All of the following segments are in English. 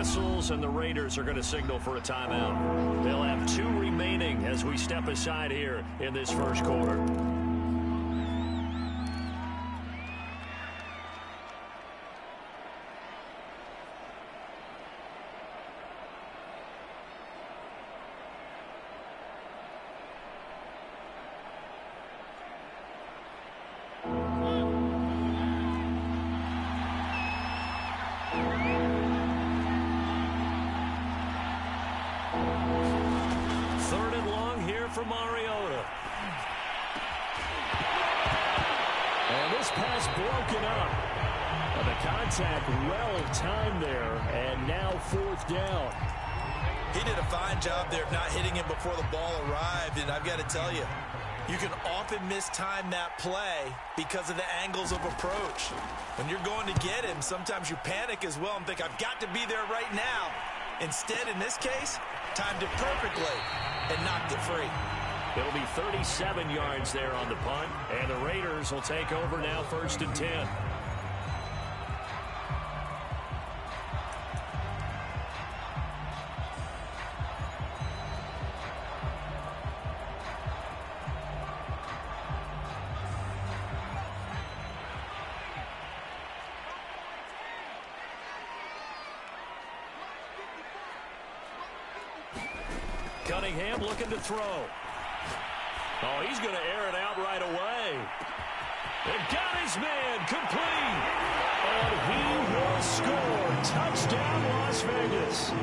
whistles, and the Raiders are going to signal for a timeout. They'll have 2 remaining as we step aside here in this first quarter. For Mariota. And this pass broken up. And the contact well-timed there, and now 4th down. He did a fine job there of not hitting him before the ball arrived, and I've got to tell you, you can often mistime that play because of the angles of approach. When you're going to get him, sometimes you panic as well and think, I've got to be there right now. Instead, in this case, timed it perfectly and knocked it free. It'll be 37 yards there on the punt, and the Raiders will take over now 1st and 10. Cunningham looking to throw. Oh, he's going to air it out right away. And got his man complete. And he will score. Touchdown, Las Vegas. A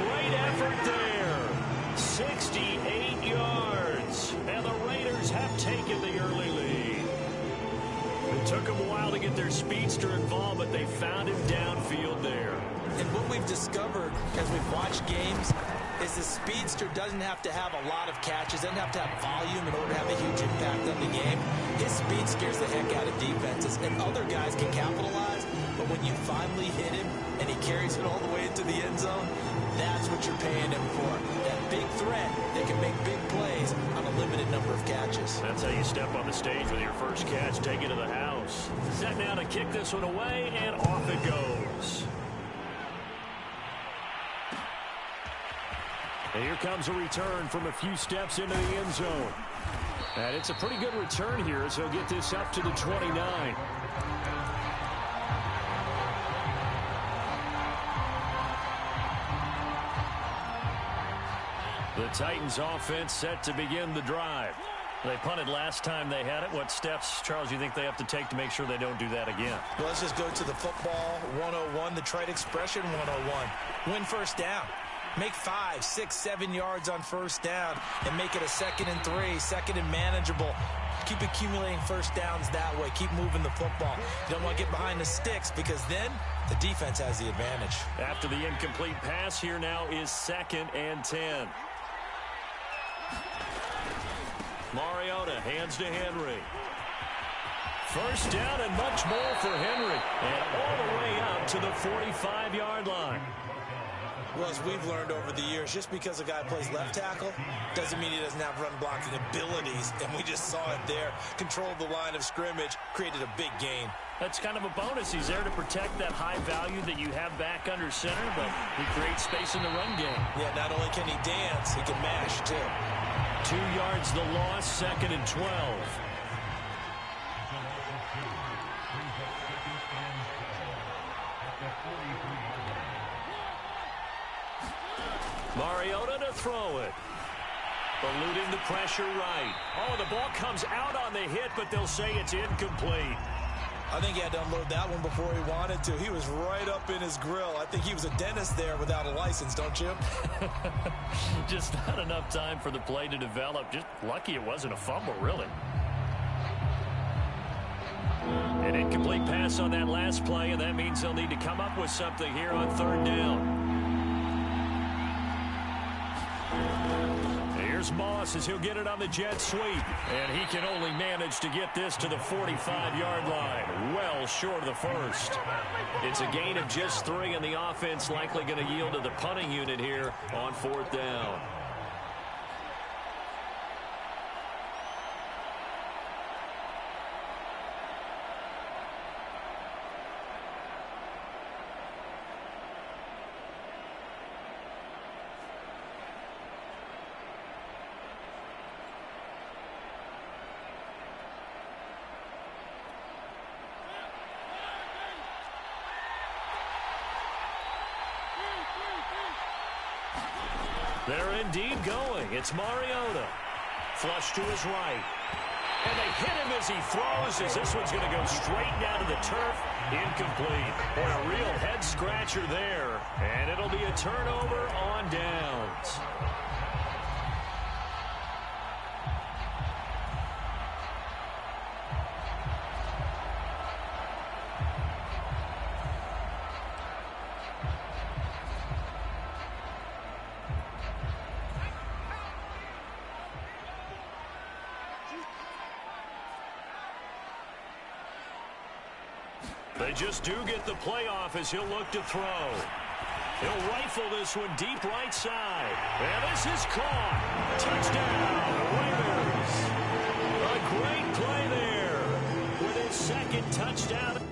great effort there. 68 yards. And the Raiders have taken the early lead. It took them a while to get their speedster involved, but they found him downfield there. And what we've discovered as we've watched games is the speedster doesn't have to have a lot of catches, doesn't have to have volume in order to have a huge impact on the game. His speed scares the heck out of defenses, and other guys can capitalize, but when you finally hit him and he carries it all the way into the end zone, that's what you're paying him for. That big threat that can make big plays on a limited number of catches. That's how you step on the stage with your first catch, take it to the house. Set now to kick this one away, and off it goes. And here comes a return from a few steps into the end zone. And it's a pretty good return here as he'll get this up to the 29. The Titans offense set to begin the drive. They punted last time they had it. What steps, Charles, you think they have to take to make sure they don't do that again? Well, let's just go to the football 101, the trite expression 101. Win first down. Make 5, 6, 7 yards on first down and make it a 2nd and 3, 2nd and manageable. Keep accumulating first downs that way. Keep moving the football. You don't want to get behind the sticks because then the defense has the advantage. After the incomplete pass, here now is 2nd and 10. Mariota hands to Henry. First down and much more for Henry. And all the way up to the 45-yard line. Well, as we've learned over the years, just because a guy plays left tackle doesn't mean he doesn't have run blocking abilities, and we just saw it there. Controlled the line of scrimmage, created a big gain. That's kind of a bonus. He's there to protect that high value that you have back under center, but he creates space in the run game. Yeah, not only can he dance, he can mash, too. 2 yards the loss, 2nd and 12. Mariota to throw it. Eluding the pressure right. Oh, the ball comes out on the hit, but they'll say it's incomplete. I think he had to unload that one before he wanted to. He was right up in his grill. I think he was a dentist there without a license, don't you? Just not enough time for the play to develop. Just lucky it wasn't a fumble, really. An incomplete pass on that last play, and that means they'll need to come up with something here on 3rd down. Here's Moss as he'll get it on the jet sweep. And he can only manage to get this to the 45-yard line. Well short of the first. It's a gain of just 3, and the offense likely going to yield to the punting unit here on 4th down. They're indeed going. It's Mariota. Flush to his right. And they hit him as he throws, as this one's going to go straight down to the turf. Incomplete. Boy, a real head-scratcher there. And it'll be a turnover on downs. They just do get the playoff as he'll look to throw. He'll rifle this one deep right side. And this is caught. Touchdown, Raiders. A great play there with his second touchdown.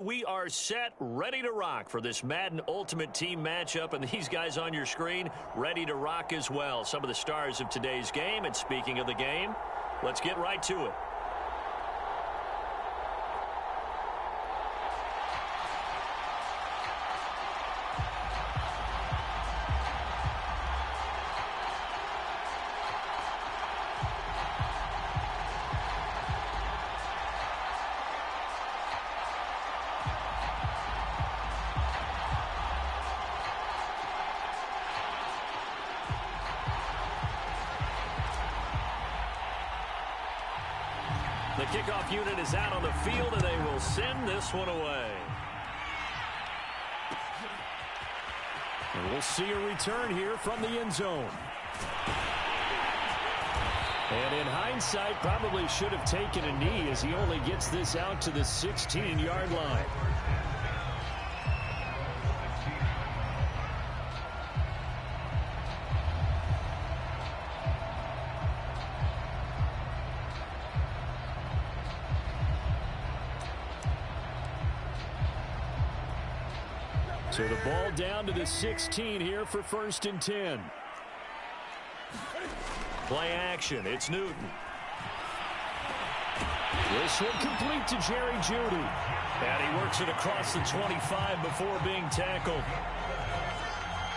we are set, ready to rock for this Madden Ultimate Team matchup, and these guys on your screen ready to rock as well. Some of the stars of today's game, and speaking of the game, let's get right to it. The kickoff unit is out on the field, and they will send this one away. And we'll see a return here from the end zone. And in hindsight, probably should have taken a knee as he only gets this out to the 16-yard line. So the ball down to the 16 here for 1st and 10. Play action. It's Newton. This one complete to Jerry Jeudy. And he works it across the 25 before being tackled.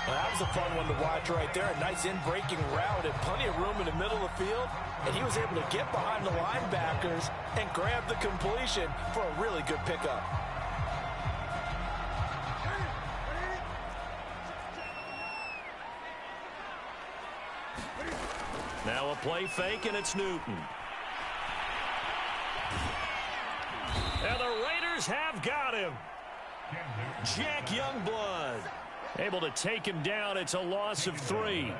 Well, that was a fun one to watch right there. A nice in-breaking route and plenty of room in the middle of the field. And he was able to get behind the linebackers and grab the completion for a really good pickup. Now a play fake, and it's Newton. And the Raiders have got him. Jack Youngblood able to take him down. It's a loss of 3.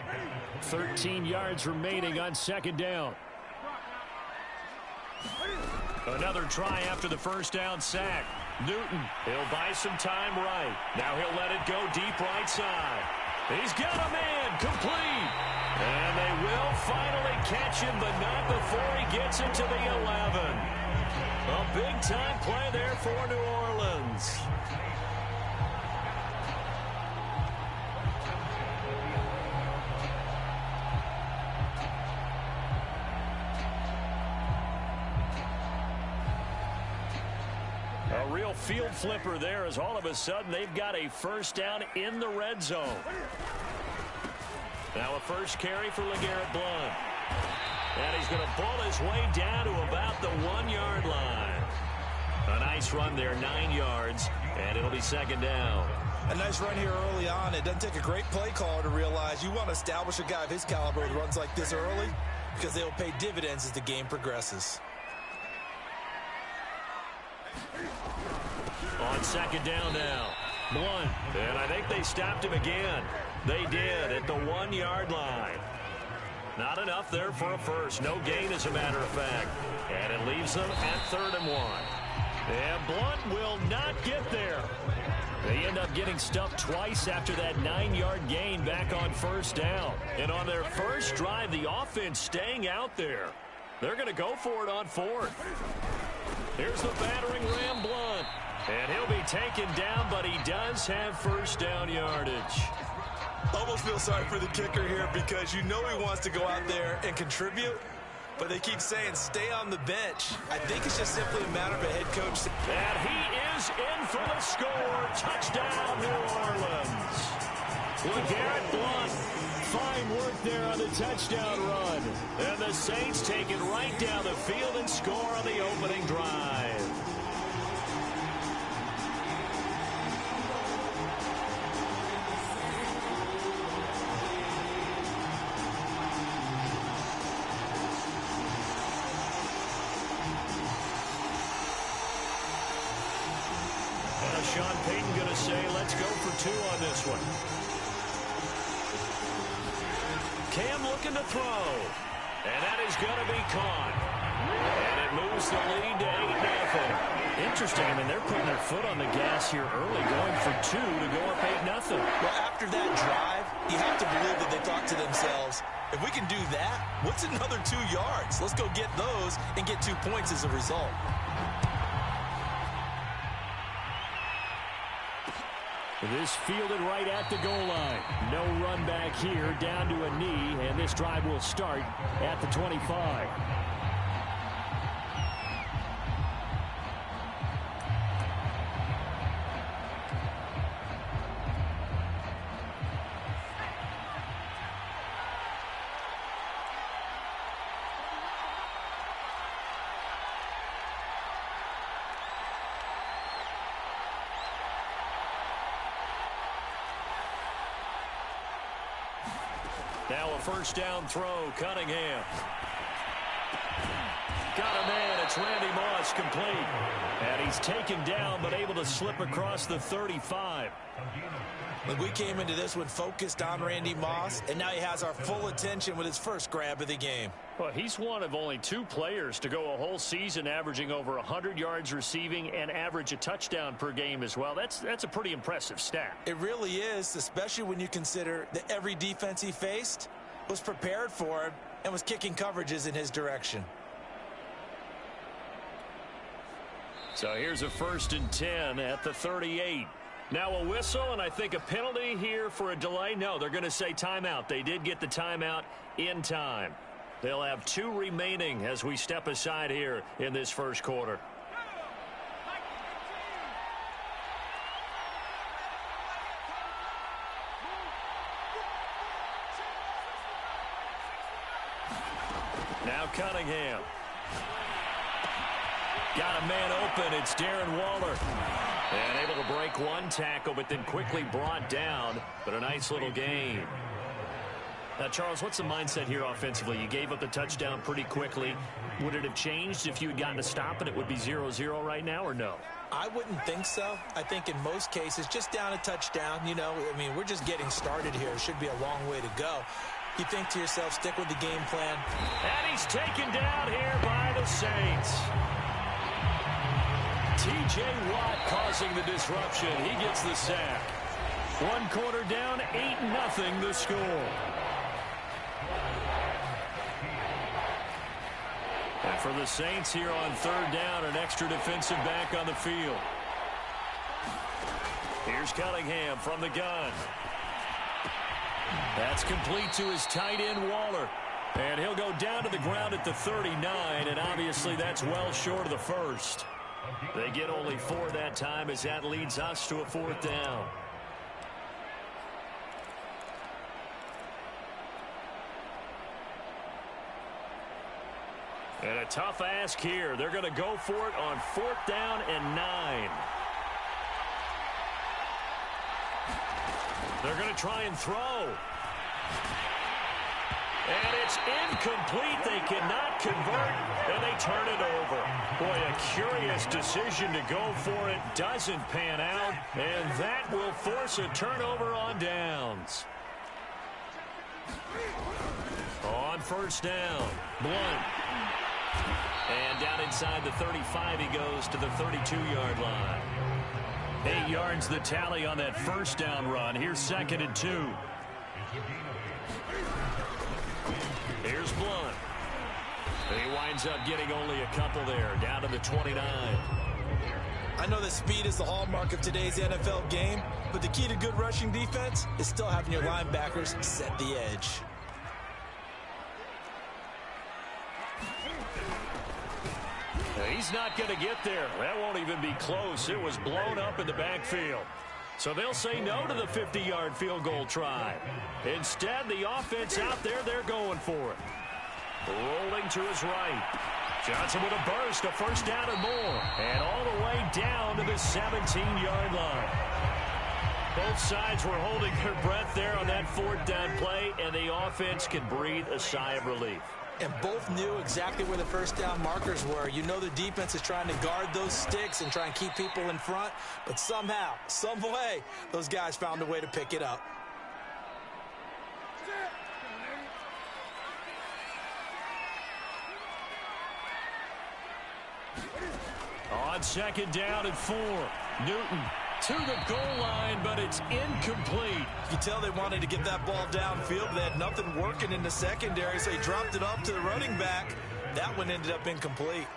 13 yards remaining on 2nd down. Another try after the first down sack. Newton, he'll buy some time right. Now he'll let it go deep right side. He's got a man, complete. And they will finally catch him, but not before he gets it to the 11. A big-time play there for New Orleans. A real field flipper there, as all of a sudden they've got a first down in the red zone. Now a first carry for LeGarrette Blount. And he's going to pull his way down to about the 1-yard line. A nice run there, 9 yards, and it'll be 2nd down. A nice run here early on. It doesn't take a great play caller to realize you want to establish a guy of his caliber with runs like this early, because they'll pay dividends as the game progresses. On 2nd down now. Blount. And I think they stopped him again. They did at the 1-yard line. Not enough there for a first. No gain, as a matter of fact. And it leaves them at 3rd and 1. And Blount will not get there. They end up getting stuffed twice after that 9-yard gain back on 1st down. And on their first drive, the offense staying out there. They're going to go for it on 4th. Here's the battering ram, Blount. And he'll be taken down, but he does have first down yardage. Almost feel sorry for the kicker here, because you know he wants to go out there and contribute, but they keep saying stay on the bench. I think it's just simply a matter of a head coach. And he is in for the score. Touchdown, New Orleans. LeGarrette Blount. Fine work there on the touchdown run. And the Saints take it right down the field and score on the opening drive. Sean Payton going to say, let's go for 2 on this one. Cam looking to throw. And that is going to be caught. And it moves the lead to 8-0. Interesting. I mean, they're putting their foot on the gas here early, going for 2 to go up 8-0. Well, after that drive, you have to believe that they thought to themselves, if we can do that, what's another 2 yards? Let's go get those and get 2 points as a result. This fielded right at the goal line. No run back here, down to a knee, and this drive will start at the 25. Now a first down throw, Cunningham. Got a man, it's Randy Moss, complete. And he's taken down, but able to slip across the 35. Look, we came into this one focused on Randy Moss, and now he has our full attention with his first grab of the game. Well, he's one of only 2 players to go a whole season averaging over 100 yards receiving and average a touchdown per game as well. That's a pretty impressive stat. It really is, especially when you consider that every defense he faced was prepared for him and was kicking coverages in his direction. So here's a 1st and 10 at the 38. Now a whistle, and I think a penalty here for a delay. No, they're going to say timeout. They did get the timeout in time. They'll have 2 remaining as we step aside here in this first quarter. Now Cunningham. Got a man open. It's Darren Waller. And able to break one tackle, but then quickly brought down. But a nice little gain. Now, Charles, what's the mindset here offensively? You gave up the touchdown pretty quickly. Would it have changed if you had gotten a stop and it would be 0-0 right now, or no? I wouldn't think so. I think in most cases, just down a touchdown, you know, I mean, we're just getting started here. It should be a long way to go. You think to yourself, stick with the game plan. And he's taken down here by the Saints. T.J. Watt causing the disruption. He gets the sack. 1 quarter down, 8-0 the score. And for the Saints here on 3rd down, an extra defensive back on the field. Here's Cunningham from the gun. That's complete to his tight end, Waller. And he'll go down to the ground at the 39, and obviously that's well short of the first. They get only 4 that time as that leads us to a 4th down. And a tough ask here. They're going to go for it on 4th down and 9. They're going to try and throw. And it's incomplete. They cannot convert, and they turn it over. Boy, a curious decision to go for it. Doesn't pan out, and that will force a turnover on downs. On 1st down, Blunt. And down inside the 35, he goes to the 32-yard line. 8 yards the tally on that 1st down run. Here's 2nd and 2. Here's Blunt. He winds up getting only a couple there, down to the 29. I know that speed is the hallmark of today's NFL game, but the key to good rushing defense is still having your linebackers set the edge. He's not going to get there. That won't even be close. It was blown up in the backfield. So they'll say no to the 50-yard field goal try. Instead, the offense out there, they're going for it. Rolling to his right. Johnson with a burst, a 1st down and more. And all the way down to the 17-yard line. Both sides were holding their breath there on that 4th down play, and the offense can breathe a sigh of relief. And both knew exactly where the 1st down markers were. You know the defense is trying to guard those sticks and try and keep people in front. But somehow, some way, those guys found a way to pick it up. On 2nd down and 4, Newton to the goal line, but it's incomplete. You can tell they wanted to get that ball downfield, but they had nothing working in the secondary, so he dropped it off to the running back. That one ended up incomplete.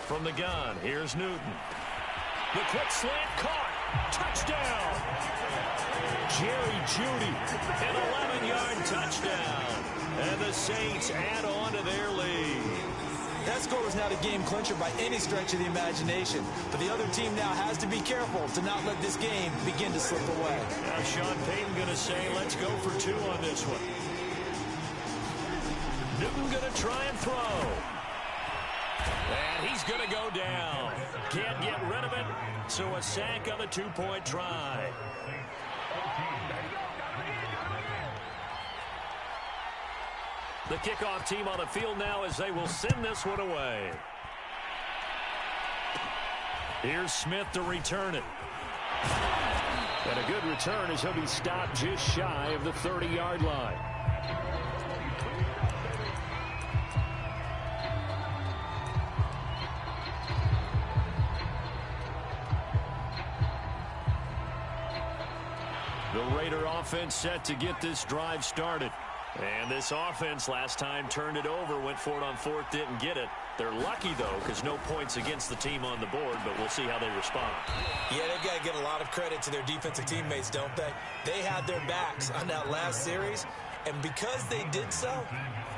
From the gun, here's Newton. The quick slant caught. Touchdown! Jerry Jeudy, an 11-yard touchdown. And the Saints add on to their lead. That score was not a game clincher by any stretch of the imagination. But the other team now has to be careful to not let this game begin to slip away. Now Sean Payton going to say, let's go for 2 on this one. Newton going to try and throw. And he's going to go down. Can't get rid of it, so a sack on the 2-point try. The kickoff team on the field now as they will send this one away. Here's Smith to return it. And a good return as he'll be stopped just shy of the 30-yard line. The Raider offense set to get this drive started. And this offense last time turned it over, went for it on 4th, didn't get it. They're lucky, though, because no points against the team on the board, but we'll see how they respond. Yeah, they've got to get a lot of credit to their defensive teammates, don't they? They had their backs on that last series, and because they did so,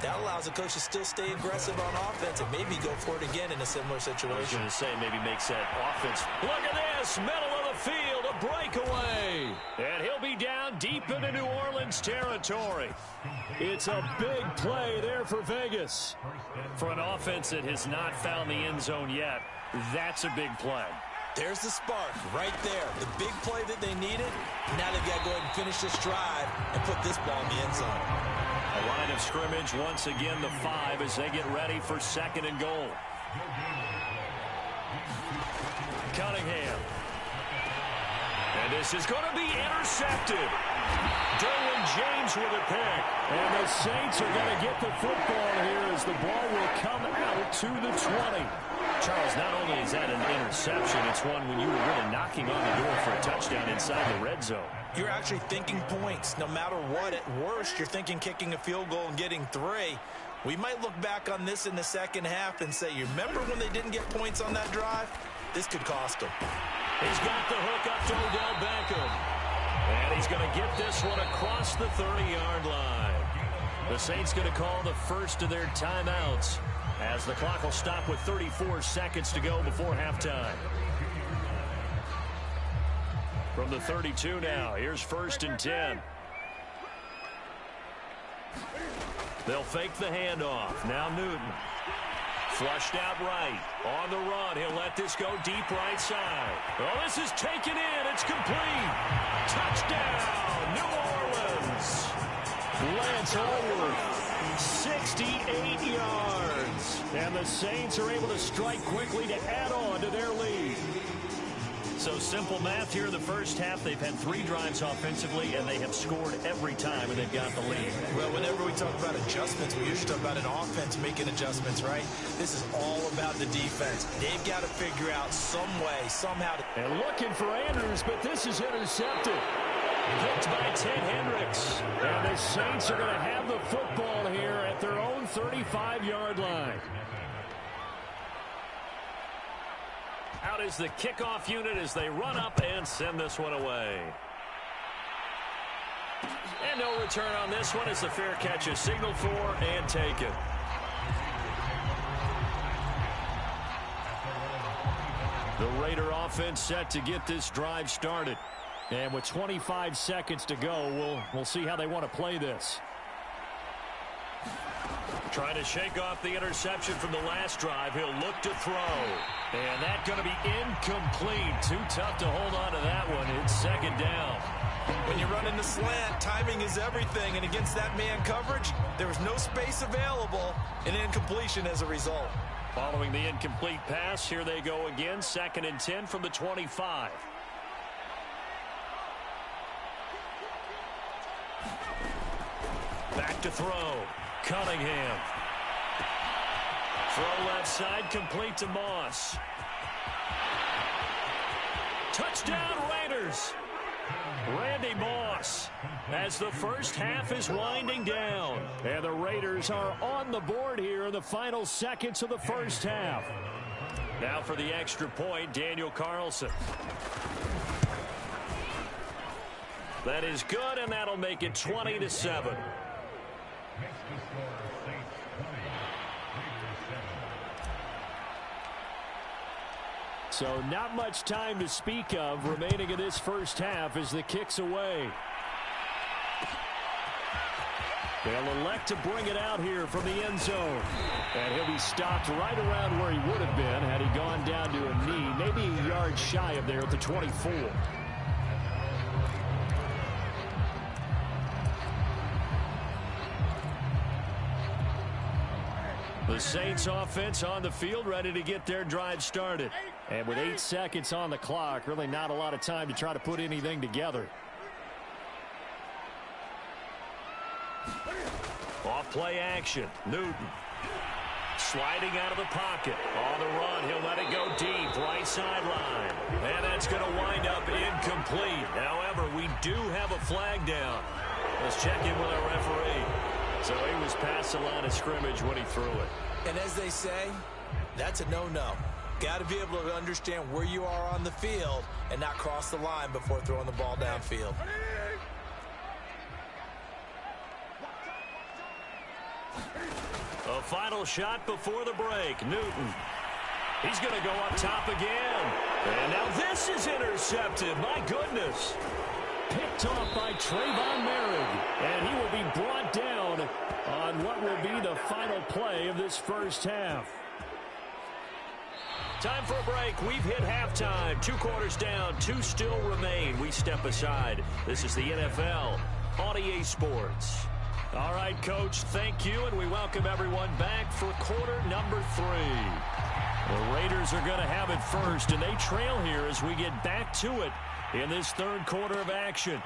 that allows the coach to still stay aggressive on offense and maybe go for it again in a similar situation. I was going to say maybe makes that offense. Look at this, middle of the field, a breakaway. And he'll be down deep into New Orleans territory. It's a big play there for Vegas. For an offense that has not found the end zone yet, that's a big play. There's the spark right there. The big play that they needed. Now they've got to go ahead and finish this drive and put this ball in the end zone. A line of scrimmage, once again, the 5 as they get ready for 2nd and goal. Cunningham. And this is going to be intercepted. Derwin James with a pick. And the Saints are going to get the football here as the ball will come out to the 20. Charles, not only is that an interception, it's one when you were really knocking on the door for a touchdown inside the red zone. You're actually thinking points. No matter what, at worst, you're thinking kicking a field goal and getting 3. We might look back on this in the second half and say, you remember when they didn't get points on that drive? This could cost them. He's got the hook up to Odell Beckham. And he's going to get this one across the 30-yard line. The Saints going to call the first of their timeouts as the clock will stop with 34 seconds to go before halftime. From the 32 now, here's 1st and 10. They'll fake the handoff. Now Newton. Flushed out right. On the run. He'll let this go deep right side. Oh, this is taken in. It's complete. Touchdown, New Orleans. Lance Allworth, 68 yards. And the Saints are able to strike quickly to add on to their lead. So simple math here in the first half. They've had 3 drives offensively, and they have scored every time, and they've got the lead. Well, whenever we talk about adjustments, we usually talk about an offense making adjustments, right? This is all about the defense. They've got to figure out some way, somehow. And looking for Andrews, but this is intercepted. Picked by Ted Hendricks. And the Saints are going to have the football here at their own 35-yard line. Out is the kickoff unit as they run up and send this one away. And no return on this one as the fair catch is signaled for and taken. The Raider offense set to get this drive started. And with 25 seconds to go, we'll see how they want to play this. Trying to shake off the interception from the last drive. He'll look to throw. And that's going to be incomplete. Too tough to hold on to that one. It's 2nd down. When you're running the slant, timing is everything. And against that man coverage, there was no space available. An incompletion as a result. Following the incomplete pass, here they go again. 2nd and 10 from the 25. Back to throw. Cunningham. Throw left side, complete to Moss. Touchdown Raiders. Randy Moss as the first half is winding down. And the Raiders are on the board here in the final seconds of the first half. Now for the extra point, Daniel Carlson. That is good, and that'll make it 20-7. So not much time to speak of remaining in this first half as the kick's away. They'll elect to bring it out here from the end zone. And he'll be stopped right around where he would have been had he gone down to a knee, maybe a yard shy of there at the 24. The Saints offense on the field, ready to get their drive started. And with 8 seconds on the clock, really not a lot of time to try to put anything together. Off play action. Newton sliding out of the pocket. On the run, he'll let it go deep, right sideline. And that's going to wind up incomplete. However, we do have a flag down. Let's check in with our referee. So he was past the line of scrimmage when he threw it. And as they say, that's a no-no. Got to be able to understand where you are on the field and not cross the line before throwing the ball downfield. A final shot before the break. Newton. He's going to go up top again. And now this is intercepted. My goodness. Picked off by Trayvon Merrick. And he will be brought down on what will be the final play of this first half. Time for a break. We've hit halftime. 2 quarters down. 2 still remain. We step aside. This is the NFL on EA Sports. All right, Coach, thank you, and we welcome everyone back for quarter number 3. The Raiders are going to have it first, and they trail here as we get back to it in this third quarter of action.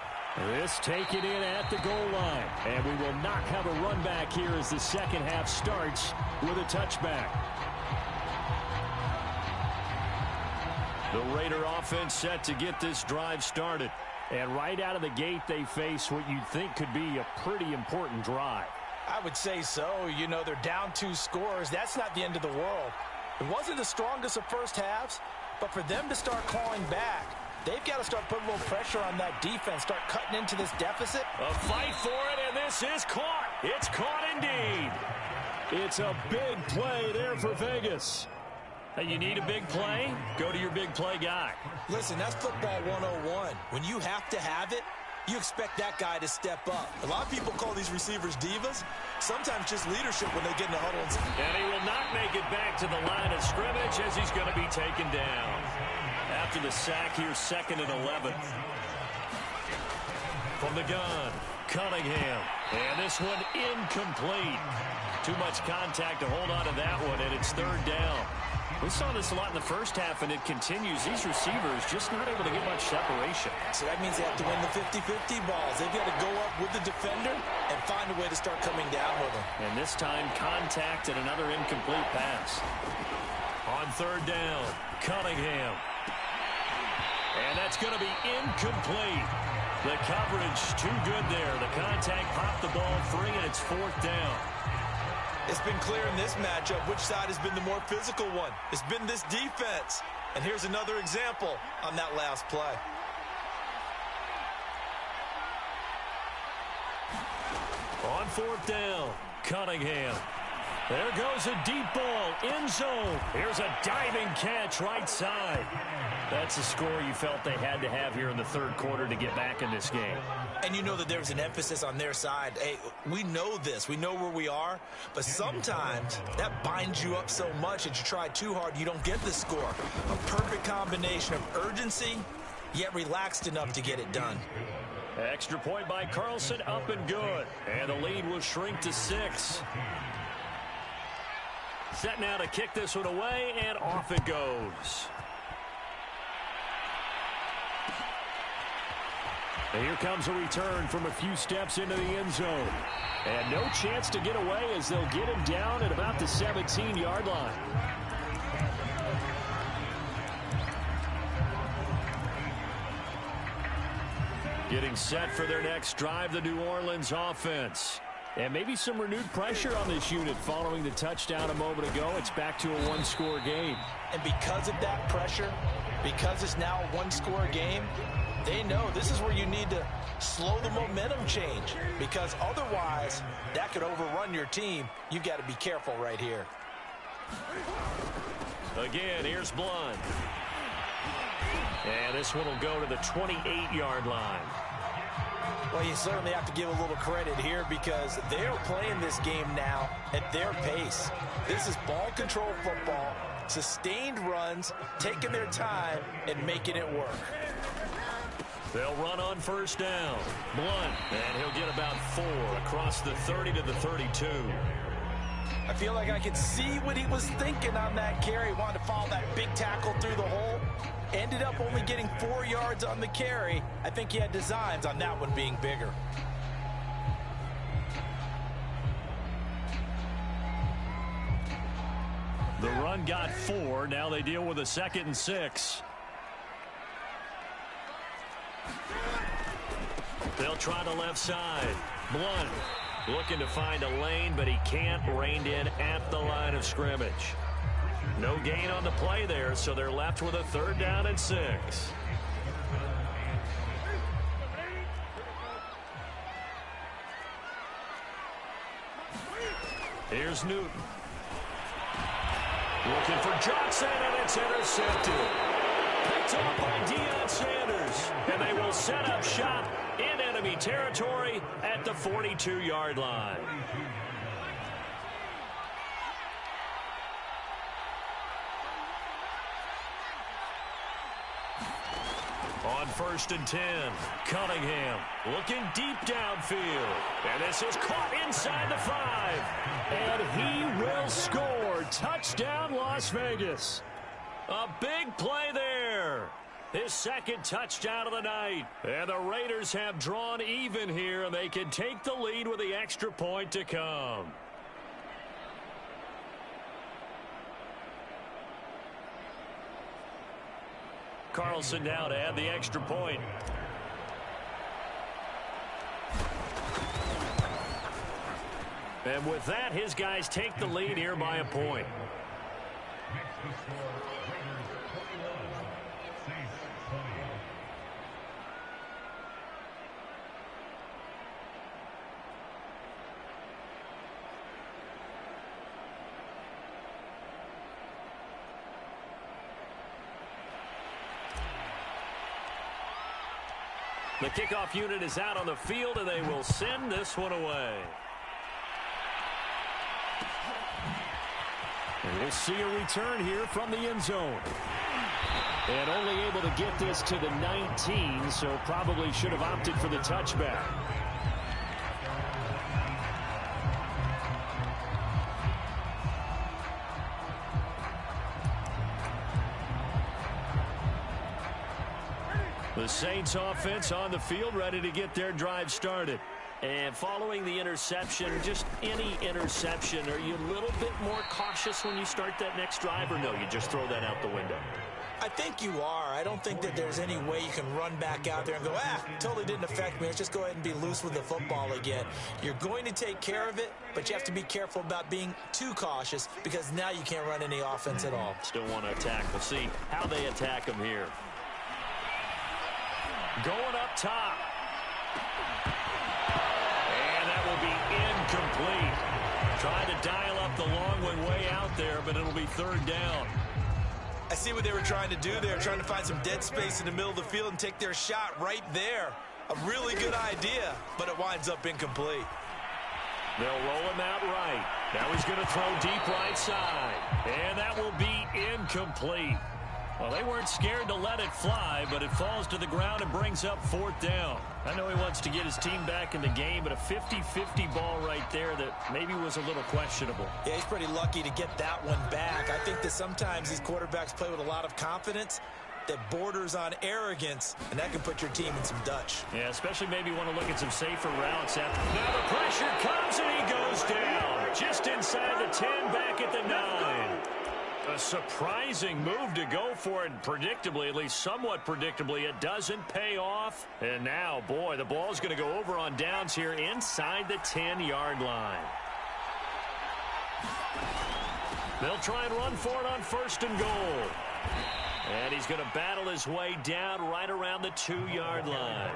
This taken in at the goal line, and we will not have a run back here as the second half starts with a touchback. The Raider offense set to get this drive started. And right out of the gate, they face what you'd think could be a pretty important drive. I would say so. You know, they're down 2 scores. That's not the end of the world. It wasn't the strongest of first halves, but for them to start clawing back, they've got to start putting a little pressure on that defense, start cutting into this deficit. A fight for it, and this is caught. It's caught indeed. It's a big play there for Vegas. Hey, you need a big play? Go to your big play guy. Listen, that's football 101. When you have to have it, you expect that guy to step up. A lot of people call these receivers divas. Sometimes just leadership when they get in the huddle. And he will not make it back to the line of scrimmage as he's going to be taken down. After the sack here, 2nd and 11. From the gun, Cunningham. And this one incomplete. Too much contact to hold on to that one, and it's 3rd down. We saw this a lot in the first half, and it continues. These receivers just not able to get much separation. So that means they have to win the 50-50 balls. They've got to go up with the defender and find a way to start coming down with them. And this time, contact and another incomplete pass. On 3rd down, Cunningham. And that's going to be incomplete. The coverage too good there. The contact popped the ball free, and it's 4th down. It's been clear in this matchup which side has been the more physical one. It's been this defense. And here's another example on that last play. On 4th down, Cunningham. There goes a deep ball, end zone. Here's a diving catch right side. That's a score you felt they had to have here in the 3rd quarter to get back in this game. And you know that there's an emphasis on their side. Hey, we know this. We know where we are. But sometimes that binds you up so much that you try too hard, you don't get the score. A perfect combination of urgency, yet relaxed enough to get it done. Extra point by Carlson, up and good. And the lead will shrink to 6. Set now to kick this one away, and off it goes. And here comes a return from a few steps into the end zone. And no chance to get away as they'll get him down at about the 17-yard line. Getting set for their next drive, the New Orleans offense. And maybe some renewed pressure on this unit following the touchdown a moment ago. It's back to a 1-score game. And because of that pressure, because it's now a 1-score game, They know this is where you need to slow the momentum change, because otherwise that could overrun your team. You've got to be careful right here. Again, here's Blunt. And this one will go to the 28-yard line. Well, you certainly have to give a little credit here because they're playing this game now at their pace. This is ball control football, sustained runs, taking their time and making it work. They'll run on first down. Blunt, and he'll get about 4 across the 30 to the 32. I feel like I could see what he was thinking on that carry. Wanted to follow that big tackle through the hole. Ended up only getting 4 yards on the carry. I think he had designs on that one being bigger. The run got 4. Now they deal with a 2nd and 6. They'll try the left side. Blunt looking to find a lane, but he can't. Reined in at the line of scrimmage. No gain on the play there, so they're left with a 3rd down and 6. Here's Newton. Looking for Johnson, and it's intercepted. Picked off by Deion Sanders, and they will set up shop in enemy territory at the 42-yard line. On 1st and 10, Cunningham looking deep downfield. And this is caught inside the 5. And he will score. Touchdown, Las Vegas. A big play there. His 2nd touchdown of the night. And the Raiders have drawn even here, and they can take the lead with the extra point to come. Carlson now to add the extra point. And with that, his guys take the lead here by a point. The kickoff unit is out on the field, and they will send this one away. And we'll see a return here from the end zone. And only able to get this to the 19, so probably should have opted for the touchback. The Saints offense on the field, ready to get their drive started. And following the interception, just any interception, are you a little bit more cautious when you start that next drive, or no, you just throw that out the window? I think you are. I don't think that there's any way you can run back out there and go, totally didn't affect me. Let's just go ahead and be loose with the football again. You're going to take care of it, but you have to be careful about being too cautious because now you can't run any offense at all. Still want to attack. We'll see how they attack them here. Going up top. And that will be incomplete. Trying to dial up the long one way out there, but it'll be 3rd down. I see what they were trying to do. They were trying to find some dead space in the middle of the field and take their shot right there. A really good idea, but it winds up incomplete. They'll roll him out right. Now he's going to throw deep right side. And that will be incomplete. Well, they weren't scared to let it fly, but it falls to the ground and brings up 4th down. I know he wants to get his team back in the game, but a 50-50 ball right there that maybe was a little questionable. Yeah, he's pretty lucky to get that one back. I think that sometimes these quarterbacks play with a lot of confidence that borders on arrogance, and that can put your team in some Dutch. Yeah, especially maybe want to look at some safer routes. Now the pressure comes, and he goes down. Just inside the 10, back at the 9. A surprising move to go for it, predictably, at least somewhat predictably. It doesn't pay off. And now, boy, the ball's going to go over on downs here inside the 10-yard line. They'll try and run for it on 1st and goal. And he's going to battle his way down right around the 2-yard line.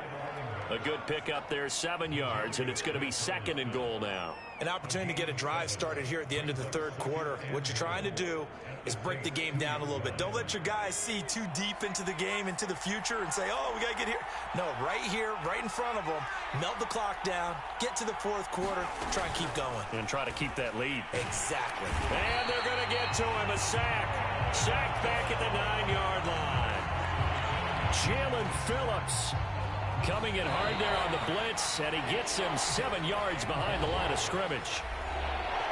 A good pickup there, 7 yards, and it's going to be 2nd and goal now. An opportunity to get a drive started here at the end of the 3rd quarter. What you're trying to do is break the game down a little bit. Don't let your guys see too deep into the game, into the future, and say, oh, we got to get here. No, right here, right in front of them, melt the clock down, get to the 4th quarter, try and keep going. And try to keep that lead. Exactly. And they're going to get to him, a sack. Sacked back at the 9-yard line. Jalen Phillips coming in hard there on the blitz, and he gets him 7 yards behind the line of scrimmage.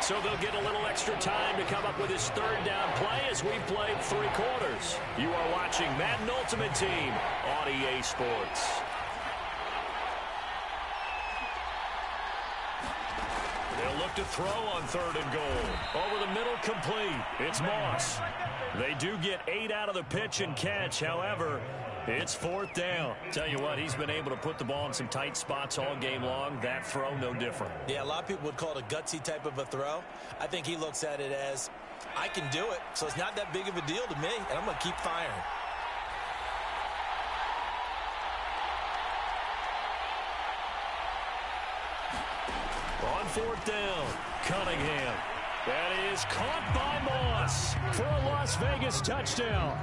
So they'll get a little extra time to come up with his 3rd down play as we've played 3 quarters. You are watching Madden Ultimate Team on EA Sports. They'll look to throw on 3rd and goal. Over the middle, complete. It's Moss. They do get 8 out of the pitch and catch. However, it's 4th down. Tell you what, he's been able to put the ball in some tight spots all game long. That throw, no different. Yeah, a lot of people would call it a gutsy type of a throw. I think he looks at it as, I can do it, so it's not that big of a deal to me, and I'm going to keep firing. On 4th down, Cunningham. That is caught by Moss for a Las Vegas touchdown.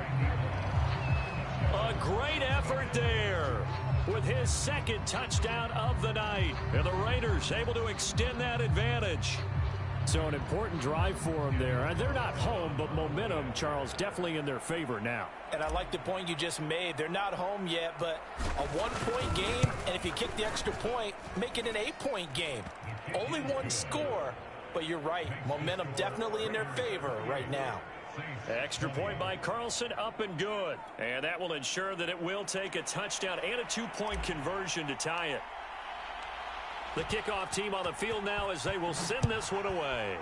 A great effort there with his 2nd touchdown of the night. And the Raiders able to extend that advantage. So an important drive for them there. They're not home, but momentum, Charles, definitely in their favor now. And I like the point you just made. They're not home yet, but a 1-point game, and if you kick the extra point, make it an 8-point game. Only 1 score, but you're right. Momentum definitely in their favor right now. Extra point by Carlson, up and good. And that will ensure that it will take a touchdown and a 2-point conversion to tie it. The kickoff team on the field now as they will send this one away.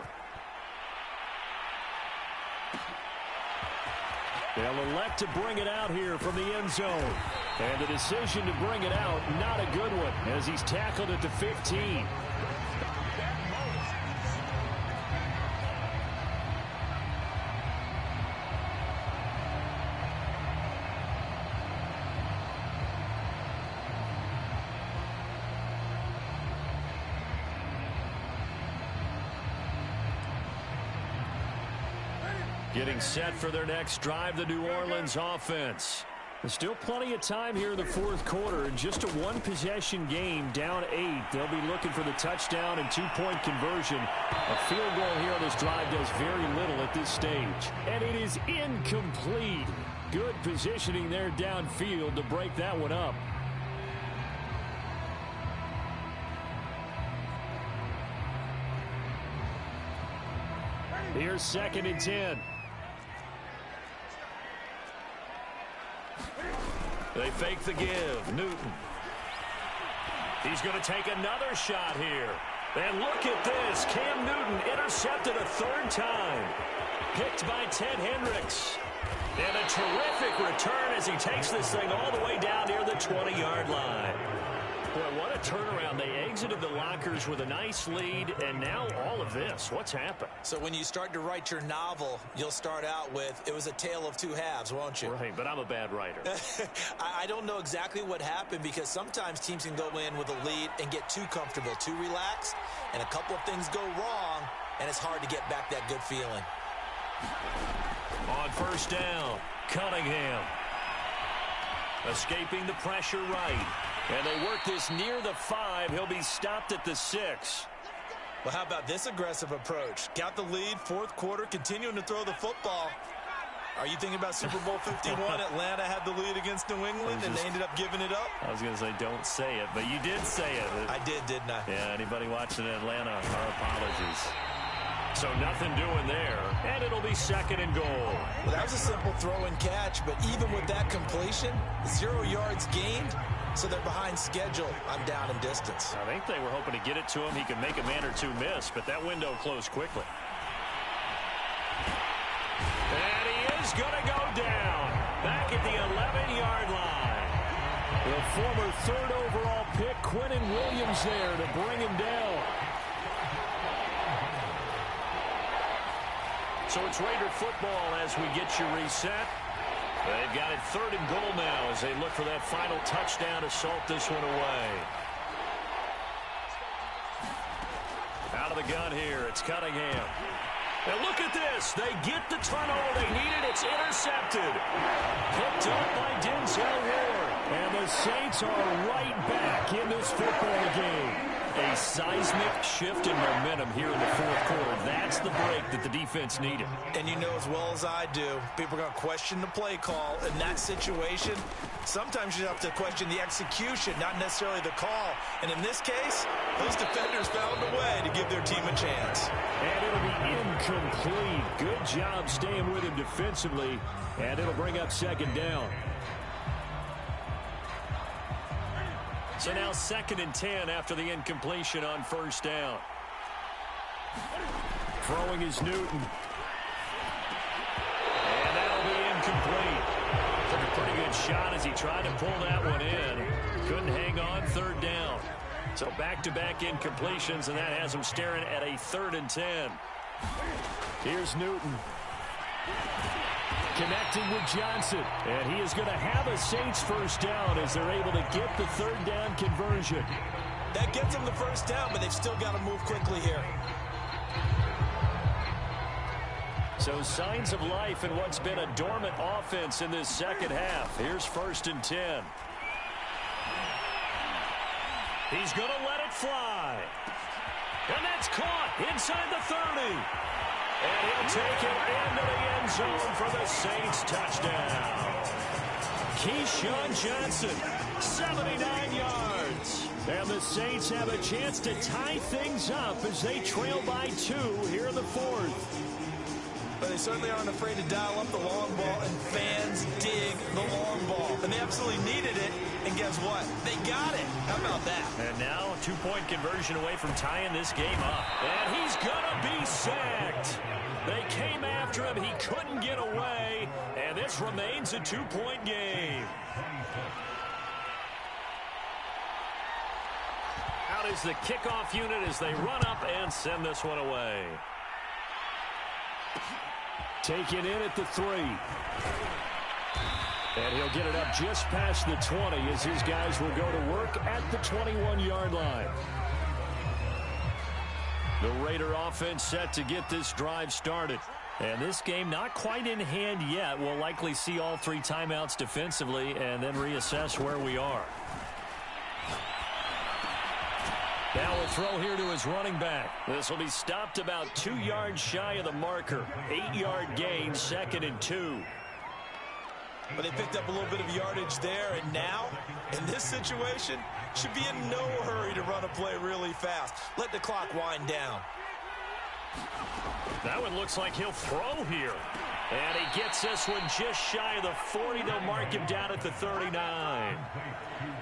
They'll elect to bring it out here from the end zone. And the decision to bring it out, not a good one, as he's tackled at the 15. Getting set for their next drive, the New Orleans offense. There's still plenty of time here in the 4th quarter. In just a 1-possession game, down 8. They'll be looking for the touchdown and 2-point conversion. A field goal here on this drive does very little at this stage. And it is incomplete. Good positioning there downfield to break that one up. Here's 2nd and 10. They fake the give. Newton. He's going to take another shot here. And look at this. Cam Newton intercepted a 3rd time. Picked by Ted Hendricks. And a terrific return as he takes this thing all the way down near the 20-yard line. Boy, what a turnaround. They exited the lockers with a nice lead, and now all of this. What's happened? So when you start to write your novel, you'll start out with, it was a tale of 2 halves, won't you? Right, but I'm a bad writer. I don't know exactly what happened, because sometimes teams can go in with a lead and get too comfortable, too relaxed, and a couple of things go wrong, and it's hard to get back that good feeling. On 1st down, Cunningham. Escaping the pressure right. And they work this near the 5. He'll be stopped at the 6. Well, how about this aggressive approach? Got the lead, 4th quarter, continuing to throw the football. Are you thinking about Super Bowl 51? Atlanta had the lead against New England, and they ended up giving it up? I was going to say, don't say it, but you did say it. I did, didn't I? Yeah, anybody watching Atlanta, our apologies. So nothing doing there, and it'll be 2nd and goal. Well, that was a simple throw and catch, but even with that completion, 0 yards gained, so they're behind schedule on down and distance. I think they were hoping to get it to him. He could make a man or 2 miss, but that window closed quickly. And he is going to go down back at the 11-yard line. The former 3rd overall pick, Quentin Williams, there to bring him down. So it's Raider football as we get you reset. They've got it 3rd and goal now as they look for that final touchdown to salt this one away. Out of the gun here, it's Cunningham. And look at this. They get the turnover they needed. It's intercepted. Picked up by Denzel Ward. And the Saints are right back in this football game. A seismic shift in momentum here in the 4th quarter. That's the break that the defense needed. And you know as well as I do, people are going to question the play call. In that situation, sometimes you have to question the execution, not necessarily the call. And in this case, those defenders found a way to give their team a chance. And it'll be incomplete. Good job staying with him defensively. And it'll bring up 2nd down. So now 2nd and 10 after the incompletion on 1st down. Throwing is Newton. And that'll be incomplete. Took a pretty good shot as he tried to pull that one in. Couldn't hang on, 3rd down. So back-to-back incompletions, and that has him staring at a 3rd and 10. Here's Newton. Connecting with Johnson. And he is going to have a Saints 1st down as they're able to get the 3rd down conversion. That gets them the 1st down, but they've still got to move quickly here. So signs of life in what's been a dormant offense in this 2nd half. Here's 1st and 10. He's going to let it fly. And that's caught inside the 30. And he'll take it into the end zone for the Saints touchdown. Keyshawn Johnson, 79 yards. And the Saints have a chance to tie things up as they trail by 2 here in the 4th. But they certainly aren't afraid to dial up the long ball, and fans dig the long ball. And they absolutely needed it, and guess what? They got it. How about that? And now a 2-point conversion away from tying this game up. And he's going to be sacked. They came after him. He couldn't get away, and this remains a 2-point game. Out is the kickoff unit as they run up and send this one away. Taken in at the 3. And he'll get it up just past the 20 as his guys will go to work at the 21-yard line. The Raider offense set to get this drive started. And this game not quite in hand yet. We'll likely see all 3 timeouts defensively and then reassess where we are. Now a throw here to his running back. This will be stopped about 2 yards shy of the marker. 8-yard gain, 2nd and 2. But they picked up a little bit of yardage there, and now, in this situation, should be in no hurry to run a play really fast. Let the clock wind down. That one looks like he'll throw here. And he gets this one just shy of the 40. They'll mark him down at the 39.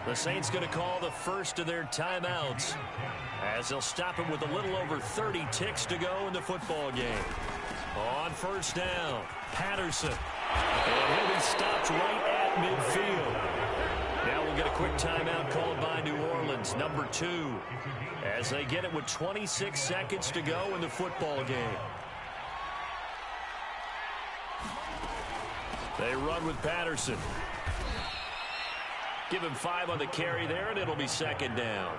The Saints going to call the first of their timeouts as they'll stop him with a little over 30 ticks to go in the football game. On 1st down, Patterson. And he'll be stopped right at midfield. Now we'll get a quick timeout called by New Orleans, number 2, as they get it with 26 seconds to go in the football game. They run with Patterson. Give him 5 on the carry there, and it'll be 2nd down.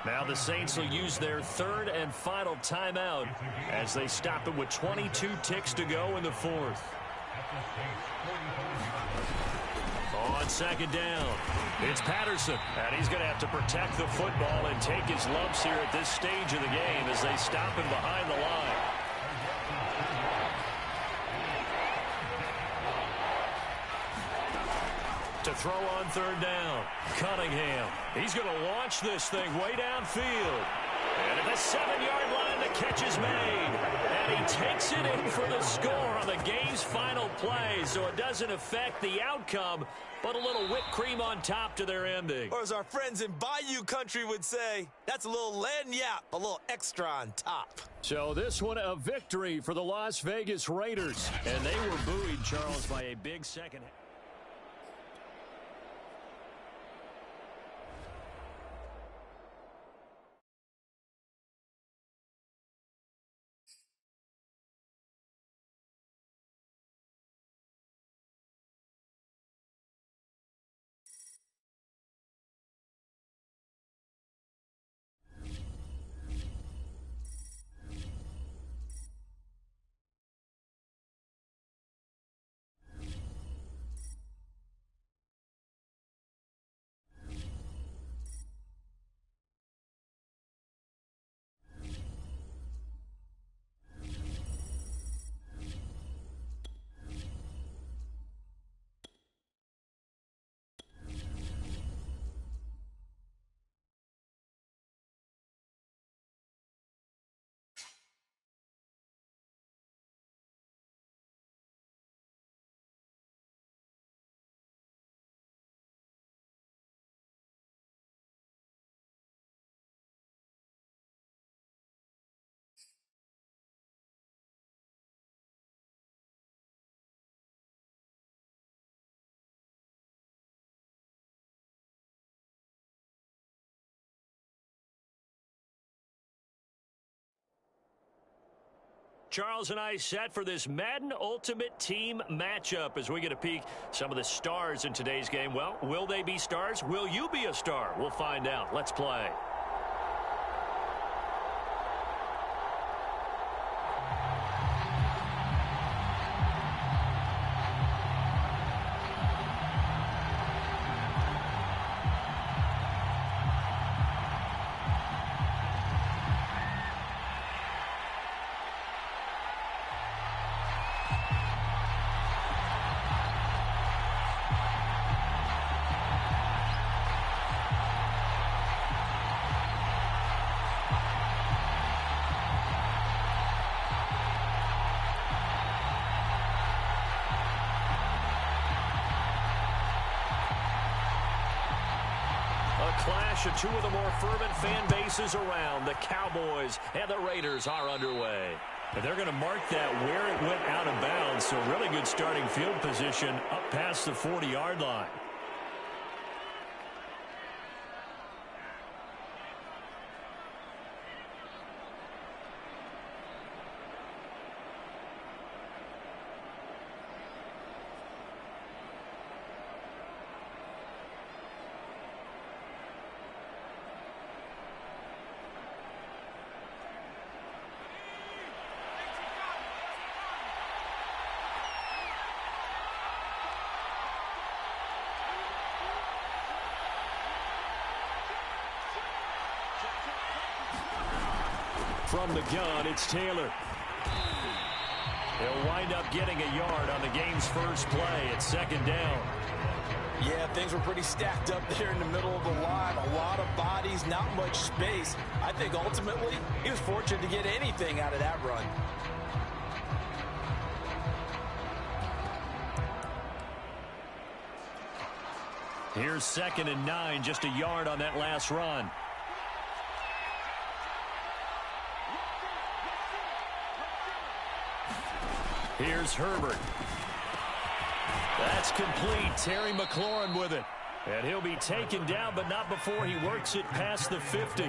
Now the Saints will use their 3rd and final timeout as they stop it with 22 ticks to go in the 4th. On 2nd down, it's Patterson. And he's going to have to protect the football and take his lumps here at this stage of the game as they stop him behind the line. To throw on 3rd down, Cunningham. He's going to launch this thing way downfield. And at the 7-yard line, the catch is made. And he takes it in for the score on the game's final play. So it doesn't affect the outcome, but a little whipped cream on top to their ending. Or as our friends in Bayou Country would say, that's a little lagniappe, a little extra on top. So this one a victory for the Las Vegas Raiders. And they were buoyed, Charles, by a big second half. Charles and I set for this Madden Ultimate Team matchup as we get a peek some of the stars in today's game. Well, will they be stars? Will you be a star? We'll find out. Let's play. Clash of two of the more fervent fan bases around. The Cowboys and the Raiders are underway. And they're going to mark that where it went out of bounds. So really good starting field position up past the 40-yard line. From the gun, it's Taylor. He'll wind up getting a yard on the game's first play. It's second down. Yeah, things were pretty stacked up there in the middle of the line. A lot of bodies, not much space. I think ultimately he was fortunate to get anything out of that run. Here's 2nd and 9, just a yard on that last run. Here's Herbert. That's complete. Terry McLaurin with it. And he'll be taken down, but not before he works it past the 50.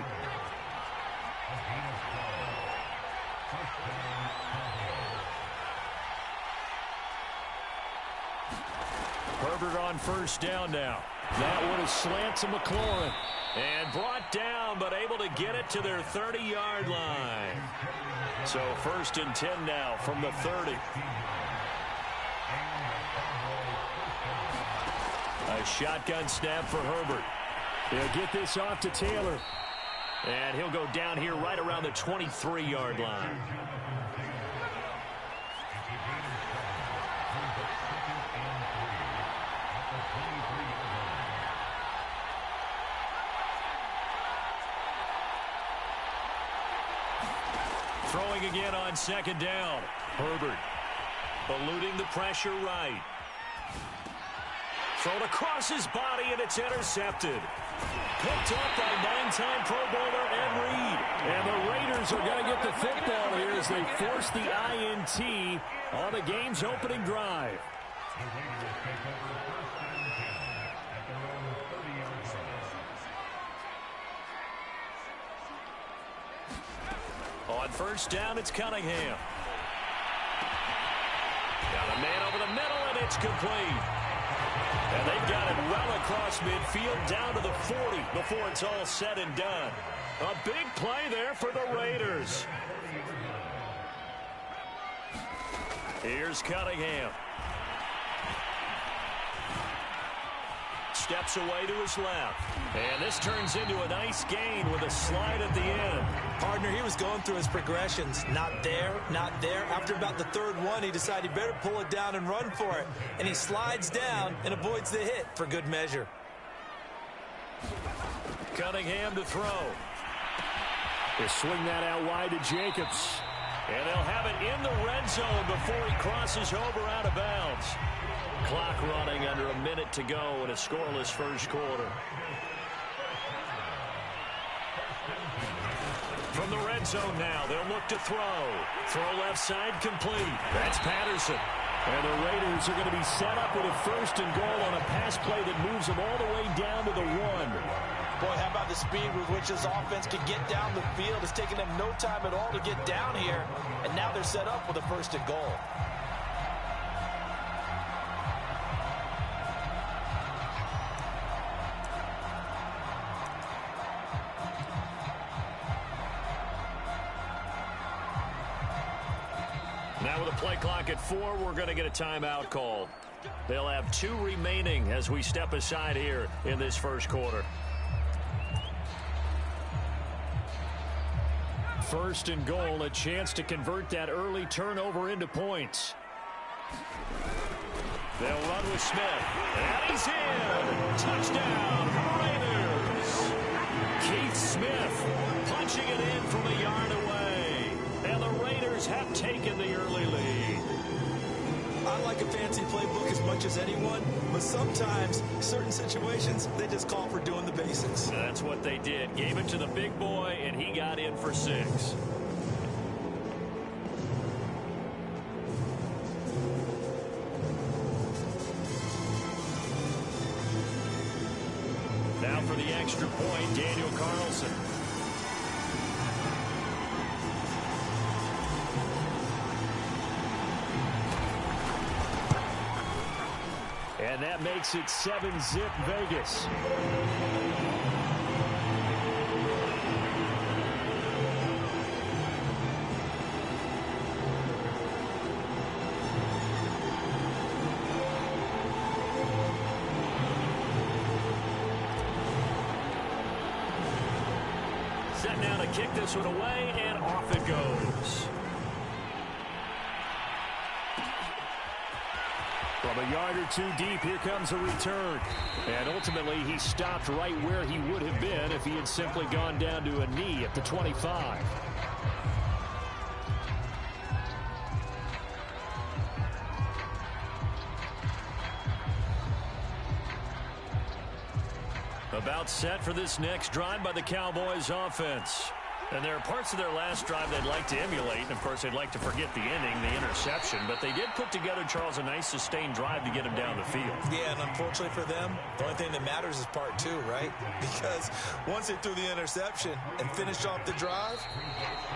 Herbert on first down now. That one is slant to McLaurin. And brought down, but able to get it to their 30-yard line. So 1st and 10 now from the 30. A shotgun snap for Herbert. He'll get this off to Taylor. And he'll go down here right around the 23-yard line. Throwing again on 2nd down. Herbert eluding the pressure right. Thrown across his body, and it's intercepted. Picked up by 9-time Pro Bowler Ed Reed. And the Raiders are going to get the football here as they force the INT on the game's opening drive. On first down, it's Cunningham. Got a man over the middle, and it's complete. And they've got it well across midfield down to the 40 before it's all said and done. A big play there for the Raiders. Here's Cunningham. Steps away to his left. And this turns into a nice gain with a slide at the end. Partner, he was going through his progressions. Not there, not there. After about the 3rd one, he decided he better pull it down and run for it. And he slides down and avoids the hit for good measure. Cunningham to throw. They swing that out wide to Jacobs. And they'll have it in the red zone before he crosses over out of bounds. Clock running under a minute to go in a scoreless first quarter. From the red zone now, they'll look to throw. Throw left side complete. That's Patterson. And the Raiders are going to be set up with a 1st and goal on a pass play that moves them all the way down to the 1. Boy, how about the speed with which this offense can get down the field? It's taken them no time at all to get down here, and now they're set up with a first and goal. Now with a play clock at 4, we're going to get a timeout called. They'll have 2 remaining as we step aside here in this first quarter. First and goal, a chance to convert that early turnover into points. They'll run with Smith. And he's in. Touchdown, Raiders. Keith Smith punching it in from a yard away. And the Raiders have taken the early lead. I like a fancy playbook as much as anyone, but sometimes, certain situations, they just call for doing the basics. That's what they did. Gave it to the big boy, and he got in for 6. Now for the extra point, Daniel Carlson. And that makes it 7-zip Vegas. Set now to kick this one away, and off it goes. From a yard or 2 deep, here comes a return. And ultimately, he stopped right where he would have been if he had simply gone down to a knee at the 25. About set for this next drive by the Cowboys offense. And there are parts of their last drive they'd like to emulate. And, of course, they'd like to forget the ending, the interception. But they did put together, Charles, a nice sustained drive to get him down the field. Yeah, and unfortunately for them, the only thing that matters is part 2, right? Because once they threw the interception and finished off the drive,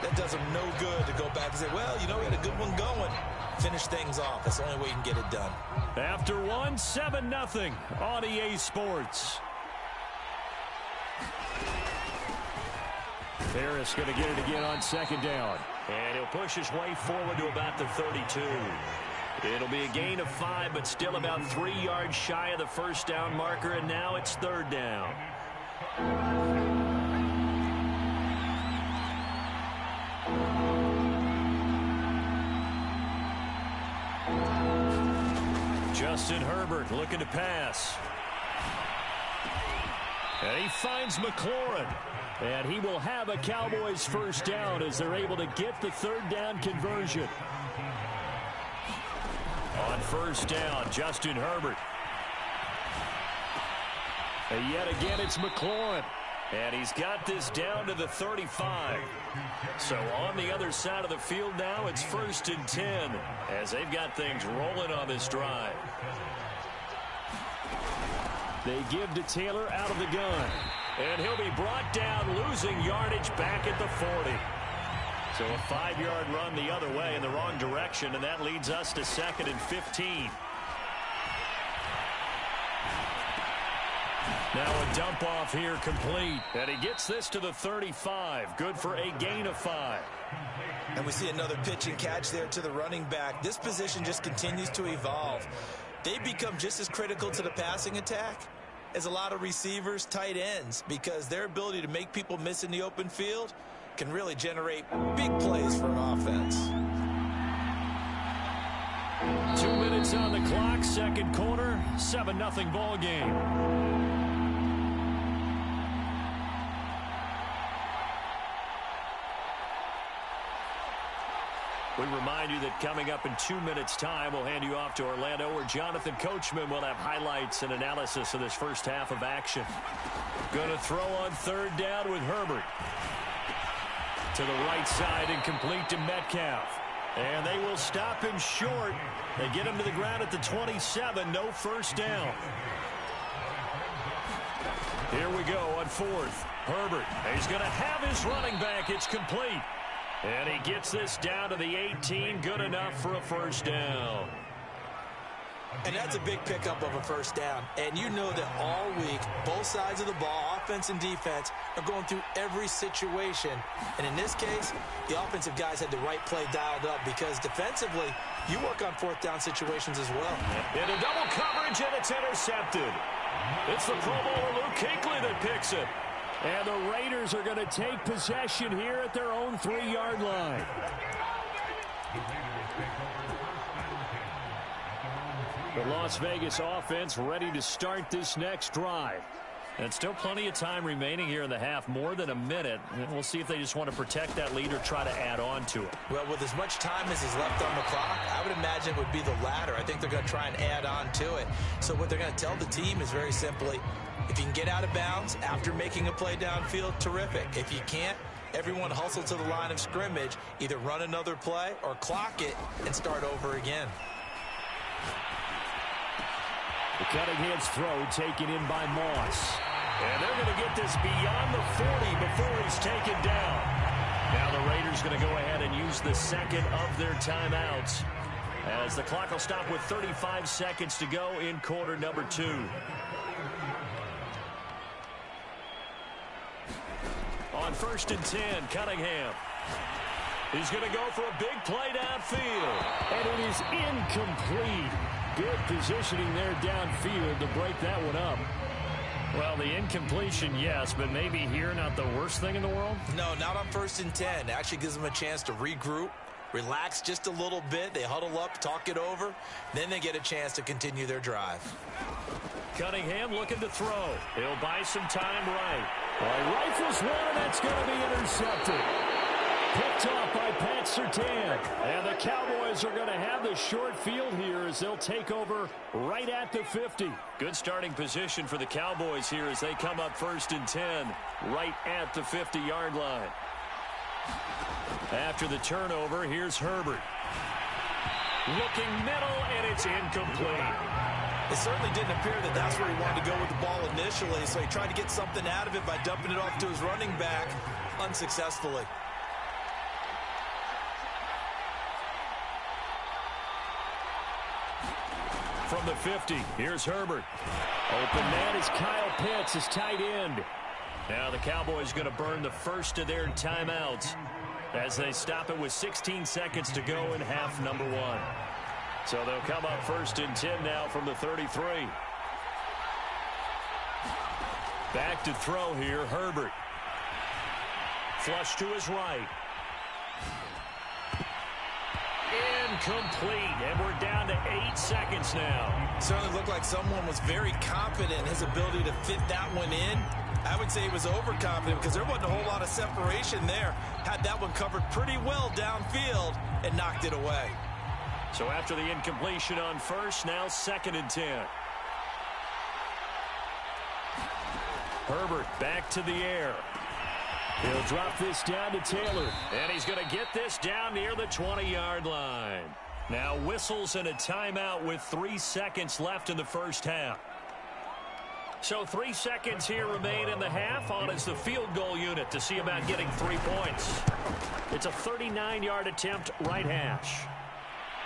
that does them no good to go back and say, well, you know, we had a good one going. Finish things off. That's the only way you can get it done. After 1, 7-0 on EA Sports. Harris going to get it again on second down. And he'll push his way forward to about the 32. It'll be a gain of 5, but still about 3 yards shy of the first down marker, and now it's 3rd down. Justin Herbert looking to pass. And he finds McLaurin. And he will have a Cowboys first down as they're able to get the 3rd down conversion. On first down, Justin Herbert. And yet again, it's McLaurin. And he's got this down to the 35. So on the other side of the field now, it's 1st and 10 as they've got things rolling on this drive. They give to Taylor out of the gun. And he'll be brought down, losing yardage back at the 40. So a 5-yard run the other way in the wrong direction, and that leads us to 2nd and 15. Now a dump off here complete. And he gets this to the 35. Good for a gain of 5. And we see another pitch and catch there to the running back. This position just continues to evolve. They become just as critical to the passing attack as a lot of receivers, tight ends, because their ability to make people miss in the open field can really generate big plays for an offense. 2 minutes on the clock, second quarter, 7-0 ball game. We remind you that coming up in 2 minutes' time, we'll hand you off to Orlando, where Jonathan Coachman will have highlights and analysis of this first half of action. Going to throw on 3rd down with Herbert. To the right side and complete to Metcalf. And they will stop him short. They get him to the ground at the 27. No first down. Here we go on fourth. Herbert, he's going to have his running back. It's complete. And he gets this down to the 18. Good enough for a first down. And that's a big pickup of a first down. And you know that all week, both sides of the ball, offense and defense, are going through every situation. And in this case, the offensive guys had the right play dialed up because defensively, you work on fourth down situations as well. Into double coverage, and it's intercepted. It's the Pro Bowler Luke Kuechly that picks it. And the Raiders are going to take possession here at their own 3-yard line. The Las Vegas offense ready to start this next drive. And still plenty of time remaining here in the half, more than a minute. And we'll see if they just want to protect that lead or try to add on to it. Well, with as much time as is left on the clock, I would imagine it would be the latter. I think they're going to try and add on to it. So what they're going to tell the team is very simply, if you can get out of bounds after making a play downfield, terrific. If you can't, everyone hustle to the line of scrimmage, either run another play or clock it and start over again. The Cunningham's throw taken in by Moss. And they're going to get this beyond the 40 before he's taken down. Now the Raiders going to go ahead and use the second of their timeouts, as the clock will stop with 35 seconds to go in quarter number 2. On 1st and 10, Cunningham. He's going to go for a big play downfield. And it is incomplete. Good positioning there downfield to break that one up. Well, the incompletion, yes, but maybe here not the worst thing in the world? No, not on 1st and 10. It actually gives them a chance to regroup, relax just a little bit. They huddle up, talk it over. Then they get a chance to continue their drive. Cunningham looking to throw. He'll buy some time right. Rifles one, and that's going to be intercepted. Picked off by Pat Surtain. And the Cowboys are going to have the short field here as they'll take over right at the 50. Good starting position for the Cowboys here as they come up 1st and 10 right at the 50-yard line. After the turnover, here's Herbert. Looking middle, and it's incomplete. It certainly didn't appear that that's where he wanted to go with the ball initially, so he tried to get something out of it by dumping it off to his running back unsuccessfully. From the 50, here's Herbert. Open man is Kyle Pitts, his tight end. Now the Cowboys going to burn the first of their timeouts as they stop it with 16 seconds to go in half number 1. So they'll come up 1st and 10 now from the 33. Back to throw here, Herbert. Flush to his right. Incomplete, and we're down to 8 seconds now. Certainly looked like someone was very confident in his ability to fit that one in. I would say he was overconfident because there wasn't a whole lot of separation there. Had that one covered pretty well downfield and knocked it away. So after the incompletion on 1st, now 2nd and 10. Herbert back to the air. He'll drop this down to Taylor. And he's going to get this down near the 20-yard line. Now whistles and a timeout with 3 seconds left in the first half. So 3 seconds here remain in the half. On is the field goal unit to see about getting 3 points. It's a 39-yard attempt, right hash.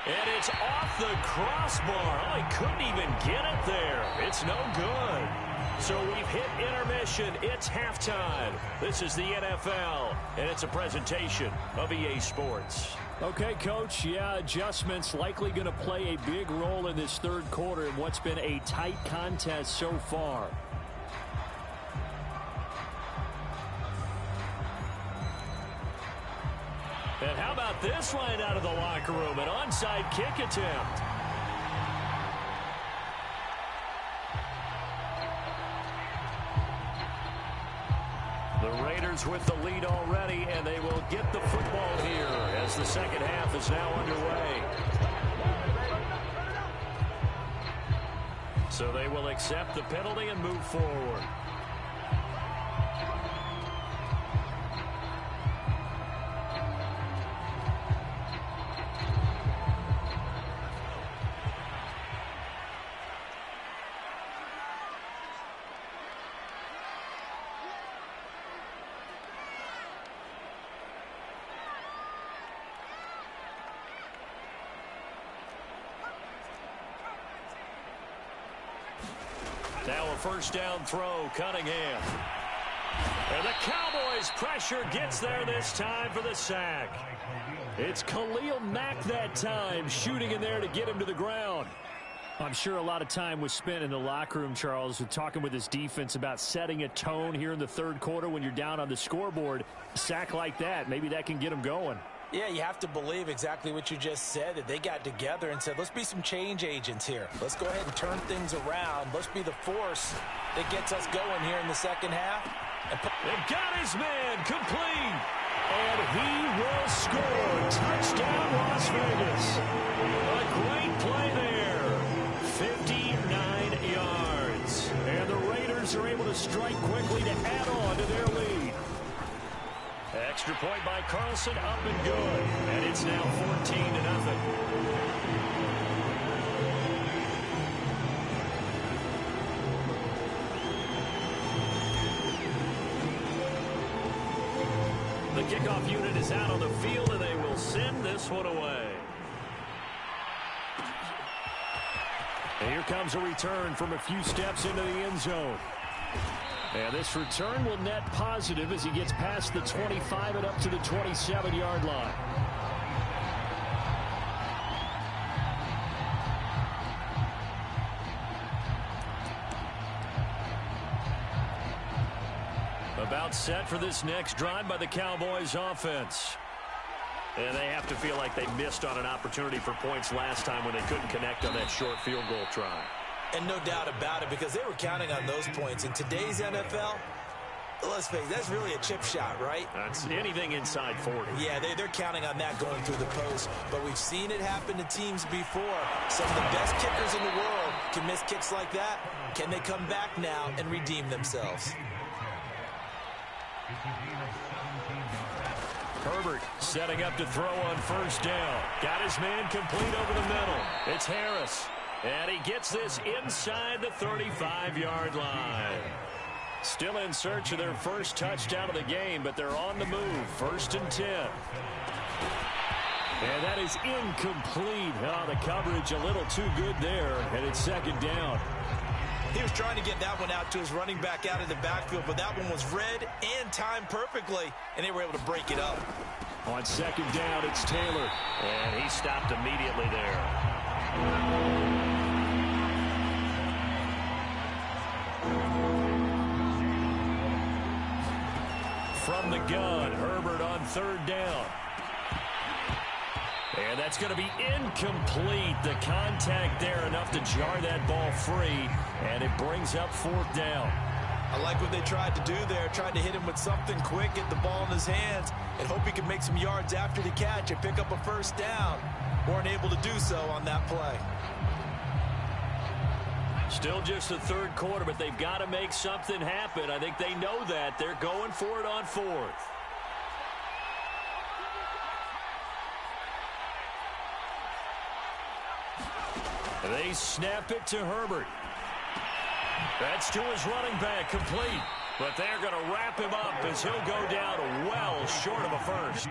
And it's off the crossbar. Oh, he couldn't even get it there. It's no good. So we've hit intermission. It's halftime. This is the NFL, and it's a presentation of EA Sports. Okay, Coach, yeah, adjustments likely going to play a big role in this third quarter in what's been a tight contest so far. And how about this line out of the locker room? An onside kick attempt. The Raiders with the lead already, and they will get the football here as the second half is now underway. So they will accept the penalty and move forward. a first down throw, Cunningham. And the Cowboys' pressure gets there this time for the sack. It's Khalil Mack that time, shooting in there to get him to the ground. I'm sure a lot of time was spent in the locker room, Charles, talking with his defense about setting a tone here in the third quarter when you're down on the scoreboard. A sack like that, maybe that can get them going. Yeah, you have to believe exactly what you just said, that they got together and said, let's be some change agents here. Let's go ahead and turn things around. Let's be the force that gets us going here in the second half. And got his man complete. And he will score. Touchdown, Las Vegas. A great play there. 59 yards. And the Raiders are able to strike quickly to add on to their lead. Extra point by Carlson, up and good. And it's now 14-0. The kickoff unit is out on the field, and they will send this one away. And here comes a return from a few steps into the end zone. And this return will net positive as he gets past the 25 and up to the 27-yard line. About set for this next drive by the Cowboys offense. And they have to feel like they missed on an opportunity for points last time when they couldn't connect on that short field goal try. And no doubt about it, because they were counting on those points. In today's NFL, let's face it, that's really a chip shot, right? That's anything inside 40. Yeah, they're counting on that going through the post. But we've seen it happen to teams before. Some of the best kickers in the world can miss kicks like that. Can they come back now and redeem themselves? Herbert setting up to throw on first down. Got his man complete over the middle. It's Harris. And he gets this inside the 35-yard line. Still in search of their first touchdown of the game, but they're on the move. 1st and 10. And that is incomplete. Oh, the coverage a little too good there, and it's 2nd down. He was trying to get that one out to his running back out of the backfield, but that one was read and timed perfectly, and they were able to break it up. On 2nd down, it's Taylor. And he stopped immediately there. From the gun, Herbert on 3rd down. And that's going to be incomplete. The contact there enough to jar that ball free, and it brings up 4th down. I like what they tried to do there, tried to hit him with something quick, get the ball in his hands, and hope he could make some yards after the catch and pick up a 1st down. Weren't able to do so on that play. Still just the 3rd quarter, but they've got to make something happen. I think they know that. They're going for it on 4th. They snap it to Herbert. That's to his running back, complete. But they're going to wrap him up as he'll go down well short of a first.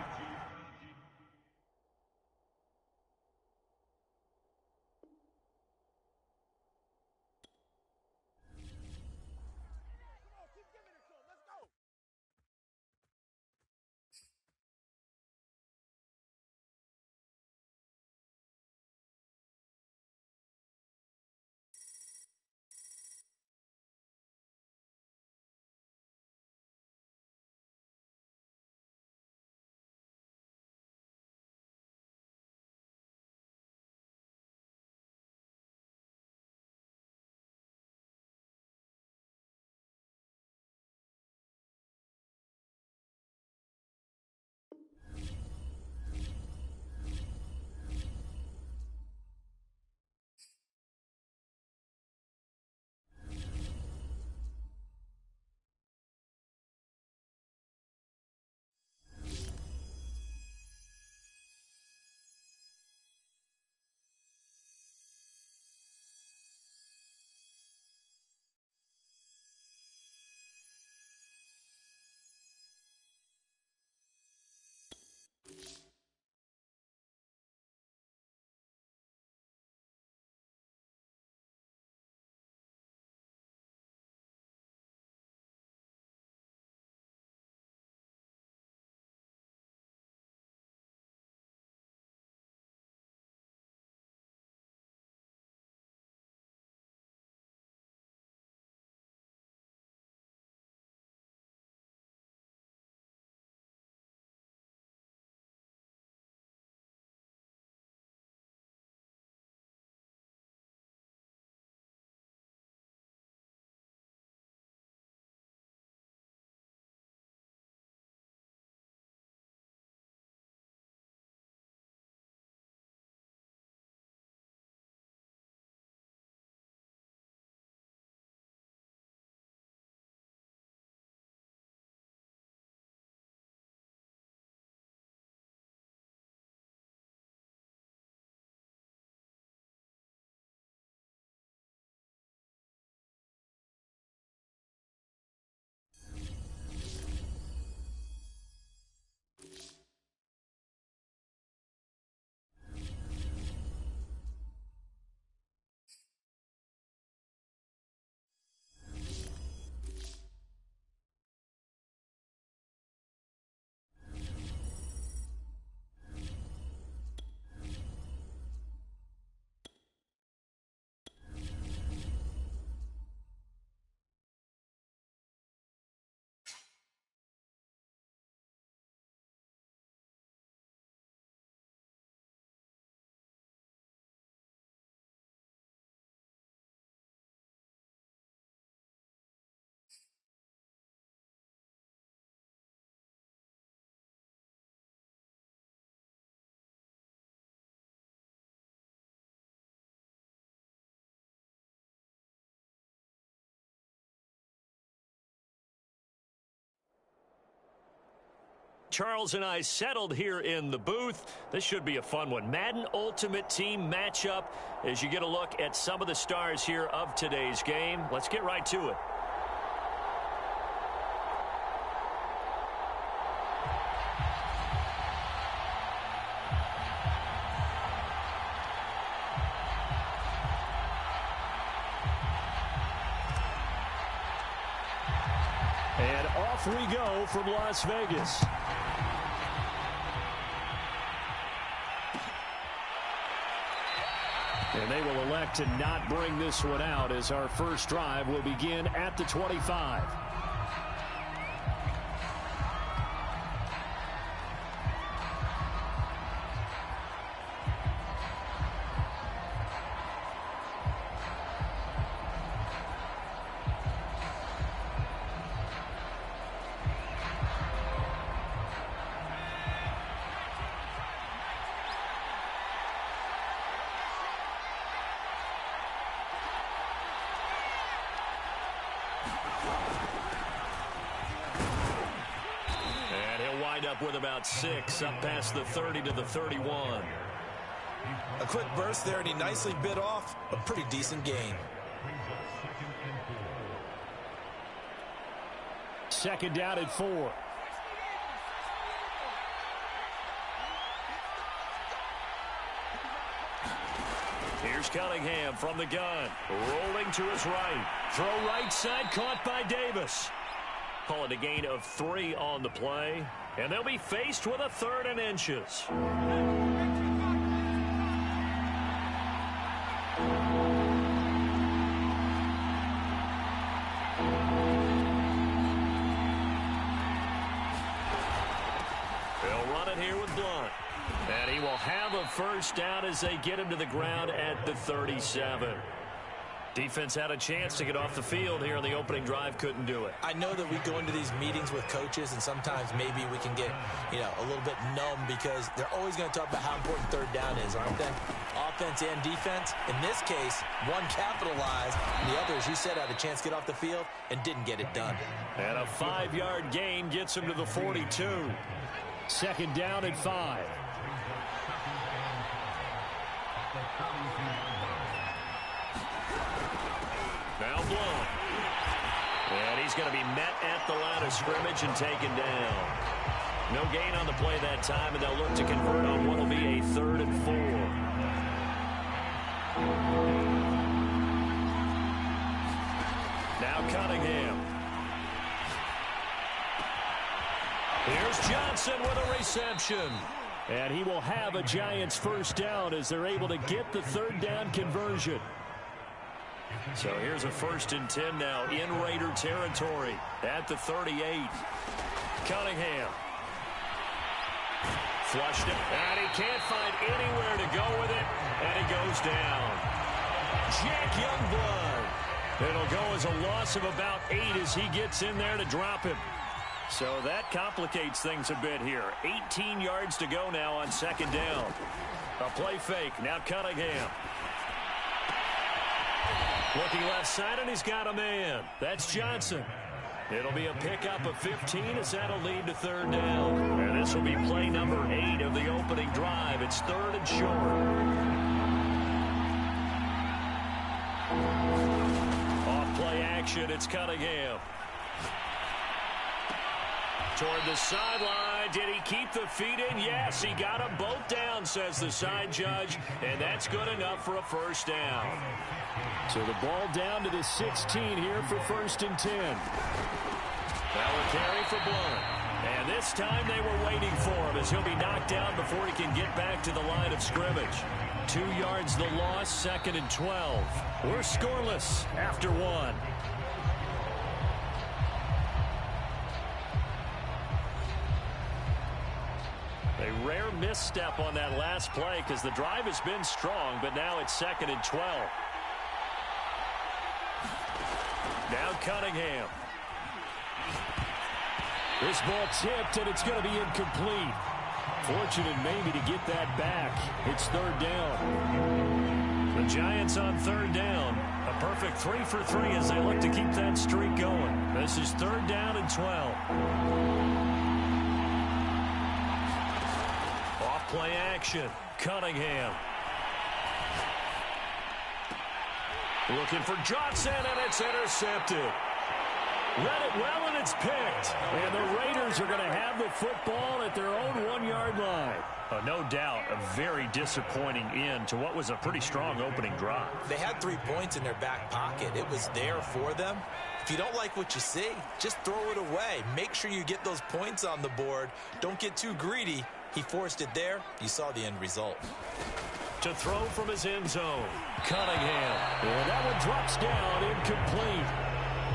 Charles and I settled here in the booth. This should be a fun one. Madden Ultimate Team matchup as you get a look at some of the stars here of today's game. Let's get right to it. And off we go from Las Vegas. And they will elect to not bring this one out as our first drive will begin at the 25. Up with about 6, up past the 30 to the 31. A quick burst there, and he nicely bit off a pretty decent gain. Second down at 4. Here's Cunningham from the gun, rolling to his right. Throw right side, caught by Davis. Call it a gain of 3 on the play. And they'll be faced with a 3rd and inches. They'll run it here with Blunt. And he will have a first down as they get him to the ground at the 37. Defense had a chance to get off the field here on the opening drive, couldn't do it. I know that we go into these meetings with coaches, and sometimes maybe we can get, a little bit numb because they're always going to talk about how important 3rd down is, aren't they? Offense and defense. In this case, one capitalized, and the other, as you said, had a chance to get off the field and didn't get it done. And a 5-yard gain gets him to the 42. Second down at 5. Now Blunt. And he's going to be met at the line of scrimmage and taken down. No gain on the play that time, and they'll look to convert on what will be a 3rd and 4. Now Cunningham. Here's Johnson with a reception. And he will have a Giants first down as they're able to get the 3rd down conversion. So here's a 1st and 10 now in Raider territory at the 38. Cunningham. Flushed it, and he can't find anywhere to go with it, and he goes down. Jack Youngblood. It'll go as a loss of about 8 as he gets in there to drop him. So that complicates things a bit here. 18 yards to go now on 2nd down. A play fake. Now Cunningham. Looking left side, and he's got a man. That's Johnson. It'll be a pickup of 15 as that'll lead to 3rd down. And this will be play number 8 of the opening drive. It's 3rd and short. Off play action, it's Cunningham. Toward the sideline. Did he keep the feet in? Yes, he got them both down, says the side judge. And that's good enough for a first down. So the ball down to the 16 here for 1st and 10. Now a carry for Blunt. And this time they were waiting for him as he'll be knocked down before he can get back to the line of scrimmage. 2 yards the loss, 2nd and 12. We're scoreless after 1. A rare misstep on that last play because the drive has been strong, but now it's 2nd and 12. Now Cunningham. This ball tipped, and it's going to be incomplete. Fortunate maybe to get that back. It's 3rd down. The Giants on 3rd down. A perfect 3 for 3 as they look to keep that streak going. This is 3rd down and 12. Play action. Cunningham. Looking for Johnson, and it's intercepted. Read it well, and it's picked. And the Raiders are going to have the football at their own 1-yard line. No doubt a very disappointing end to what was a pretty strong opening drive. They had 3 points in their back pocket. It was there for them. If you don't like what you see, just throw it away. Make sure you get those points on the board. Don't get too greedy. He forced it there. You saw the end result. To throw from his end zone, Cunningham. And that one drops down, incomplete.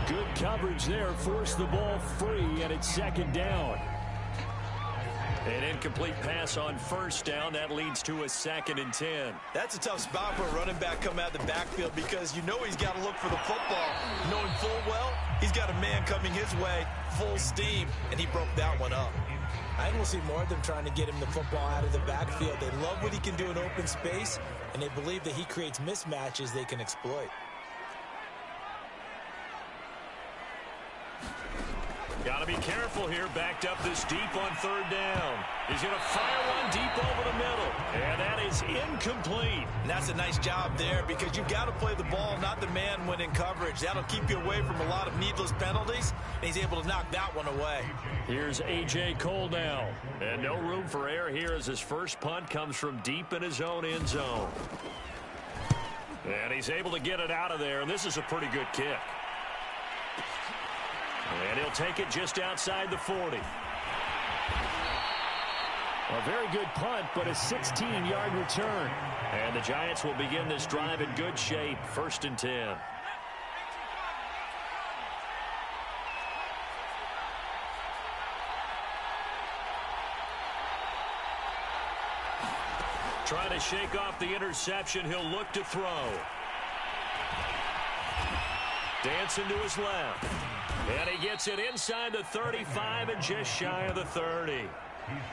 Good coverage there, forced the ball free, and it's second down. An incomplete pass on first down. That leads to a 2nd and 10. That's a tough spot for a running back coming out of the backfield because you know he's got to look for the football. Knowing full well, he's got a man coming his way, full steam, and he broke that one up. I will see more of them trying to get him the football out of the backfield. They love what he can do in open space, and they believe that he creates mismatches they can exploit. Got to be careful here, backed up this deep on 3rd down. He's going to fire one deep over the middle, and that is incomplete. And that's a nice job there because you've got to play the ball, not the man when in coverage. That'll keep you away from a lot of needless penalties, and he's able to knock that one away. Here's A.J. Cole now, and no room for error here as his first punt comes from deep in his own end zone. And he's able to get it out of there, and this is a pretty good kick. And he'll take it just outside the 40. A very good punt, but a 16-yard return. And the Giants will begin this drive in good shape, 1st and 10. Trying to shake off the interception. He'll look to throw. Dancing to his left. And he gets it inside the 35 and just shy of the 30.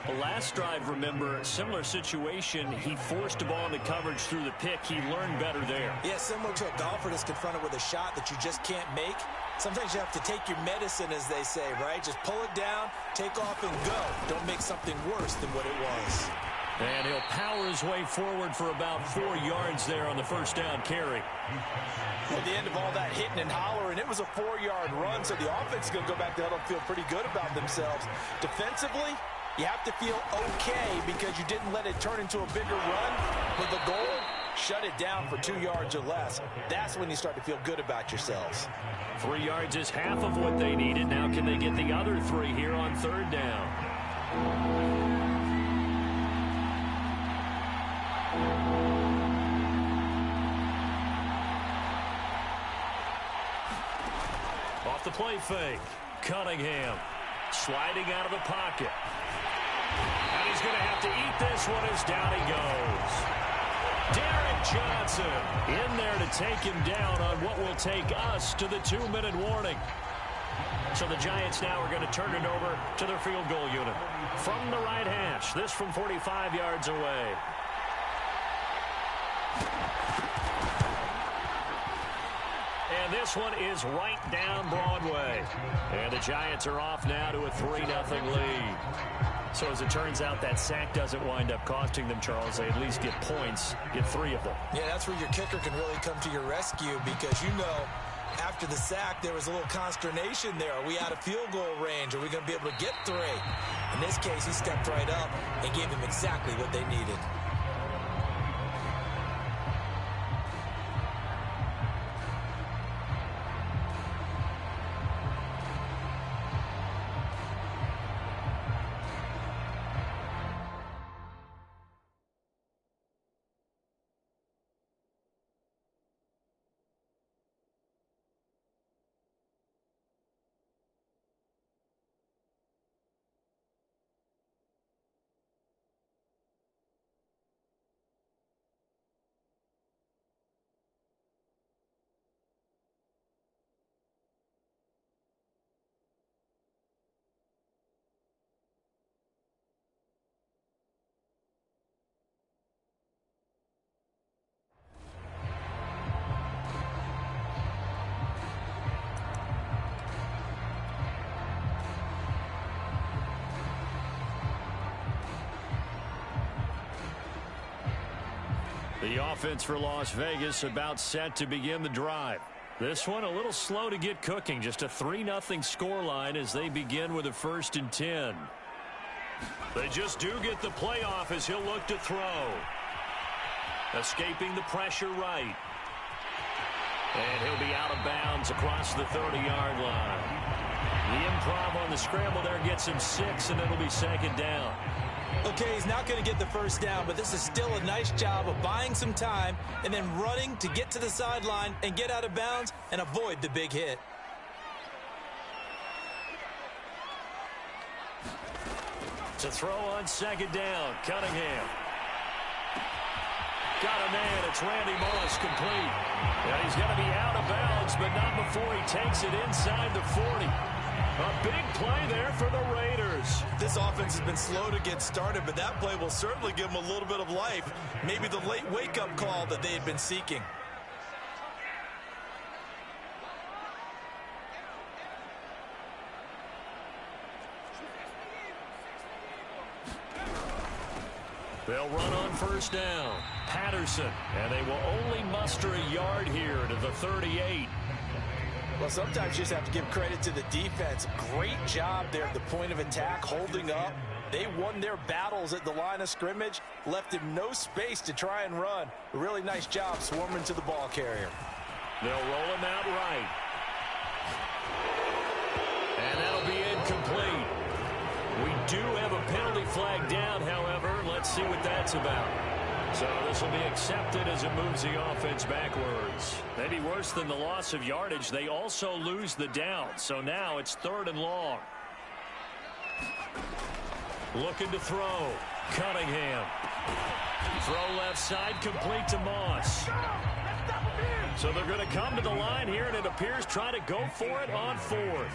The last drive, remember, similar situation. He forced the ball into coverage through the pick. He learned better there. Yeah, similar to a golfer that's confronted with a shot that you just can't make. Sometimes you have to take your medicine, as they say, right? Just pull it down, take off, and go. Don't make something worse than what it was. And he'll power his way forward for about 4 yards there on the first down carry. At the end of all that hitting and hollering, it was a 4-yard run, so the offense is going to go back to huddle and feel pretty good about themselves. Defensively, you have to feel okay because you didn't let it turn into a bigger run. With the goal, shut it down for 2 yards or less. That's when you start to feel good about yourselves. 3 yards is half of what they needed. Now can they get the other 3 here on 3rd down? Off the play fake. Cunningham sliding out of the pocket. And he's going to have to eat this one as down he goes. Derek Johnson in there to take him down on what will take us to the 2-minute warning. So the Giants now are going to turn it over to their field goal unit. From the right hash, this from 45 yards away. And this one is right down Broadway. And the Giants are off now to a 3-0 lead. So as it turns out, that sack doesn't wind up costing them, Charles. They at least get points, get 3 of them. Yeah, that's where your kicker can really come to your rescue because you know after the sack there was a little consternation there. Are we out of field goal range? Are we going to be able to get 3? In this case, he stepped right up and gave them exactly what they needed. The offense for Las Vegas about set to begin the drive. This one a little slow to get cooking. Just a 3-0 scoreline as they begin with a 1st and 10. They just do get the playoff as he'll look to throw. Escaping the pressure right. And he'll be out of bounds across the 30-yard line. The improv on the scramble there gets him 6, and it'll be 2nd down. Okay, he's not going to get the 1st down, but this is still a nice job of buying some time and then running to get to the sideline and get out of bounds and avoid the big hit. To throw on 2nd down, Cunningham. Got a man, it's Randy Moss, complete. Yeah, he's going to be out of bounds, but not before he takes it inside the 40. A big play there for the Raiders. This offense has been slow to get started, but that play will certainly give them a little bit of life. Maybe the late wake-up call that they had been seeking. They'll run on 1st down. Patterson, and they will only muster a yard here to the 38. Well, sometimes you just have to give credit to the defense. Great job there at the point of attack, holding up. They won their battles at the line of scrimmage, left him no space to try and run. A really nice job swarming to the ball carrier. They'll roll him out right. And that'll be incomplete. We do have a penalty flag down, however. Let's see what that's about. So this will be accepted as it moves the offense backwards. Maybe worse than the loss of yardage, they also lose the down. So now it's 3rd and long. Looking to throw. Cunningham. Throw left side, complete to Moss. So they're going to come to the line here, and it appears try to go for it on 4th.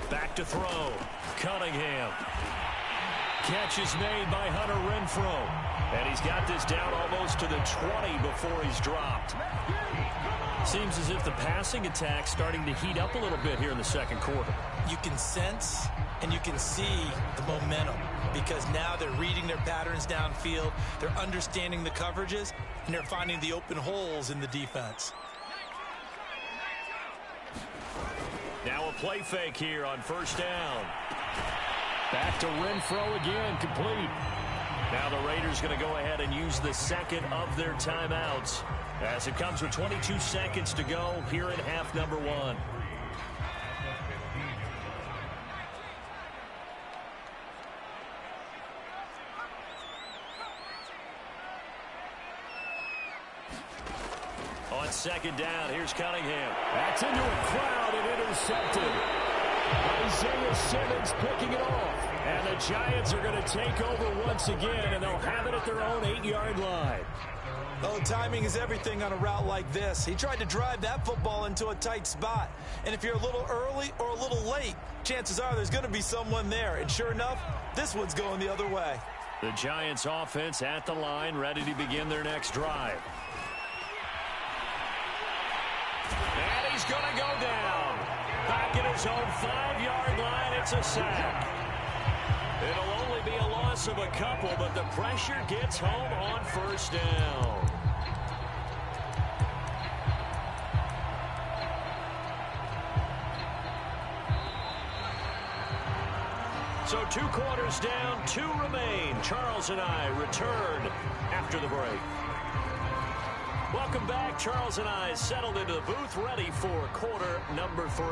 Back to throw. Cunningham. Catch is made by Hunter Renfrow. And he's got this down almost to the 20 before he's dropped. Seems as if the passing attack's starting to heat up a little bit here in the 2nd quarter. You can sense and you can see the momentum because now they're reading their patterns downfield, they're understanding the coverages, and they're finding the open holes in the defense. Now a play fake here on 1st down. Back to Renfrow again, complete. Now the Raiders going to go ahead and use the 2nd of their timeouts as it comes with 22 seconds to go here in half number 1. On 2nd down, here's Cunningham. That's into a crowd and intercepted. Isaiah Simmons picking it off. And the Giants are going to take over once again, and they'll have it at their own 8-yard line. Oh, timing is everything on a route like this. He tried to drive that football into a tight spot. And if you're a little early or a little late, chances are there's going to be someone there. And sure enough, this one's going the other way. The Giants offense at the line, ready to begin their next drive. And he's going to go down. Back at his own 5-yard line, it's a sack. It'll only be a loss of a couple, but the pressure gets home on 1st down. So 2 quarters down, 2 remain. Charles and I return after the break. Welcome back. Charles and I settled into the booth, ready for quarter number 3.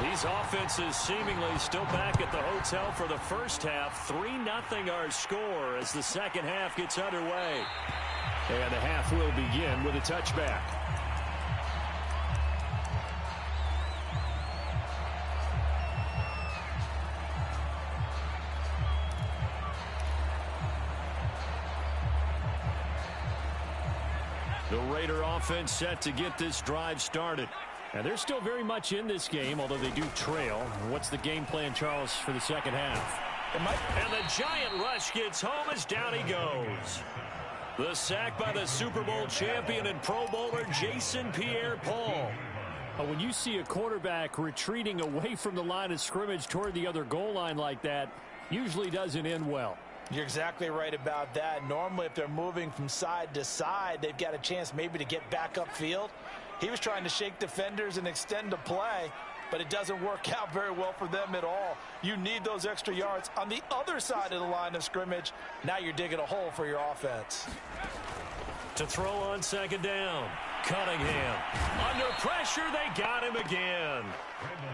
These offenses seemingly still back at the hotel for the first half. 3-0 our score as the second half gets underway. And the half will begin with a touchback. The Raider offense set to get this drive started. And they're still very much in this game, although they do trail. What's the game plan, Charles, for the second half? And the giant rush gets home as down he goes. The sack by the Super Bowl champion and Pro Bowler Jason Pierre-Paul. When you see a quarterback retreating away from the line of scrimmage toward the other goal line like that, usually doesn't end well. You're exactly right about that. Normally, if they're moving from side to side, they've got a chance maybe to get back upfield. He was trying to shake defenders and extend the play, but it doesn't work out very well for them at all. You need those extra yards on the other side of the line of scrimmage. Now you're digging a hole for your offense. To throw on second down, Cunningham. Under pressure, they got him again.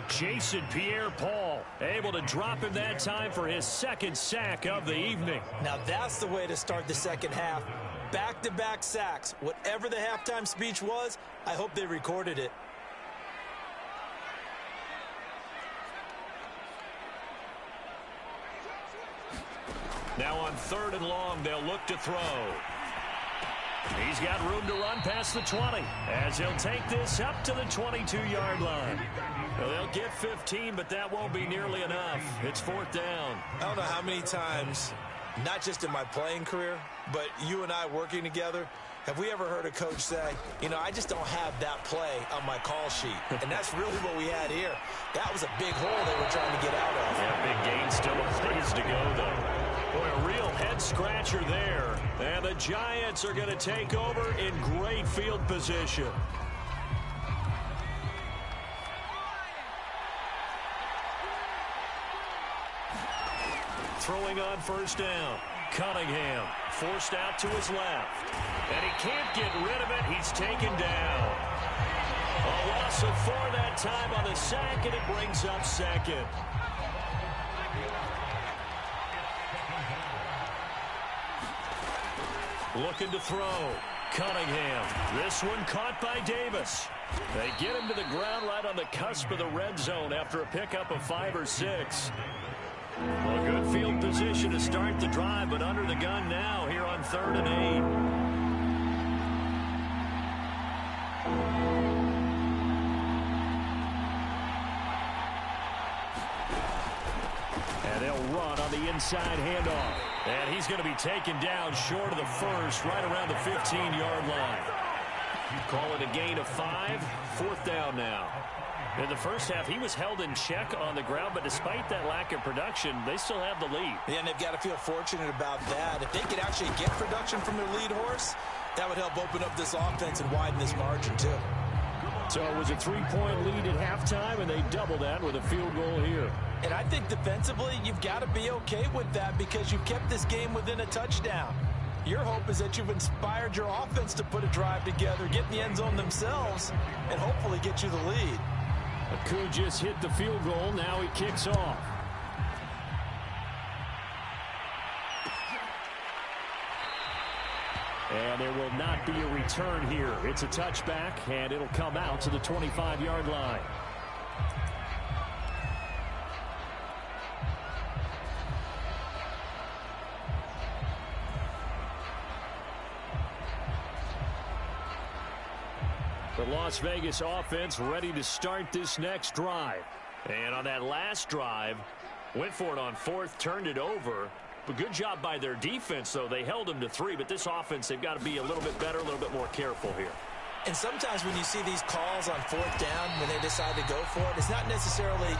Jason Pierre-Paul able to drop him that time for his second sack of the evening. Now that's the way to start the second half. Back-to-back sacks. Whatever the halftime speech was, I hope they recorded it. Now on 3rd and long, they'll look to throw. He's got room to run past the 20 as he'll take this up to the 22-yard line. Well, they'll get 15, but that won't be nearly enough. It's 4th down. I don't know how many times, not just in my playing career, but you and I working together, have we ever heard a coach say, you know, I just don't have that play on my call sheet. And that's really what we had here. That was a big hole they were trying to get out of. Yeah, big gain, still a ways to go, though. Boy, a real head-scratcher there. And the Giants are going to take over in great field position. Throwing on 1st down. Cunningham forced out to his left. And he can't get rid of it. He's taken down. A loss of 4 that time on the sack, and it brings up 2nd. Looking to throw. Cunningham. This one caught by Davis. They get him to the ground right on the cusp of the red zone after a pickup of 5 or 6. Well, good field position to start the drive, but under the gun now here on 3rd and 8. And they'll run on the inside handoff. And he's going to be taken down short of the first, right around the 15-yard line. Call it a gain of 5. 4th down now. In the first half, he was held in check on the ground, but despite that lack of production, they still have the lead. Yeah, and they've got to feel fortunate about that. If they could actually get production from their lead horse, that would help open up this offense and widen this margin, too. So it was a 3-point lead at halftime, and they double that with a field goal here. And I think defensively, you've got to be okay with that because you've kept this game within a touchdown. Your hope is that you've inspired your offense to put a drive together, get in the end zone themselves, and hopefully get you the lead. Could just hit the field goal. Now he kicks off. And there will not be a return here. It's a touchback, and it'll come out to the 25-yard line. The Las Vegas offense ready to start this next drive. And on that last drive, went for it on 4th, turned it over. But good job by their defense, though. They held them to 3, but this offense, they've got to be a little bit better, a little bit more careful here. And sometimes when you see these calls on 4th down, when they decide to go for it, it's not necessarily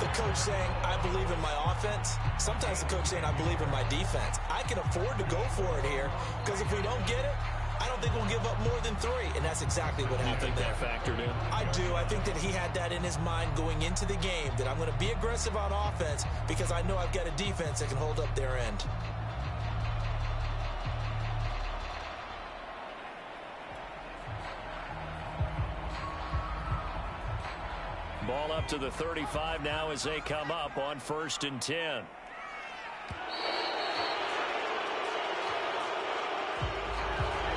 the coach saying, I believe in my offense. Sometimes the coach saying, I believe in my defense. I can afford to go for it here because if we don't get it, I don't think we'll give up more than 3, and that's exactly what happened there. You think that factored in? I do. I think that he had that in his mind going into the game, that I'm going to be aggressive on offense because I know I've got a defense that can hold up their end. Ball up to the 35 now as they come up on 1st and 10.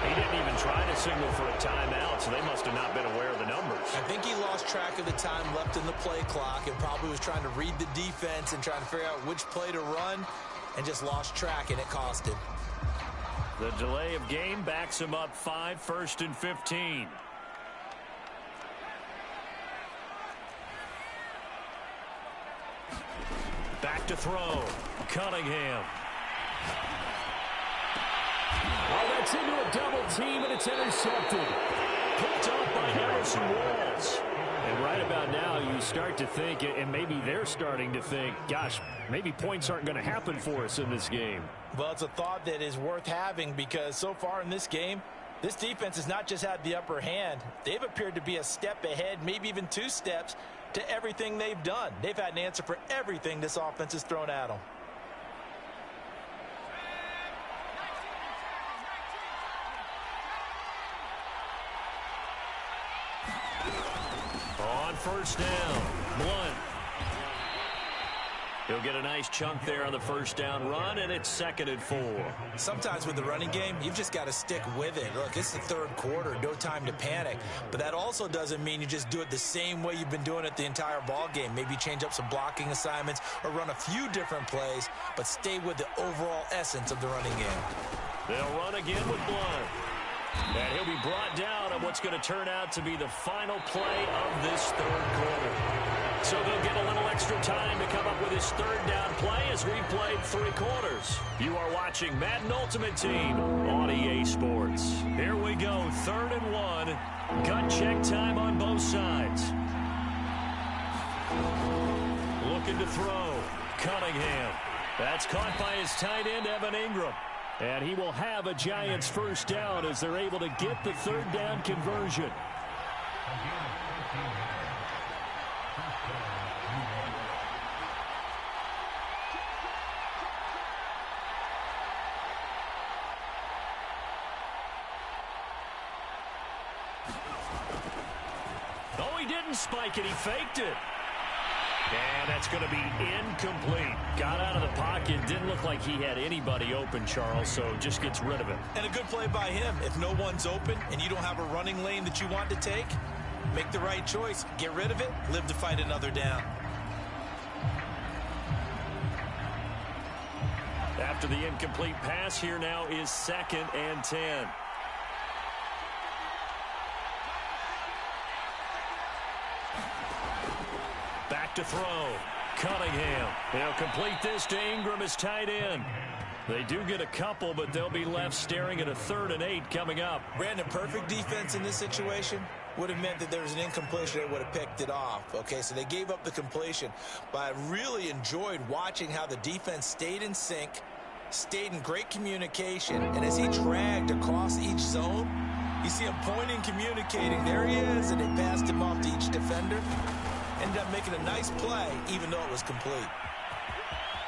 He didn't even try to signal for a timeout, so they must have not been aware of the numbers. I think he lost track of the time left in the play clock and probably was trying to read the defense and trying to figure out which play to run and just lost track, and it cost him. The delay of game backs him up 5, 1st and 15. Back to throw. Cunningham. Oh, that's into a double team, and it's intercepted. Picked up by Harrison Walls. And right about now, you start to think, and maybe they're starting to think, gosh, maybe points aren't going to happen for us in this game. Well, it's a thought that is worth having because so far in this game, this defense has not just had the upper hand. They've appeared to be a step ahead, maybe even 2 steps, to everything they've done. They've had an answer for everything this offense has thrown at them. On first down, Blunt. He'll get a nice chunk there on the first down run, and it's 2nd and 4. Sometimes with the running game, you've just got to stick with it. Look, it's the 3rd quarter, no time to panic. But that also doesn't mean you just do it the same way you've been doing it the entire ball game. Maybe change up some blocking assignments or run a few different plays, but stay with the overall essence of the running game. They'll run again with Blunt. And he'll be brought down on what's going to turn out to be the final play of this 3rd quarter. So they'll get a little extra time to come up with his 3rd down play as we've played 3 quarters. You are watching Madden Ultimate Team on EA Sports. Here we go, 3rd and 1. Gut check time on both sides. Looking to throw. Cunningham. That's caught by his tight end, Evan Ingram. And he will have a Giants 1st down as they're able to get the 3rd down conversion. Oh, he didn't spike it. He faked it. And that's going to be incomplete. Got out of the pocket. Didn't look like he had anybody open, Charles, so just gets rid of it. And a good play by him. If no one's open and you don't have a running lane that you want to take, make the right choice. Get rid of it. Live to fight another down. After the incomplete pass, here now is 2nd and 10. Back to throw. Cunningham. They'll complete this to Ingram as tight end. They do get a couple, but they'll be left staring at a 3rd and 8 coming up. Brandon, perfect defense in this situation would have meant that there was an incompletion. They would have picked it off. Okay, so they gave up the completion. But I really enjoyed watching how the defense stayed in sync, stayed in great communication, and as he dragged across each zone, you see him pointing, communicating. There he is, and it passed him off to each defender. Ended up making a nice play, even though it was complete.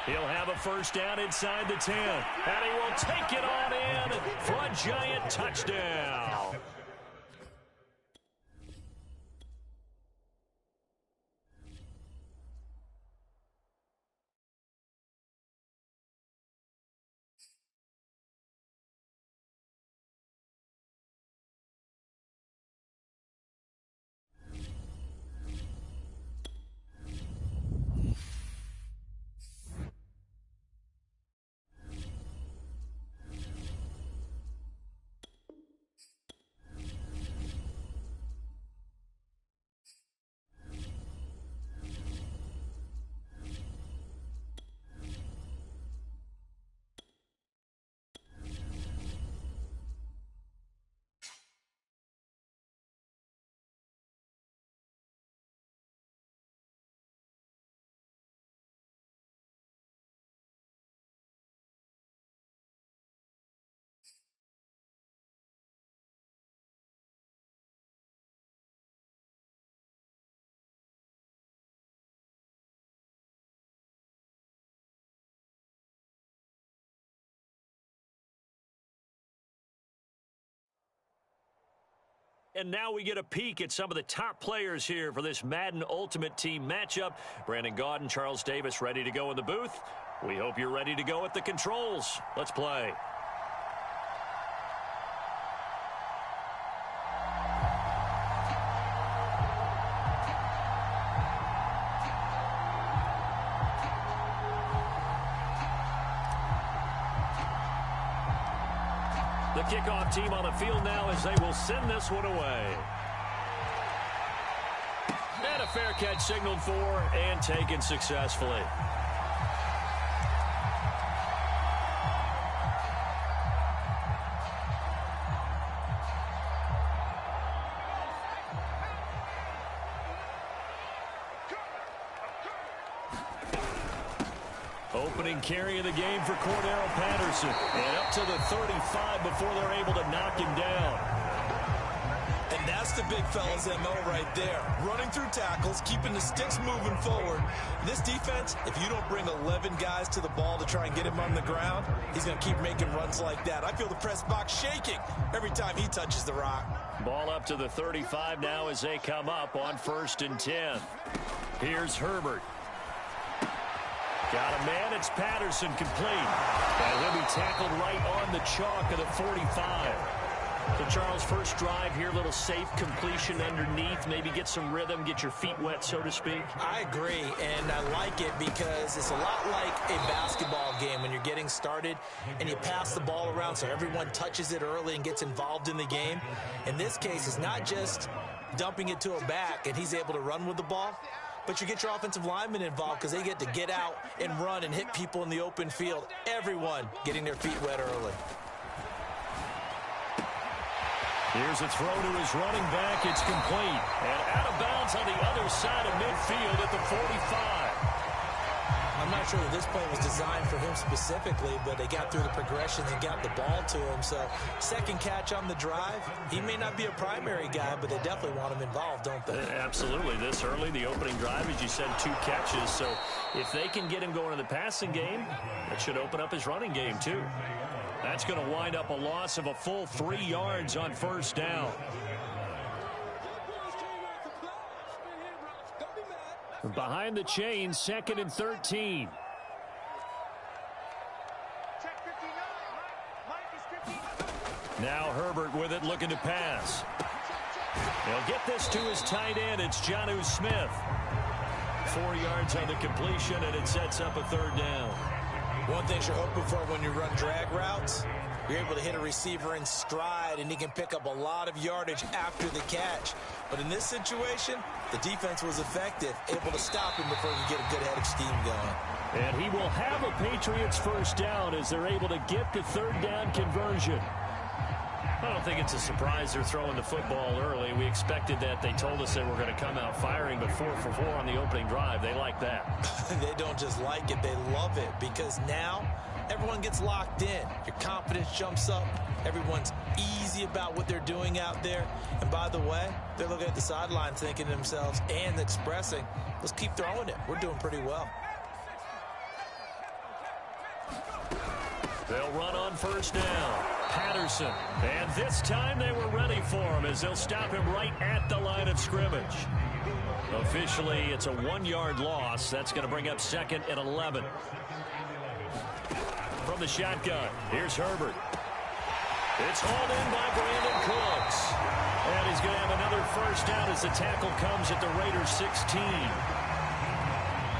He'll have a 1st down inside the 10. And he will take it on in for a Giant touchdown. And now we get a peek at some of the top players here for this Madden Ultimate Team matchup. Brandon Gaudin, Charles Davis ready to go in the booth. We hope you're ready to go at the controls. Let's play. The kickoff team on the field now as they will send this one away. And a fair catch signaled for and taken successfully. Opening carry of the game for Cordero Patterson. And up to the 35 before they're able to knock him down. And that's the big fella's MO right there. Running through tackles, keeping the sticks moving forward. This defense, if you don't bring 11 guys to the ball to try and get him on the ground, he's going to keep making runs like that. I feel the press box shaking every time he touches the rock. Ball up to the 35 now as they come up on 1st and 10. Here's Herbert. Got a man, it's Patterson, complete. And he'll be tackled right on the chalk of the 45. So, Charles, first drive here, little safe completion underneath. Maybe get some rhythm, get your feet wet, so to speak. I agree, and I like it because it's a lot like a basketball game when you're getting started and you pass the ball around so everyone touches it early and gets involved in the game. In this case, it's not just dumping it to a back and he's able to run with the ball, but you get your offensive linemen involved because they get to get out and run and hit people in the open field. Everyone getting their feet wet early. Here's a throw to his running back. It's complete. And out of bounds on the other side of midfield at the 45. I'm not sure that this play was designed for him specifically, but they got through the progressions and got the ball to him. So, second catch on the drive. He may not be a primary guy, but they definitely want him involved, don't they? Absolutely. This early, the opening drive, as you said, 2 catches. So, if they can get him going in the passing game, that should open up his running game, too. That's going to wind up a loss of a full 3 yards on 1st down. Behind the chain, 2nd and 13. Now Herbert with it, looking to pass. He'll get this to his tight end. It's Jonnu Smith. 4 yards on the completion, and it sets up a 3rd down. One thing you're hoping for when you run drag routes, you're able to hit a receiver in stride, and he can pick up a lot of yardage after the catch. But in this situation, the defense was effective, able to stop him before you get a good head of steam going. And he will have a Patriots 1st down as they're able to get the 3rd down conversion. I don't think it's a surprise they're throwing the football early. We expected that. They told us they were going to come out firing, but 4 for 4 on the opening drive. They like that. They don't just like it, they love it, because now everyone gets locked in. Your confidence jumps up. Everyone's easy about what they're doing out there. And by the way, they're looking at the sideline thinking to themselves and expressing, let's keep throwing it. We're doing pretty well. They'll run on 1st down. Patterson. And this time they were ready for him as they'll stop him right at the line of scrimmage. Officially, it's a 1-yard loss. That's going to bring up 2nd and 11. From the shotgun, here's Herbert. It's hauled in by Brandon Cooks. And he's going to have another 1st down as the tackle comes at the Raiders' 16.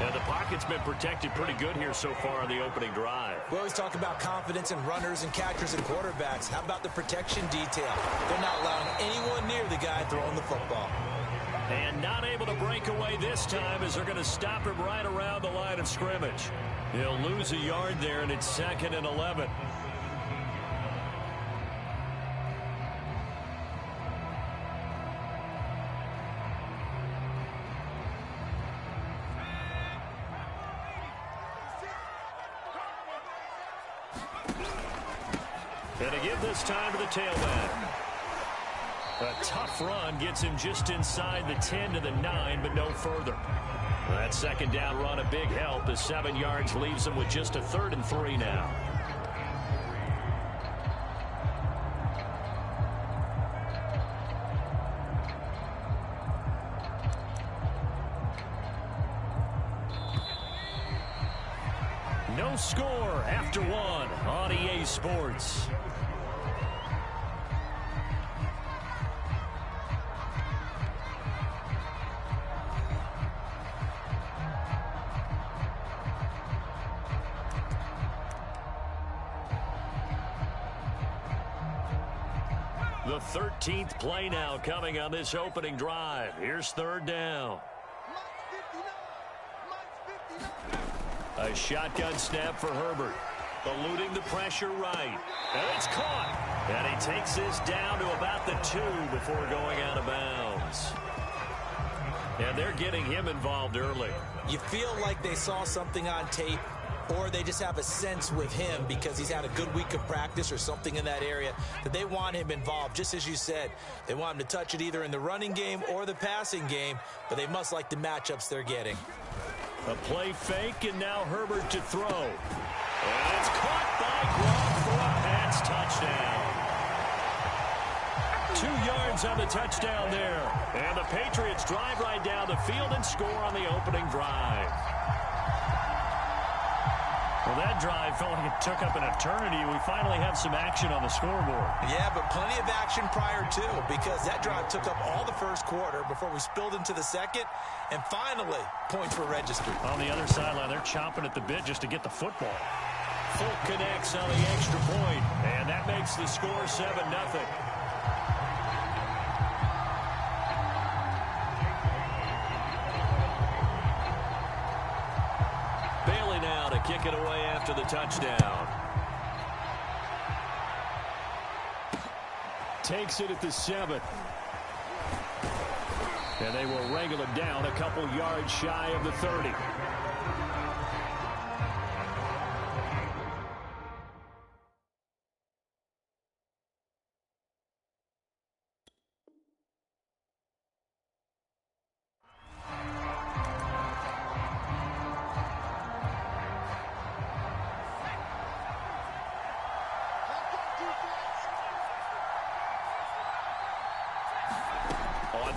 And the pocket's been protected pretty good here so far on the opening drive. We always talk about confidence in runners and catchers and quarterbacks. How about the protection detail? They're not allowing anyone near the guy throwing the football. And not able to break away this time as they're going to stop him right around the line of scrimmage. He'll lose a yard there, and it's 2nd and 11. And to give this time to the tailback. A tough run gets him just inside the 10 to the 9, but no further. That 2nd down run, a big help as 7 yards leaves him with just a 3rd and 3 now. No score after 1 on EA Sports. The 13th play now coming on this opening drive. Here's 3rd down. A shotgun snap for Herbert. Eluding the pressure right. And it's caught. And he takes this down to about the 2 before going out of bounds. And they're getting him involved early. You feel like they saw something on tape or they just have a sense with him because he's had a good week of practice or something in that area that they want him involved. Just as you said, they want him to touch it either in the running game or the passing game, but they must like the matchups they're getting. A play fake, and now Herbert to throw. And it's caught by Gronk for a Pats touchdown. 2 yards on the touchdown there. And the Patriots drive right down the field and score on the opening drive. Well, that drive felt like it took up an eternity. We finally have some action on the scoreboard. Yeah, but plenty of action prior to, because that drive took up all the first quarter before we spilled into the second, and finally, points were registered. On the other sideline, they're chomping at the bit just to get the football. Folk connects on the extra point, and that makes the score 7-0. Bailey now to kick it away after the touchdown. Takes it at the 7. And they will wrangle it down a couple yards shy of the 30.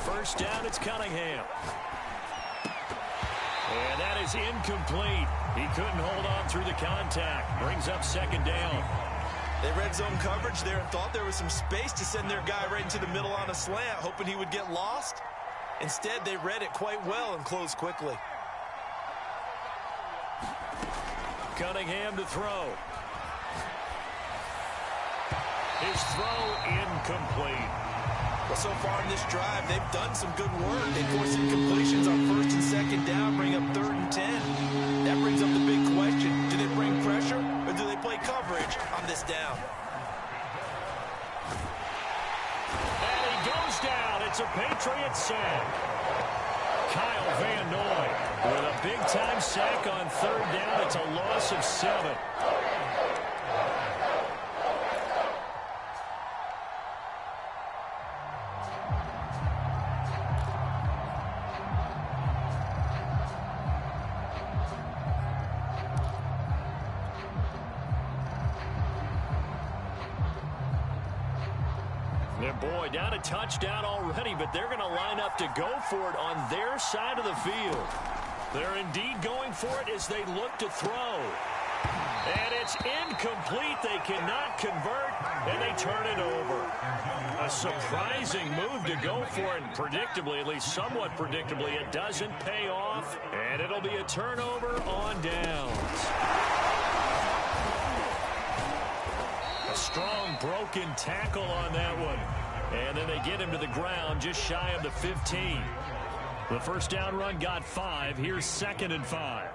First down, it's Cunningham. And that is incomplete. He couldn't hold on through the contact. Brings up second down. They red zone coverage there and thought there was some space to send their guy right into the middle on a slant, hoping he would get lost. Instead, they read it quite well and closed quickly. Cunningham to throw. His throw incomplete. Well, so far in this drive, they've done some good work. They forced incompletions on first and second down, bring up 3rd and 10. That brings up the big question. Do they bring pressure or do they play coverage on this down? And he goes down. It's a Patriot sack. Kyle Van Noy with a big-time sack on 3rd down. It's a loss of 7. Boy, down a touchdown already, but they're going to line up to go for it on their side of the field. They're indeed going for it as they look to throw. And it's incomplete. They cannot convert, and they turn it over. A surprising move to go for it, and predictably, at least somewhat predictably, it doesn't pay off, and it'll be a turnover on downs. A strong broken tackle on that one. And then they get him to the ground just shy of the 15. The first down run got 5. Here's 2nd and 5.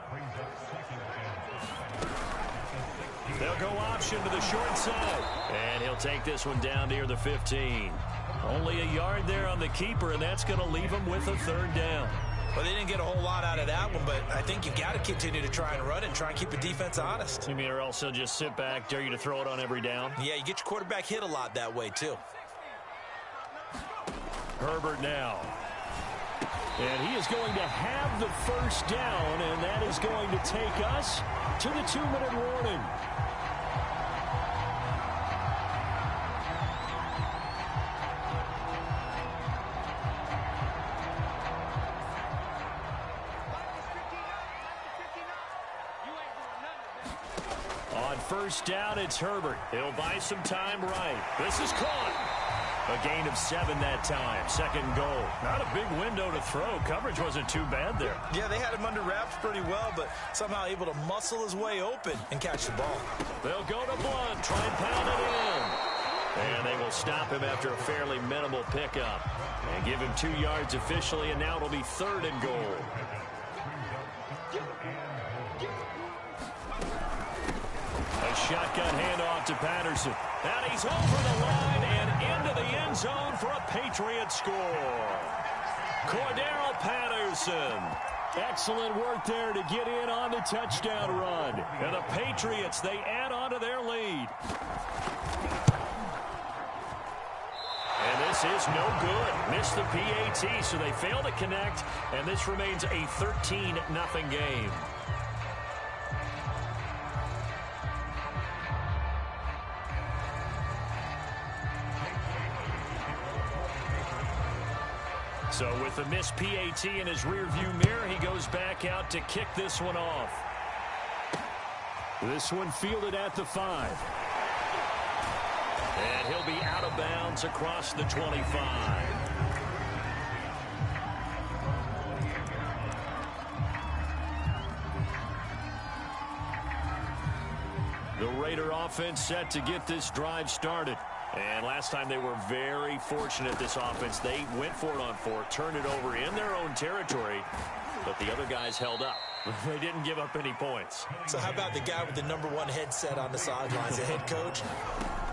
They'll go option to the short side. And he'll take this one down near the 15. Only a yard there on the keeper, and that's going to leave him with a 3rd down. Well, they didn't get a whole lot out of that one, but I think you've got to continue to try and run it and try and keep the defense honest. You mean, or else he'll just sit back, dare you to throw it on every down? Yeah, you get your quarterback hit a lot that way, too. Herbert now. And he is going to have the first down, and that is going to take us to the 2-minute warning. On first down, it's Herbert. He'll buy some time right. This is caught. A gain of 7 that time. 2nd goal. Not a big window to throw. Coverage wasn't too bad there. Yeah, they had him under wraps pretty well, but somehow able to muscle his way open and catch the ball. They'll go to Blunt. Try and pound it in. And they will stop him after a fairly minimal pickup. And give him 2 yards officially, and now it'll be 3rd and goal. A shotgun handoff to Patterson. And he's over the line and into the end zone for a Patriot score. Cordero Patterson Excellent work there to get in on the touchdown run. And the Patriots, they add on to their lead. And this is no good. Missed the PAT, so they fail to connect, and this remains a 13-0 game. So with the missed PAT in his rearview mirror, he goes back out to kick this one off. This one fielded at the 5. And he'll be out of bounds across the 25. The Raider offense set to get this drive started. And last time they were very fortunate, this offense. They went for it on 4, turned it over in their own territory, but the other guys held up. They didn't give up any points. So how about the guy with the #1 headset on the sidelines, the head coach?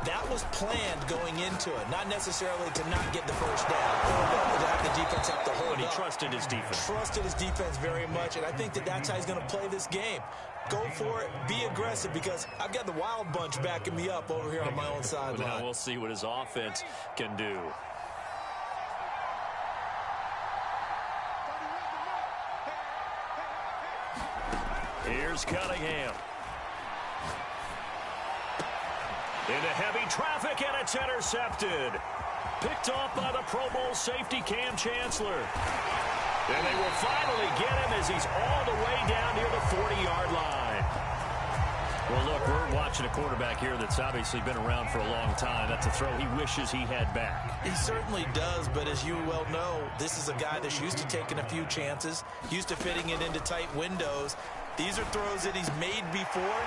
That was planned going into it, not necessarily to not get the first down or to have the defense have to hold up. But he trusted his defense. Trusted his defense very much, and I think that that's how he's going to play this game. Go for it, be aggressive, because I've got the Wild Bunch backing me up over here on my own sideline. Now we'll see what his offense can do. Here's Cunningham. Into heavy traffic, and it's intercepted. Picked off by the Pro Bowl safety Cam Chancellor. And they will finally get him as he's all the way down near the 40-yard line. Well, look, we're watching a quarterback here that's obviously been around for a long time. That's a throw he wishes he had back. He certainly does, but as you well know, this is a guy that's used to taking a few chances, used to fitting it into tight windows. These are throws that he's made before.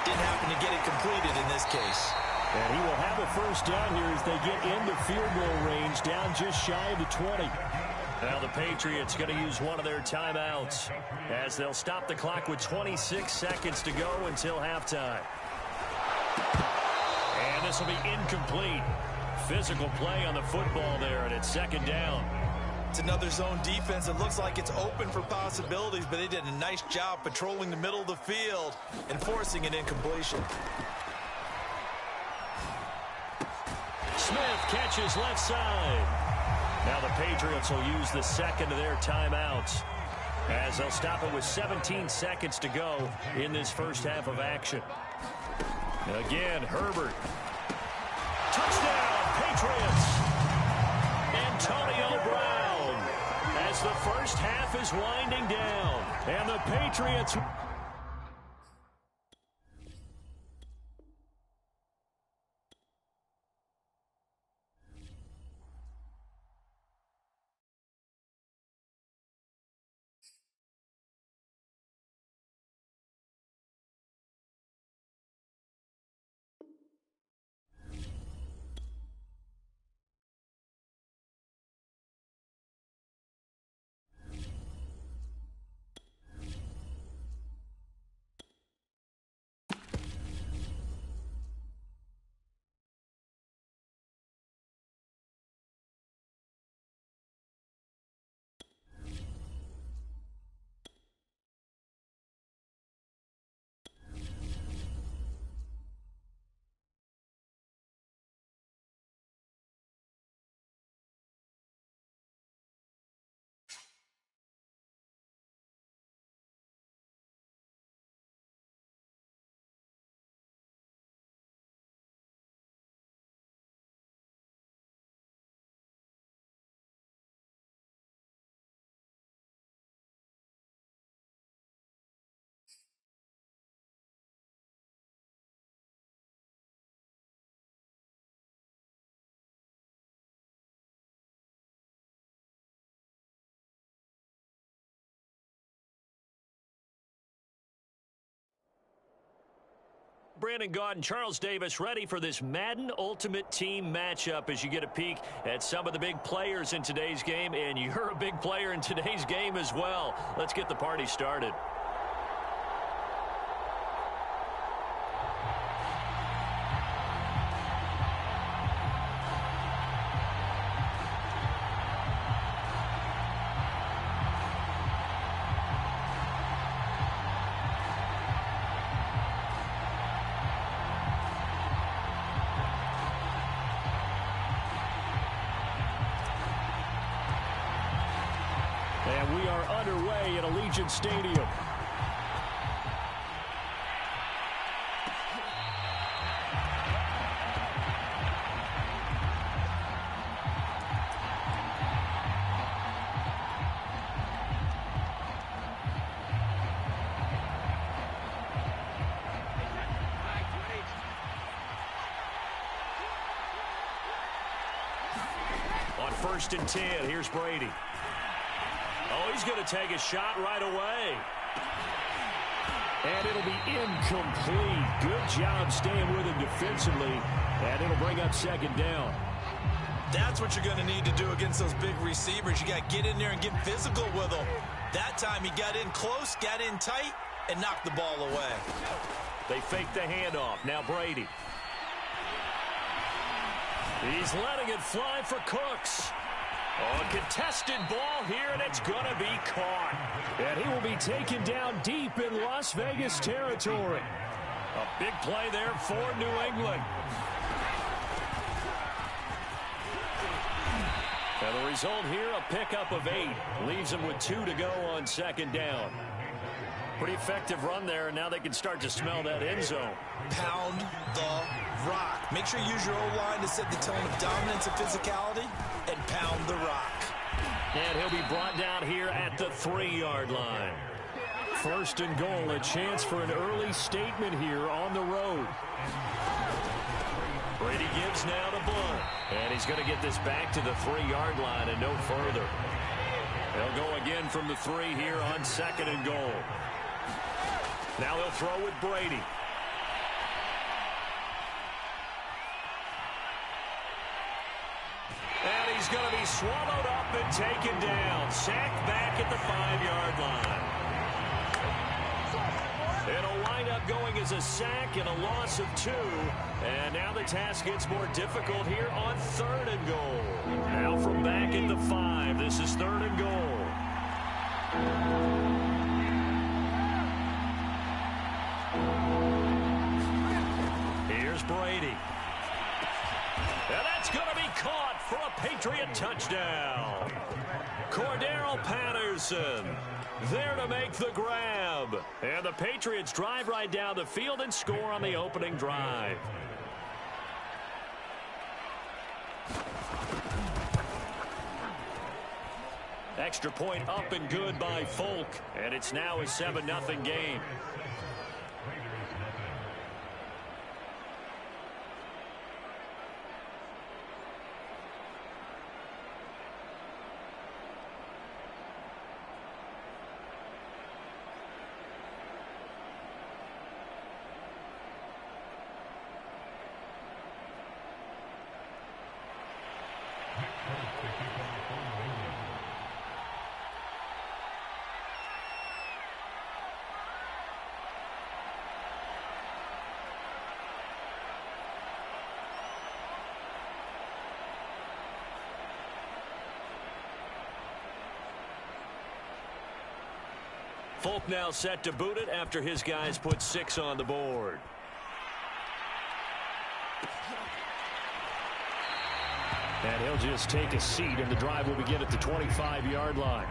Didn't happen to get it completed in this case. And he will have a first down here as they get into field goal range, down just shy of the 20. Now the Patriots going to use one of their timeouts as they'll stop the clock with 26 seconds to go until halftime. And this will be incomplete. Physical play on the football there, and it's second down. It's another zone defense. It looks like it's open for possibilities, but they did a nice job patrolling the middle of the field and forcing an incompletion. Smith catches left side. Now the Patriots will use the second of their timeouts as they'll stop it with 17 seconds to go in this first half of action. Again, Herbert. Touchdown, Patriots. Antonio Brown as the first half is winding down. And the Patriots... Brandon Gaudin, Charles Davis ready for this Madden Ultimate Team matchup as you get a peek at some of the big players in today's game, and you're a big player in today's game as well. Let's get the party started. And we are underway at Allegiant Stadium. On 1st and 10, here's Brady. Oh, he's going to take a shot right away. And it'll be incomplete. Good job staying with him defensively. And it'll bring up 2nd down. That's what you're going to need to do against those big receivers. You got to get in there and get physical with them. That time he got in close, got in tight, and knocked the ball away. They fake the handoff. Now Brady. He's letting it fly for Cooks. Oh, a contested ball here, and it's going to be caught. And he will be taken down deep in Las Vegas territory. A big play there for New England. And the result here, a pickup of 8. Leaves them with 2 to go on 2nd down. Pretty effective run there, and now they can start to smell that end zone. Pound the rock. Make sure you use your O-line to set the tone of dominance and physicality, and pound the rock. And he'll be brought down here at the 3-yard line. 1st and goal, a chance for an early statement here on the road. Brady gives now to Bull. And he's going to get this back to the 3-yard line and no further. They'll go again from the 3 here on 2nd and goal. Now they'll throw with Brady. And he's going to be swallowed up and taken down. Sacked back at the 5-yard line. It'll wind up going as a sack and a loss of 2. And now the task gets more difficult here on 3rd and goal. Now from back at the 5, this is 3rd and goal. Here's Brady. And that's going to be caught for a Patriot touchdown. Cordero Patterson there to make the grab. And the Patriots drive right down the field and score on the opening drive. Extra point up and good by Folk. And it's now a 7-0 game. Folk now set to boot it after his guys put 6 on the board. And he'll just take a seat, and the drive will begin at the 25-yard line.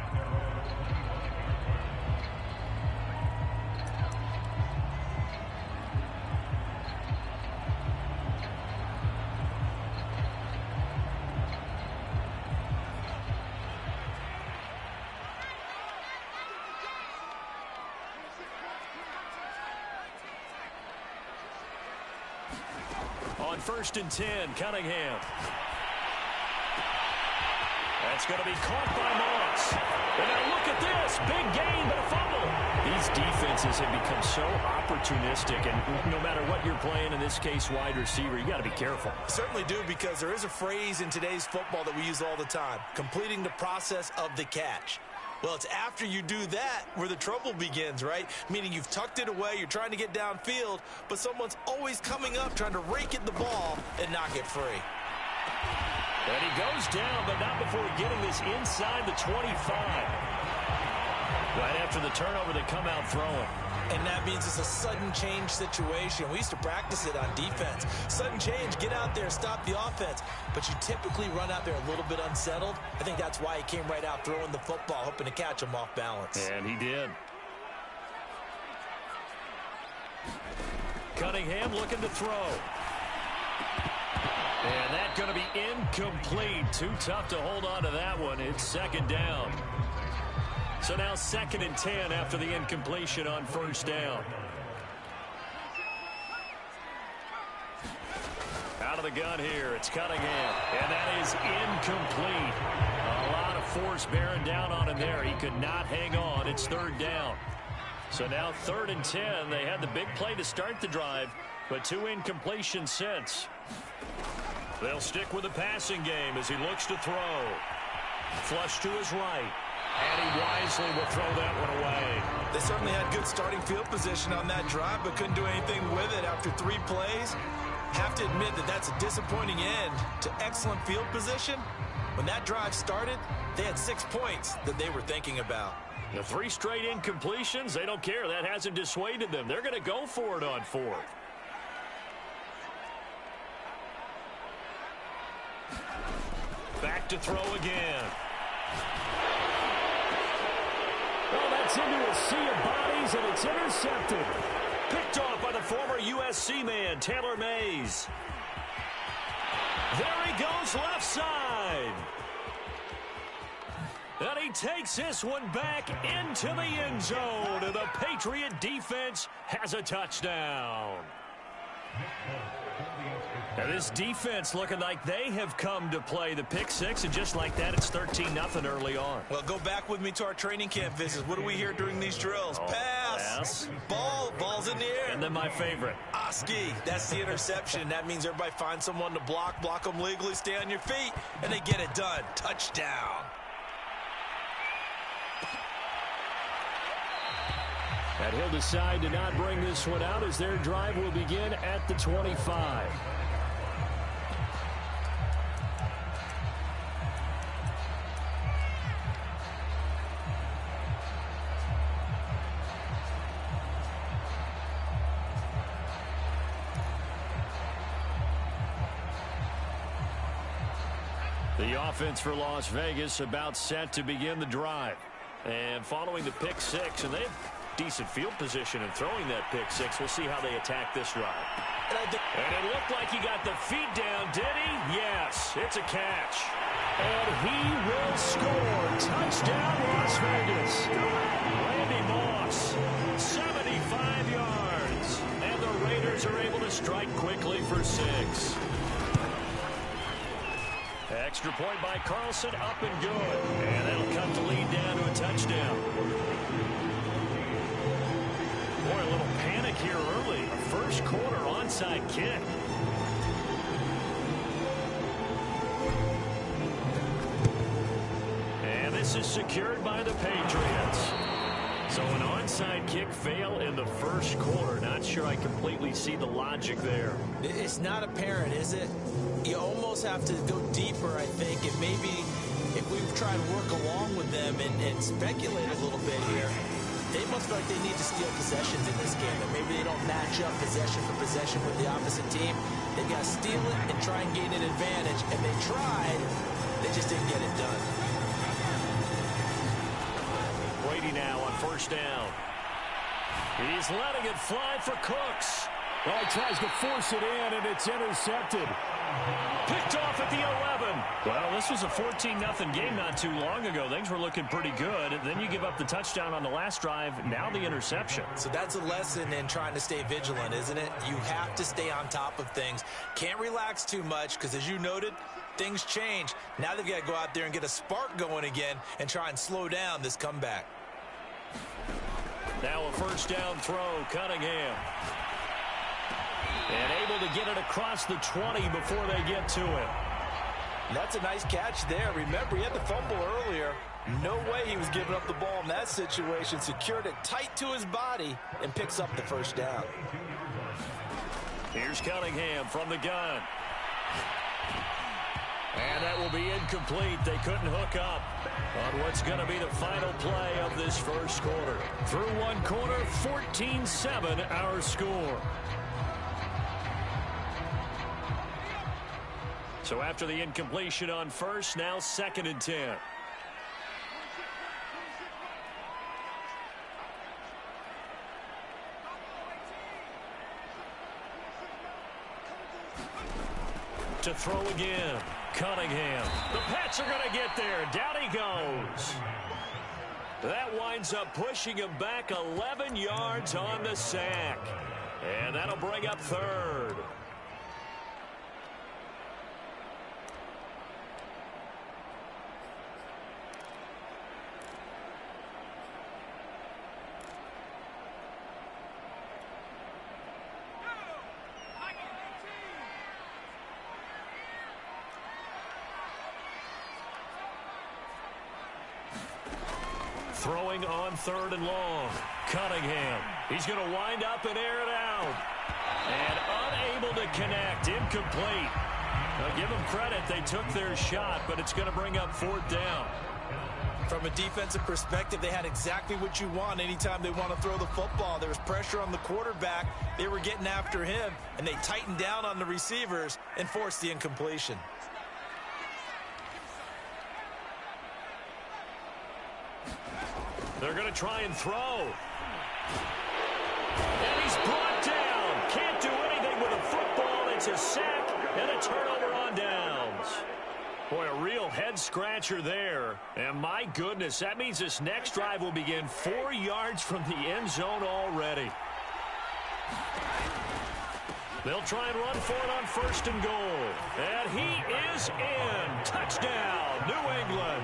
On 1st and 10, Cunningham. That's going to be caught by Moss. And now look at this. Big gain, but a fumble. These defenses have become so opportunistic, and no matter what you're playing, in this case wide receiver, you got to be careful. Certainly do, because there is a phrase in today's football that we use all the time: completing the process of the catch. Well, it's after you do that where the trouble begins, right? Meaning you've tucked it away, you're trying to get downfield, but someone's always coming up trying to rake at the ball and knock it free. And he goes down, but not before getting this inside the 25. Right after the turnover, they come out throwing. And that means it's a sudden change situation. We used to practice it on defense. Sudden change, get out there, stop the offense. But you typically run out there a little bit unsettled. I think that's why he came right out throwing the football, hoping to catch him off balance. And he did. Cunningham looking to throw. And that's going to be incomplete. Too tough to hold on to that one. It's second down. So now 2nd and 10 after the incompletion on first down. Out of the gun here, it's Cunningham. And that is incomplete. A lot of force bearing down on him there. He could not hang on. It's 3rd down. So now 3rd and 10. They had the big play to start the drive, but 2 incompletions since. They'll stick with the passing game as he looks to throw. Flush to his right. And he wisely will throw that one away. They certainly had good starting field position on that drive, but couldn't do anything with it after 3 plays. Have to admit that that's a disappointing end to excellent field position. When that drive started, they had 6 points that they were thinking about. The 3 straight incompletions, they don't care. That hasn't dissuaded them. They're going to go for it on 4th. Back to throw again. Well, that's into a sea of bodies, and it's intercepted. Picked off by the former USC man, Taylor Mays. There he goes left side. And he takes this one back into the end zone, and the Patriot defense has a touchdown. Now this defense looking like they have come to play the pick 6, and just like that, it's 13-0 early on. Well, go back with me to our training camp visits. What do we hear during these drills? Pass. Ball's in the air. And then my favorite. Oski, that's the interception. That means everybody finds someone to block them legally, stay on your feet, and they get it done. Touchdown. And he'll decide to not bring this one out as their drive will begin at the 25. The offense for Las Vegas about set to begin the drive. And following the pick 6, and they have decent field position in throwing that pick 6. We'll see how they attack this drive. And it looked like he got the feet down, did he? Yes, it's a catch. And he will score. Touchdown, Las Vegas. Randy Moss, 75 yards. And the Raiders are able to strike quickly for 6. Extra point by Carlson, up and good. And that'll cut the lead down to a touchdown. Boy, a little panic here early. A first quarter onside kick. And this is secured by the Patriots. So an onside kick fail in the first quarter. Not sure I completely see the logic there. It's not apparent, is it? You almost have to go deeper, I think, and maybe if we try to work along with them and speculate a little bit here, they must feel like they need to steal possessions in this game, and maybe they don't match up possession for possession with the opposite team. They've got to steal it and try and gain an advantage, and they tried, they just didn't get it done. Brady now on first down. He's letting it fly for Cooks. Well, he tries to force it in, and it's intercepted. Picked off at the 11. Well, this was a 14-0 game not too long ago. Things were looking pretty good. And then you give up the touchdown on the last drive. Now the interception. So that's a lesson in trying to stay vigilant, isn't it? You have to stay on top of things. Can't relax too much because, as you noted, things change. Now they've got to go out there and get a spark going again and try and slow down this comeback. Now a first down throw, Cunningham. And able to get it across the 20 before they get to it. That's a nice catch there. Remember, he had the fumble earlier. No way he was giving up the ball in that situation. Secured it tight to his body and picks up the first down. Here's Cunningham from the gun. And that will be incomplete. They couldn't hook up on what's going to be the final play of this first quarter. Through one quarter, 14-7 our score. So after the incompletion on first, now 2nd and 10. To throw again. Cunningham. The Pats are going to get there. Down he goes. That winds up pushing him back 11 yards on the sack. And that'll bring up 3rd. Throwing on 3rd and long. Cunningham. He's going to wind up and air it out. And unable to connect. Incomplete. Now give them credit. They took their shot, but it's going to bring up 4th down. From a defensive perspective, they had exactly what you want anytime they want to throw the football. There was pressure on the quarterback. They were getting after him, and they tightened down on the receivers and forced the incompletion. They're going to try and throw. And he's brought down. Can't do anything with a football. It's a sack and a turnover on downs. Boy, a real head-scratcher there. And my goodness, that means this next drive will begin 4 yards from the end zone already. They'll try and run for it on 1st and goal. And he is in. Touchdown, New England.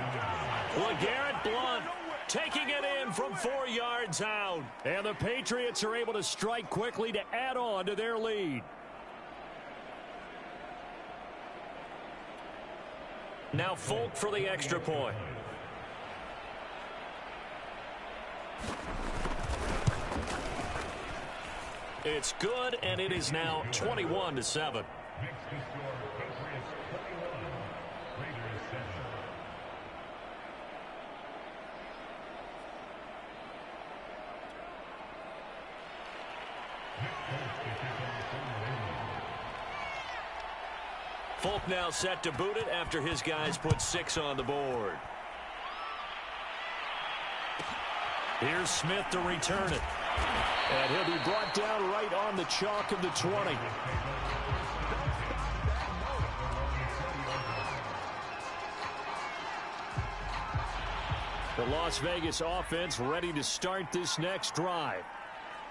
LeGarrette Blount taking it in from 4 yards out. And the Patriots are able to strike quickly to add on to their lead. Now Folk for the extra point. It's good, and it is now 21-7. Folk now set to boot it after his guys put 6 on the board. Here's Smith to return it. And he'll be brought down right on the chalk of the 20. The Las Vegas offense ready to start this next drive.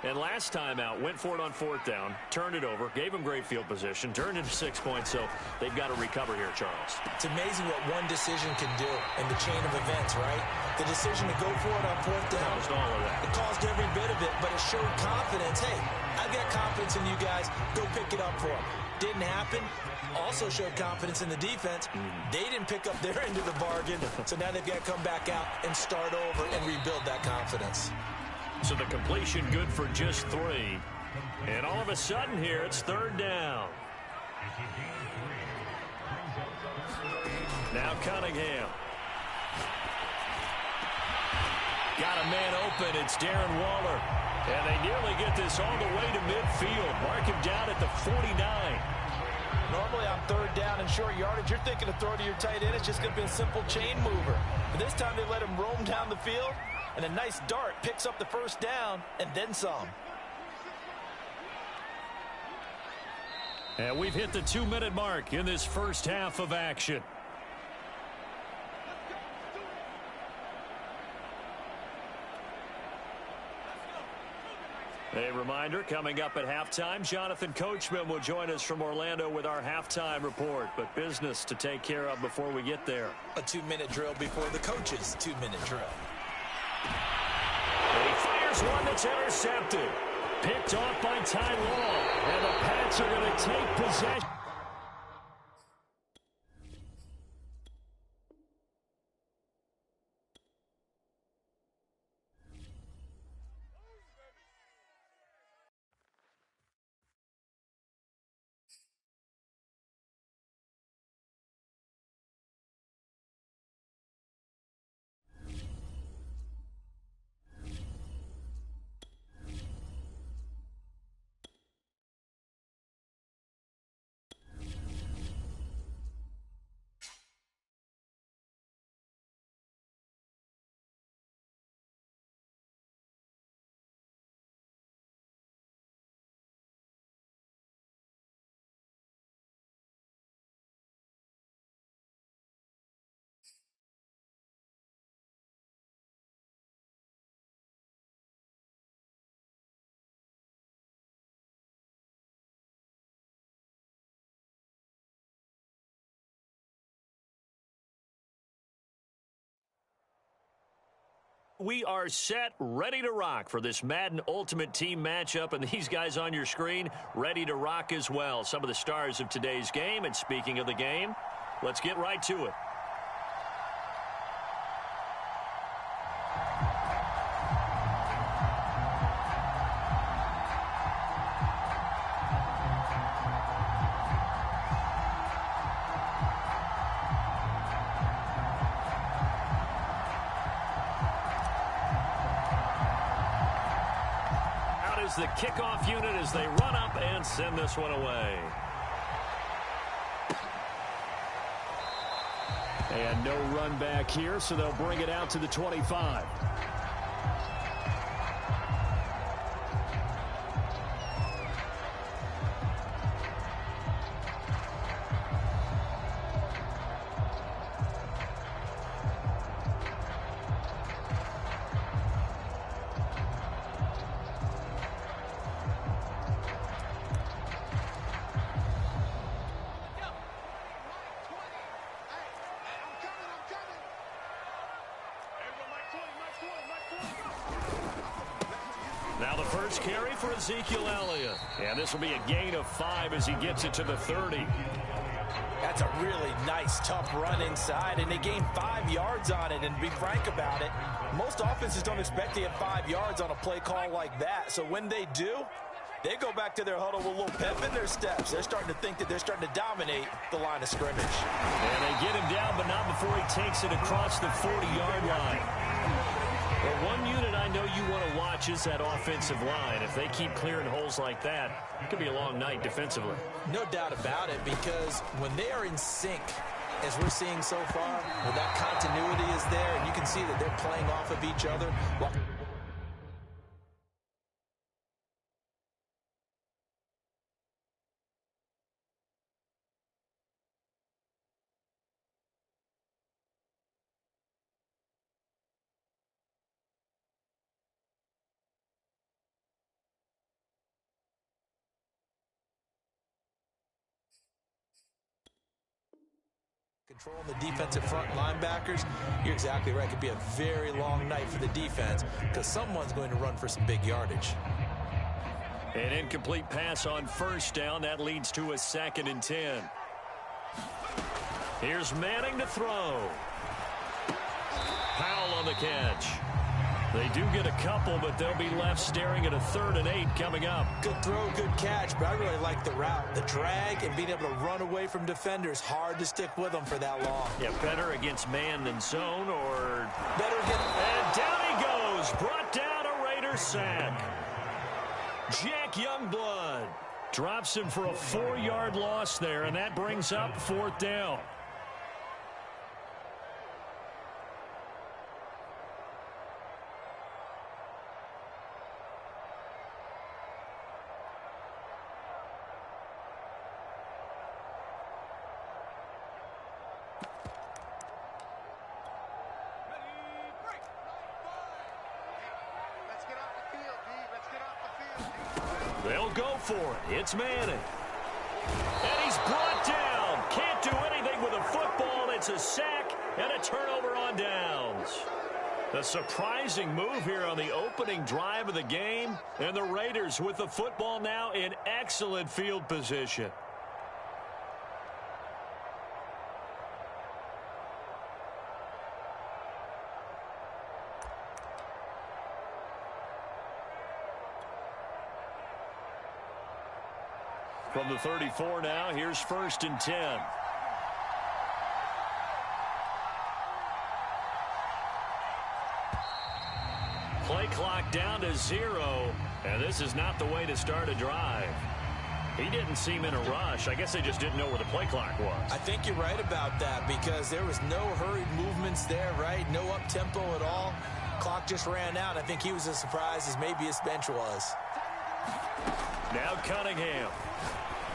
And last time out, went for it on 4th down, turned it over, gave them great field position, turned into 6 points, so they've got to recover here, Charles. It's amazing what one decision can do in the chain of events, right? The decision to go for it on 4th down. Caused all of that. It caused every bit of it, but it showed confidence. Hey, I've got confidence in you guys. Go pick it up for them. Didn't happen. Also showed confidence in the defense. They didn't pick up their end of the bargain, so now they've got to come back out and start over and rebuild that confidence. So the completion good for just 3. And all of a sudden here, it's 3rd down. Now Cunningham. Got a man open. It's Darren Waller. And they nearly get this all the way to midfield. Mark him down at the 49. Normally on 3rd down and short yardage, you're thinking to throw to your tight end. It's just going to be a simple chain mover. But this time they let him roam down the field. And a nice dart picks up the 1st down and then some. And we've hit the 2-minute mark in this first half of action. A reminder, coming up at halftime, Jonathan Coachman will join us from Orlando with our halftime report. But business to take care of before we get there. A 2-minute drill before the coach's 2-minute drill. And he fires one that's intercepted. Picked off by Ty Law. And the Pats are going to take possession. we are set, ready to rock for this Madden Ultimate Team matchup, and these guys on your screen ready to rock as well. Some of the stars of today's game, and speaking of the game, let's get right to it. The kickoff unit as they run up and send this one away. And no run back here, so they'll bring it out to the 25. Now the first carry for Ezekiel Elliott. And this will be a gain of 5 as he gets it to the 30. That's a really nice, tough run inside, and they gained 5 yards on it. And to be frank about it, most offenses don't expect to get 5 yards on a play call like that. So when they do, they go back to their huddle with a little pep in their steps. They're starting to think that they're starting to dominate the line of scrimmage. And they get him down, but not before he takes it across the 40-yard line. Well, one unit I know you want to watch is that offensive line. If they keep clearing holes like that, it could be a long night defensively. No doubt about it, because when they are in sync, as we're seeing so far, when that continuity is there, and you can see that they're playing off of each other. Controlling the defensive front linebackers, you're exactly right. It could be a very long night for the defense because someone's going to run for some big yardage. An incomplete pass on first down. That leads to a 2nd and 10. Here's Manning to throw. Powell on the catch. They do get a couple, but they'll be left staring at a 3rd and 8 coming up. Good throw, good catch, but I really like the route. The drag and being able to run away from defenders, hard to stick with them for that long. Yeah, better against man than zone, or better against... And down he goes, brought down a Raider sack. Jack Youngblood drops him for a 4-yard loss there, and that brings up 4th down. They'll go for it. It's Manning. And he's brought down. Can't do anything with a football. It's a sack and a turnover on downs. A surprising move here on the opening drive of the game. And the Raiders with the football now in excellent field position. From the 34 now, here's 1st and 10. Play clock down to 0, and this is not the way to start a drive. He didn't seem in a rush. I guess they just didn't know where the play clock was. I think you're right about that because there was no hurried movements there, right? No up-tempo at all. Clock just ran out. I think he was as surprised as maybe his bench was. Now Cunningham.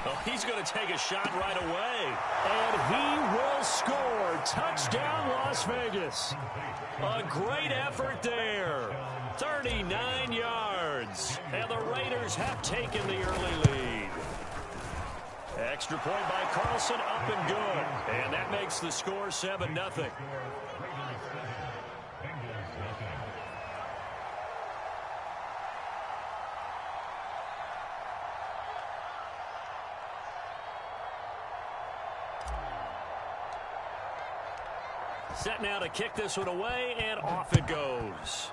Oh, he's going to take a shot right away. And he will score. Touchdown, Las Vegas. A great effort there. 39 yards. And the Raiders have taken the early lead. Extra point by Carlson, up and good. And that makes the score 7-0. Set now to kick this one away, and off it goes.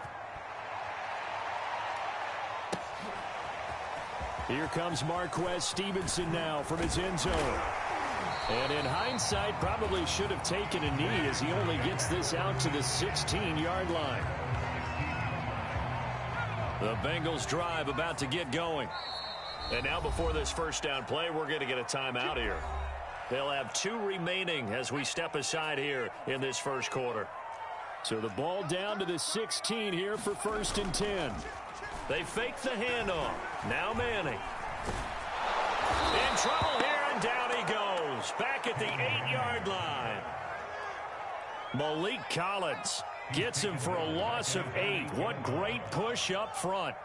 Here comes Marquez Stevenson now from his end zone. And in hindsight, probably should have taken a knee as he only gets this out to the 16-yard line. The Bengals drive about to get going. And now before this first down play, we're going to get a timeout here. They'll have 2 remaining as we step aside here in this first quarter. So the ball down to the 16 here for 1st and 10. They fake the handoff. Now Manning. In trouble here, and down he goes. Back at the 8-yard line. Malik Collins gets him for a loss of 8. What great push up front.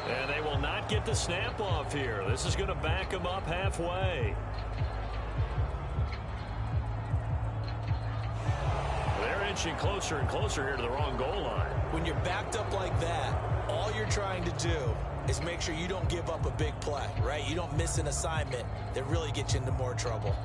And they will not get the snap off here. This is going to back them up halfway. They're inching closer and closer here to the wrong goal line. When you're backed up like that, all you're trying to do is make sure you don't give up a big play, right? You don't miss an assignment that really gets you into more trouble.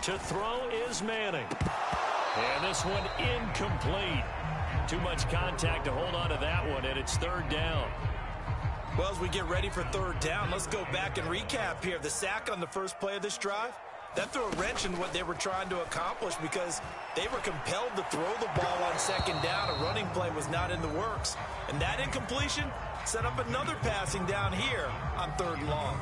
To throw is Manning. And this one incomplete. Too much contact to hold on to that one, and it's 3rd down. Well, as we get ready for 3rd down, let's go back and recap here. The sack on the first play of this drive, that threw a wrench in what they were trying to accomplish because they were compelled to throw the ball on 2nd down. A running play was not in the works. And that incompletion set up another passing down here on 3rd and long.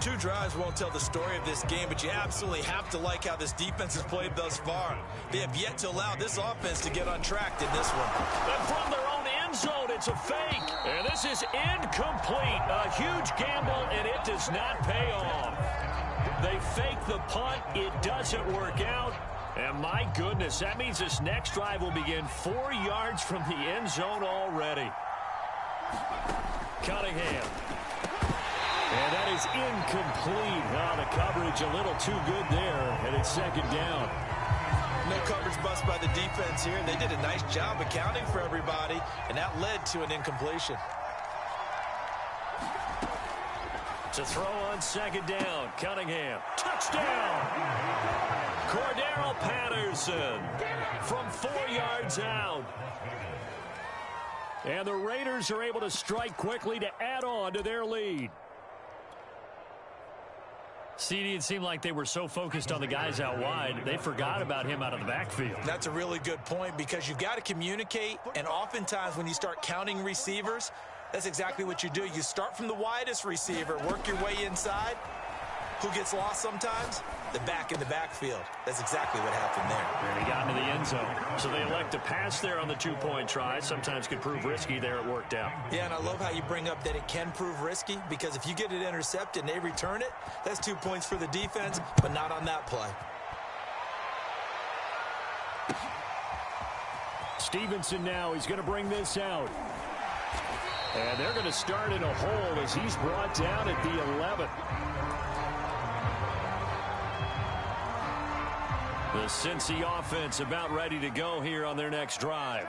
2 drives won't tell the story of this game, but you absolutely have to like how this defense has played thus far. They have yet to allow this offense to get untracked in this one. And from their own end zone, it's a fake. And this is incomplete. A huge gamble, and it does not pay off. They fake the punt. It doesn't work out. And my goodness, that means this next drive will begin 4 yards from the end zone already. Cunningham. And that is incomplete. Oh, the coverage a little too good there, and it's 2nd down. No coverage bust by the defense here. They did a nice job accounting for everybody, and that led to an incompletion. To throw on 2nd down, Cunningham. Touchdown! Cordero Patterson from 4 yards out. And the Raiders are able to strike quickly to add on to their lead. CD, it seemed like they were so focused on the guys out wide, they forgot about him out of the backfield. That's a really good point because you've got to communicate, and oftentimes when you start counting receivers, that's exactly what you do. You start from the widest receiver, work your way inside. Who gets lost sometimes? The back in the backfield. That's exactly what happened there. And he got into the end zone. So they elect to pass there on the 2-point try. Sometimes could prove risky. There it worked out. Yeah, and I love how you bring up that it can prove risky because if you get it intercepted and they return it, that's 2 points for the defense, but not on that play. Stevenson now, he's going to bring this out. And they're going to start in a hole as he's brought down at the 11th. The Cincy offense about ready to go here on their next drive.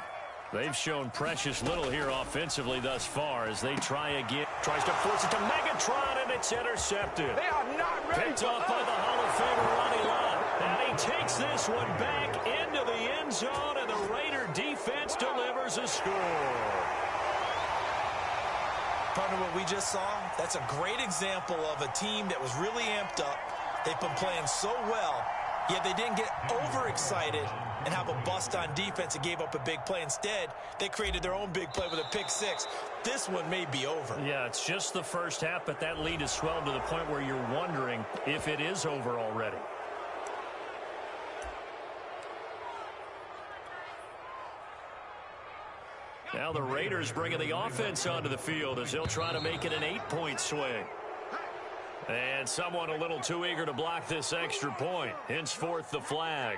They've shown precious little here offensively thus far as they try again. Tries to force it to Megatron, and it's intercepted. They are not ready. Picked off by the Hall of Famer Ronnie Lott. And he takes this one back into the end zone, and the Raider defense delivers a score. Partner, what we just saw, that's a great example of a team that was really amped up. They've been playing so well, yet they didn't get overexcited and have a bust on defense and gave up a big play. Instead, they created their own big play with a pick six. This one may be over. Yeah, it's just the first half, but that lead has swelled to the point where you're wondering if it is over already. Now the Raiders bringing the offense onto the field as they'll try to make it an 8-point swing. And someone a little too eager to block this extra point. Henceforth the flag.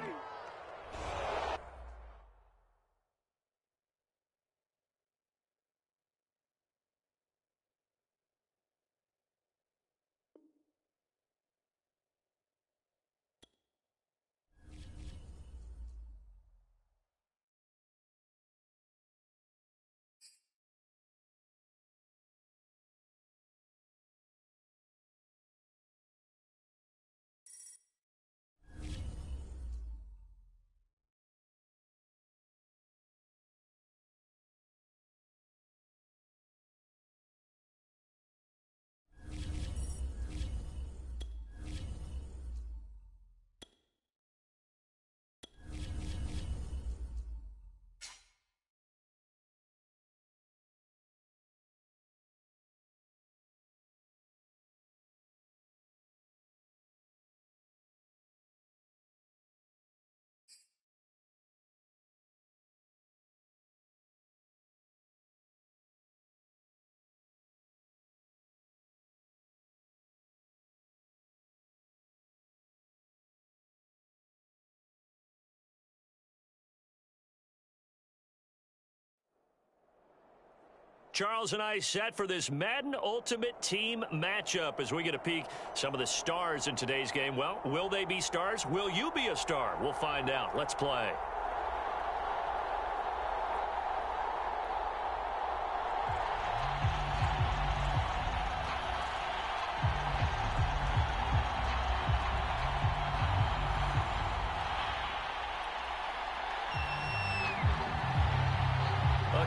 Charles and I set for this Madden Ultimate Team matchup as we get a peek some of the stars in today's game. Well, will they be stars? Will you be a star? We'll find out. Let's play.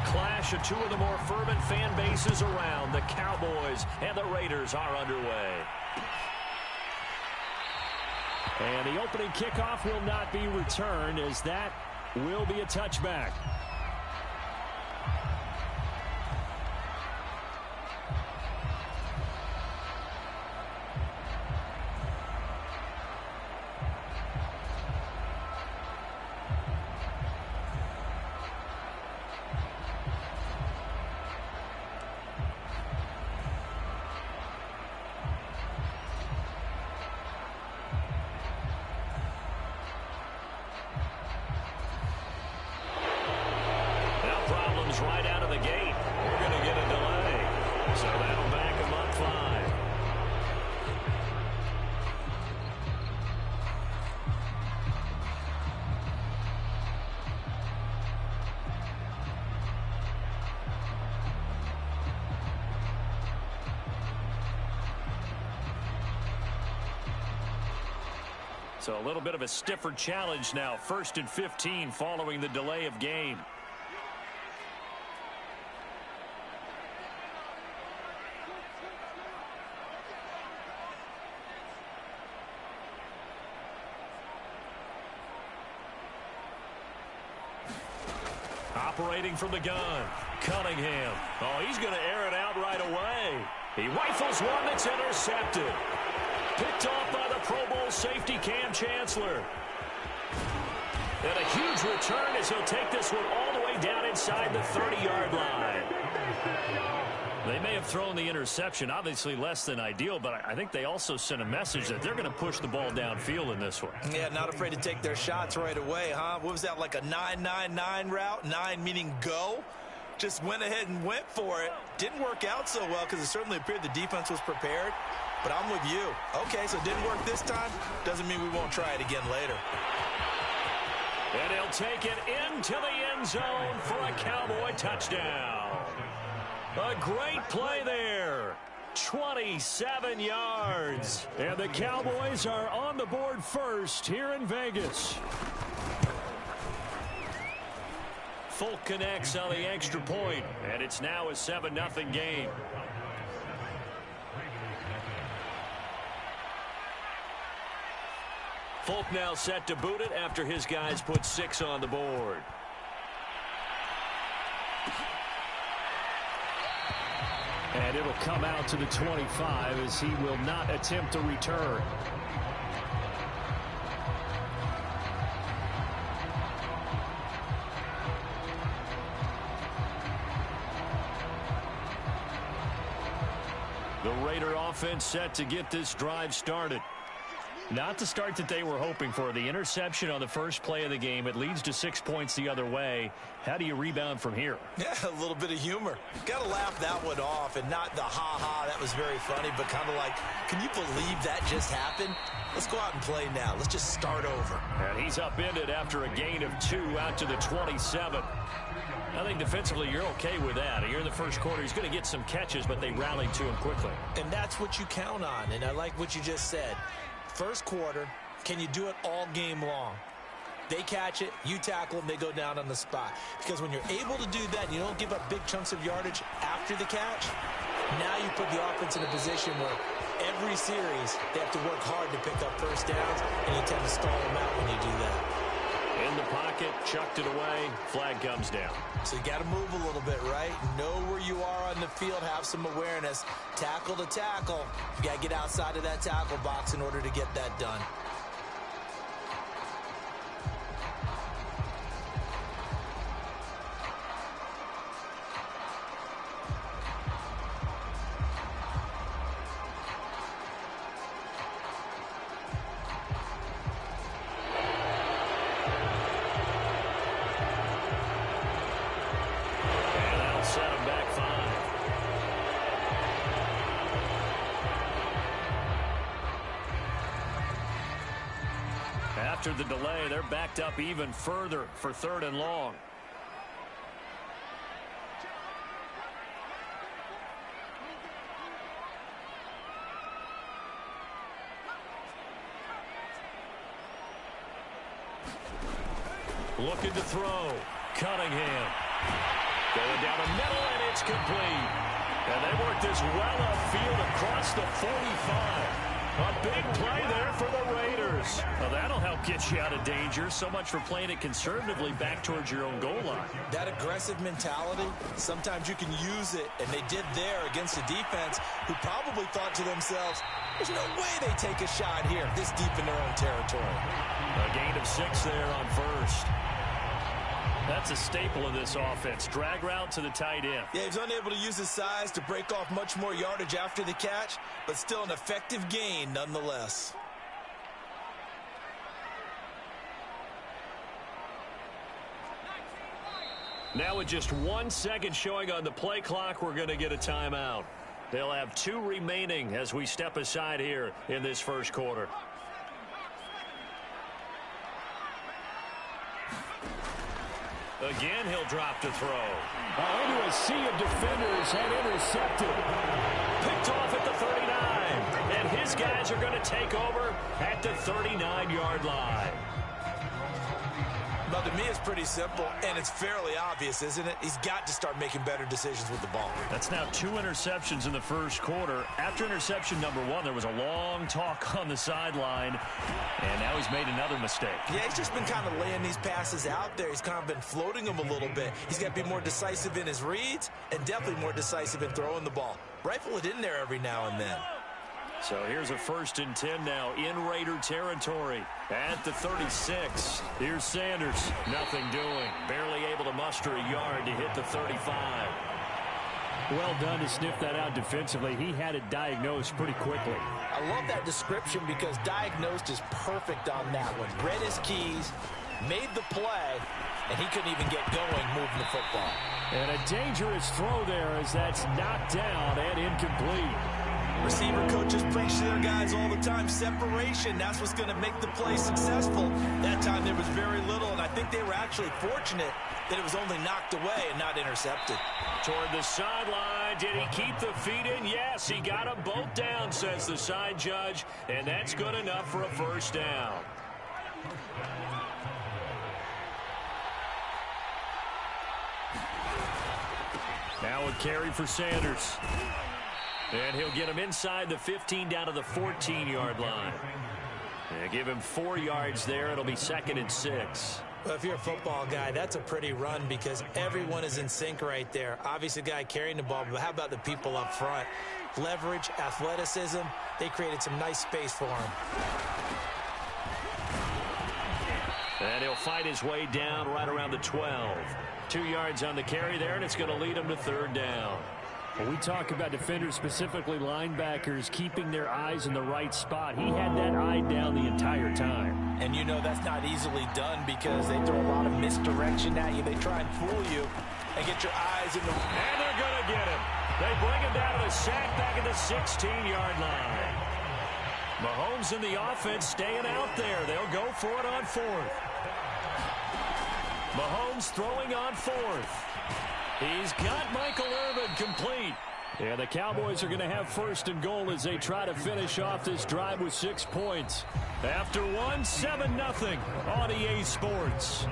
Clash of two of the more fervent fan bases around. The Cowboys and the Raiders are underway. And the opening kickoff will not be returned, as that will be a touchback. Right out of the gate. We're going to get a delay. So that'll back him up 5. So a little bit of a stiffer challenge now. 1st and 15 following the delay of game. Operating from the gun, Cunningham. Oh, he's going to air it out right away. He rifles one that's intercepted. Picked off by the Pro Bowl safety Cam Chancellor. And a huge return as he'll take this one all the way down inside the 30-yard line. They may have thrown the interception, obviously less than ideal, but I think they also sent a message that they're going to push the ball downfield in this one. Yeah, not afraid to take their shots right away, huh? What was that, like a 9-9-9 route? 9 meaning go? Just went ahead and went for it. Didn't work out so well because it certainly appeared the defense was prepared. But I'm with you. Okay, so it didn't work this time. Doesn't mean we won't try it again later. And he'll take it into the end zone for a Cowboy touchdown. A great play there. 27 yards. And the Cowboys are on the board first here in Vegas. Folk connects on the extra point, and it's now a 7-0 game. Folk now set to boot it after his guys put 6 on the board. And it'll come out to the 25 as he will not attempt a return. The Raider offense set to get this drive started. Not the start that they were hoping for. The interception on the first play of the game. It leads to 6 points the other way. How do you rebound from here? Yeah, a little bit of humor. Got to laugh that one off, and not the ha-ha, that was very funny, but kind of like, can you believe that just happened? Let's go out and play now. Let's just start over. And he's upended after a gain of 2 out to the 27. I think defensively you're okay with that. Here in the first quarter, he's going to get some catches, but they rallied to him quickly. And that's what you count on, and I like what you just said. First quarter, can you do it all game long? They catch it, you tackle them, they go down on the spot. Because when you're able to do that and you don't give up big chunks of yardage after the catch, now you put the offense in a position where every series they have to work hard to pick up first downs, and you tend to stall them out when you do that. In the pocket, chucked it away, flag comes down. So you got to move a little bit, right? Know where you are on the field, have some awareness. Tackle to tackle. You got to get outside of that tackle box in order to get that done. Set him back 5. After the delay, they're backed up even further for 3rd and long. Looking to throw. Cunningham. Going down the middle, and it's complete. And they work this well upfield across the 45. A big play there for the Raiders. Well, that'll help get you out of danger. So much for playing it conservatively back towards your own goal line. That aggressive mentality, sometimes you can use it, and they did there against a defense who probably thought to themselves, there's no way they take a shot here this deep in their own territory. A gain of 6 there on first. That's a staple of this offense. Drag route to the tight end. Yeah, he's unable to use his size to break off much more yardage after the catch, but still an effective gain nonetheless. Now with just 1 second showing on the play clock, we're going to get a timeout. They'll have 2 remaining as we step aside here in this first quarter. Again, he'll drop to throw. Into a sea of defenders and intercepted. Picked off at the 39. And his guys are going to take over at the 39-yard line. Well, to me, it's pretty simple, and it's fairly obvious, isn't it? He's got to start making better decisions with the ball. That's now 2 interceptions in the first quarter. After interception number 1, there was a long talk on the sideline, and now he's made another mistake. Yeah, he's just been kind of laying these passes out there. He's kind of been floating them a little bit. He's got to be more decisive in his reads and definitely more decisive in throwing the ball. Rifle it in there every now and then. So here's a 1st and 10 now in Raider territory at the 36. Here's Sanders. Nothing doing. Barely able to muster a yard to hit the 35. Well done to sniff that out defensively. He had it diagnosed pretty quickly. I love that description because diagnosed is perfect on that one. Read his keys, made the play, and he couldn't even get going moving the football. And a dangerous throw there as that's knocked down and incomplete. Receiver coaches preach to their guys all the time. Separation, that's what's going to make the play successful. That time there was very little, and I think they were actually fortunate that it was only knocked away and not intercepted. Toward the sideline, did he keep the feet in? Yes, he got them both down, says the side judge, and that's good enough for a first down. Now a carry for Sanders. And he'll get him inside the 15 down to the 14-yard line. And give him 4 yards there. It'll be 2nd and 6. Well, if you're a football guy, that's a pretty run because everyone is in sync right there. Obviously, the guy carrying the ball, but how about the people up front? Leverage, athleticism, they created some nice space for him. And he'll fight his way down right around the 12. 2 yards on the carry there, and it's going to lead him to 3rd down. When we talk about defenders, specifically linebackers, keeping their eyes in the right spot, he had that eye down the entire time. And you know that's not easily done because they throw a lot of misdirection at you. They try and fool you and get your eyes in the... And they're going to get him. They bring him down to the sack back at the 16-yard line. Mahomes and the offense staying out there. They'll go for it on 4th. Mahomes throwing on 4th. He's got Michael Irvin complete. Yeah, the Cowboys are going to have 1st and goal as they try to finish off this drive with 6 points. After 1, 7-0 on EA Sports.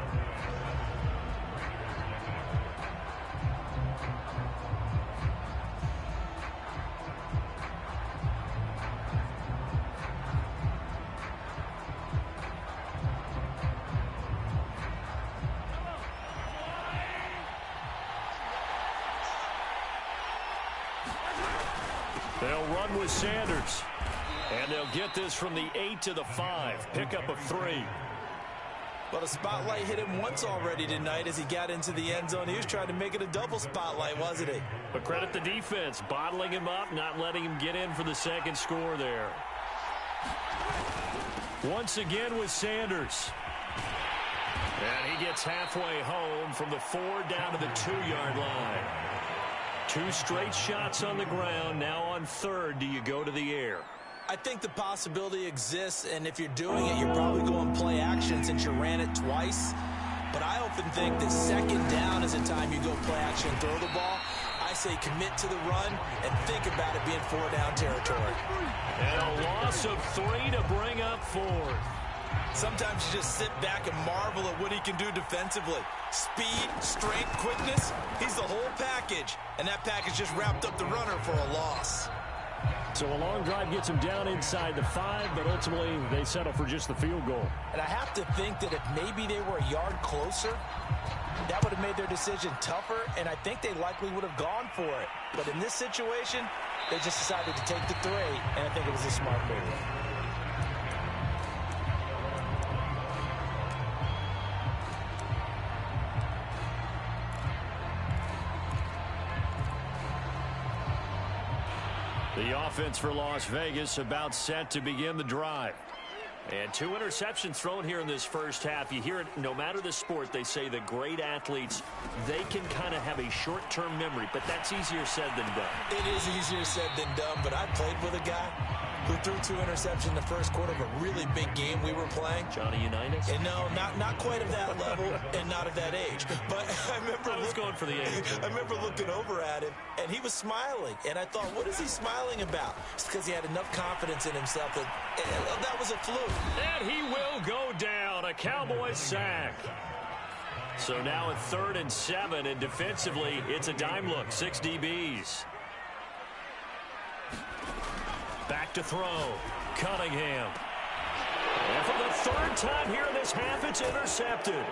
They'll run with Sanders. And they'll get this from the 8 to the 5. Pickup of 3. Well, the spotlight hit him once already tonight as he got into the end zone. He was trying to make it a double spotlight, wasn't he? But credit the defense, bottling him up, not letting him get in for the 2nd score there. Once again with Sanders. And he gets halfway home from the 4 down to the 2-yard line. 2 straight shots on the ground. Now on 3rd, do you go to the air? I think the possibility exists, and if you're doing it, you're probably going play action since you ran it twice. But I often think that second down is the time you go play action and throw the ball. I say commit to the run and think about it being 4-down territory. And a loss of 3 to bring up 4. Sometimes you just sit back and marvel at what he can do defensively. Speed, strength, quickness, he's the whole package. And that package just wrapped up the runner for a loss. So a long drive gets him down inside the 5, but ultimately they settle for just the field goal. And I have to think that if maybe they were a yard closer, that would have made their decision tougher, and I think they likely would have gone for it. But in this situation, they just decided to take the 3, and I think it was a smart move. The offense for Las Vegas about set to begin the drive. And 2 interceptions thrown here in this first half. You hear it, no matter the sport, they say that great athletes, they can kind of have a short-term memory, but that's easier said than done. It is easier said than done, but I played with a guy who threw 2 interceptions in the first quarter of a really big game we were playing. Johnny Unitas? And no, not quite of that level and not of that age. But I remember I was going for the age. I remember looking over at him, and he was smiling. And I thought, what is he smiling about? It's because he had enough confidence in himself that was a fluke. And he will go down. A Cowboys sack. So now a 3rd and 7, and defensively, it's a dime look. 6 DBs. Back to throw. Cunningham. And for the 3rd time here in this half, it's intercepted.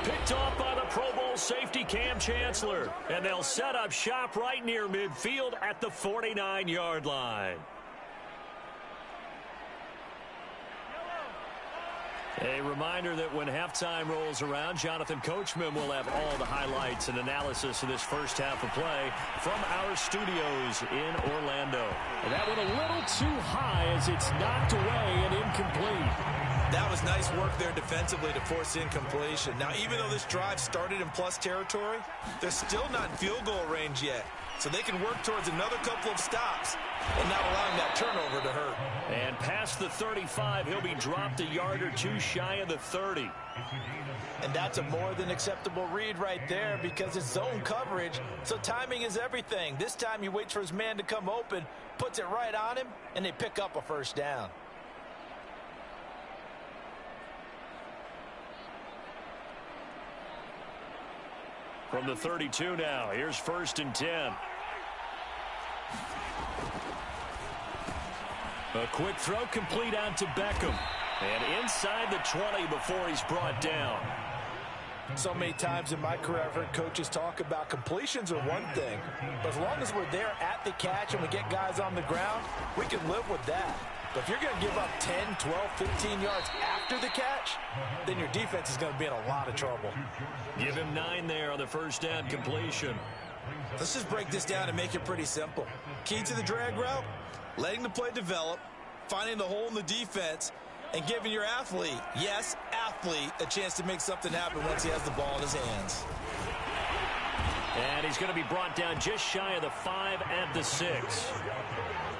Picked off by the Pro Bowl safety Cam Chancellor. And they'll set up shop right near midfield at the 49-yard line. A reminder that when halftime rolls around, Jonathan Coachman will have all the highlights and analysis of this first half of play from our studios in Orlando. And that went a little too high as it's knocked away and incomplete. That was nice work there defensively to force incompletion. Now, even though this drive started in plus territory, they're still not in field goal range yet. So they can work towards another couple of stops and not allowing that turnover to hurt. And past the 35, he'll be dropped a yard or 2 shy of the 30. And that's a more than acceptable read right there because it's zone coverage, so timing is everything. This time he waits for his man to come open, puts it right on him, and they pick up a 1st down. From the 32 now, here's 1st and 10. A quick throw complete out to Beckham. And inside the 20 before he's brought down. So many times in my career, I've heard coaches talk about completions are one thing. But as long as we're there at the catch and we get guys on the ground, we can live with that. But if you're going to give up 10, 12, 15 yards after the catch, then your defense is going to be in a lot of trouble. Give him 9 there on the 1st down completion. Let's just break this down and make it pretty simple. Key to the drag route, letting the play develop, finding the hole in the defense, and giving your athlete, yes, athlete, a chance to make something happen once he has the ball in his hands. And he's going to be brought down just shy of the 5 at the 6.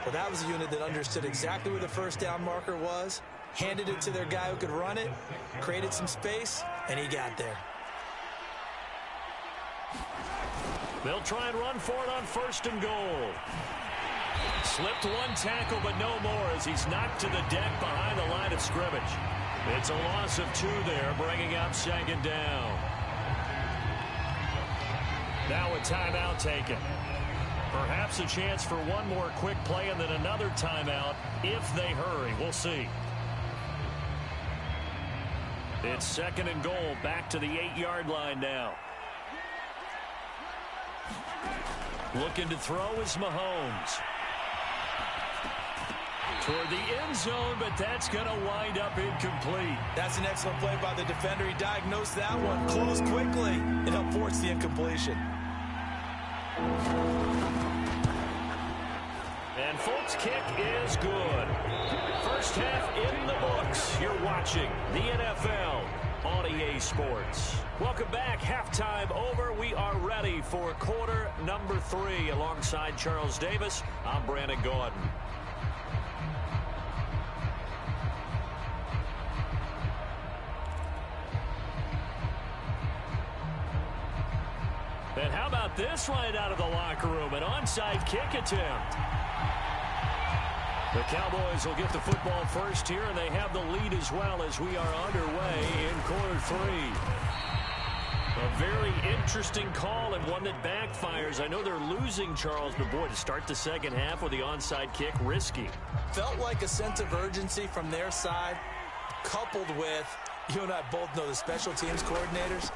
Well, that was a unit that understood exactly where the 1st down marker was, handed it to their guy who could run it, created some space, and he got there. They'll try and run for it on 1st and goal. Slipped 1 tackle, but no more as he's knocked to the deck behind the line of scrimmage. It's a loss of 2 there, bringing up 2nd down. Now a timeout taken. Perhaps a chance for one more quick play and then another timeout if they hurry. We'll see. It's 2nd and goal, back to the 8-yard line now. Looking to throw is Mahomes. Toward the end zone, but that's going to wind up incomplete. That's an excellent play by the defender. He diagnosed that one, closed quickly, and helped force the incompletion. And folks, kick is good. First half in the books. You're watching the NFL on EA Sports. Welcome back. Halftime over. We are ready for quarter number 3. Alongside Charles Davis, I'm Brandon Gordon. And how about this right out of the locker room? An onside kick attempt. The Cowboys will get the football first here, and they have the lead as well as we are underway in quarter three. A very interesting call and one that backfires. I know they're losing, Charles, but boy, to start the second half with the onside kick, risky. Felt like a sense of urgency from their side, coupled with, you and I both know the special teams coordinators,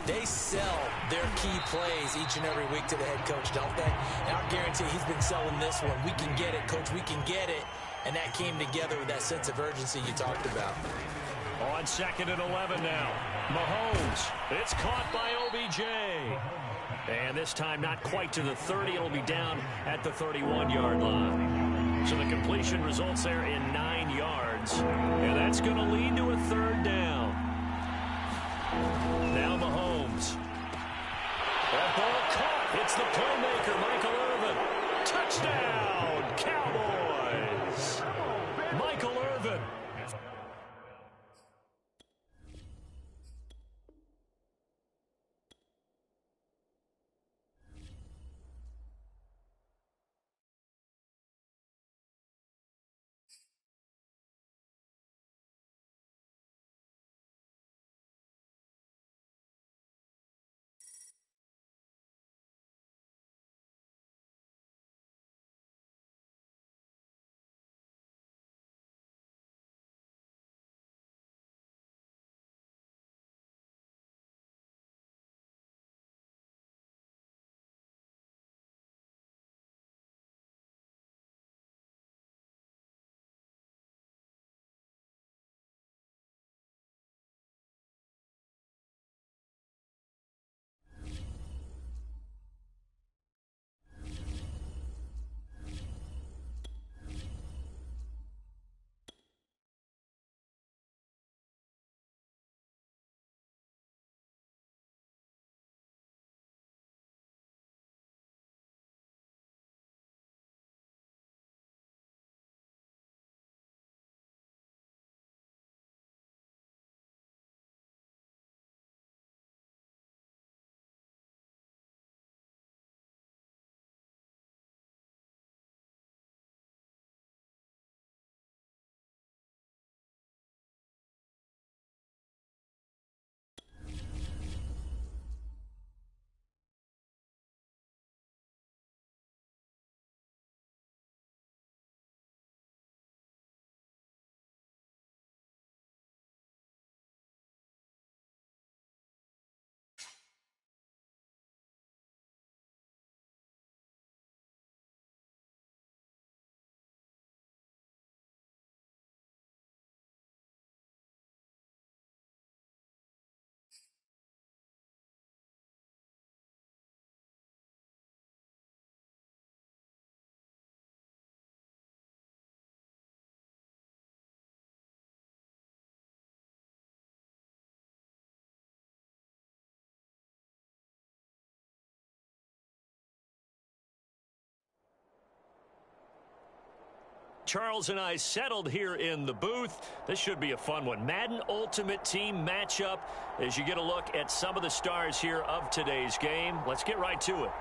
they sell their key plays each and every week to the head coach, don't they? And I'll guarantee he's been selling this one. We can get it, coach, we can get it. And that came together with that sense of urgency you talked about. On 2nd and 11 now. Mahomes. It's caught by OBJ. And this time not quite to the 30. It'll be down at the 31-yard line. So the completion results there in 9 yards. And that's going to lead to a 3rd down. Now Mahomes. That ball caught. It's the playmaker, Michael Irvin. Touchdown, Cowboys. Michael Irvin. Charles and I settled here in the booth. This should be a fun one. Madden Ultimate Team matchup as you get a look at some of the stars here of today's game. Let's get right to it.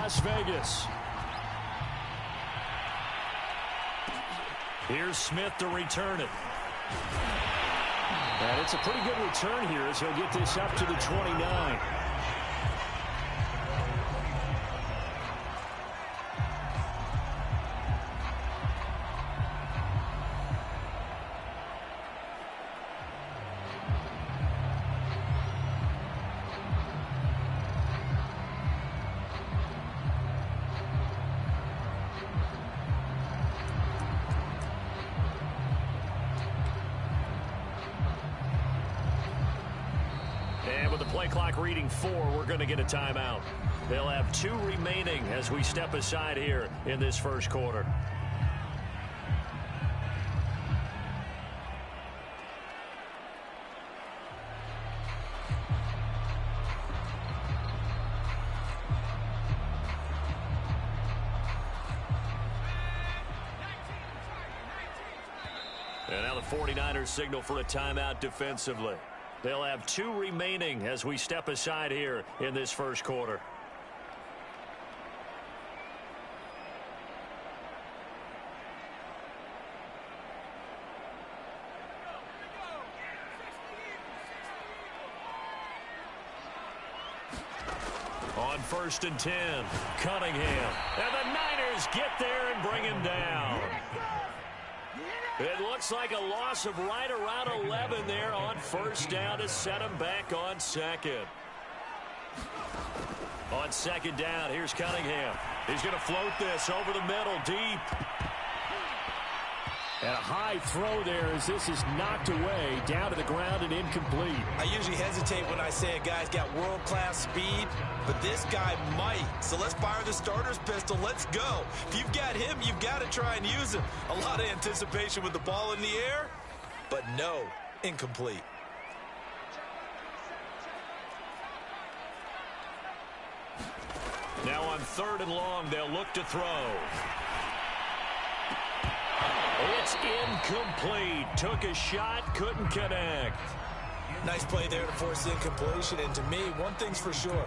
Las Vegas. Here's Smith to return it. And it's a pretty good return here as he'll get this up to the 29. Play clock reading 4, we're going to get a timeout. They'll have 2 remaining as we step aside here in this first quarter. And now the 49ers signal for a timeout defensively. They'll have 2 remaining as we step aside here in this first quarter. On 1st and 10, Cunningham. And the Niners get there and bring him down. It looks like a loss of right around 11 there on 1st down to set him back on 2nd. On 2nd down, here's Cunningham. He's going to float this over the middle, deep. And a high throw there as this is knocked away, down to the ground and incomplete. I usually hesitate when I say a guy's got world-class speed, but this guy might. So let's fire the starter's pistol. Let's go. If you've got him, you've got to try and use him. A lot of anticipation with the ball in the air, but no, incomplete. Now on 3rd and long, they'll look to throw. It's incomplete. Took a shot, couldn't connect. Nice play there to force the incompletion. And to me, one thing's for sure.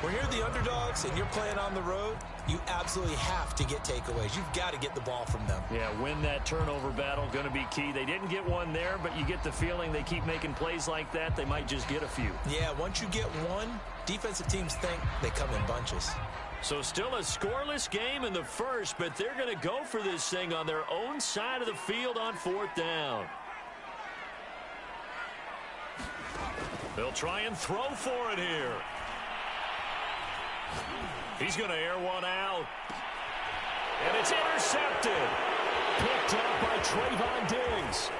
When you're the underdogs and you're playing on the road, you absolutely have to get takeaways. You've got to get the ball from them. Yeah, win that turnover battle, going to be key. They didn't get one there, but you get the feeling they keep making plays like that. They might just get a few. Yeah, once you get one, defensive teams think they come in bunches. So still a scoreless game in the first, but they're going to go for this thing on their own side of the field on 4th down. They'll try and throw for it here. He's going to air one out. And it's intercepted. Picked up by Trayvon Diggs.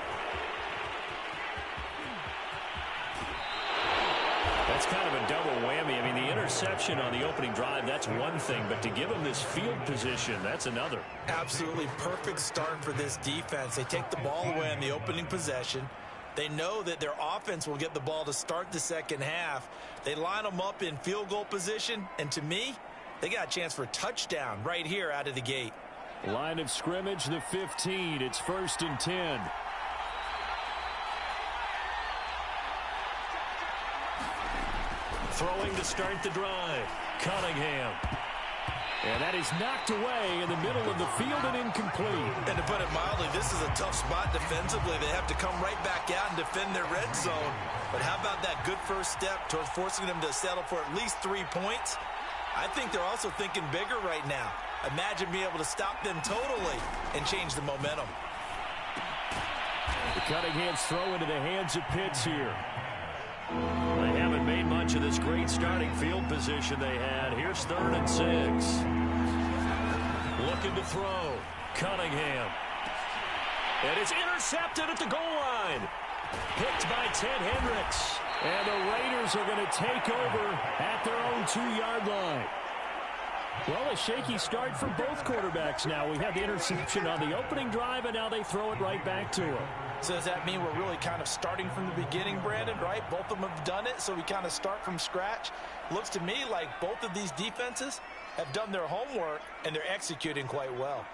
That's kind of a double whammy. I mean, the interception on the opening drive, that's one thing. But to give him this field position, that's another. Absolutely perfect start for this defense. They take the ball away on the opening possession. They know that their offense will get the ball to start the second half. They line them up in field goal position. And to me, they got a chance for a touchdown right here out of the gate. Line of scrimmage, the 15. It's 1st and 10. Throwing to start the drive. Cunningham. And that is knocked away in the middle of the field and incomplete. And to put it mildly, this is a tough spot defensively. They have to come right back out and defend their red zone. But how about that good first step towards forcing them to settle for at least 3 points? I think they're also thinking bigger right now. Imagine being able to stop them totally and change the momentum. The Cunningham's throw into the hands of Pitts here. They haven't made much of this great starting field position they had. Here's 3rd and 6. Looking to throw. Cunningham. And it's intercepted at the goal line. Picked by Ted Hendricks. And the Raiders are going to take over at their own 2-yard line. Well, a shaky start for both quarterbacks now. We had the interception on the opening drive, and now they throw it right back to him. So does that mean we're really kind of starting from the beginning, Brandon, right? Both of them have done it, so we kind of start from scratch. Looks to me like both of these defenses have done their homework, and they're executing quite well.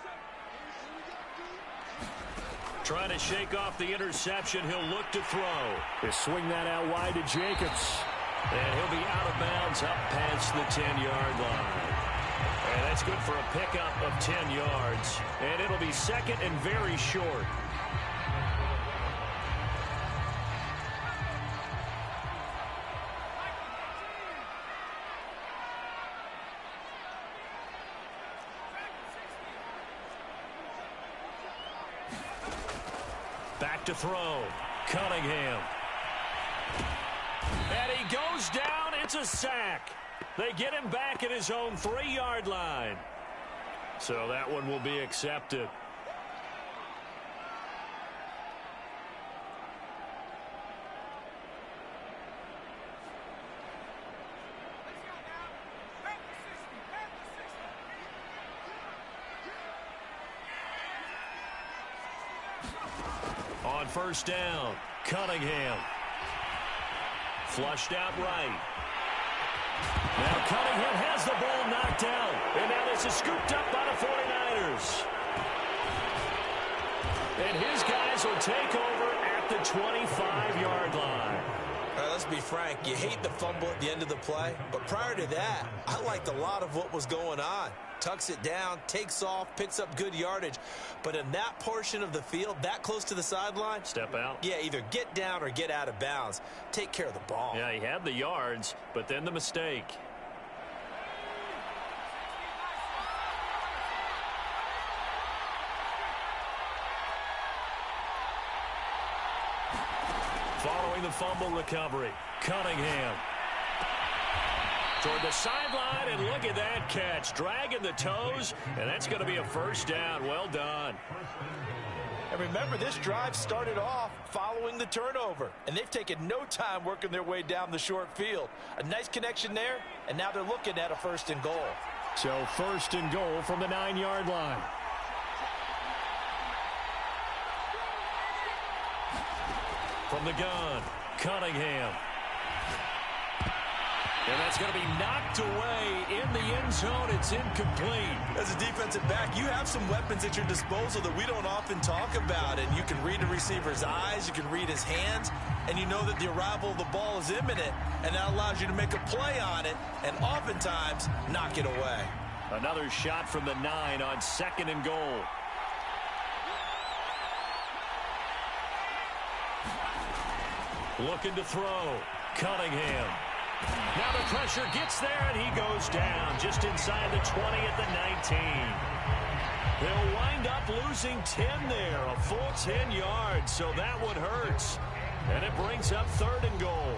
Trying to shake off the interception. He'll look to throw. They swing that out wide to Jacobs. And he'll be out of bounds up past the 10-yard line. And that's good for a pickup of 10 yards. And it'll be 2nd and very short. Back to throw. Cunningham. And he goes down. It's a sack. They get him back at his own 3-yard line. So that one will be accepted. On 1st down, Cunningham. Flushed out right. Now Cunningham has the ball knocked out. And now this is scooped up by the 49ers. And his guys will take over at the 25-yard line. All right, let's be frank. You hate the fumble at the end of the play, but prior to that, I liked a lot of what was going on. Tucks it down, takes off, picks up good yardage. But in that portion of the field, that close to the sideline, step out. Yeah, either get down or get out of bounds. Take care of the ball. Yeah, he had the yards, but then the mistake. Following the fumble recovery, Cunningham. Toward the sideline, and look at that catch. Dragging the toes, and that's going to be a first down. Well done. And remember, this drive started off following the turnover, and they've taken no time working their way down the short field. A nice connection there, and now they're looking at a 1st and goal. So 1st and goal from the 9-yard line. From the gun, Cunningham. And that's going to be knocked away in the end zone. It's incomplete. As a defensive back, you have some weapons at your disposal that we don't often talk about. And you can read a receiver's eyes, you can read his hands, and you know that the arrival of the ball is imminent. And that allows you to make a play on it and oftentimes knock it away. Another shot from the 9 on 2nd and goal. Looking to throw. Cunningham. Now the pressure gets there, and he goes down just inside the 20 at the 19. They'll wind up losing 10 there, a full 10 yards, so that one hurts. And it brings up 3rd and goal.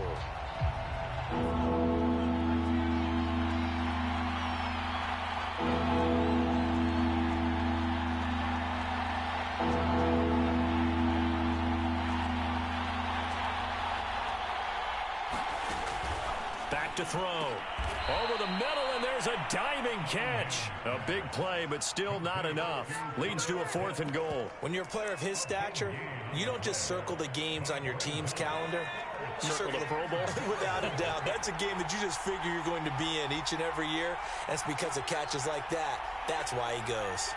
Back to throw. Over the middle, and there's a diving catch. A big play, but still not enough. Leads to a 4th and goal. When you're a player of his stature, you don't just circle the games on your team's calendar. You circle the Pro Bowl? Without a doubt. That's a game that you just figure you're going to be in each and every year. And it's because of catches like that. That's why he goes.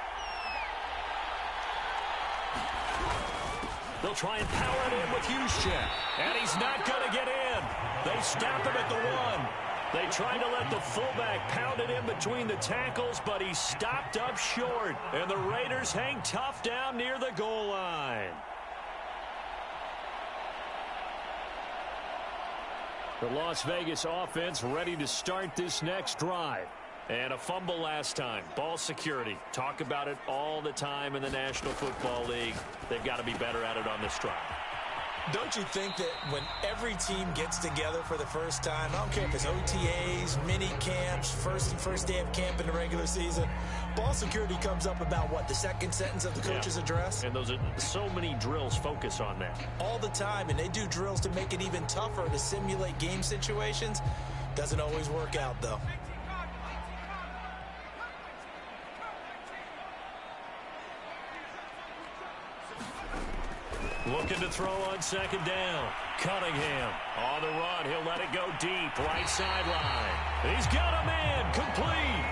They'll try and power it in with Juszczyk. And he's not going to get in. They stop him at the 1. They tried to let the fullback pound it in between the tackles, but he stopped up short. And the Raiders hang tough down near the goal line. The Las Vegas offense ready to start this next drive. And a fumble last time. Ball security. Talk about it all the time in the National Football League. They've got to be better at it on this drive. Don't you think that when every team gets together for the first time, I don't care if it's OTAs, mini camps, first day of camp in the regular season, ball security comes up about what, the second sentence of the coach's address? And those are so many drills focus on that. All the time, and they do drills to make it even tougher to simulate game situations. Doesn't always work out, though. Looking to throw on 2nd down. Cunningham on the run. He'll let it go deep. Right sideline. He's got a man. Complete.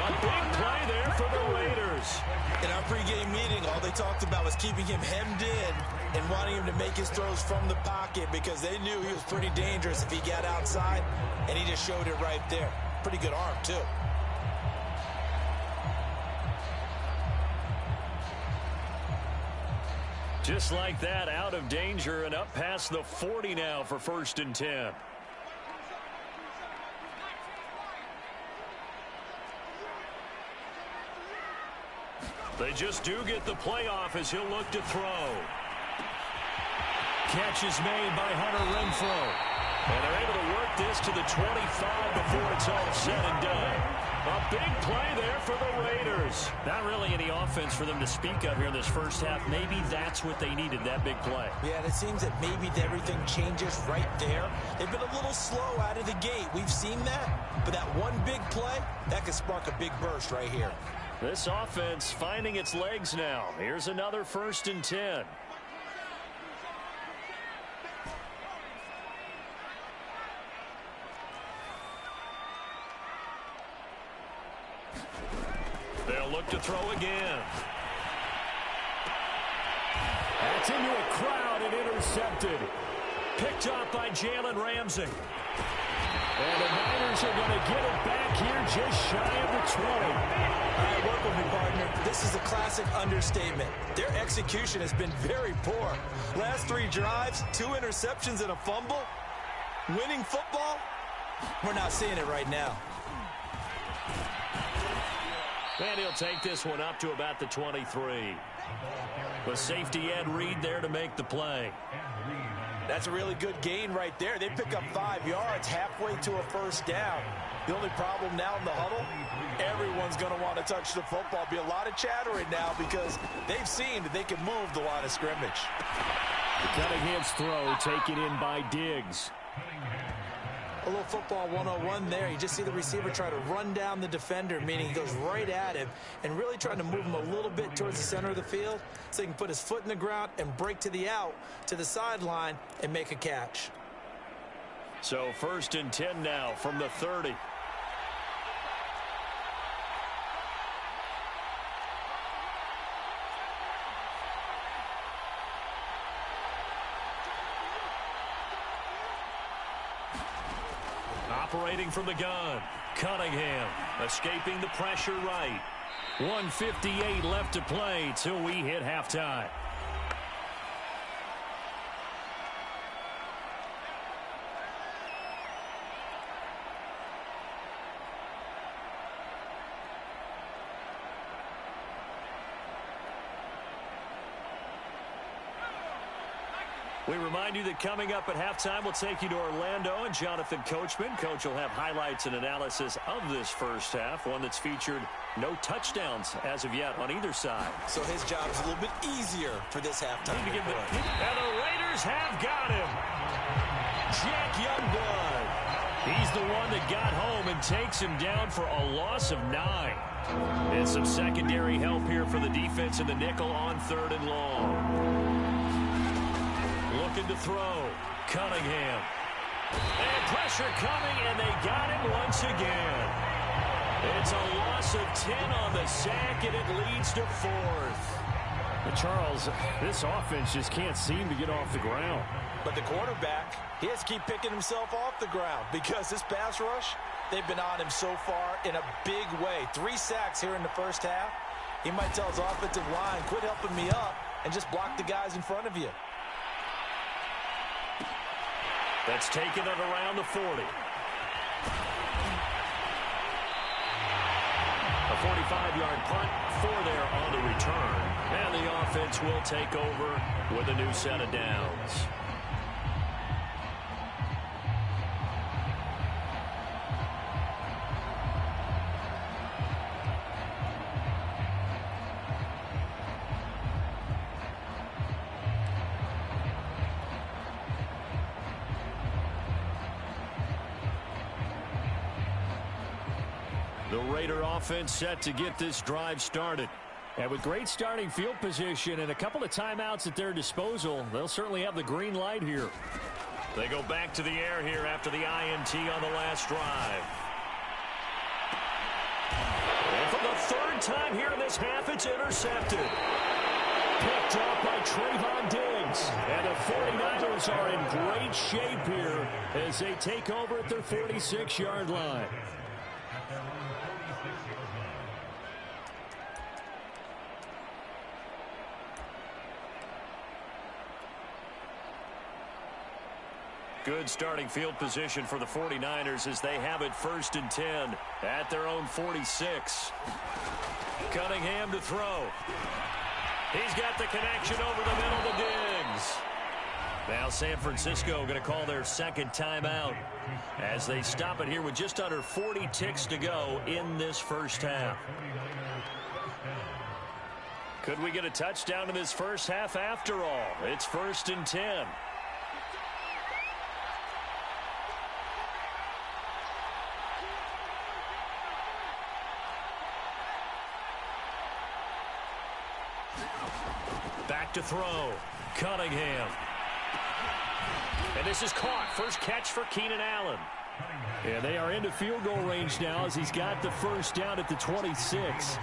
A big play there for the Raiders. In our pregame meeting, all they talked about was keeping him hemmed in and wanting him to make his throws from the pocket because they knew he was pretty dangerous if he got outside, and he just showed it right there. Pretty good arm, too. Just like that, out of danger and up past the 40 now for 1st and 10. They just do get the playoff as he'll look to throw. Catch is made by Hunter Renfrow. And they're able to work this to the 25 before it's all said and done. A big play there for the Raiders. Not really any offense for them to speak of here in this first half. Maybe that's what they needed, that big play. Yeah, and it seems that maybe everything changes right there. They've been a little slow out of the gate. We've seen that. But that one big play, that could spark a big burst right here. This offense finding its legs now. Here's another 1st and 10. They'll look to throw again. That's into a crowd and intercepted. Picked off by Jalen Ramsey. And the Niners are going to get it back here just shy of the 20. All right, work with me, partner. This is a classic understatement. Their execution has been very poor. Last 3 drives, 2 interceptions and a fumble. Winning football? We're not seeing it right now. And he'll take this one up to about the 23. With safety Ed Reed there to make the play. That's a really good gain right there. They pick up 5 yards halfway to a first down. The only problem now in the huddle, everyone's going to want to touch the football. Be a lot of chattering now because they've seen that they can move the line of scrimmage. Cunningham's throw taken in by Diggs. A little football 101 there. You just see the receiver try to run down the defender, meaning he goes right at him and really trying to move him a little bit towards the center of the field so he can put his foot in the ground and break to the out, to the sideline, and make a catch. So 1st and 10 now from the 30. Operating from the gun, Cunningham escaping the pressure right. 1:58 left to play till we hit halftime. We remind you that coming up at halftime, we'll take you to Orlando and Jonathan Coachman. Coach will have highlights and analysis of this first half, one that's featured no touchdowns as of yet on either side. So his job is a little bit easier for this halftime. And the Raiders have got him. Jack Youngblood. He's the one that got home and takes him down for a loss of 9. And some secondary help here for the defense in the nickel on 3rd and long. Looking to throw. Cunningham. And pressure coming, and they got him once again. It's a loss of 10 on the sack, and it leads to 4th. But Charles, this offense just can't seem to get off the ground. But the quarterback, he has to keep picking himself off the ground because this pass rush, they've been on him so far in a big way. 3 sacks here in the first half. He might tell his offensive line, quit helping me up and just block the guys in front of you. That's taken it around the 40. A 45-yard punt, 4 there on the return. And the offense will take over with a new set of downs. The Raider offense set to get this drive started. And with great starting field position and a couple of timeouts at their disposal, they'll certainly have the green light here. They go back to the air here after the INT on the last drive. And for the 3rd time here in this half, it's intercepted. Picked off by Trayvon Diggs. And the 49ers are in great shape here as they take over at their 46-yard line. Good starting field position for the 49ers as they have it 1st and 10 at their own 46. Cunningham to throw. He's got the connection over the middle to Diggs. Now San Francisco going to call their 2nd timeout as they stop it here with just under 40 ticks to go in this first half. Could we get a touchdown in this first half after all? It's 1st and 10. Back to throw. Cunningham. And this is caught. First catch for Keenan Allen. And they are into field goal range now as he's got the first down at the 26.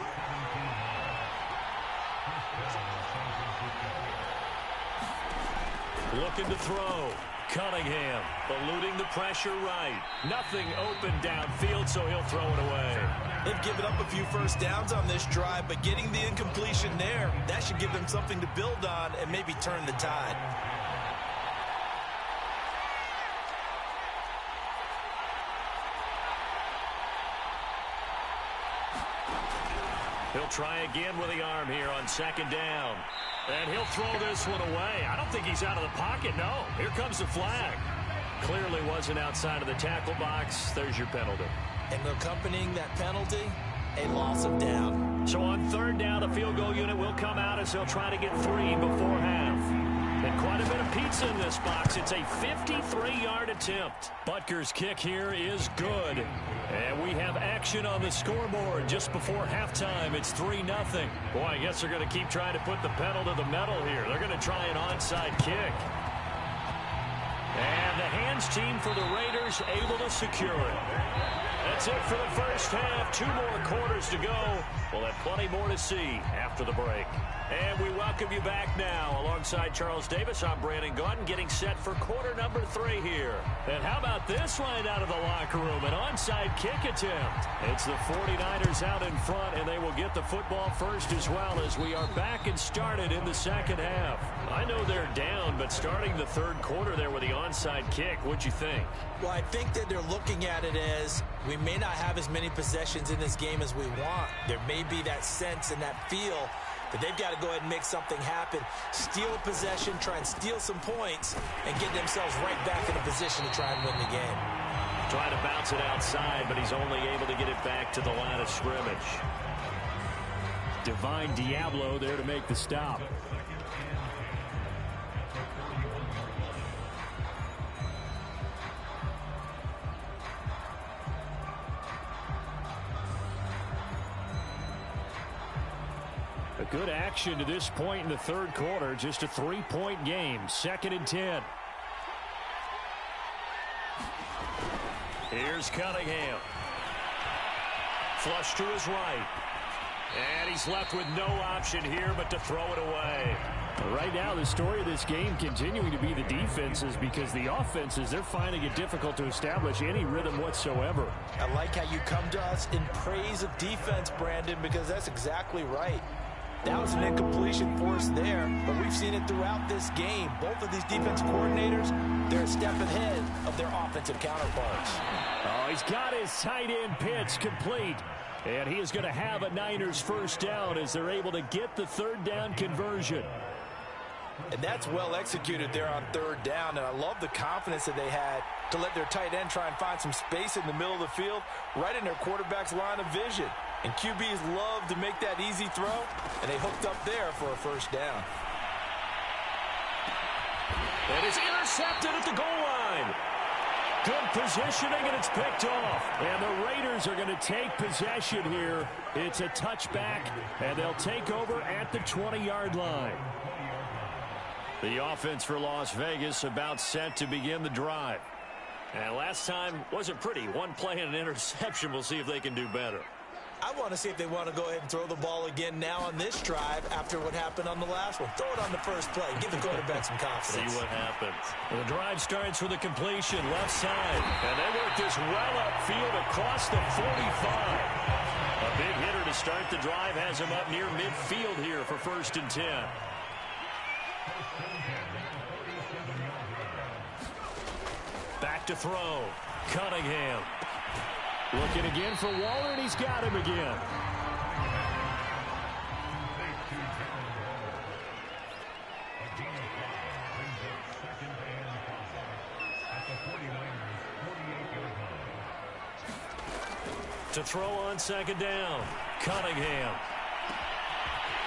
Looking to throw. Cunningham eluding the pressure right. Nothing open downfield, so he'll throw it away. They've given up a few first downs on this drive, but getting the incompletion there, that should give them something to build on and maybe turn the tide. He'll try again with the arm here on second down. And he'll throw this one away. I don't think he's out of the pocket, no. Here comes the flag. Clearly wasn't outside of the tackle box. There's your penalty. And accompanying that penalty, a loss of down. So on third down, the field goal unit will come out as they'll try to get 3 before half. And quite a bit of pizza in this box. It's a 53-yard attempt. Butker's kick here is good. And we have action on the scoreboard just before halftime. It's 3-0. Boy, I guess they're going to keep trying to put the pedal to the metal here. They're going to try an onside kick. And the hands team for the Raiders able to secure it. That's it for the first half. 2 more quarters to go. We'll have plenty more to see after the break. And we welcome you back now. Alongside Charles Davis, I'm Brandon Gaudin, getting set for quarter number 3 here. And how about this line out of the locker room? An onside kick attempt. It's the 49ers out in front, and they will get the football first as well as we are back and started in the second half. I know they're down, but starting the third quarter there with the onside kick, what'd you think? Well, I think that they're looking at it as we may not have as many possessions in this game as we want. There may be that sense and that feel that they've got to go ahead and make something happen, steal a possession, try and steal some points, and get themselves right back in a position to try and win the game. Trying to bounce it outside, but he's only able to get it back to the line of scrimmage. Divine Diablo there to make the stop. Good action to this point in the third quarter. Just a 3-point game. 2nd and 10. Here's Cunningham. Flush to his right. And he's left with no option here but to throw it away. Right now, the story of this game continuing to be the defenses, because the offenses, they're finding it difficult to establish any rhythm whatsoever. I like how you come to us in praise of defense, Brandon, because that's exactly right. That was an incompletion for us there, but we've seen it throughout this game. Both of these defense coordinators, they're a step ahead of their offensive counterparts. Oh, he's got his tight end pitch complete. And he is going to have a Niners first down as they're able to get the third down conversion. And that's well executed there on third down, and I love the confidence that they had to let their tight end try and find some space in the middle of the field, right in their quarterback's line of vision. And QBs love to make that easy throw, and they hooked up there for a first down. And it's intercepted at the goal line. Good positioning, and it's picked off. And the Raiders are going to take possession here. It's a touchback, and they'll take over at the 20-yard line. The offense for Las Vegas about set to begin the drive. And last time wasn't pretty. One play and an interception. We'll see if they can do better. I want to see if they want to go ahead and throw the ball again now on this drive after what happened on the last one. Throw it on the first play. Give the quarterback some confidence. See what happens. The drive starts with a completion left side. And they work this well upfield across the 45. A big hitter to start the drive has him up near midfield here for 1st and 10. Back to throw. Cunningham. Looking again for Waller, and he's got him again. To throw on 2nd down. Cunningham.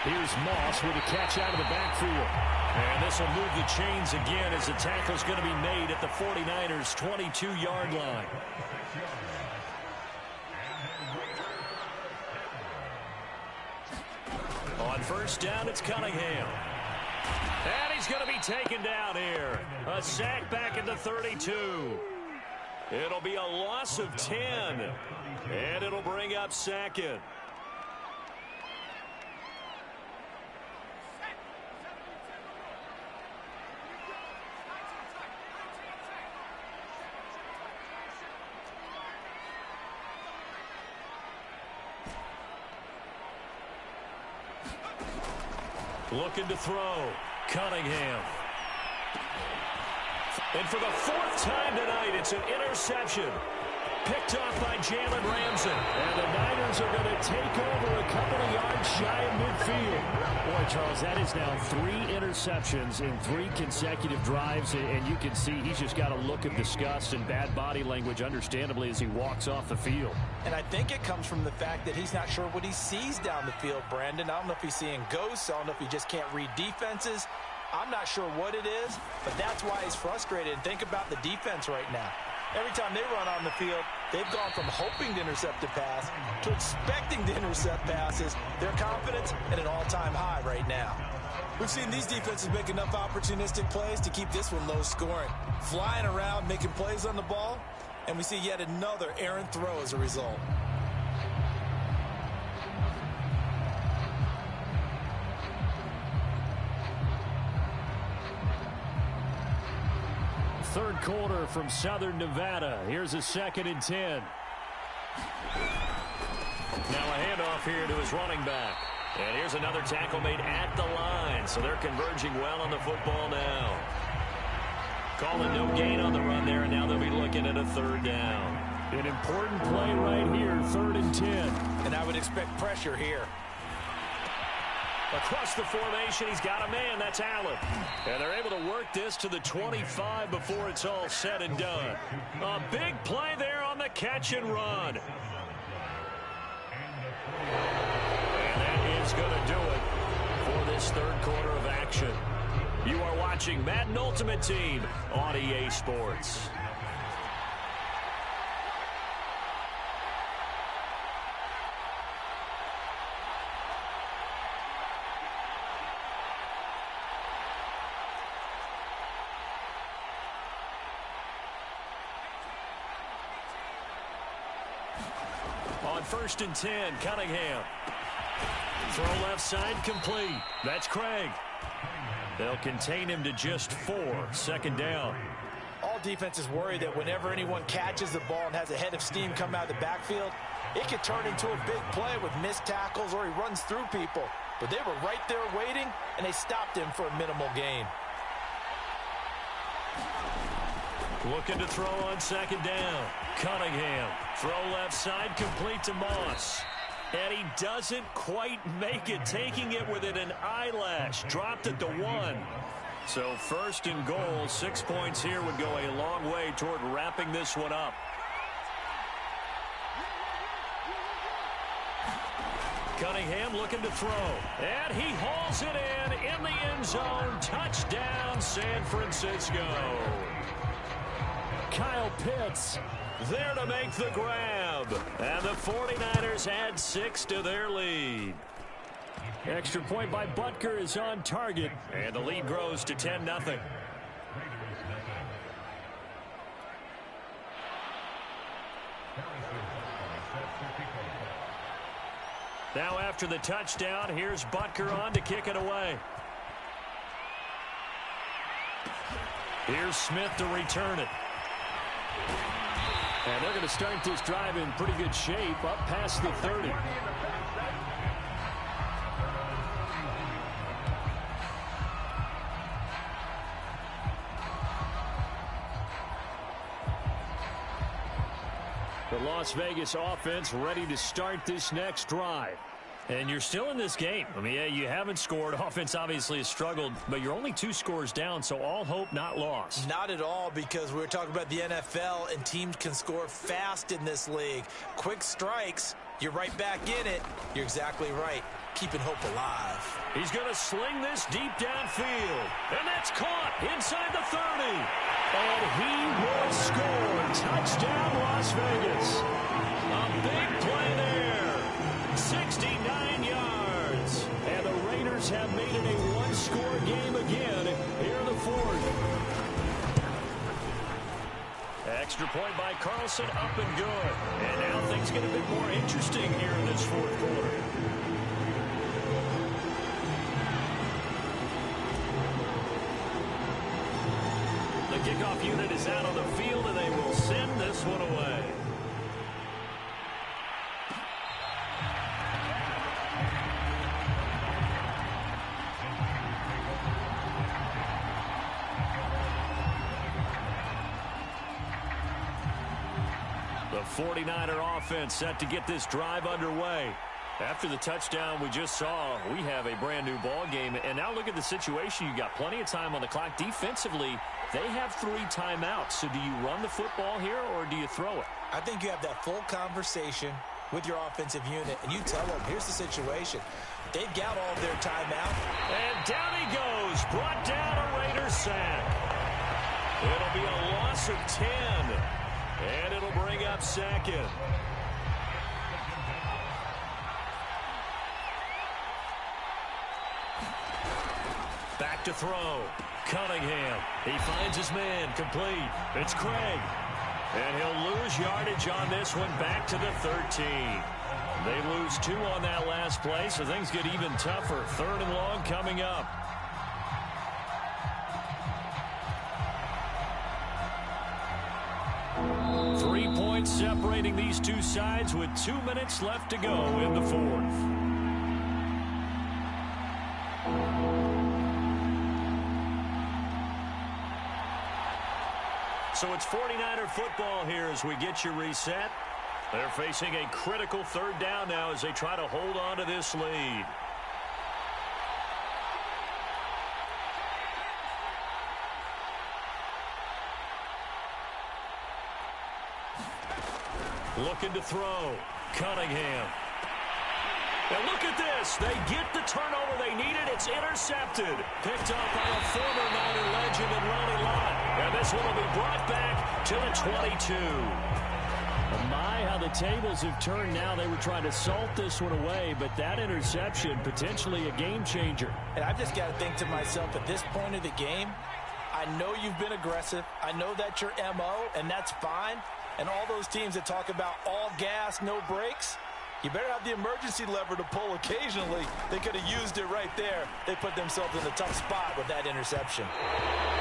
Here's Moss with a catch out of the backfield. And this will move the chains again as the tackle's going to be made at the 49ers' 22-yard line. On 1st down, it's Cunningham. And he's going to be taken down here. A sack back at the 32. It'll be a loss of 10. And it'll bring up 2nd. Looking to throw. Cunningham. And for the fourth time tonight, it's an interception. Picked off by Jalen Ramsey. And the Niners are going to take over a couple of yards shy of midfield. Boy, Charles, that is now 3 interceptions in 3 consecutive drives. And you can see he's just got a look of disgust and bad body language, understandably, as he walks off the field. And I think it comes from the fact that he's not sure what he sees down the field, Brandon. I don't know if he's seeing ghosts. I don't know if he just can't read defenses. I'm not sure what it is, but that's why he's frustrated. And think about the defense right now. Every time they run on the field, they've gone from hoping to intercept a pass to expecting to intercept passes. Their confidence at an all-time high right now. We've seen these defenses make enough opportunistic plays to keep this one low scoring. Flying around, making plays on the ball, and we see yet another errant throw as a result. Third quarter from Southern Nevada. Here's a 2nd and 10. Now a handoff here to his running back. And here's another tackle made at the line. So they're converging well on the football now. Calling no gain on the run there, and now they'll be looking at a 3rd down. An important play right here, 3rd and 10. And I would expect pressure here. Across the formation, he's got a man. That's Allen. And they're able to work this to the 25 before it's all said and done. A big play there on the catch and run. And that is going to do it for this 3rd quarter of action. You are watching Madden Ultimate Team on EA Sports. On 1st and 10, Cunningham. Throw left side complete. That's Craig. They'll contain him to just 4. 2nd down. All defenses worry that whenever anyone catches the ball and has a head of steam come out of the backfield, it could turn into a big play with missed tackles or he runs through people. But they were right there waiting, and they stopped him for a minimal gain. Looking to throw on 2nd down. Cunningham. Throw left side complete to Moss. And he doesn't quite make it, taking it within an eyelash. Dropped at the 1. So 1st and goal, 6 points here would go a long way toward wrapping this one up. Cunningham looking to throw. And he hauls it in the end zone. Touchdown, San Francisco. Kyle Pitts there to make the grab. And the 49ers add 6 to their lead. Extra point by Butker is on target. And the lead grows to 10-0. Now after the touchdown, here's Butker on to kick it away. Here's Smith to return it. And they're going to start this drive in pretty good shape, up past the 30. The Las Vegas offense ready to start this next drive. And you're still in this game. I mean, yeah, you haven't scored. Offense obviously has struggled, but you're only 2 scores down, so all hope not lost. Not at all, because we're talking about the NFL, and teams can score fast in this league. Quick strikes, you're right back in it. You're exactly right. Keeping hope alive. He's going to sling this deep downfield. And that's caught inside the 30. And he will score. Touchdown, Las Vegas. A big play there. 69 yards. And the Raiders have made it a 1-score game again here in the 4th. Extra point by Carlson, up and good. And now things get a bit more interesting here in this 4th quarter. The kickoff unit is out on the field, and they will send this one away. The 49er offense set to get this drive underway. After the touchdown we just saw, we have a brand new ball game. And now look at the situation. You got plenty of time on the clock. Defensively, they have 3 timeouts. So do you run the football here or do you throw it? I think you have that full conversation with your offensive unit, and you tell them, here's the situation. They've got all of their timeout. And down he goes. Brought down a Raiders sack. It'll be a loss of 10. And it'll bring up second. Back to throw. Cunningham. He finds his man. Complete. It's Craig. And he'll lose yardage on this one, back to the 13. They lose 2 on that last play, so things get even tougher. 3rd and long coming up. Three points separating these two sides with 2 minutes left to go in the 4th. So it's 49er football here as we get you reset. They're facing a critical 3rd down now as they try to hold on to this lead. Looking to throw. Cunningham. And look at this. They get the turnover they needed. It's intercepted. Picked up by a former Niner legend in Ronnie Lott. And this one will be brought back to the 22. My, how the tables have turned now. They were trying to salt this one away, but that interception, potentially a game changer. And I've just got to think to myself, at this point of the game, I know you've been aggressive. I know that's your MO, and that's fine. And all those teams that talk about all gas, no brakes, you better have the emergency lever to pull occasionally. They could have used it right there. They put themselves in a tough spot with that interception.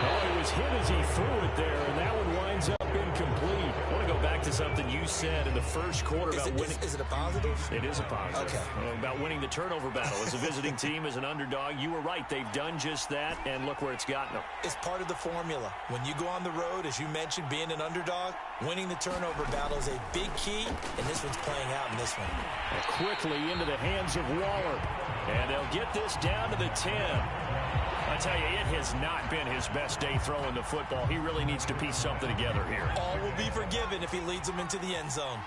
Oh, it was hit as he threw it there, and that one winds up incomplete. I want to go back to something you said in the first quarter about winning. Is it a positive? It is a positive. Okay. About winning the turnover battle. As a visiting team, as an underdog, you were right. They've done just that, and look where it's gotten them. It's part of the formula. When you go on the road, as you mentioned, being an underdog, winning the turnover battle is a big key, and this one's playing out in this one. And quickly into the hands of Waller. And they'll get this down to the 10. I tell you, it has not been his best day throwing the football. He really needs to piece something together here. All will be forgiven if he leads them into the end zone.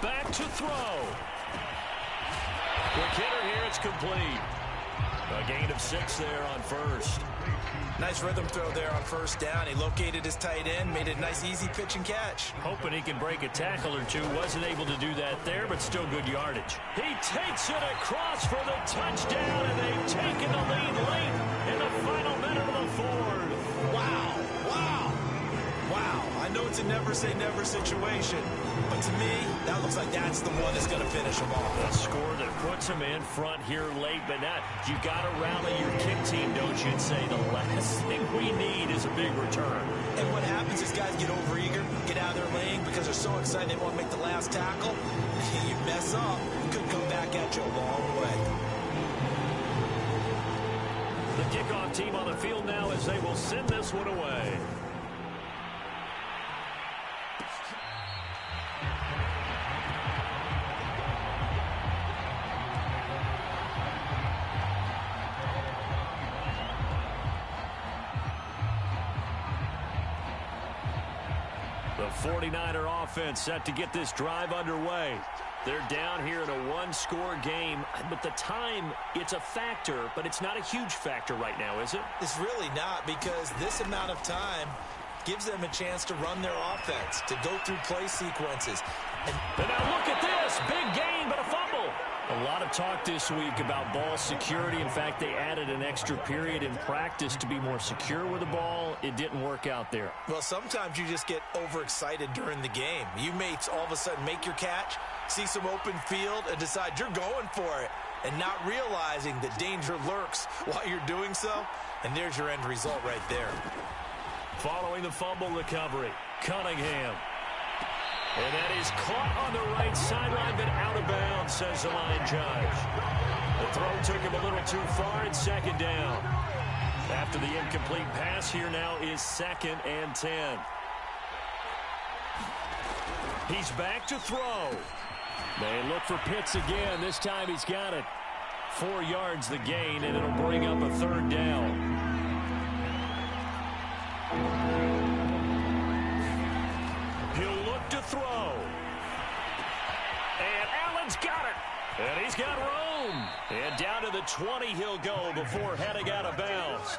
Back to throw. Quick hitter here, it's complete. A gain of 6 there on first. Nice rhythm throw there on first down. He located his tight end, made it a nice easy pitch and catch. Hoping he can break a tackle or two. Wasn't able to do that there, but still good yardage. He takes it across for the touchdown, and they've taken the lead late in the final minute of the 4th. Wow, wow, wow. I know it's a never-say-never situation, but to me, that looks like that's the one that's going to finish them off. A score that puts them in front here late, but now you got to rally your kick team, don't you, and say the last thing we need is a big return. And what happens is guys get overeager, get out of their lane because they're so excited they want to make the last tackle. You mess up, it could come back at you a long way. The kickoff team on the field now as they will send this one away. The 49er offense set to get this drive underway. They're down here in a one-score game, but the time, it's a factor, but it's not a huge factor right now, is it? It's really not, because this amount of time gives them a chance to run their offense, to go through play sequences. And now look at this. Big gain, but a fumble. A lot of talk this week about ball security. In fact, they added an extra period in practice to be more secure with the ball. It didn't work out there. Well, sometimes you just get overexcited during the game. You may all of a sudden make your catch, see some open field, and decide you're going for it, and not realizing that danger lurks while you're doing so. And there's your end result right there. Following the fumble recovery, Cunningham. And that is caught on the right sideline, but out of bounds, says the line judge. The throw took him a little too far. It's second down. After the incomplete pass, here now is 2nd and 10. He's back to throw. They look for Pitts again. This time he's got it. 4 yards the gain, and it'll bring up a 3rd down. He'll look to throw. And Allen's got it. And he's got room. And down to the 20 he'll go before heading out of bounds.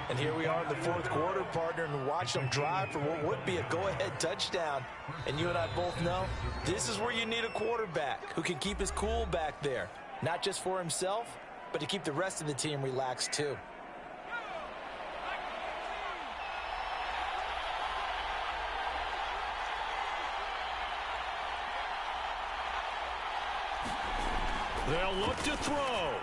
And here we are in the 4th quarter, partner, and watch them drive for what would be a go-ahead touchdown. And you and I both know this is where you need a quarterback who can keep his cool back there. Not just for himself, but to keep the rest of the team relaxed too. They'll look to throw.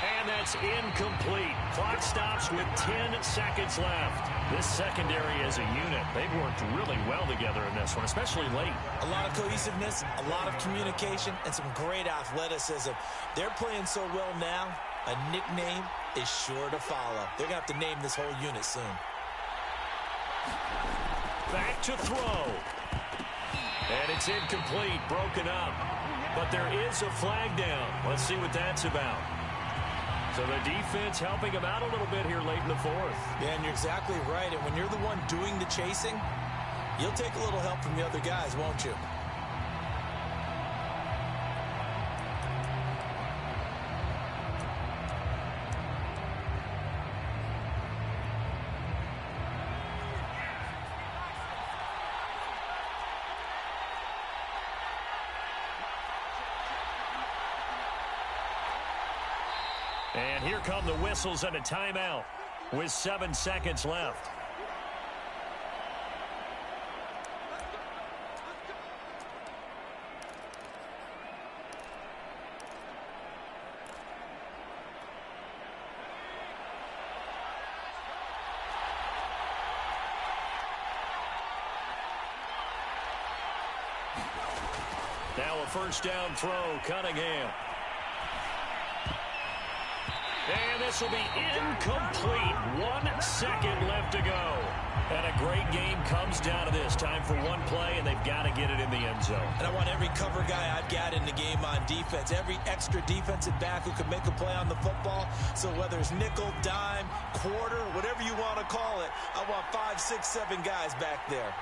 And that's incomplete. Clock stops with 10 seconds left. This secondary as a unit, they've worked really well together in this one, especially late. A lot of cohesiveness, a lot of communication, and some great athleticism. They're playing so well now, a nickname is sure to follow. They're going to have to name this whole unit soon. Back to throw. And it's incomplete, broken up. But there is a flag down. Let's see what that's about. So the defense helping him out a little bit here late in the 4th. Yeah, and you're exactly right. And when you're the one doing the chasing, you'll take a little help from the other guys, won't you? And here come the whistles and a timeout with 7 seconds left. Now a first down throw, Cunningham. And this will be incomplete. 1 second left to go. And a great game comes down to this. Time for one play, and they've got to get it in the end zone. And I want every cover guy I've got in the game on defense, every extra defensive back who can make a play on the football. So whether it's nickel, dime, quarter, whatever you want to call it, I want 5, 6, 7 guys back there.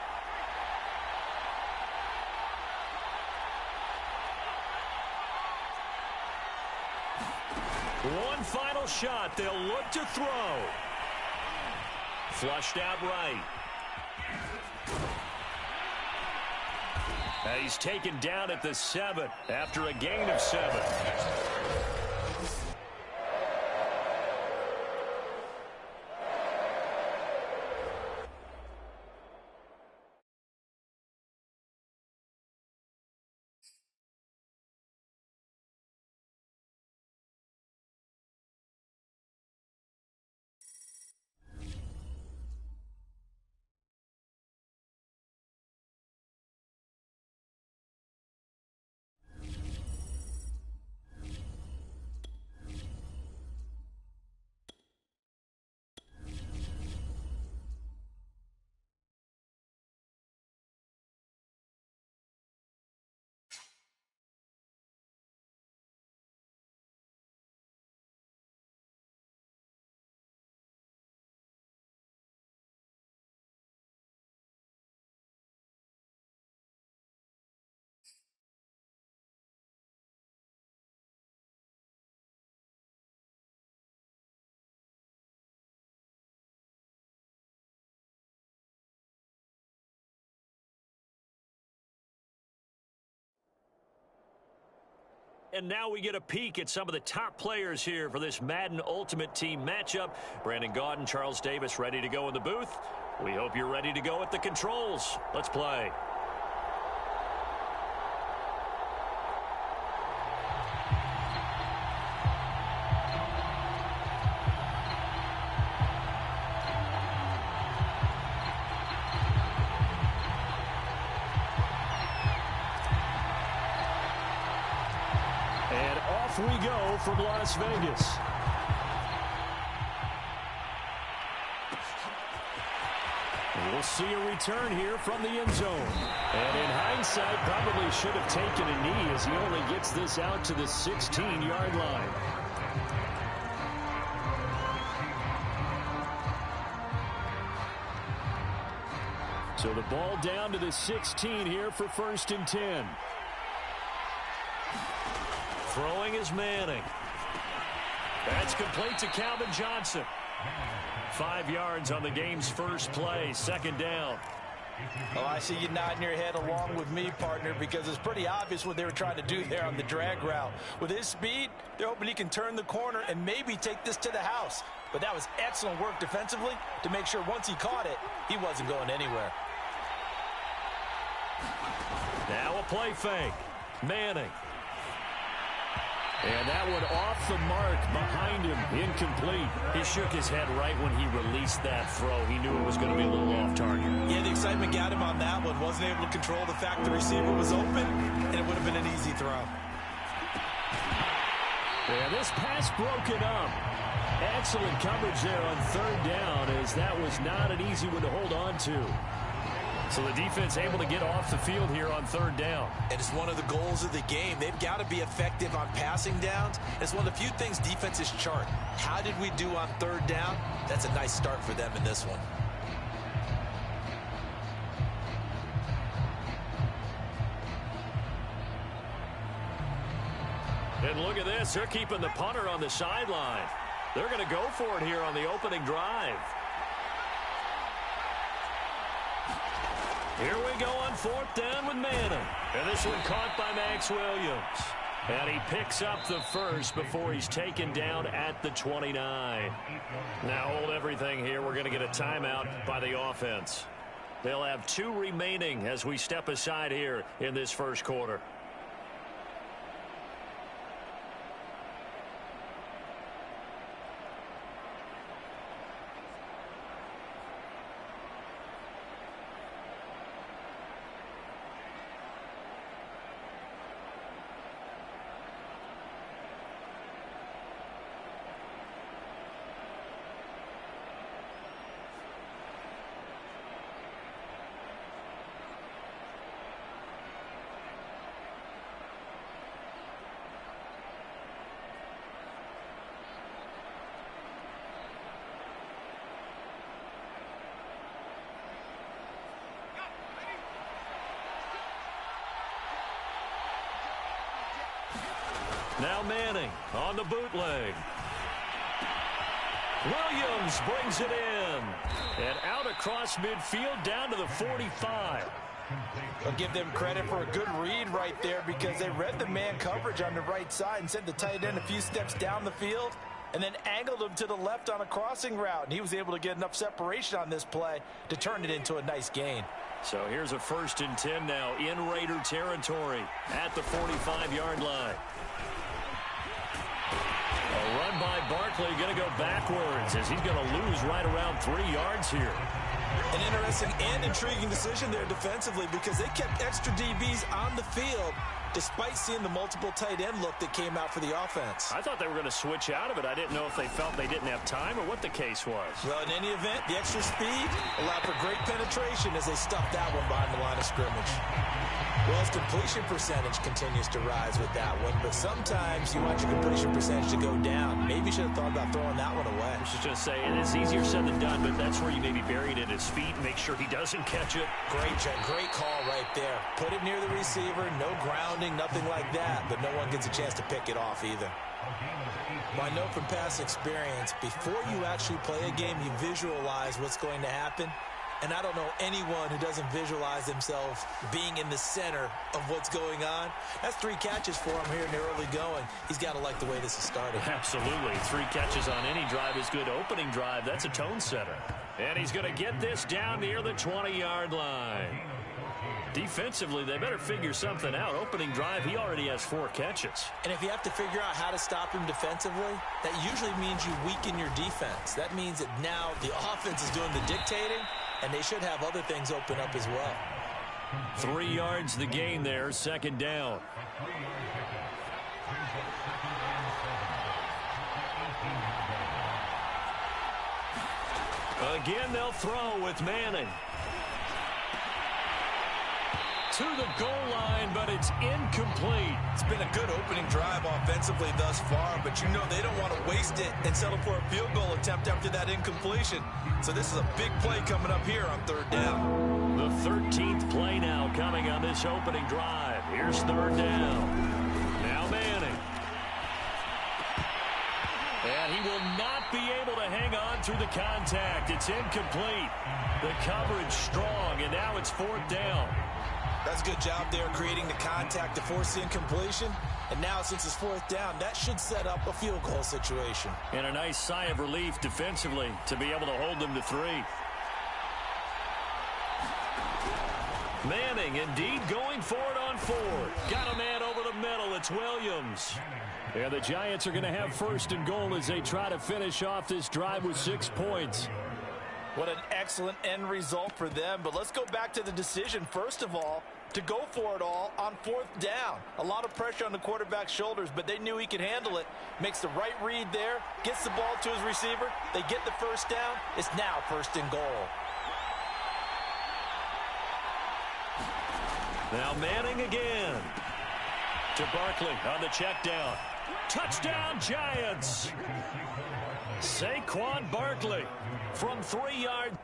One final shot. They'll look to throw. Flushed out right. He's taken down at the 7 after a gain of 7. And now we get a peek at some of the top players here for this Madden Ultimate Team matchup. Brandon Gaudin, Charles Davis ready to go in the booth. We hope you're ready to go at the controls. Let's play. we go from Las Vegas. We'll see a return here from the end zone. And in hindsight, probably should have taken a knee as he only gets this out to the 16-yard line. So the ball down to the 16 here for 1st and 10. Throwing is Manning. That's complete to Calvin Johnson. 5 yards on the game's first play, 2nd down. Oh, I see you nodding your head along with me, partner, because it's pretty obvious what they were trying to do there on the drag route. With his speed, they're hoping he can turn the corner and maybe take this to the house. But that was excellent work defensively to make sure once he caught it, he wasn't going anywhere. Now a play fake. Manning. And that one off the mark behind him, incomplete. He shook his head right when he released that throw. He knew it was going to be a little off target. Yeah, the excitement got him on that one. Wasn't able to control the fact the receiver was open, and it would have been an easy throw. Yeah, this pass broken up. Excellent coverage there on 3rd down, as that was not an easy one to hold on to. So the defense able to get off the field here on 3rd down. And it's one of the goals of the game. They've got to be effective on passing downs. It's one of the few things defenses chart. How did we do on 3rd down? That's a nice start for them in this one. And look at this. They're keeping the punter on the sideline. They're going to go for it here on the opening drive. Here we go on 4th down with Manning. And this one caught by Max Williams. And he picks up the first before he's taken down at the 29. Now hold everything here. We're going to get a timeout by the offense. They'll have 2 remaining as we step aside here in this first quarter. Now Manning on the bootleg. Williams brings it in. And out across midfield down to the 45. I'll give them credit for a good read right there because they read the man coverage on the right side and sent the tight end a few steps down the field and then angled him to the left on a crossing route. And he was able to get enough separation on this play to turn it into a nice gain. So here's a 1st and 10 now in Raider territory at the 45-yard line. A run by Barkley, going to go backwards as he's going to lose right around 3 yards here. An interesting and intriguing decision there defensively because they kept extra DBs on the field despite seeing the multiple tight end look that came out for the offense. I thought they were going to switch out of it. I didn't know if they felt they didn't have time or what the case was. Well, in any event, the extra speed allowed for great penetration as they stuffed that one behind the line of scrimmage. Well, his completion percentage continues to rise with that one, but sometimes you want your completion percentage to go down. Maybe you should have thought about throwing that one away. I was just going to say, it's easier said than done, but that's where you maybe buried at his feet and make sure he doesn't catch it. Great call right there. Put it near the receiver, no grounding, nothing like that, but no one gets a chance to pick it off either. Well, I know from past experience, before you actually play a game, you visualize what's going to happen. And I don't know anyone who doesn't visualize themselves being in the center of what's going on. That's 3 catches for him here in the early going. He's got to like the way this is started. Absolutely. 3 catches on any drive is good. Opening drive, that's a tone setter. And he's going to get this down near the 20-yard line. Defensively, they better figure something out. Opening drive, he already has 4 catches. And if you have to figure out how to stop him defensively, that usually means you weaken your defense. That means that now the offense is doing the dictating, and they should have other things open up as well. 3 yards the gain there, 2nd down. Again, they'll throw with Manning. To the goal line, but it's incomplete. It's been a good opening drive offensively thus far, but you know they don't want to waste it and settle for a field goal attempt after that incompletion. So this is a big play coming up here on third down. The 13th play now coming on this opening drive. Here's third down. Now Manning. And he will not be able to hang on through the contact. It's incomplete. The coverage strong, and now it's fourth down. That's a good job there creating the contact to force the incompletion. And now since it's fourth down, that should set up a field goal situation. And a nice sigh of relief defensively to be able to hold them to 3. Manning indeed going for it on 4. Got a man over the middle. It's Williams. And the Giants are going to have first and goal as they try to finish off this drive with 6 points. What an excellent end result for them. But let's go back to the decision, first of all, to go for it all on fourth down. A lot of pressure on the quarterback's shoulders, but they knew he could handle it. Makes the right read there, gets the ball to his receiver. They get the first down. It's now first and goal. Now Manning again. To Barkley on the check down. Touchdown, Giants. Saquon Barkley from 3 yards.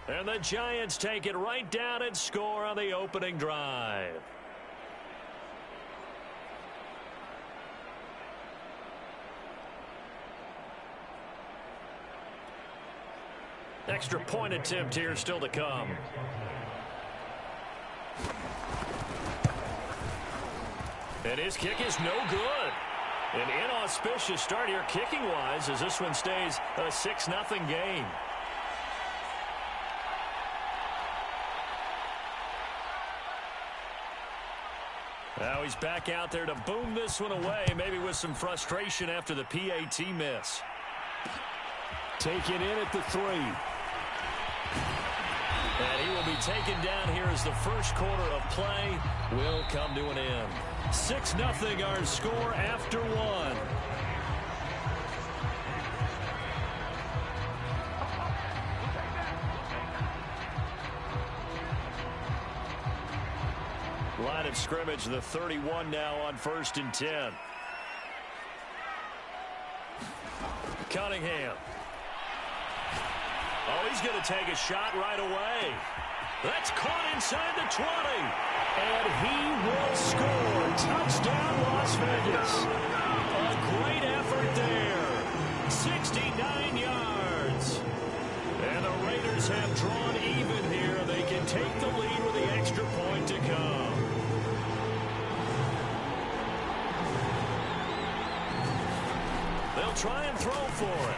And the Giants take it right down and score on the opening drive. Extra point attempt here still to come. And his kick is no good. An inauspicious start here kicking-wise as this one stays a 6-0 game. Now he's back out there to boom this one away, maybe with some frustration after the PAT miss. Take it in at the 3. And he will be taken down here as the first quarter of play will come to an end. 6-0 our score after 1. Line of scrimmage, the 31 now on 1st and 10. Cunningham. Oh, he's going to take a shot right away. That's caught inside the 20. And he will score. Touchdown, Las Vegas. A great effort there. 69 yards. And the Raiders have drawn even here. They can take the lead with the extra point to come. They'll try and throw for it.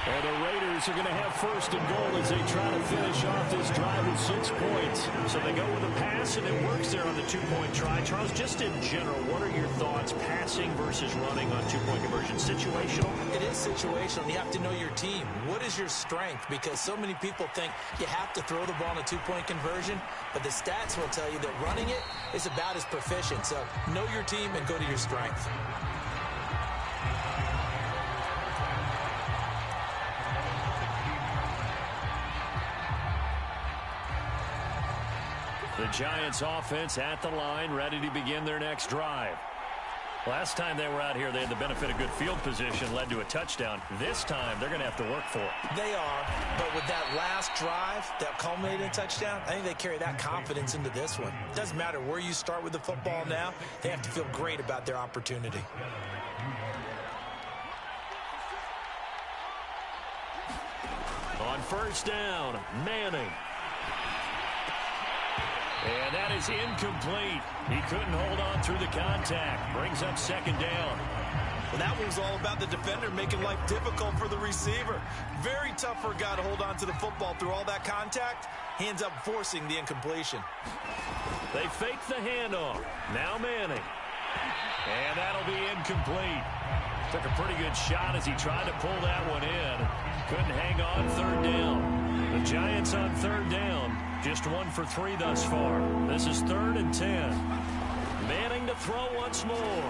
And the Raiders are going to have first and goal as they try to finish off this drive with 6 points. So they go with a pass, and it works there on the 2-point try. Charles, just in general, what are your thoughts passing versus running on 2-point conversion? Situational? It is situational. You have to know your team. What is your strength? Because so many people think you have to throw the ball in a 2-point conversion, but the stats will tell you that running it is about as proficient. So know your team and go to your strength. The Giants offense at the line, ready to begin their next drive. Last time they were out here, they had the benefit of good field position, led to a touchdown. This time, they're going to have to work for it. They are, but with that last drive that culminated in a touchdown, I think they carry that confidence into this one. It doesn't matter where you start with the football now. They have to feel great about their opportunity. On first down, Manning. And that is incomplete. He couldn't hold on through the contact. Brings up second down. Well, that one was all about the defender making life difficult for the receiver. Very tough for a guy to hold on to the football through all that contact. He ends up forcing the incompletion. They fake the handoff. Now Manning. And that'll be incomplete. Took a pretty good shot as he tried to pull that one in. Couldn't hang on third down. The Giants on third down. Just 1 for 3 thus far. This is 3rd and 10. Manning to throw once more.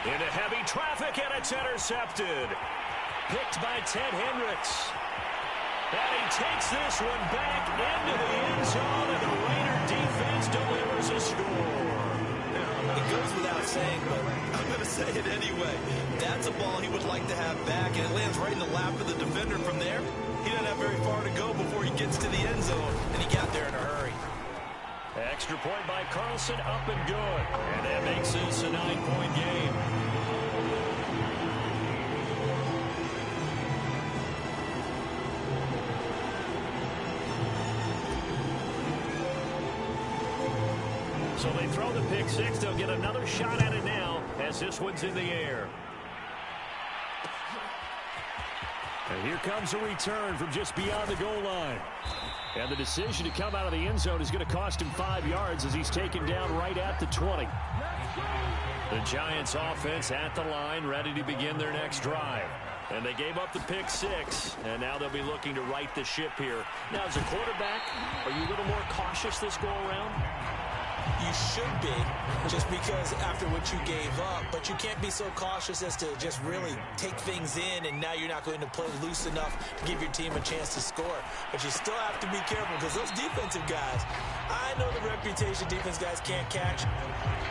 Into heavy traffic, and it's intercepted. Picked by Ted Hendricks. And he takes this one back into the end zone, and the Raider defense delivers a score. It goes without saying, but I'm going to say it anyway. That's a ball he would like to have back, and it lands right in the lap of the defender from there. He doesn't have very far to go before he gets to the end zone, and he got there in a hurry. Extra point by Carlson, up and good. And that makes this a 9-point game. So they throw the pick six. They'll get another shot at it now as this one's in the air. And here comes a return from just beyond the goal line. And the decision to come out of the end zone is going to cost him 5 yards as he's taken down right at the 20. The Giants offense at the line, ready to begin their next drive. And they gave up the pick six, and now they'll be looking to right the ship here. Now, as a quarterback, are you a little more cautious this go-around? You should be, just because after what you gave up, but you can't be so cautious as to just really take things in, and now you're not going to play loose enough to give your team a chance to score. But you still have to be careful, because those defensive guys, I know the reputation defense guys can't catch.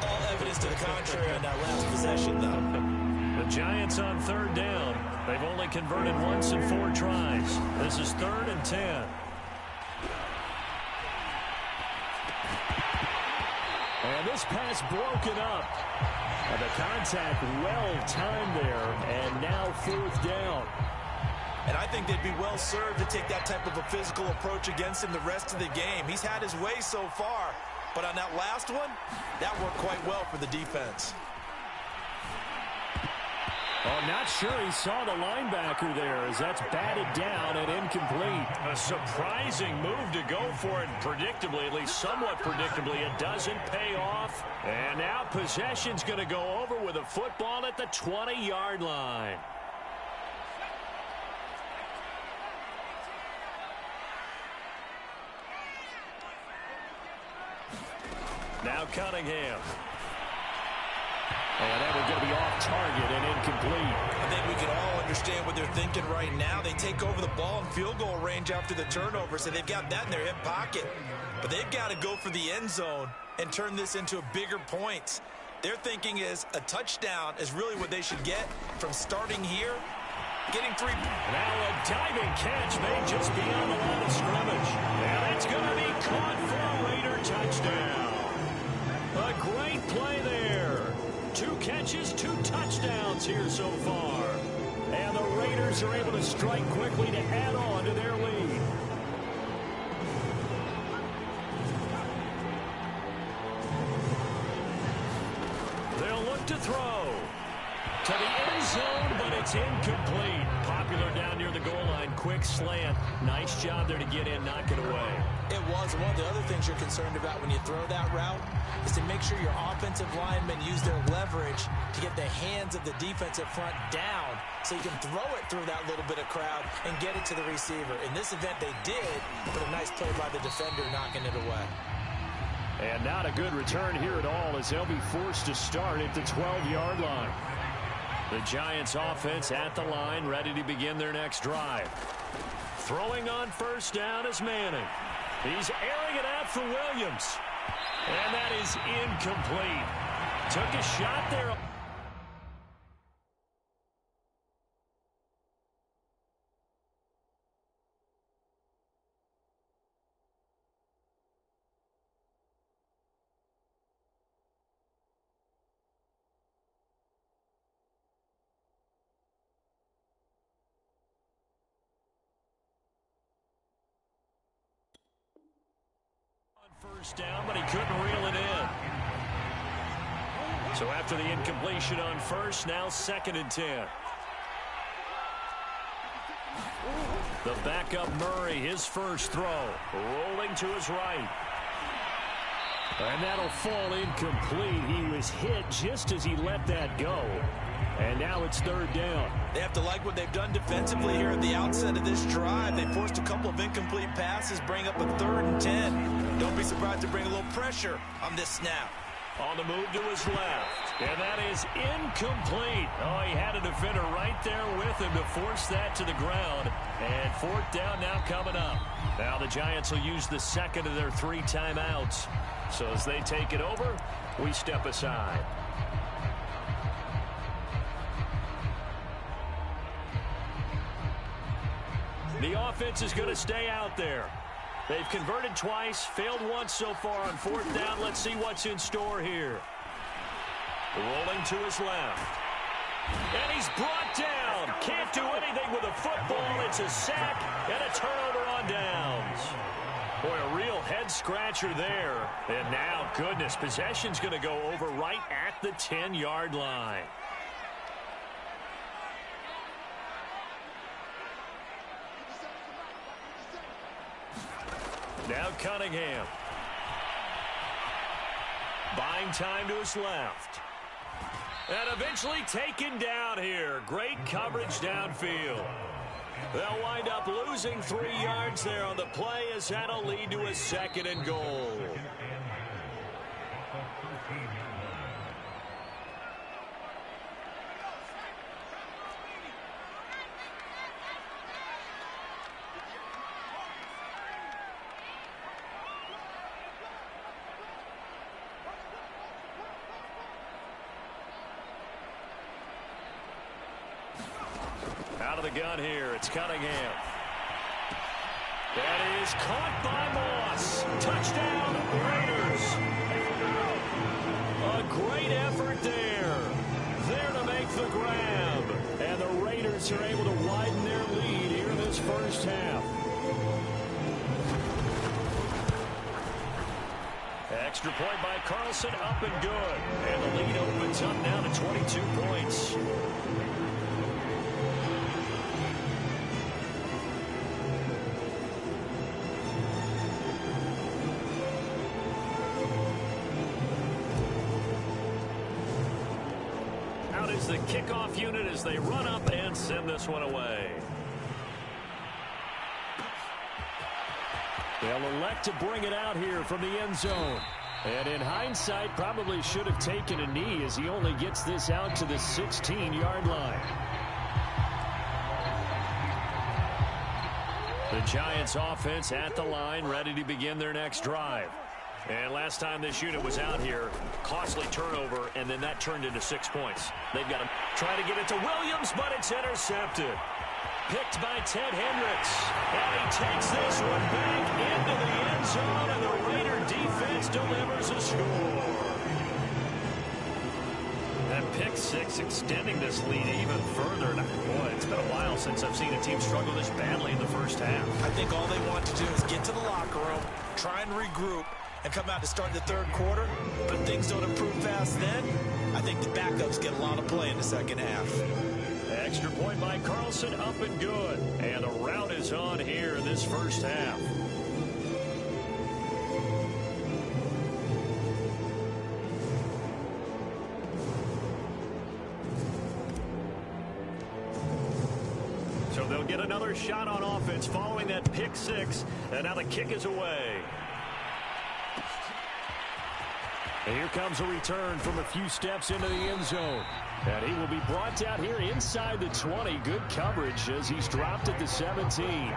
All evidence to the contrary on that last possession, though. The Giants on third down. They've only converted once in 4 tries. This is 3rd and 10. And this pass broken up. And the contact well-timed there, and now 4th down. And I think they'd be well served to take that type of a physical approach against him the rest of the game. He's had his way so far, but on that last one, that worked quite well for the defense. Oh, not sure he saw the linebacker there as that's batted down and incomplete. A surprising move to go for it predictably, at least somewhat predictably. It doesn't pay off. And now possession's going to go over with a football at the 20-yard line. Now Cunningham. And that one's going to be off target and incomplete. I think we can all understand what they're thinking right now. They take over the ball in field goal range after the turnover, so they've got that in their hip pocket. But they've got to go for the end zone and turn this into a bigger point. Their thinking is a touchdown is really what they should get from starting here, getting 3. Now a diving catch made just beyond the line of scrimmage. And it's going to be caught for a Raider touchdown. A great play there. 2 catches, 2 touchdowns here so far. And the Raiders are able to strike quickly to add on to their lead. They'll look to throw. To the end zone, but it's incomplete. Popular down near the goal line. Quick slant. Nice job there to get in, knock it away. It was. One of the other things you're concerned about when you throw that route is to make sure your offensive linemen use their leverage to get the hands of the defensive front down so you can throw it through that little bit of crowd and get it to the receiver. In this event, they did, but a nice play by the defender knocking it away. And not a good return here at all as they'll be forced to start at the 12-yard line. The Giants offense at the line, ready to begin their next drive. Throwing on first down is Manning. He's airing it out for Williams. And that is incomplete. Took a shot there. first down, but he couldn't reel it in. So after the incompletion on first, now 2nd and 10. The backup Murray, his first throw, rolling to his right. And that'll fall incomplete. He was hit just as he let that go. And now it's 3rd down. They have to like what they've done defensively here at the outset of this drive. They forced a couple of incomplete passes, bring up a 3rd and 10. Don't be surprised to bring a little pressure on this snap. On the move to his left. And that is incomplete. Oh, he had a defender right there with him to force that to the ground. And 4th down now coming up. Now the Giants will use the 2nd of their 3 timeouts. So as they take it over, we step aside. The offense is going to stay out there. They've converted twice, failed once so far on 4th down. Let's see what's in store here. Rolling to his left. And he's brought down. Can't do anything with a football. It's a sack and a turnover on downs. Boy, a real head-scratcher there. And now, goodness, possession's going to go over right at the 10-yard line. Now Cunningham. Buying time to his left. And eventually taken down here. Great coverage downfield. They'll wind up losing 3 yards there on the play as that'll lead to a 2nd and goal. Out of the gun here, it's Cunningham. That is caught by Moss. Touchdown, Raiders. A great effort there. There to make the grab. And the Raiders are able to widen their lead here in this first half. Extra point by Carlson, up and good. And the lead opens up now to 22 points. The kickoff unit as they run up and send this one away. They'll elect to bring it out here from the end zone. And in hindsight, probably should have taken a knee as he only gets this out to the 16-yard line. The Giants offense at the line, ready to begin their next drive. And last time this unit was out here, costly turnover, and then that turned into 6 points. They've got to try to get it to Williams, but it's intercepted. Picked by Ted Hendricks. And he takes this one back into the end zone, and the Raider defense delivers a score. That pick six extending this lead even further. Boy, it's been a while since I've seen a team struggle this badly in the first half. I think all they want to do is get to the locker room, try and regroup, and come out to start the 3rd quarter. But if things don't improve fast then, I think the backups get a lot of play in the 2nd half. Extra point by Carlson, up and good. And the rout is on here in this first half. So they'll get another shot on offense following that pick six. And now the kick is away. And here comes a return from a few steps into the end zone. And he will be brought down here inside the 20. Good coverage as he's dropped at the 17.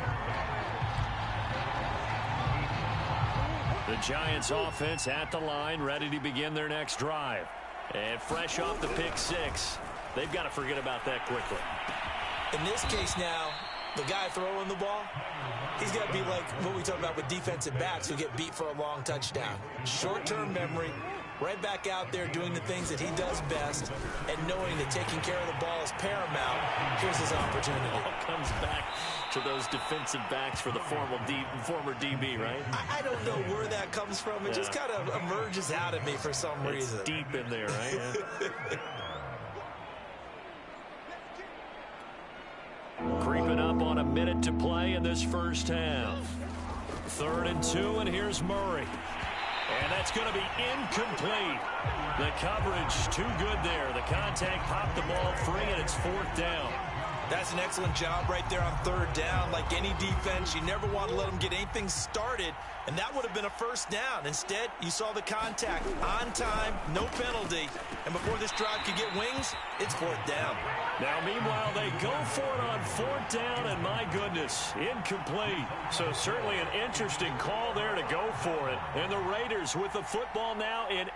The Giants offense at the line, ready to begin their next drive. And fresh off the pick six, they've got to forget about that quickly. In this case now, the guy throwing the ball, he's got to be like what we talk about with defensive backs who get beat for a long touchdown. Short-term memory, right back out there doing the things that he does best and knowing that taking care of the ball is paramount. Here's his opportunity. All comes back to those defensive backs for the former DB, right? I don't know where that comes from. It just kind of emerges out of me for some reason. It's deep in there, right? Creeping up on a minute to play in this first half. 3rd and 2, and here's Murray. And that's going to be incomplete. The coverage too good there. The contact popped the ball free, and it's 4th down. That's an excellent job right there on 3rd down. Like any defense, you never want to let them get anything started, and that would have been a 1st down. Instead, you saw the contact on time, no penalty, and before this drive could get wings, it's 4th down. Now, meanwhile, they go for it on 4th down, and my goodness, incomplete. So certainly an interesting call there to go for it. And the Raiders with the football now in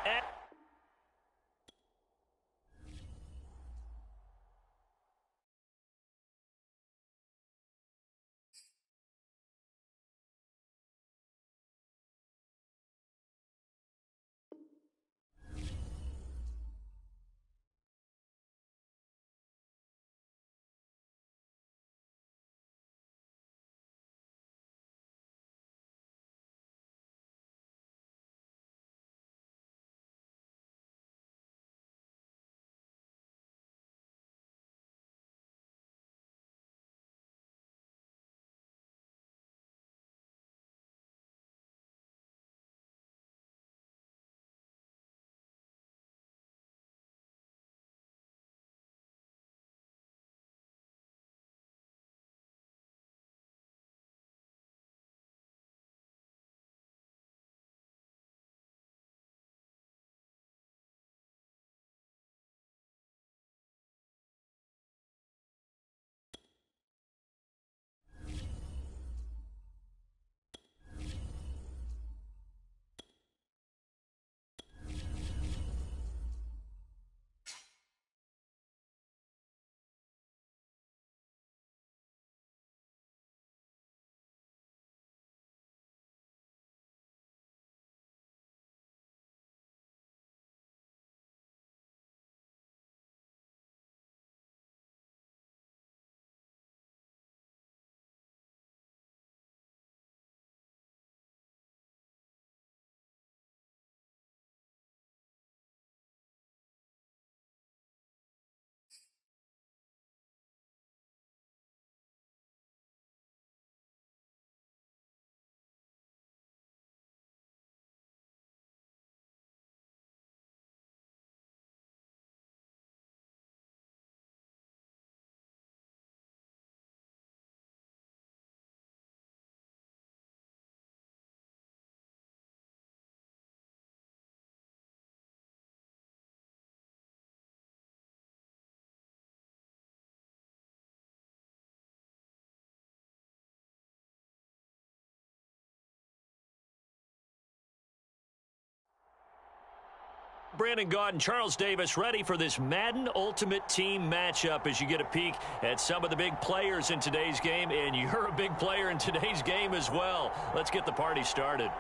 Brandon Gaudin, Charles Davis ready for this Madden Ultimate Team matchup as you get a peek at some of the big players in today's game, and you're a big player in today's game as well. Let's get the party started.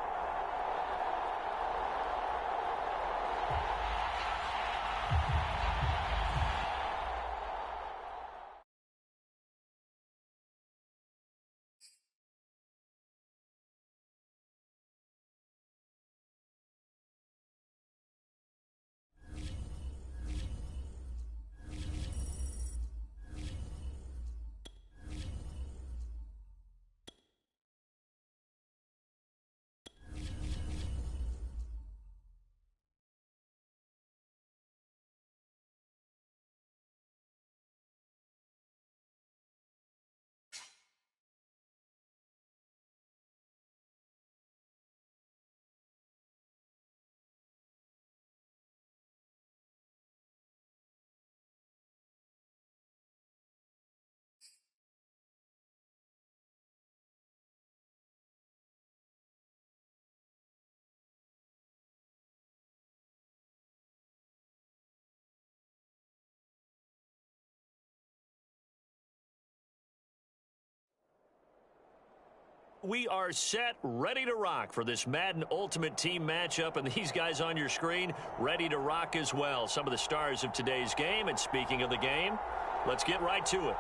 we are set, ready to rock for this Madden Ultimate Team matchup, and these guys on your screen ready to rock as well. Some of the stars of today's game, and speaking of the game, let's get right to it.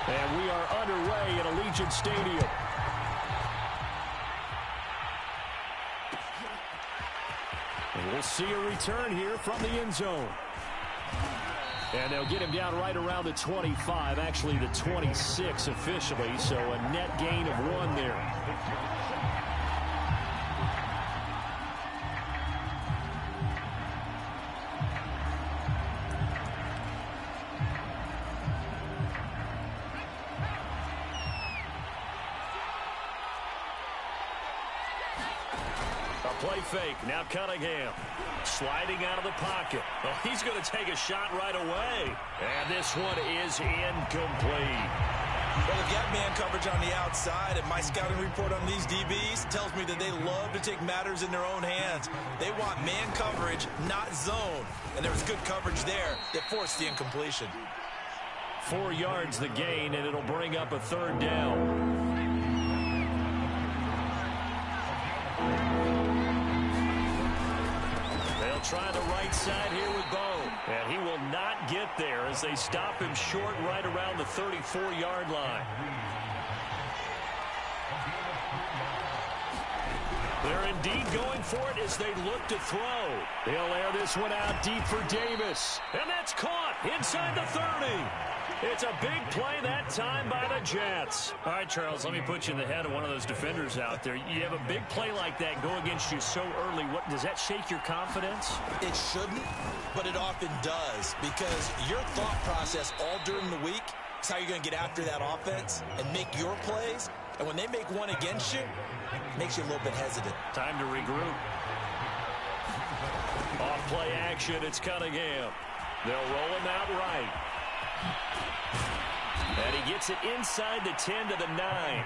And we are underway at Allegiant Stadium. And we'll see a return here from the end zone. And they'll get him down right around the 25, actually the 26 officially, so a net gain of 1 there. Play fake. Now Cunningham sliding out of the pocket. Oh, he's going to take a shot right away. And this one is incomplete. Well, they've got man coverage on the outside, and my scouting report on these DBs tells me that they love to take matters in their own hands. They want man coverage, not zone. And there was good coverage there that forced the incompletion. 4 yards the gain, and it'll bring up a 3rd down. Try the right side here with Bo. And he will not get there as they stop him short right around the 34-yard line. They're indeed going for it as they look to throw. They'll air this one out deep for Davis. And that's caught inside the 30. It's a big play that time by the Jets. All right, Charles, let me put you in the head of one of those defenders out there. You have a big play like that go against you so early. What does that shake your confidence? It shouldn't, but it often does, because your thought process all during the week is how you're going to get after that offense and make your plays. And when they make one against you, it makes you a little bit hesitant. Time to regroup. Off play action, it's Cunningham. They'll roll him out right. And he gets it inside the 10 to the 9.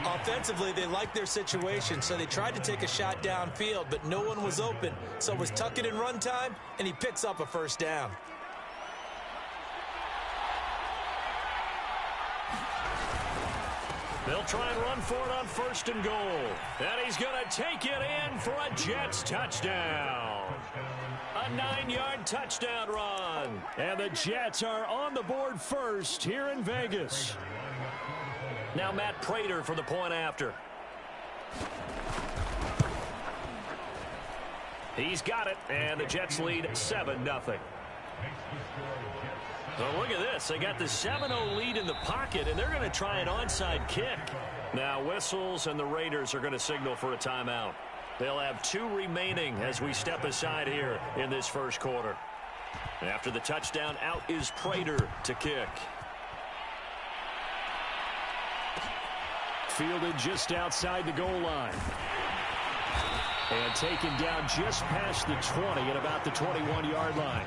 Offensively, they like their situation, so they tried to take a shot downfield, but no one was open. So it was tuck it in run time, and he picks up a 1st down. They'll try and run for it on 1st and goal. And he's going to take it in for a Jets touchdown. A 9-yard touchdown run. And the Jets are on the board first here in Vegas. Now Matt Prater for the point after. He's got it, and the Jets lead 7-0. Well, look at this. They got the 7-0 lead in the pocket, and they're going to try an onside kick. Now whistles, and the Raiders are going to signal for a timeout. They'll have 2 remaining as we step aside here in this 1st quarter. After the touchdown, out is Prater to kick. Fielded just outside the goal line. And taken down just past the 20 at about the 21-yard line.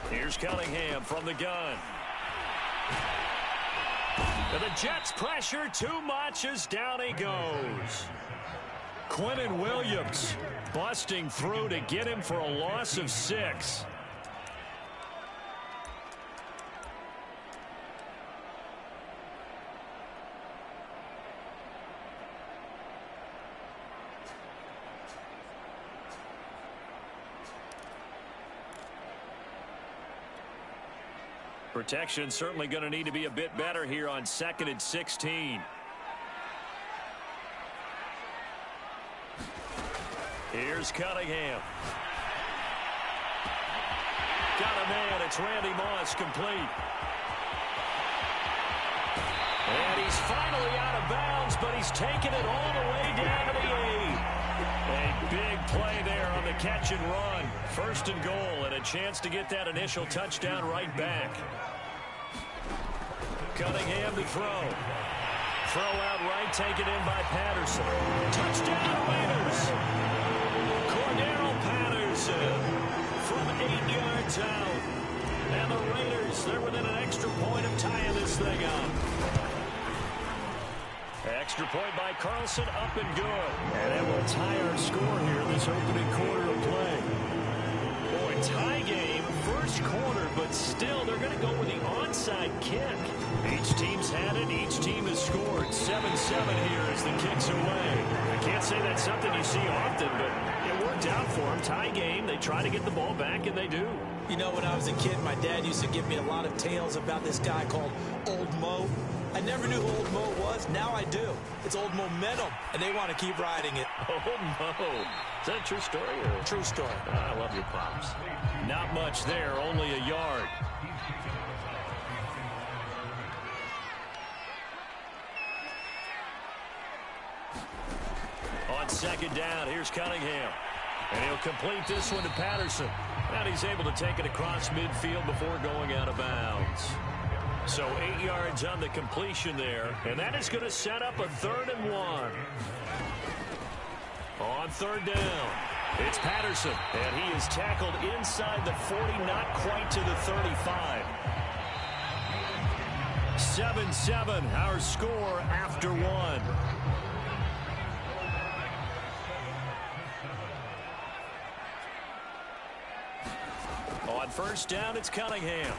Here's Cunningham from the gun. And the Jets pressure too much as down he goes. Quentin Williams busting through to get him for a loss of 6. Protection certainly going to need to be a bit better here on 2nd and 16. Here's Cunningham. Got a man. It's Randy Moss, complete. And he's finally out of bounds, but he's taken it all the way down to the 8. A big play there on the catch and run. 1st and goal, and a chance to get that initial touchdown right back. Cunningham to throw. Throw out right, taken in by Patterson. Touchdown Raiders. Cordero Patterson from 8 yards out. And the Raiders, they're within an extra point of tying this thing up. Extra point by Carlson, up and good. And that will tie our score here in this opening quarter of play. Boy, tie game, 1st quarter, but still they're going to go with the onside kick. Each team's had it. Each team has scored. 7-7 here as the kick's away. I can't say that's something you see often, but it worked out for them. Tie game, they try to get the ball back, and they do. You know, when I was a kid, my dad used to give me a lot of tales about this guy called Old Mo. I never knew who Old Mo was. Now I do. It's Old Momentum, and they want to keep riding it. Old Mo. Is that a true story? Or? True story. I love your pops. Not much there, only a yard. On 2nd down, here's Cunningham. And he'll complete this one to Patterson. And he's able to take it across midfield before going out of bounds. So 8 yards on the completion there. And that is going to set up a 3rd and 1. On 3rd down, it's Patterson. And he is tackled inside the 40, not quite to the 35. 7-7, our score after 1. On 1st down, it's Cunningham.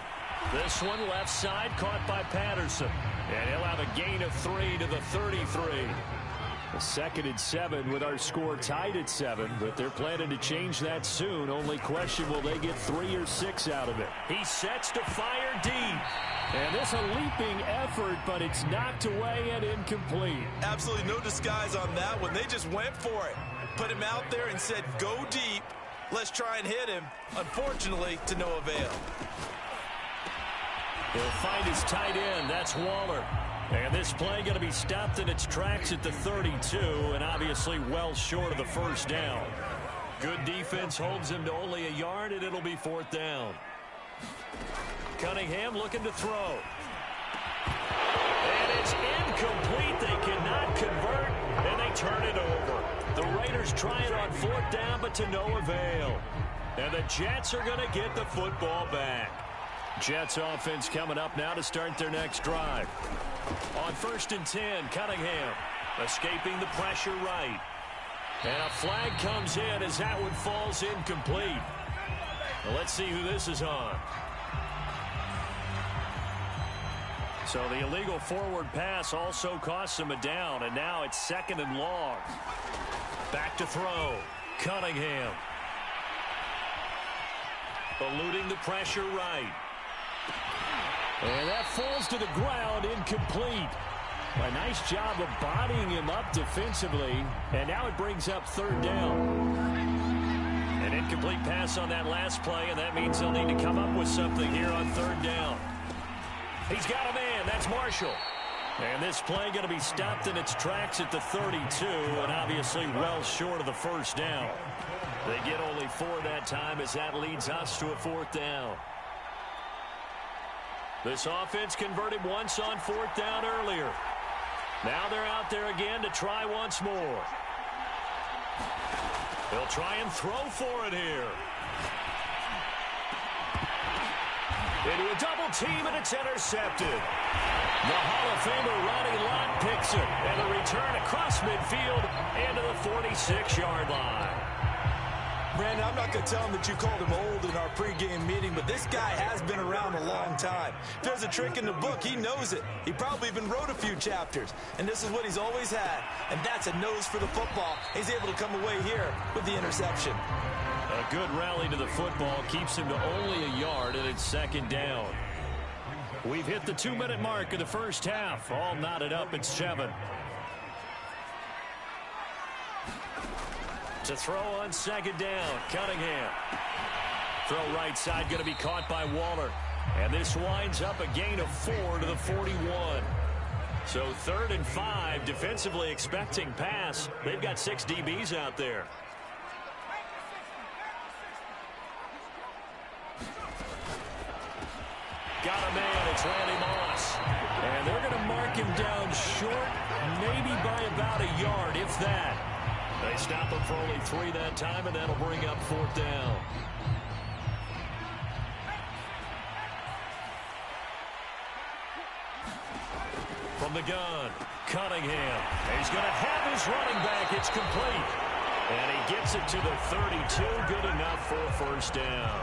This one left side, caught by Patterson. And he'll have a gain of 3 to the 33. A 2nd and 7 with our score tied at 7, but they're planning to change that soon. Only question, will they get 3 or 6 out of it? He sets to fire deep. And this a leaping effort, but it's knocked away and incomplete. Absolutely no disguise on that one. They just went for it. Put him out there and said, go deep. Let's try and hit him. Unfortunately, to no avail. He'll find his tight end. That's Waller. And this play going to be stopped in its tracks at the 32, and obviously well short of the 1st down. Good defense holds him to only a yard, and it'll be 4th down. Cunningham looking to throw. And it's incomplete. They cannot convert, and they turn it over. The Raiders try it on 4th down, but to no avail. And the Jets are going to get the football back. Jets offense coming up now to start their next drive. On 1st and 10, Cunningham escaping the pressure right. And a flag comes in as that one falls incomplete. Well, let's see who this is on. So the illegal forward pass also costs him a down, and now it's 2nd and long. Back to throw. Cunningham. Eluding the pressure right. And that falls to the ground, incomplete. A nice job of bodying him up defensively, and now it brings up 3rd down. An incomplete pass on that last play, and that means they'll need to come up with something here on 3rd down. He's got a man. That's Marshall. And this play going to be stopped in its tracks at the 32, and obviously well short of the 1st down. They get only 4 that time as that leads us to a 4th down. This offense converted once on 4th down earlier. Now they're out there again to try once more. They'll try and throw for it here. Into a double team, and it's intercepted. The Hall of Famer Ronnie Lott picks it, and the return across midfield into the 46-yard line. Brandon, I'm not going to tell him that you called him old in our pregame meeting, but this guy has been around a long time. If there's a trick in the book, he knows it. He probably even wrote a few chapters, and this is what he's always had, and that's a nose for the football. He's able to come away here with the interception. A good rally to the football keeps him to only a yard, and it's 2nd down. We've hit the 2-minute mark of the first half. All knotted up at 7. To throw on second down, Cunningham. Throw right side going to be caught by Waller. And this winds up a gain of 4 to the 41. So 3rd and 5, defensively expecting pass. They've got 6 DBs out there. Got a man, it's Randy Moss. And they're going to mark him down short, maybe by about a yard, if that. They stop him for only 3 that time, and that'll bring up 4th down. From the gun, Cunningham. He's going to have his running back. It's complete. And he gets it to the 32. Good enough for a first down.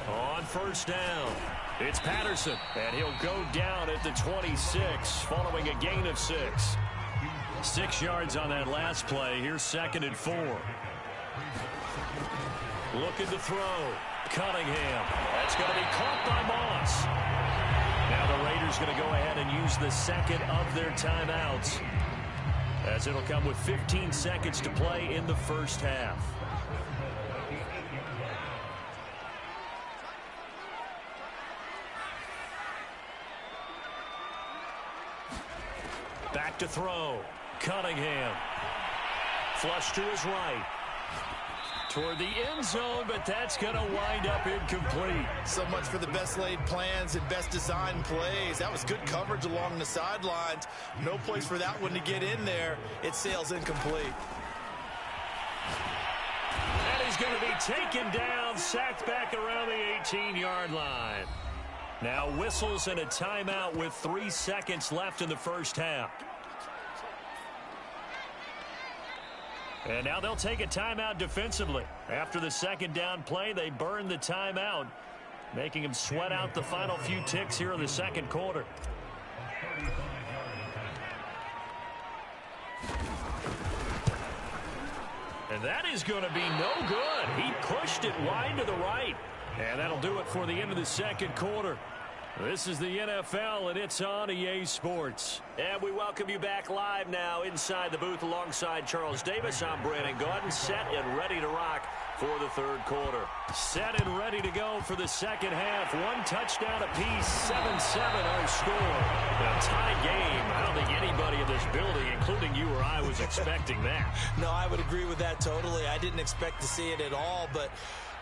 On first down, it's Patterson. And he'll go down at the 26, following a gain of 6. 6 yards on that last play. Here's 2nd and 4. Looking to throw. Cunningham. That's going to be caught by Moss. Now the Raiders going to go ahead and use the second of their timeouts, as it'll come with 15 seconds to play in the first half. Back to throw. Cunningham. Flush to his right. Toward the end zone, but that's going to wind up incomplete. So much for the best laid plans and best design plays. That was good coverage along the sidelines. No place for that one to get in there. It sails incomplete. And he's going to be taken down, sacked back around the 18-yard line. Now whistles and a timeout with 3 seconds left in the first half. And now they'll take a timeout defensively. After the second down play, they burn the timeout, making them sweat out the final few ticks here in the second quarter. And that is going to be no good. He pushed it wide to the right. And that'll do it for the end of the second quarter. This is the NFL, and it's on EA Sports. And we welcome you back live now inside the booth alongside Charles Davis. I'm Brandon Gaudin, set and ready to rock for the third quarter. Set and ready to go for the second half. 1 touchdown apiece, 7-7 our score. A tie game. I don't think anybody in this building, including you or I, was expecting that. No, I would agree with that totally. I didn't expect to see it at all, but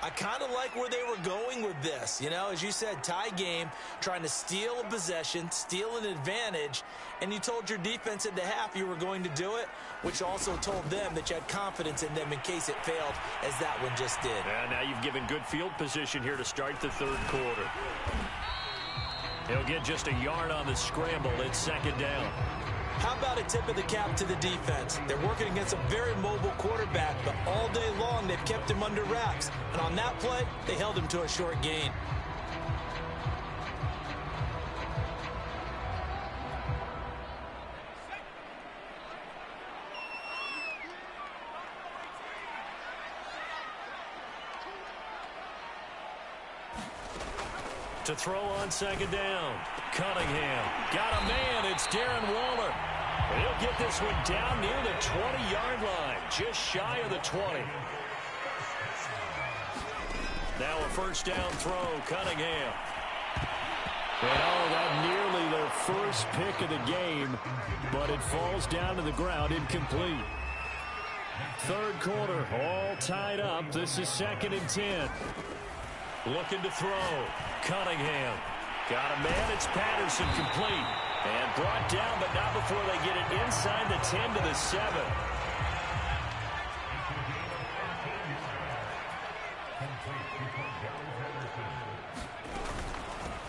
I kind of like where they were going with this. You know, as you said, tie game, trying to steal a possession, steal an advantage, and you told your defense at the half you were going to do it, which also told them that you had confidence in them in case it failed, as that one just did. And now you've given good field position here to start the third quarter. He'll get just a yard on the scramble. It's second down. How about a tip of the cap to the defense? They're working against a very mobile quarterback, but all day long they've kept him under wraps. And on that play, they held him to a short gain. To throw on second down. Cunningham. Got a man. It's Darren Waller. He'll get this one down near the 20-yard line. Just shy of the 20. Now a first down throw. Cunningham. And that nearly their first pick of the game, but it falls down to the ground incomplete. Third quarter, all tied up. This is 2nd and 10. Looking to throw. Cunningham. Got a man. It's Patterson, complete. And brought down, but not before they get it inside the 10 to the 7.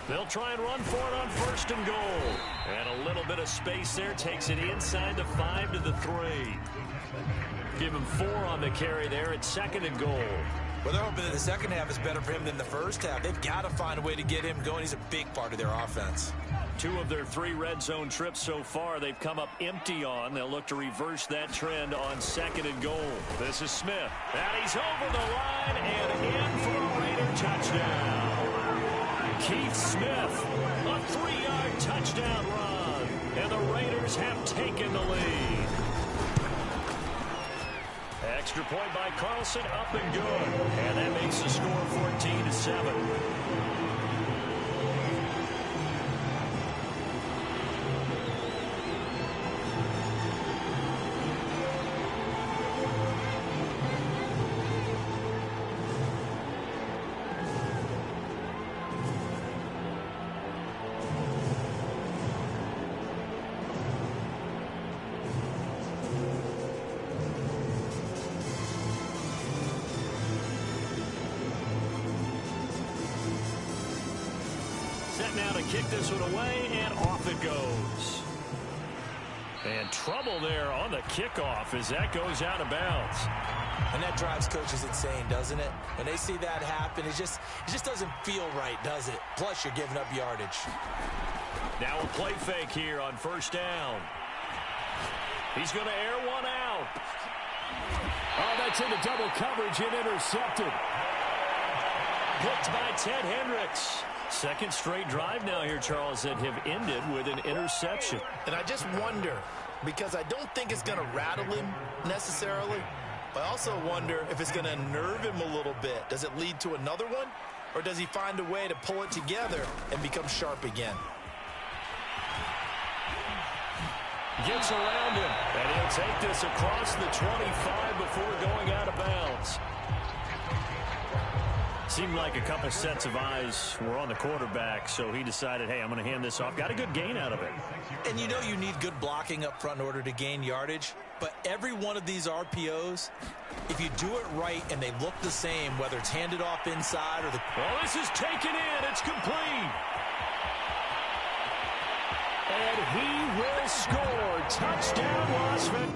They'll try and run for it on 1st and goal. And a little bit of space there takes it inside the 5 to the 3. Give him 4 on the carry there at 2nd and goal. Well, they're hoping that the second half is better for him than the first half. They've got to find a way to get him going. He's a big part of their offense. 2 of their 3 red zone trips so far, they've come up empty on. They'll look to reverse that trend on 2nd and goal. This is Smith. And he's over the line and in for a Raider touchdown. Keith Smith, a 3-yard touchdown run. And the Raiders have taken the lead. Extra point by Carlson, up and good. And that makes the score 14-7. Now to kick this one away, and off it goes. And trouble there on the kickoff as that goes out of bounds. And that drives coaches insane, doesn't it? When they see that happen, it just doesn't feel right, does it? Plus, you're giving up yardage. Now a play fake here on 1st down. He's going to air one out. Oh, that's into double coverage and intercepted. Picked by Ted Hendricks. 2nd straight drive now here, Charles, that have ended with an interception. And I just wonder, because I don't think it's going to rattle him necessarily, but I also wonder if it's going to nerve him a little bit. Does it lead to another one, or does he find a way to pull it together and become sharp again? Gets around him, and he'll take this across the 25 before going out of bounds. Seemed like a couple sets of eyes were on the quarterback, so he decided, hey, I'm going to hand this off. Got a good gain out of it. And you know you need good blocking up front in order to gain yardage, but every one of these RPOs, if you do it right and they look the same, whether it's handed off inside or the... Well, this is taken in. It's complete. And he will score. Touchdown, Las Vegas.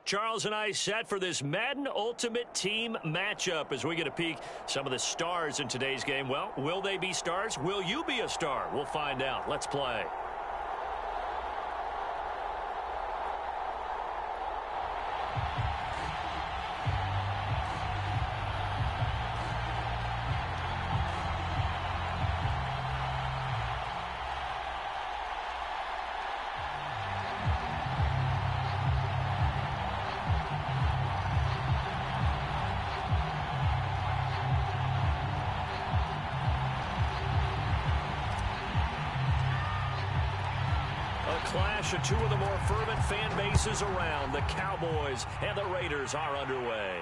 Charles and I set for this Madden Ultimate Team matchup as we get a peek some of the stars in today's game. Well, will they be stars? Will you be a star? We'll find out. Let's play. Clash of two of the more fervent fan bases around. The Cowboys and the Raiders are underway.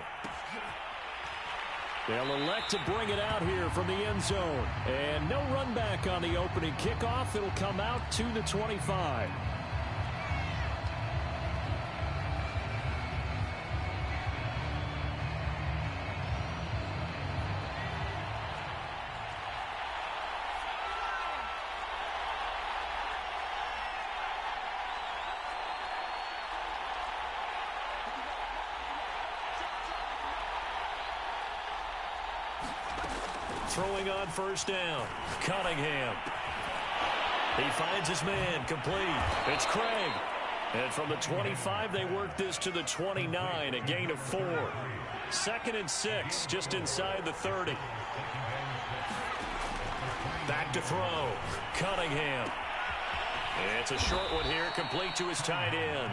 They'll elect to bring it out here from the end zone. And no run back on the opening kickoff. It'll come out to the 25. Throwing on first down, Cunningham. He finds his man, complete. It's Craig. And from the 25, they work this to the 29, a gain of 4. 2nd and 6, just inside the 30. Back to throw, Cunningham. It's a short one here, complete to his tight end.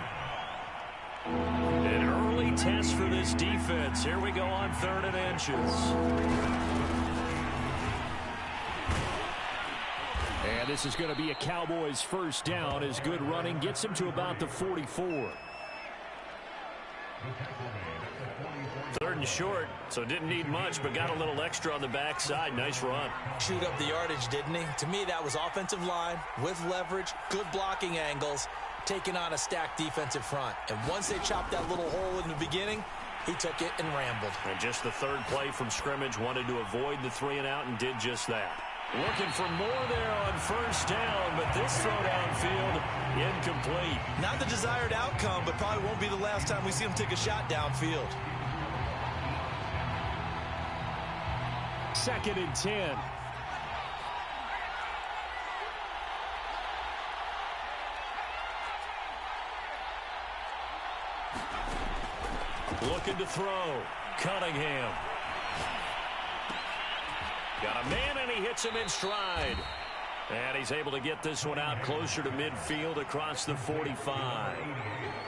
An early test for this defense. Here we go on 3rd and inches. And this is going to be a Cowboys first down as good running gets him to about the 44. 3rd and short, so didn't need much, but got a little extra on the backside. Nice run. Chewed up the yardage, didn't he? To me, that was offensive line with leverage, good blocking angles, taking on a stacked defensive front. And once they chopped that little hole in the beginning, he took it and rambled. And just the 3rd play from scrimmage, wanted to avoid the 3 and out and did just that. Looking for more there on first down, but this throw downfield incomplete. Not the desired outcome, but probably won't be the last time we see him take a shot downfield. 2nd and 10. Looking to throw, Cunningham. Got a man, and he hits him in stride. And he's able to get this one out closer to midfield across the 45.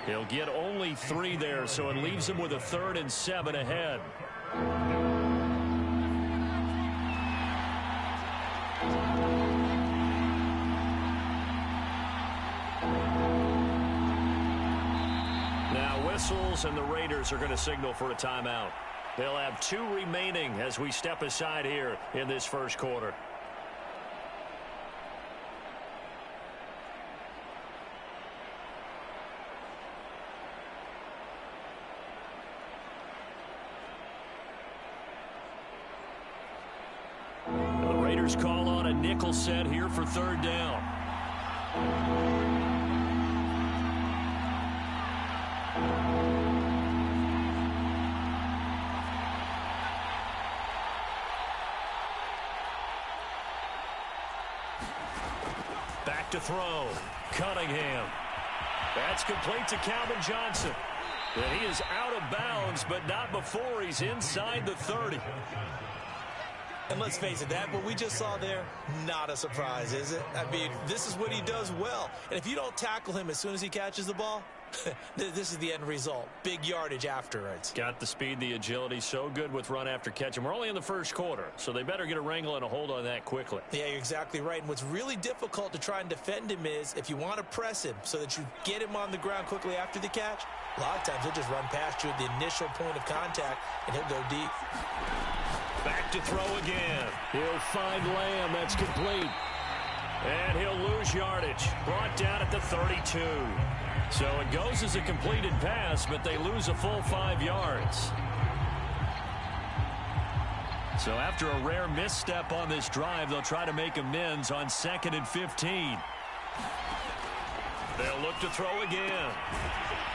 He'll get only 3 there, so it leaves him with a 3rd and 7 ahead. Now whistles, and the Raiders are going to signal for a timeout. They'll have 2 remaining as we step aside here in this first quarter. The Raiders call on a nickel set here for 3rd down. Back to throw, Cunningham. That's complete to Calvin Johnson. And he is out of bounds, but not before he's inside the 30. And let's face it, that what we just saw there, not a surprise, is it? I mean, this is what he does well. And if you don't tackle him as soon as he catches the ball, this is the end result. Big yardage afterwards. Got the speed, the agility, so good with run after catch. And we're only in the first quarter, so they better get a wrangle and a hold on that quickly. Yeah, you're exactly right. And what's really difficult to try and defend him is if you want to press him so that you get him on the ground quickly after the catch, a lot of times he'll just run past you at the initial point of contact, and he'll go deep. Back to throw again. He'll find Lamb. That's complete. And he'll lose yardage. Brought down at the 32. So it goes as a completed pass, but they lose a full 5 yards. So after a rare misstep on this drive, they'll try to make amends on 2nd and 15. They'll look to throw again.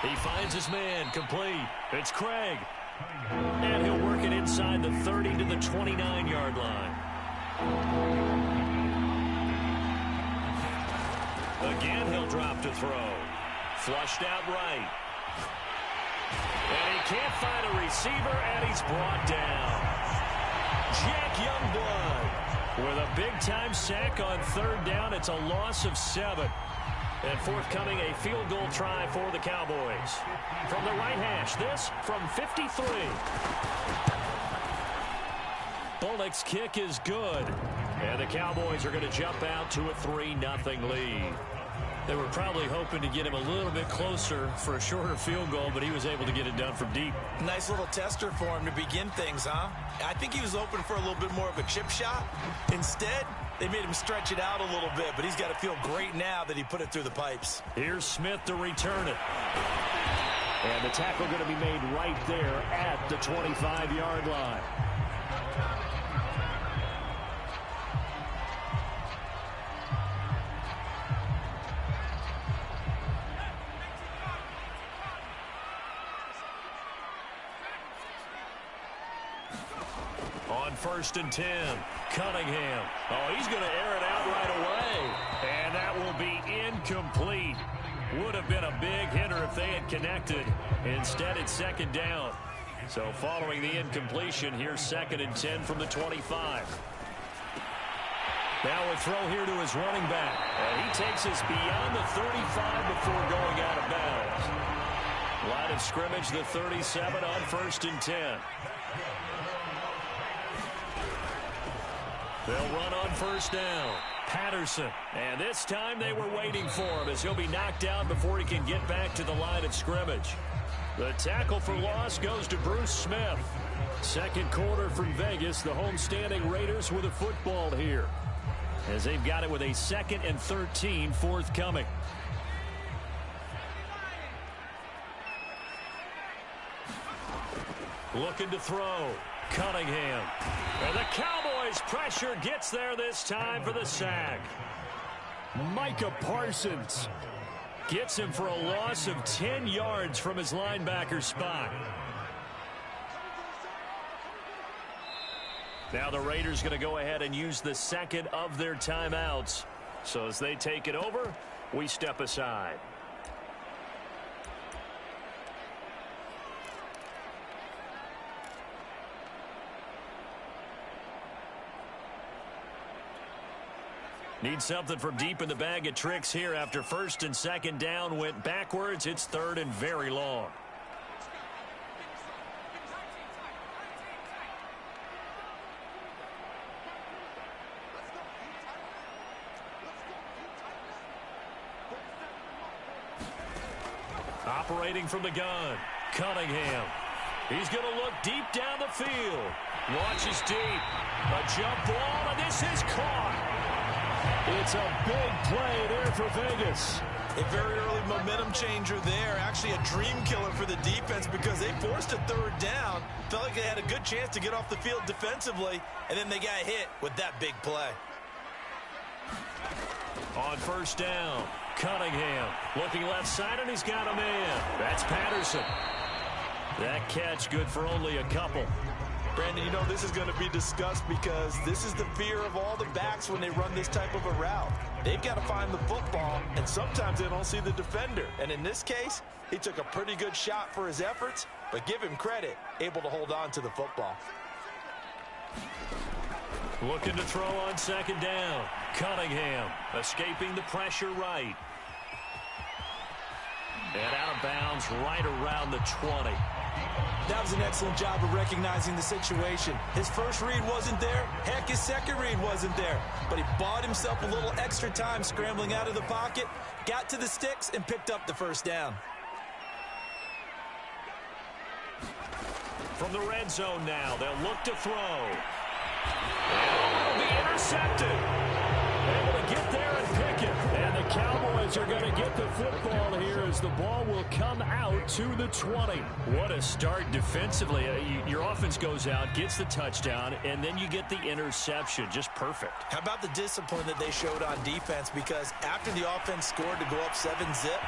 He finds his man, complete. It's Craig. And he'll work it inside the 30 to the 29-yard line. Again, he'll drop to throw. Flushed out right. And he can't find a receiver, and he's brought down. Jack Youngblood with a big-time sack on 3rd down. It's a loss of 7. And forthcoming, a field goal try for the Cowboys. From the right hash, this from 53. Bullock's kick is good. And the Cowboys are going to jump out to a 3-0 lead. They were probably hoping to get him a little bit closer for a shorter field goal, but he was able to get it done from deep. Nice little tester for him to begin things, huh? I think he was open for a little bit more of a chip shot. Instead, they made him stretch it out a little bit, but he's got to feel great now that he put it through the pipes. Here's Smith to return it. And the tackle going to be made right there at the 25-yard line. On 1st and 10, Cunningham. Oh, he's going to air it out right away. And that will be incomplete. Would have been a big hitter if they had connected. Instead, it's 2nd down. So following the incompletion, here's 2nd and 10 from the 25. Now a throw here to his running back. And he takes us beyond the 35 before going out of bounds. Line of scrimmage, the 37 on 1st and 10. They'll run on 1st down. Patterson. And this time they were waiting for him as he'll be knocked down before he can get back to the line of scrimmage. The tackle for loss goes to Bruce Smith. 2nd quarter from Vegas. The homestanding Raiders with a football here, as they've got it with a 2nd and 13 forthcoming. Looking to throw. Cunningham. And the Cowboys pressure gets there this time for the sack. Micah Parsons gets him for a loss of 10 yards from his linebacker spot. Now the Raiders going to go ahead and use the 2nd of their timeouts. So as they take it over, we step aside. Need something from deep in the bag of tricks here after 1st and 2nd down went backwards. It's 3rd and very long. Operating from the gun, Cunningham. He's going to look deep down the field. Launches deep. A jump ball, and this is caught. It's a big play there for Vegas. A very early momentum changer there. Actually a dream killer for the defense because they forced a 3rd down. Felt like they had a good chance to get off the field defensively, and then they got hit with that big play. On 1st down, Cunningham looking left side, and he's got a man. That's Patterson. That catch good for only a couple. Brandon, you know this is going to be discussed because this is the fear of all the backs when they run this type of a route. They've got to find the football, and sometimes they don't see the defender. And in this case, he took a pretty good shot for his efforts, but give him credit, able to hold on to the football. Looking to throw on 2nd down. Cunningham escaping the pressure right. And out of bounds right around the 20. That was an excellent job of recognizing the situation. His first read wasn't there. Heck, his second read wasn't there. But he bought himself a little extra time scrambling out of the pocket, got to the sticks, and picked up the 1st down. From the red zone now, they'll look to throw. And it'll be intercepted. Able to get there and pick it. And the Cowboys are going to get the football here as the ball will come out to the 20. What a start defensively. Your offense goes out, gets the touchdown, and then you get the interception. Just perfect. How about the discipline that they showed on defense? Because after the offense scored to go up 7-zip,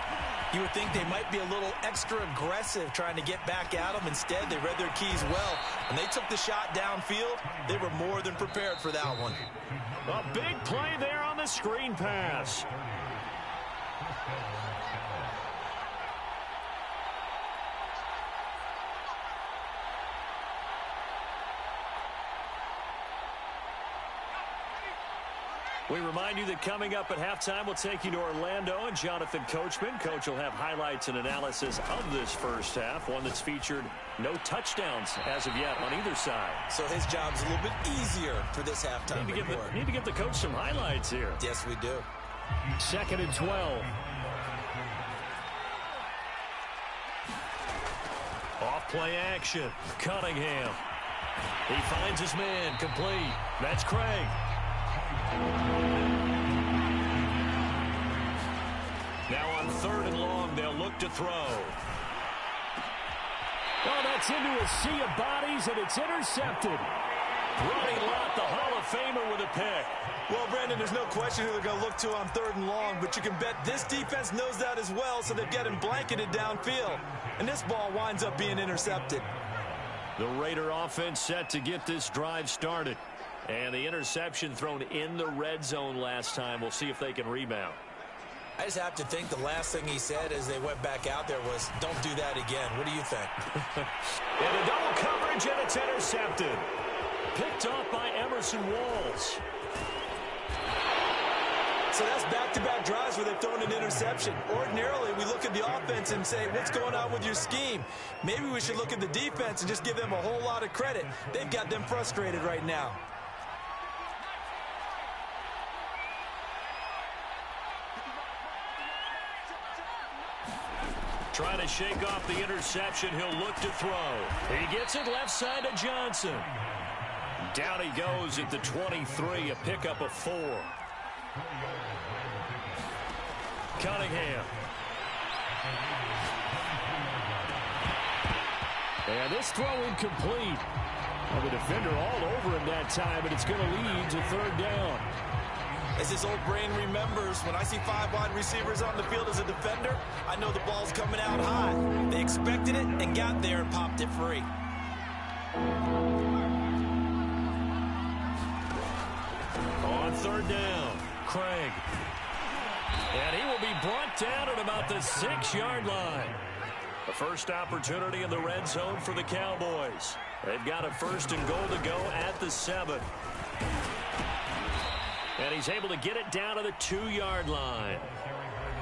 you would think they might be a little extra aggressive trying to get back at them. Instead, they read their keys well. When they took the shot downfield, they were more than prepared for that one. A big play there on the screen pass. We remind you that coming up at halftime, we'll take you to Orlando and Jonathan Coachman. Coach will have highlights and analysis of this first half, one that's featured no touchdowns as of yet on either side. So his job's a little bit easier for this halftime report. Need to give the coach some highlights here. Yes, we do. 2nd and 12. Off play action. Cunningham. He finds his man. Complete. That's Craig. Now on 3rd and long, they'll look to throw. Oh, that's into a sea of bodies, and it's intercepted. Ronnie Lott, the Hall of Famer, with a pick. Well, Brandon, there's no question who they're going to look to on 3rd and long, but you can bet this defense knows that as well, so they've got him blanketed downfield. And this ball winds up being intercepted. The Raider offense set to get this drive started. And the interception thrown in the red zone last time. We'll see if they can rebound. I just have to think the last thing he said as they went back out there was, don't do that again. What do you think? And a double coverage, and it's intercepted. Picked off by Emerson Walls. So that's back-to-back drives where they've thrown an interception. Ordinarily, we look at the offense and say, what's going on with your scheme? Maybe we should look at the defense and just give them a whole lot of credit. They've got them frustrated right now. Trying to shake off the interception. He'll look to throw. He gets it left side to Johnson. Down he goes at the 23, a pickup of 4. Cunningham. And this throw incomplete. Well, the defender all over him that time, and it's going to lead to 3rd down. As his old brain remembers, when I see 5 wide receivers on the field as a defender, I know the ball's coming out high. They expected it and got there and popped it free. On 3rd down, Craig. And he will be brought down at about the 6-yard line. The first opportunity in the red zone for the Cowboys. They've got a 1st and goal to go at the 7. And he's able to get it down to the 2-yard line.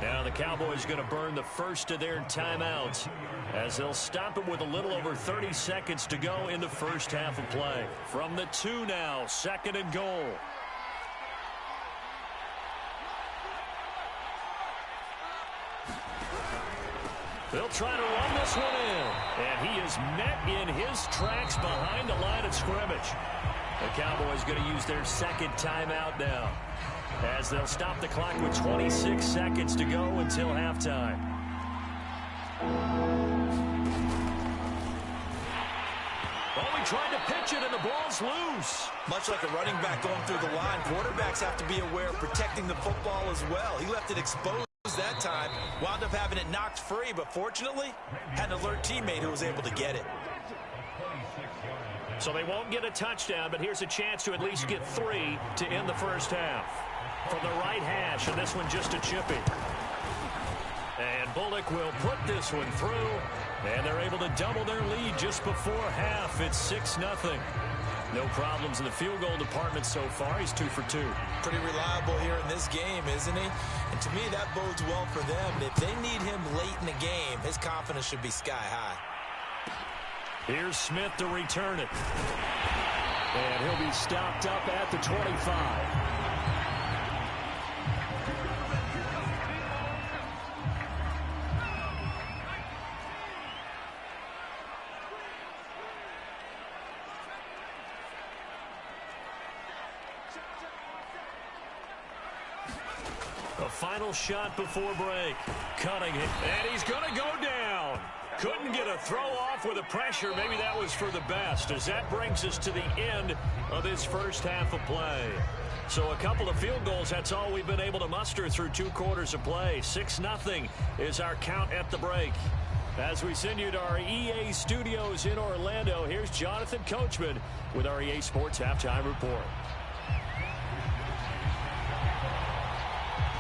Now the Cowboys going to burn the first of their timeouts as they'll stop it with a little over 30 seconds to go in the first half of play. From the 2 now, 2nd and goal. They'll try to run this one in. And he is met in his tracks behind the line of scrimmage. The Cowboys going to use their 2nd timeout now, as they'll stop the clock with 26 seconds to go until halftime. Oh, he tried to pitch it, and the ball's loose. Much like a running back going through the line, quarterbacks have to be aware of protecting the football as well. He left it exposed that time, wound up having it knocked free, but fortunately, had an alert teammate who was able to get it. So they won't get a touchdown, but here's a chance to at least get 3 to end the first half. From the right hash, and this one just a chippy. And Bullock will put this one through, and they're able to double their lead just before half. It's 6-0. No problems in the field goal department so far. He's 2 for 2. Pretty reliable here in this game, isn't he? And to me, that bodes well for them. If they need him late in the game, his confidence should be sky high. Here's Smith to return it. And he'll be stopped up at the 25. A final shot before break. Cunningham. And he's going to go down. Couldn't get a throw off with the pressure. Maybe that was for the best, as that brings us to the end of this first half of play. So a couple of field goals, that's all we've been able to muster through 2 quarters of play. 6-0 is our count at the break. As we send you to our EA studios in Orlando, here's Jonathan Coachman with our EA Sports Halftime Report.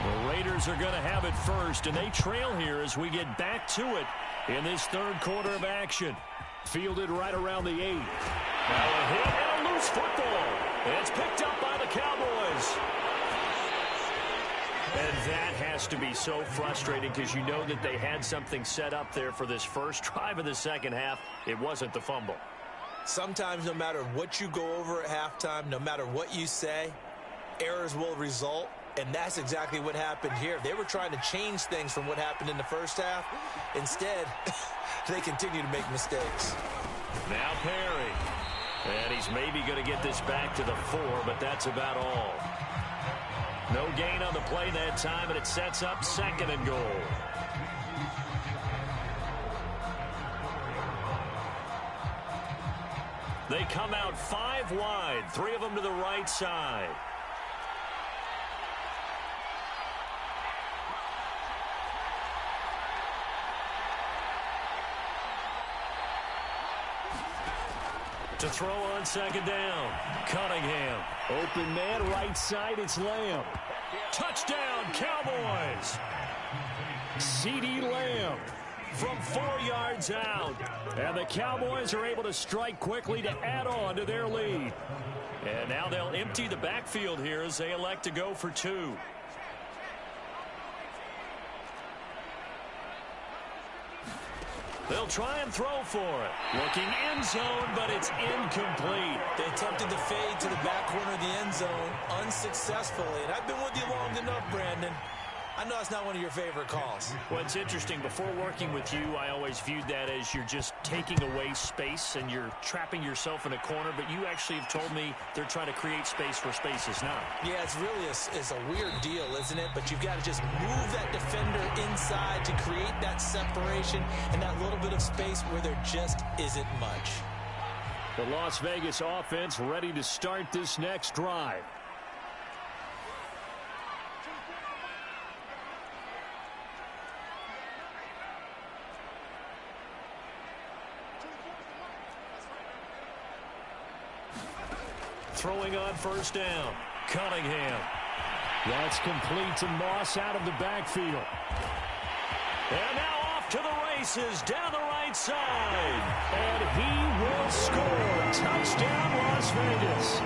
The Raiders are going to have it first, and they trail here as we get back to it in this 3rd quarter of action. Fielded right around the 8. Now a hit and a loose football. It's picked up by the Cowboys. And that has to be so frustrating, because you know that they had something set up there for this first drive of the second half. It wasn't the fumble. Sometimes no matter what you go over at halftime, no matter what you say, errors will result. And that's exactly what happened here. They were trying to change things from what happened in the first half. Instead, they continue to make mistakes. Now Perry. And he's maybe going to get this back to the 4, but that's about all. No gain on the play that time, and it sets up 2nd and goal. They come out 5 wide, 3 of them to the right side. To throw on 2nd down. Cunningham. Open man, right side, it's Lamb. Touchdown, Cowboys. CeeDee Lamb from 4 yards out. And the Cowboys are able to strike quickly to add on to their lead. And now they'll empty the backfield here as they elect to go for 2. They'll try and throw for it. Looking end zone, but it's incomplete. They attempted the fade to the back corner of the end zone unsuccessfully. And I've been with you long enough, Brandon. I know it's not one of your favorite calls. Well, it's interesting. Before working with you, I always viewed that as you're just taking away space and you're trapping yourself in a corner. But you actually have told me they're trying to create space where space is not. Yeah, it's really a weird deal, isn't it? But you've got to just move that defender inside to create that separation and that little bit of space where there just isn't much. The Las Vegas offense ready to start this next drive. Throwing on 1st down. Cunningham. That's complete to Moss out of the backfield. And now off to the races down the right side. And he will score. Touchdown, Las Vegas.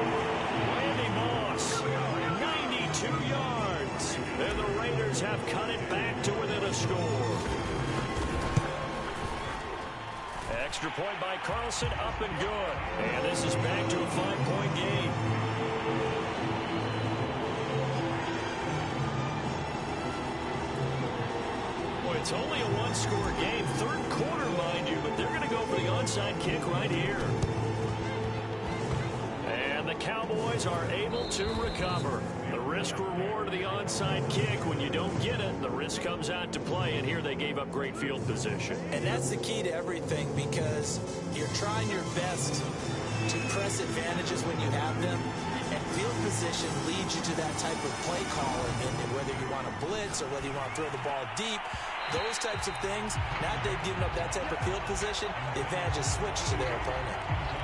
Randy Moss, 92 yards. And the Raiders have cut it back to within a score. Extra point by Carlson, up and good. And this is back to a 5-point game. Boy, it's only a 1-score game. 3rd quarter, mind you, but they're going to go for the onside kick right here. And the Cowboys are able to recover. The risk-reward of the onside kick, when you don't get it, the risk comes out to play, and here they gave up great field position. And that's the key to everything, because you're trying your best to press advantages when you have them, and field position leads you to that type of play calling, and whether you want to blitz or whether you want to throw the ball deep, those types of things, now they've given up that type of field position, the advantage is switched to their opponent.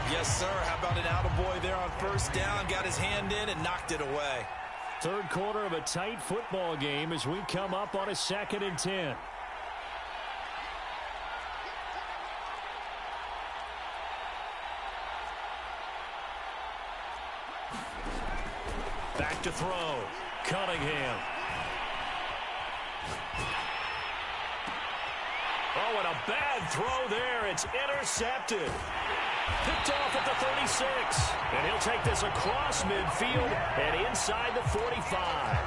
Yes, sir. How about an attaboy there on 1st down? Got his hand in and knocked it away. 3rd quarter of a tight football game as we come up on a 2nd and 10. Back to throw. Cunningham. Oh, and a bad throw there. It's intercepted. Picked off at the 36. And he'll take this across midfield and inside the 45.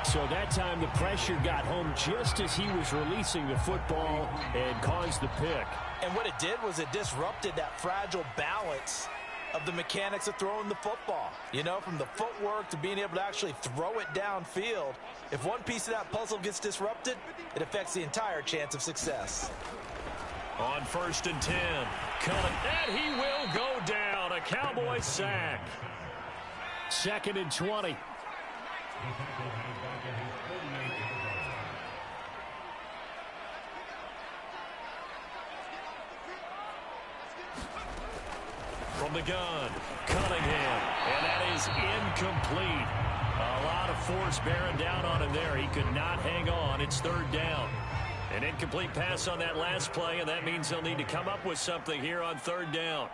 So that time the pressure got home just as he was releasing the football and caused the pick. And what it did was it disrupted that fragile balance of the mechanics of throwing the football. You know, from the footwork to being able to actually throw it downfield. If one piece of that puzzle gets disrupted, it affects the entire chance of success. On 1st and 10, and he will go down. A Cowboy sack. 2nd and 20. From the gun, Cunningham, and that is incomplete. A lot of force bearing down on him there. He could not hang on. It's 3rd down. An incomplete pass on that last play, and that means they'll need to come up with something here on 3rd down.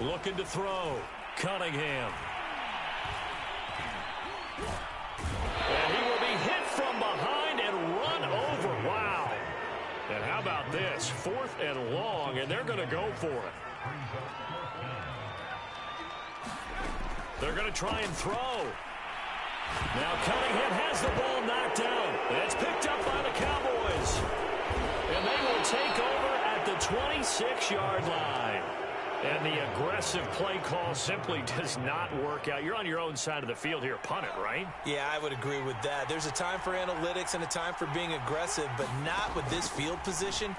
Looking to throw. Cunningham. long, and they're going to go for it. They're going to try and throw. Now Cunningham has the ball knocked down. It's picked up by the Cowboys. And they will take over at the 26-yard line. And the aggressive play call simply does not work out. You're on your own side of the field here. Punt it, right? Yeah, I would agree with that. There's a time for analytics and a time for being aggressive, but not with this field position.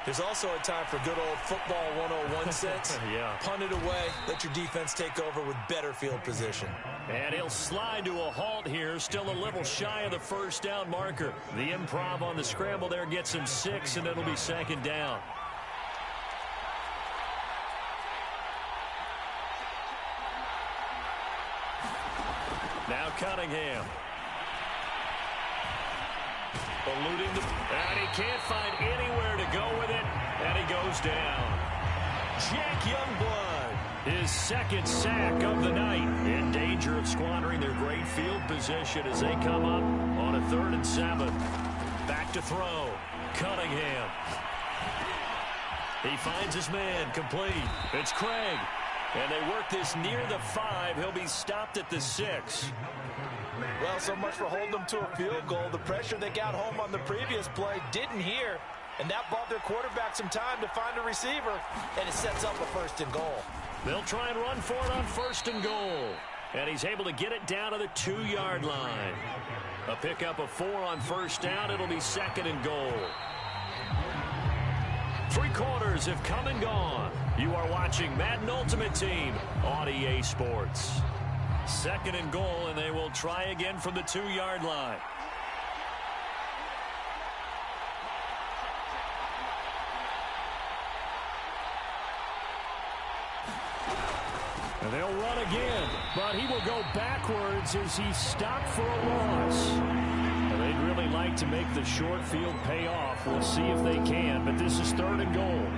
There's also a time for good old football 101 sense. Yeah. Punt it away. Let your defense take over with better field position. And he'll slide to a halt here. Still a little shy of the first down marker. The improv on the scramble there gets him 6, and it'll be second down. Now Cunningham. Eluding the... And he can't find anywhere to go with it. And he goes down. Jack Youngblood, his second sack of the night. In danger of squandering their great field position as they come up on a 3rd and 7. Back to throw. Cunningham. He finds his man. Complete. It's Craig. And they work this near the 5. He'll be stopped at the 6. Well, so much for holding them to a field goal. The pressure they got home on the previous play didn't hear, and that bought their quarterback some time to find a receiver, and it sets up a 1st and goal. They'll try and run for it on 1st and goal. And he's able to get it down to the 2-yard line. A pickup of 4 on 1st down. It'll be 2nd and goal. 3 quarters have come and gone. You are watching Madden Ultimate Team on EA Sports. 2nd and goal, and they will try again from the 2-yard line. And they'll run again, but he will go backwards as he's stopped for a loss. And they'd really like to make the short field pay off. We'll see if they can, but this is 3rd and goal.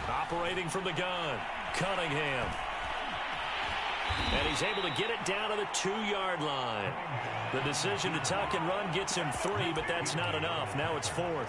Operating from the gun, Cunningham. And he's able to get it down to the 2-yard line. The decision to tuck and run gets him 3, but that's not enough. Now it's 4th.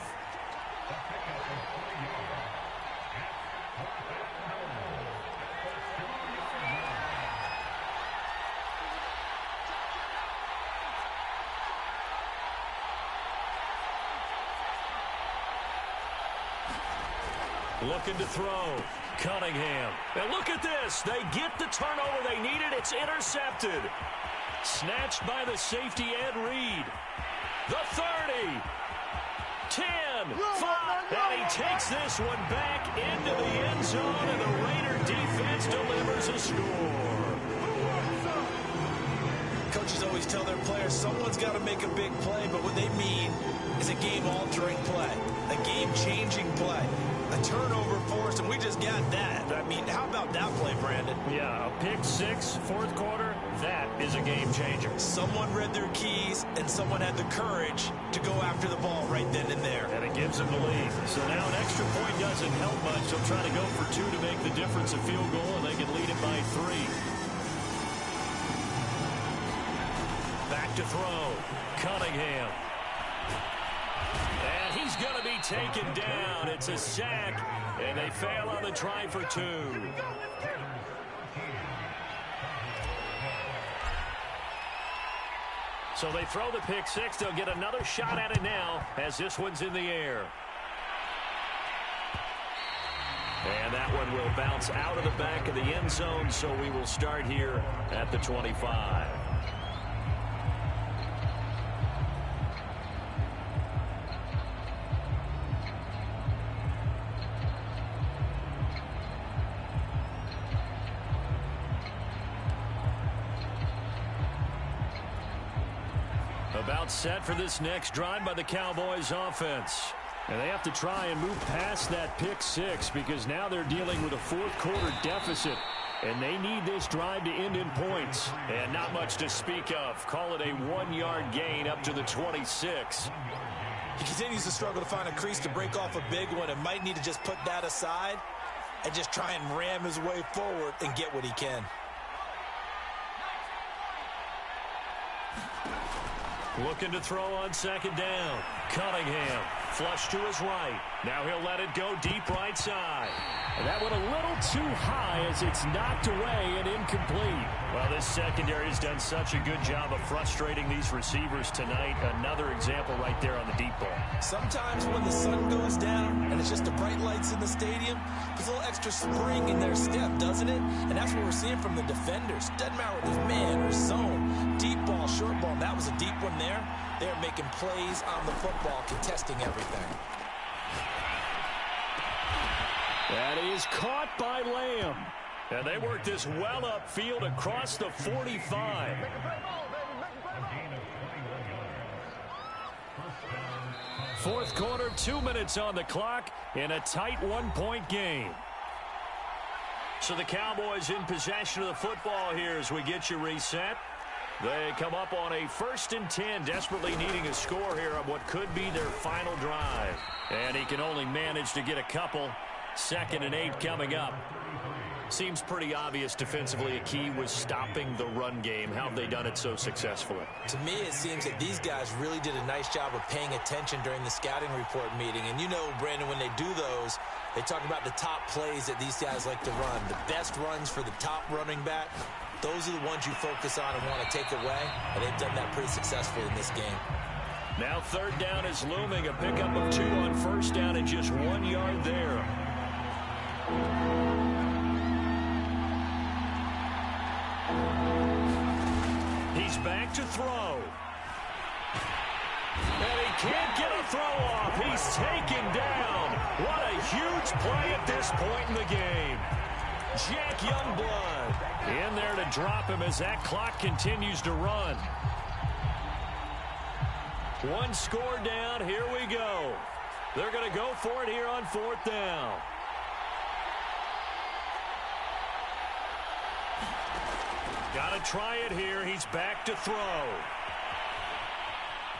Looking to throw. Cunningham. And look at this. They get the turnover they needed. It's intercepted. Snatched by the safety, Ed Reed. The 30. 10. 5. And he takes this one back into the end zone, and the Raider defense delivers a score. Coaches always tell their players someone's got to make a big play, but what they mean is a game-altering play, a game-changing play. A turnover forced, and we just got that. I mean, how about that play, Brandon? Yeah, a pick 6, 4th quarter, that is a game changer. Someone read their keys, and someone had the courage to go after the ball right then and there. And it gives them the lead. So now an extra point doesn't help much. They'll try to go for 2 to make the difference a field goal, and they can lead it by 3. Back to throw. Cunningham. And he's going to be taken down. It's a sack, and they fail on the try for 2. So they throw the pick 6. They'll get another shot at it now as this one's in the air. And that one will bounce out of the back of the end zone, so we will start here at the 25. About set for this next drive by the Cowboys offense. And they have to try and move past that pick 6 because now they're dealing with a 4th quarter deficit. And they need this drive to end in points. And not much to speak of. Call it a 1-yard gain up to the 26. He continues to struggle to find a crease to break off a big one and might need to just put that aside and just try and ram his way forward and get what he can. Looking to throw on second down. Cunningham, flush to his right. Now he'll let it go deep right side. And that went a little too high as it's knocked away and incomplete. Well, this secondary has done such a good job of frustrating these receivers tonight. Another example right there on the deep ball. Sometimes when the sun goes down and it's just the bright lights in the stadium, there's a little extra spring in their step, doesn't it? And that's what we're seeing from the defenders. Doesn't matter whether it's man or zone, deep ball, short ball. That was a deep one there. They're making plays on the football, contesting everything. That is caught by Lamb. And they work this well upfield across the 45. Fourth quarter, 2 minutes on the clock in a tight one-point game. So the Cowboys in possession of the football here as we get you reset. They come up on a 1st and 10, desperately needing a score here on what could be their final drive. And he can only manage to get a couple. 2nd and 8 coming up. Seems pretty obvious defensively a key was stopping the run game. How have they done it so successfully? To me, it seems that these guys really did a nice job of paying attention during the scouting report meeting. And you know, Brandon, when they do those, they talk about the top plays that these guys like to run. The best runs for the top running back, those are the ones you focus on and want to take away. And they've done that pretty successfully in this game. Now 3rd down is looming. A pickup of 2 on 1st down and just 1 yard there. He's back to throw. And he can't get a throw off. He's taken down. What a huge play at this point in the game. Jack Youngblood in there to drop him as that clock continues to run. 1 score down. Here we go. They're going to go for it here on 4th down. Got to try it here. He's back to throw.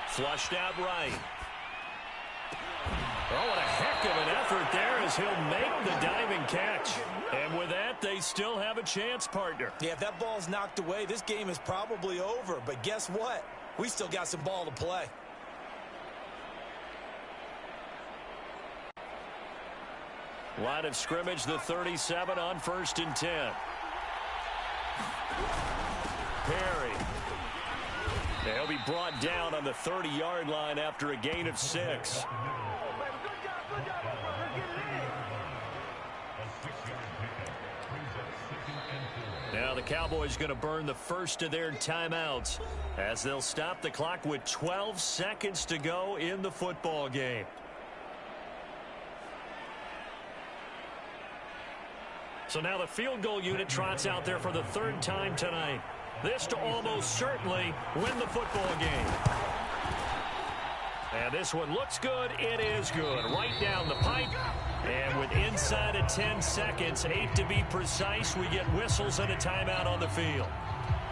Flushed out right. Oh, what a heck of an effort there as he'll make the diving catch. And with that, they still have a chance, partner. Yeah, if that ball's knocked away, this game is probably over. But guess what? We still got some ball to play. Line of scrimmage, the 37 on 1st and 10. Perry. He'll be brought down on the 30-yard line after a gain of 6. Now the Cowboys going to burn the first of their timeouts as they'll stop the clock with 12 seconds to go in the football game. So now the field goal unit trots out there for the 3rd time tonight. This to almost certainly win the football game. And this one looks good. It is good. Right down the pipe. And with inside of 10 seconds, 8 to be precise, we get whistles and a timeout on the field.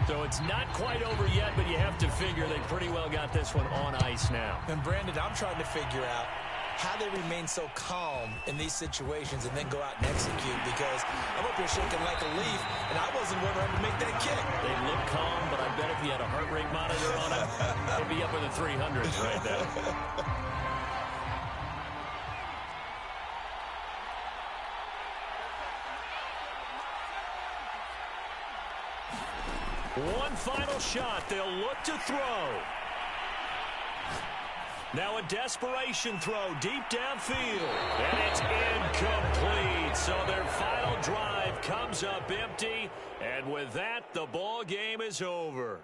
So it's not quite over yet, but you have to figure they pretty well got this one on ice now. And Brandon, I'm trying to figure out how they remain so calm in these situations and then go out and execute, because I'm up here shaking like a leaf, and I wasn't where I had to make that kick. They look calm, but I bet if you had a heart rate monitor on it, they'd be up in the 300s right now. One final shot. They'll look to throw. Now a desperation throw deep downfield. And it's incomplete. So their final drive comes up empty. And with that, the ball game is over.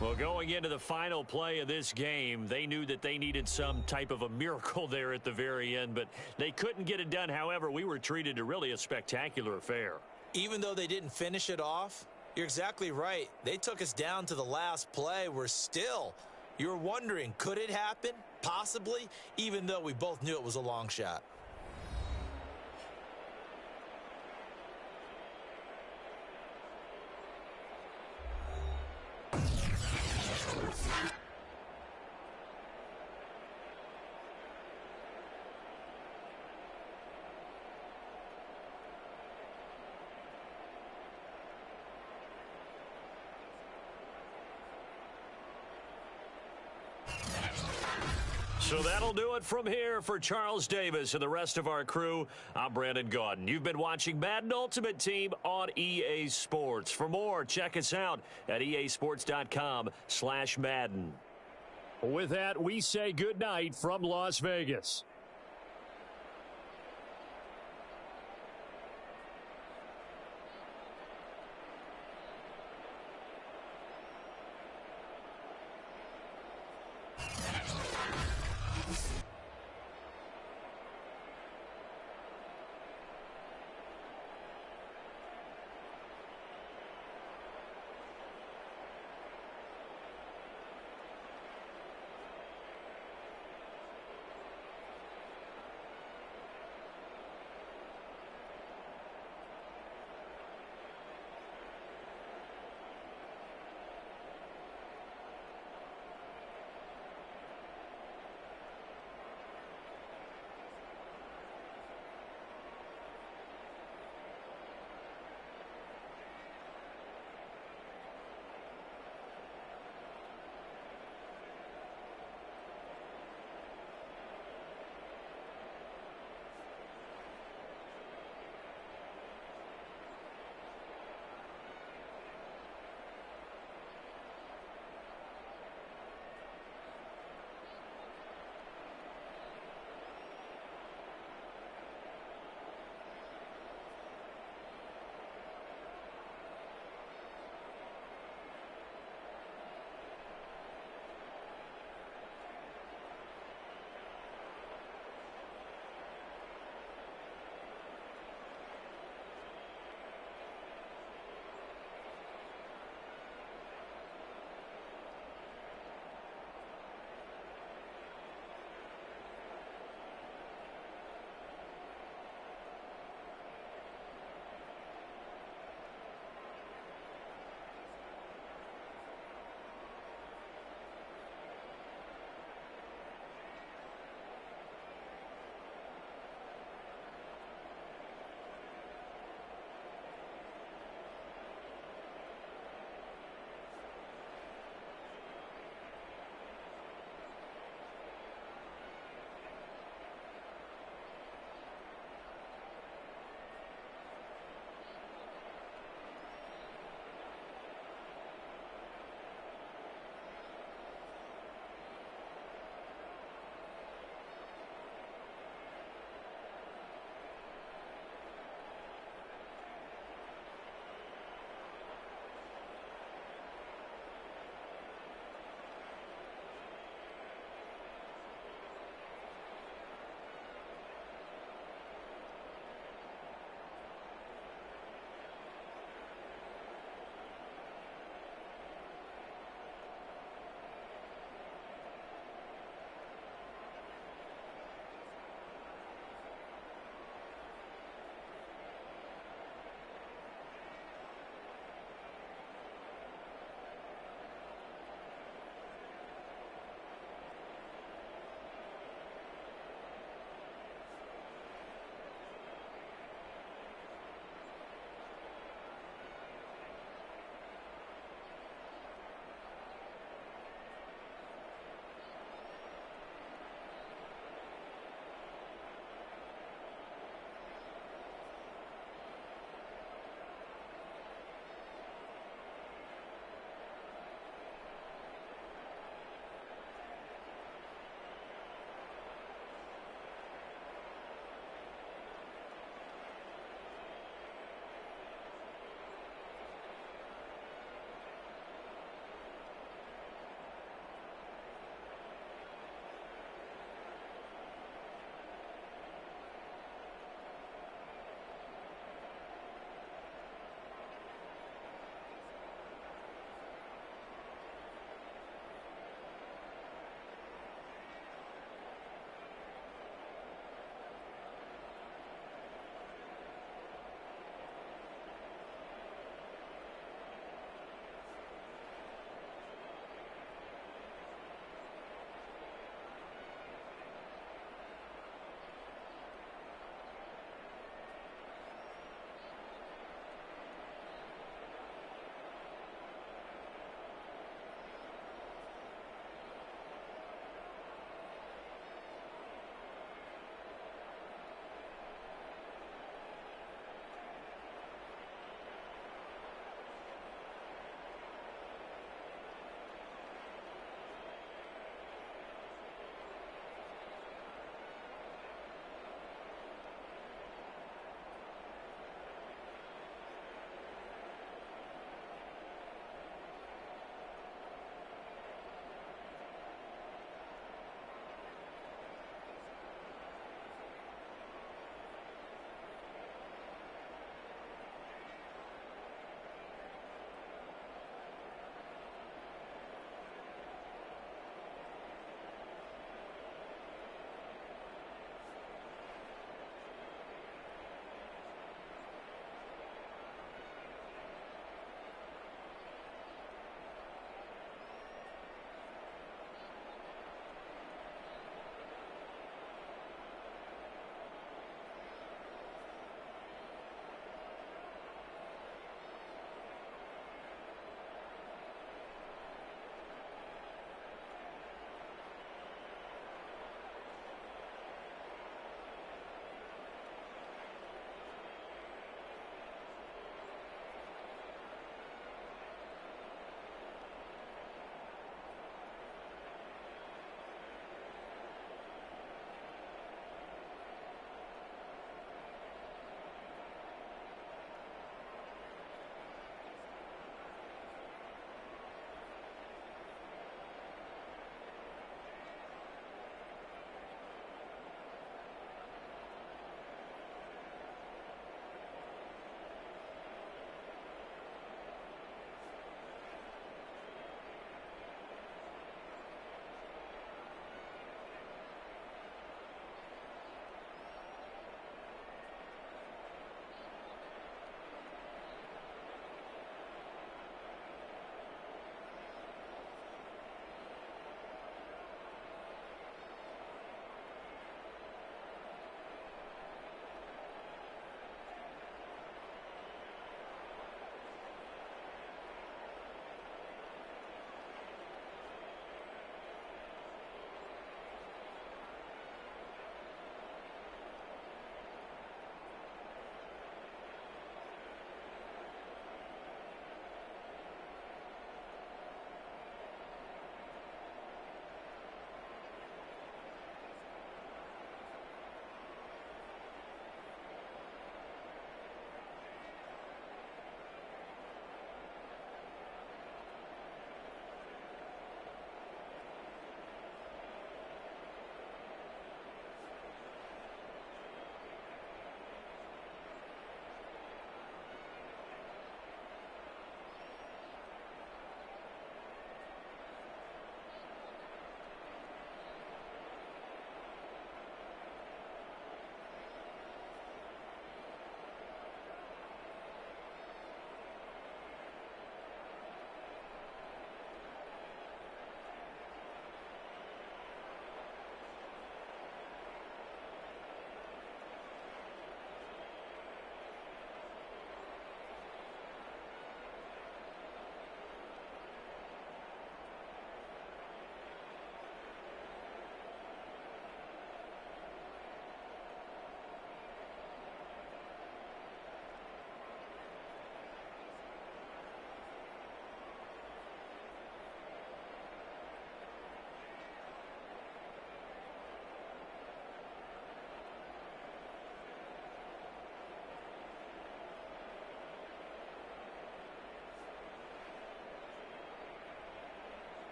Well, going into the final play of this game, they knew that they needed some type of a miracle there at the very end, but they couldn't get it done. However, we were treated to really a spectacular affair. Even though they didn't finish it off, you're exactly right. They took us down to the last play. We're still... You're wondering, could it happen? Possibly, even though we both knew it was a long shot. So that'll do it from here for Charles Davis and the rest of our crew. I'm Brandon Gaudin. You've been watching Madden Ultimate Team on EA Sports. For more, check us out at easports.com/Madden. With that, we say goodnight from Las Vegas.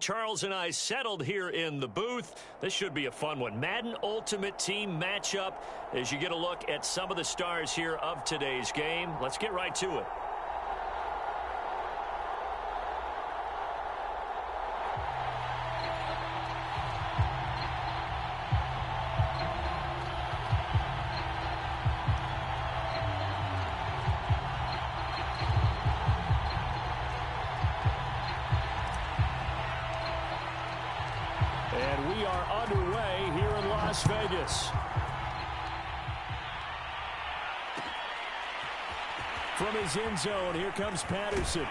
Charles and I settled here in the booth. This should be a fun one. Madden Ultimate Team matchup as you get a look at some of the stars here of today's game. Let's get right to it. And we are underway here in Las Vegas. From his end zone, here comes Patterson.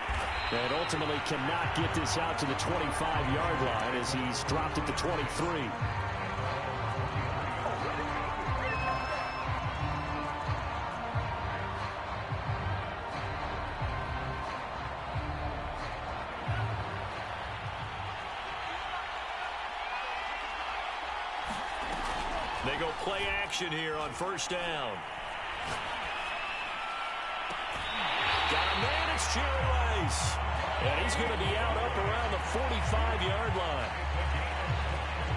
And ultimately cannot get this out to the 25-yard line as he's dropped at the 23. They go play action here on first down. Got a man, it's Jerry Rice. And he's going to be out up around the 45-yard line.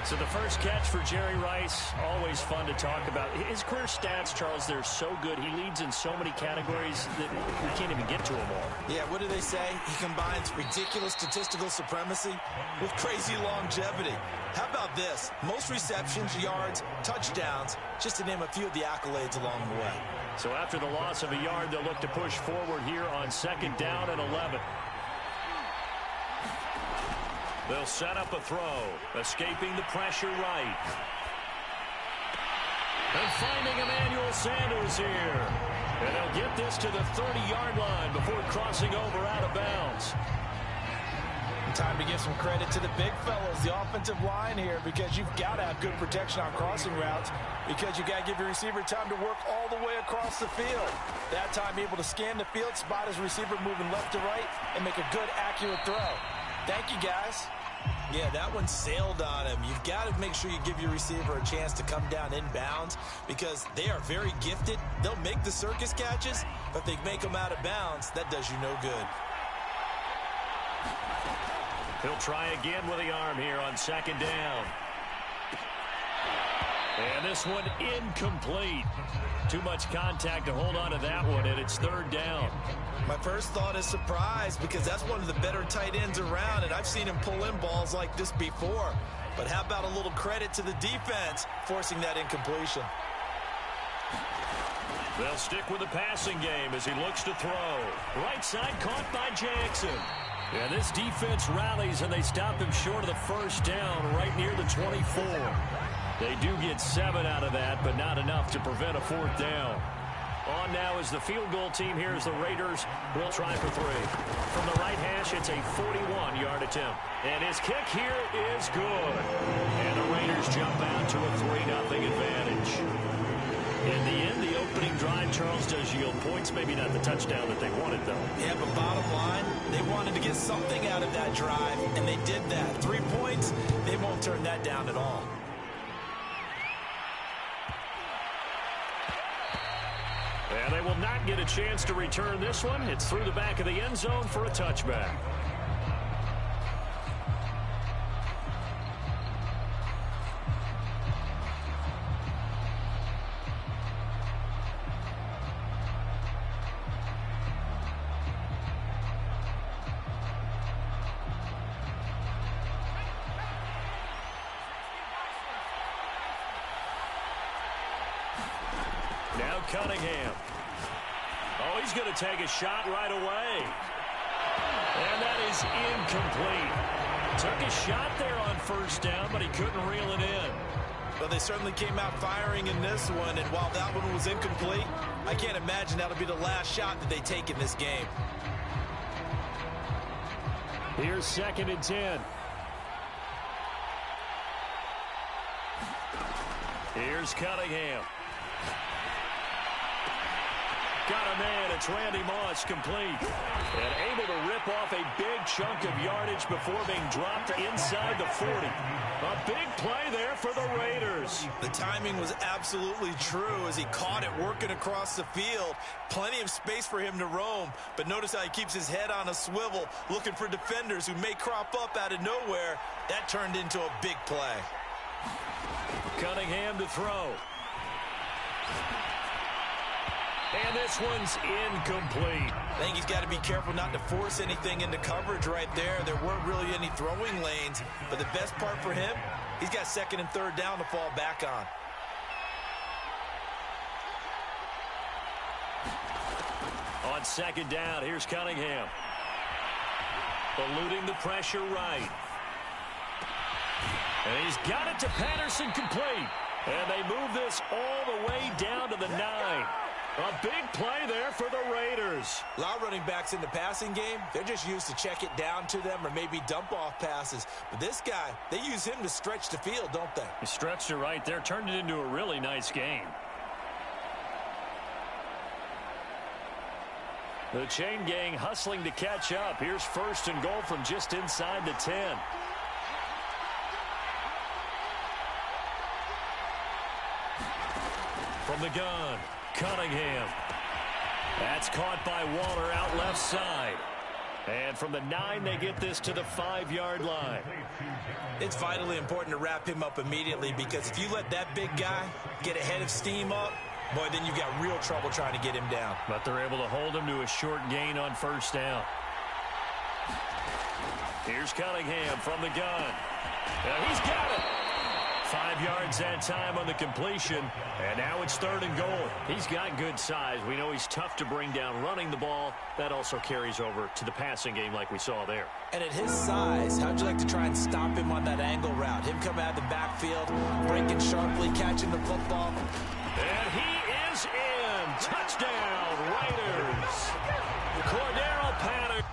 So the first catch for Jerry Rice, always fun to talk about. His career stats, Charles, they're so good. He leads in so many categories that we can't even get to them all. Yeah, what do they say? He combines ridiculous statistical supremacy with crazy longevity. How about this? Most receptions, yards, touchdowns, just to name a few of the accolades along the way. So after the loss of a yard, they'll look to push forward here on second down and 11. They'll set up a throw, escaping the pressure right. And finding Emmanuel Sanders here. And they'll get this to the 30-yard line before crossing over out of bounds. Time to give some credit to the big fellas, the offensive line here, because you've got to have good protection on crossing routes, because you got to give your receiver time to work all the way across the field. That time able to scan the field, spot his receiver moving left to right, and make a good, accurate throw. Thank you, guys. Yeah, that one sailed on him. You've got to make sure you give your receiver a chance to come down inbounds because they are very gifted. They'll make the circus catches, but if they make them out of bounds, that does you no good. He'll try again with the arm here on second down. And this one incomplete. Too much contact to hold on to that one, and it's third down. My first thought is surprise, because that's one of the better tight ends around, and I've seen him pull in balls like this before. But how about a little credit to the defense forcing that incompletion? They'll stick with the passing game as he looks to throw. Right side caught by Jackson. And this defense rallies, and they stop him short of the first down right near the 24. They do get 7 out of that, but not enough to prevent a fourth down. On now is the field goal team here as the Raiders will try for 3. From the right hash, it's a 41-yard attempt. And his kick here is good. And the Raiders jump out to a 3-0 advantage. In the end, the opening drive, Charles, does yield points. Maybe not the touchdown that they wanted, though. Yeah, but bottom line, they wanted to get something out of that drive, and they did that. 3 points, they won't turn that down at all. And they will not get a chance to return this one. It's through the back of the end zone for a touchback. Now Cunningham. Oh, he's going to take a shot right away. And that is incomplete. Took a shot there on first down, but he couldn't reel it in. Well, they certainly came out firing in this one, and while that one was incomplete, I can't imagine that'll be the last shot that they take in this game. Here's 2nd and 10. Here's Cunningham. Got a man. It's Randy Moss, complete. And able to rip off a big chunk of yardage before being dropped inside the 40. A big play there for the Raiders. The timing was absolutely true as he caught it working across the field. Plenty of space for him to roam, but notice how he keeps his head on a swivel, looking for defenders who may crop up out of nowhere. That turned into a big play. Cunningham to throw. And this one's incomplete. I think he's got to be careful not to force anything into coverage right there. There weren't really any throwing lanes, but the best part for him, he's got second and third down to fall back on. On second down, here's Cunningham. Eluding the pressure right. And he's got it to Patterson, complete. And they move this all the way down to the 9. A big play there for the Raiders. A lot of running backs in the passing game, they're just used to check it down to them or maybe dump off passes. But this guy, they use him to stretch the field, don't they? He stretched it right there, turned it into a really nice game. The chain gang hustling to catch up. Here's first and goal from just inside the 10. From the gun, Cunningham. That's caught by Waller out left side. And from the 9, they get this to the 5-yard line. It's vitally important to wrap him up immediately, because if you let that big guy get a head of steam up, boy, then you've got real trouble trying to get him down. But they're able to hold him to a short gain on first down. Here's Cunningham from the gun. And he's got it. 5 yards that time on the completion, and now it's third and goal. He's got good size. We know he's tough to bring down running the ball. That also carries over to the passing game like we saw there. And at his size, how'd you like to try and stop him on that angle route? Him coming out of the backfield, breaking sharply, catching the football. And he is in. Touchdown, Raiders. Cordero Patterson.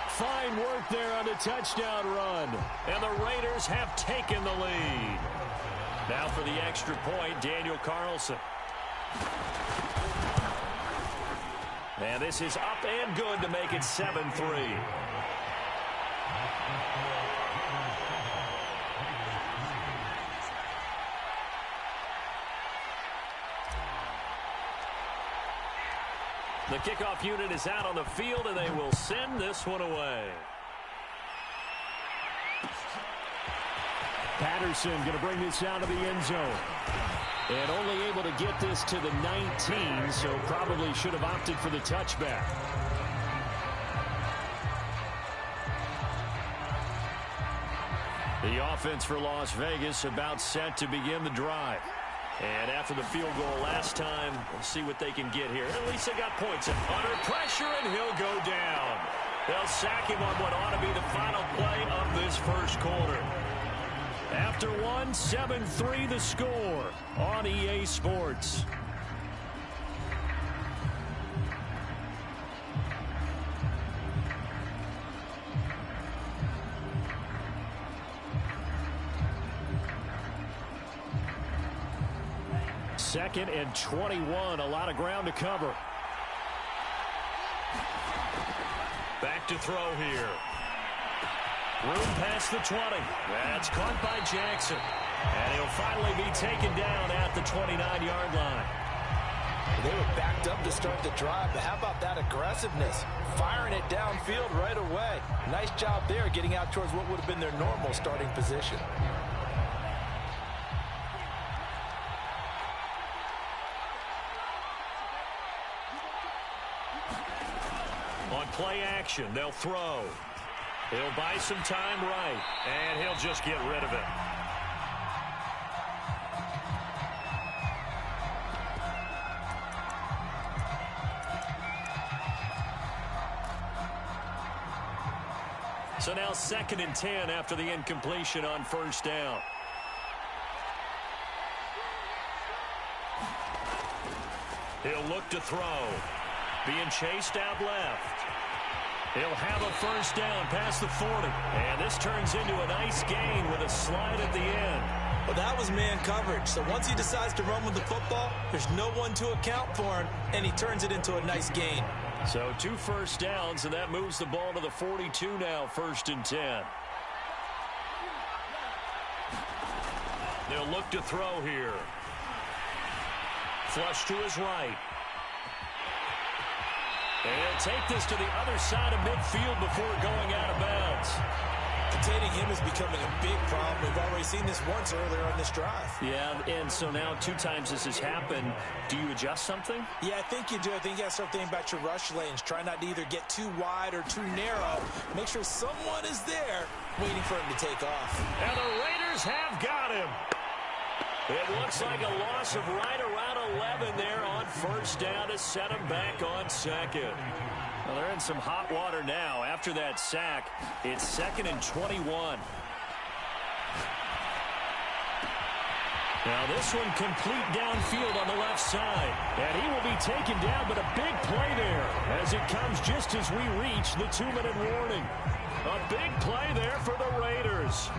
Fine work there on the touchdown run. And the Raiders have taken the lead. Now for the extra point, Daniel Carlson. And this is up and good to make it 7-3. The kickoff unit is out on the field, and they will send this one away. Patterson going to bring this out of the end zone. And only able to get this to the 19, so probably should have opted for the touchback. The offense for Las Vegas about set to begin the drive. And after the field goal last time, we'll see what they can get here. At least they got points. Under pressure, and he'll go down. They'll sack him on what ought to be the final play of this first quarter. After one, 7-3 the score on EA Sports. 2nd and 21. A lot of ground to cover. Back to throw here. Room past the 20. That's caught by Jackson. And he'll finally be taken down at the 29-yard line. They were backed up to start the drive, but how about that aggressiveness? Firing it downfield right away. Nice job there getting out towards what would have been their normal starting position. On play action, they'll throw. He'll buy some time right, and he'll just get rid of it. So now 2nd and 10 after the incompletion on first down. He'll look to throw. Being chased out left. He'll have a first down past the 40. And this turns into a nice gain with a slide at the end. Well, that was man coverage. So once he decides to run with the football, there's no one to account for him, and he turns it into a nice gain. So 2 first downs, and that moves the ball to the 42 now, 1st and 10. They'll look to throw here. Flush to his right. And he'll take this to the other side of midfield before going out of bounds. Containing him is becoming a big problem. We've already seen this once earlier on this drive. Yeah, and so now 2 times this has happened. Do you adjust something? Yeah, I think you do. I think you got to start thinking about your rush lanes. Try not to either get too wide or too narrow. Make sure someone is there waiting for him to take off. And the Raiders have got him. It looks like a loss of right around 11 there on first down to set him back on 2nd. Well, they're in some hot water now. After that sack, it's 2nd and 21. Now this one complete downfield on the left side. And he will be taken down, but a big play there as it comes just as we reach the 2-minute warning. A big play there for the Raiders.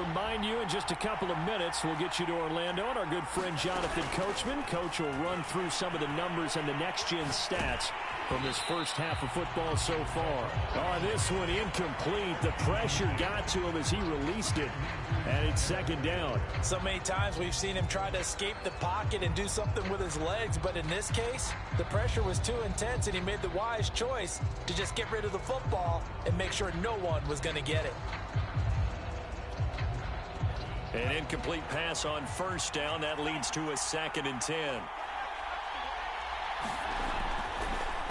Remind you in just a couple of minutes, we'll get you to Orlando and our good friend Jonathan Coachman. Coach will run through some of the numbers and the next-gen stats from this first half of football so far. Oh, this one incomplete. The pressure got to him as he released it, and it's 2nd down. So many times we've seen him try to escape the pocket and do something with his legs, but in this case, the pressure was too intense, and he made the wise choice to just get rid of the football and make sure no one was going to get it. An incomplete pass on first down. That leads to a 2nd and 10.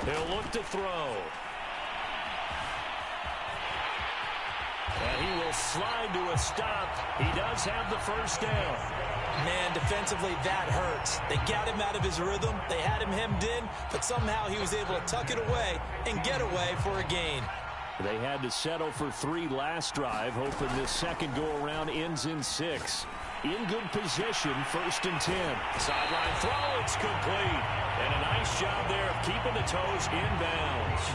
He'll look to throw. And he will slide to a stop. He does have the first down. Man, defensively, that hurts. They got him out of his rhythm. They had him hemmed in, but somehow he was able to tuck it away and get away for a gain. They had to settle for 3 last drive, hoping this second go-around ends in 6. In good position, 1st and 10. Sideline throw, it's complete. And a nice job there of keeping the toes inbounds.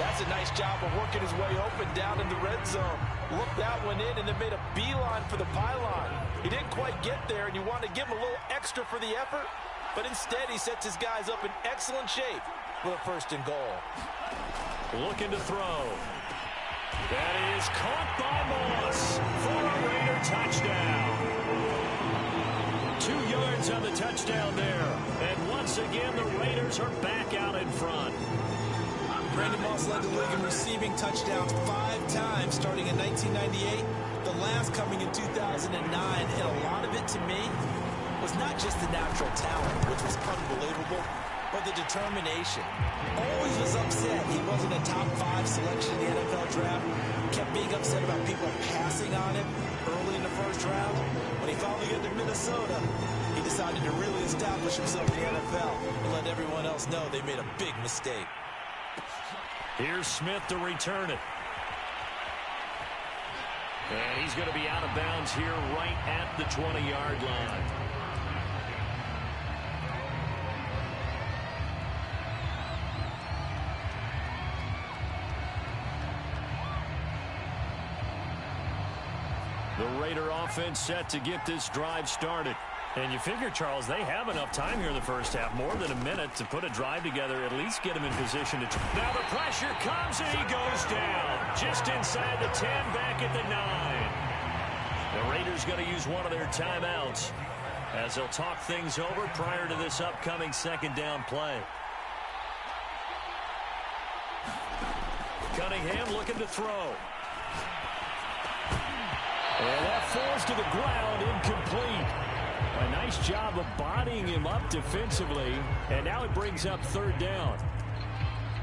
That's a nice job of working his way open down in the red zone. Looked that one in and then made a beeline for the pylon. He didn't quite get there, and you want to give him a little extra for the effort, but instead he sets his guys up in excellent shape for a 1st and goal. Looking to throw. That is caught by Moss for a Raider touchdown. 2 yards on the touchdown there. And once again, the Raiders are back out in front. Brandon Moss led the league in receiving touchdowns 5 times starting in 1998, the last coming in 2009. And a lot of it, to me, was not just the natural talent, which was unbelievable, but the determination. Always was upset he wasn't a top 5 selection in the NFL draft. Kept being upset about people passing on him early in the 1st round. When he finally got to Minnesota, he decided to really establish himself in the NFL and let everyone else know they made a big mistake. Here's Smith to return it. And he's going to be out of bounds here right at the 20-yard line. The Raider offense set to get this drive started. And you figure, Charles, they have enough time here in the first half, more than a minute, to put a drive together, at least get them in position to... Now the pressure comes and he goes down. Just inside the 10, back at the 9. The Raiders going to use one of their timeouts as they'll talk things over prior to this upcoming second down play. Cunningham looking to throw. And that falls to the ground, incomplete. A nice job of bodying him up defensively, and now it brings up third down.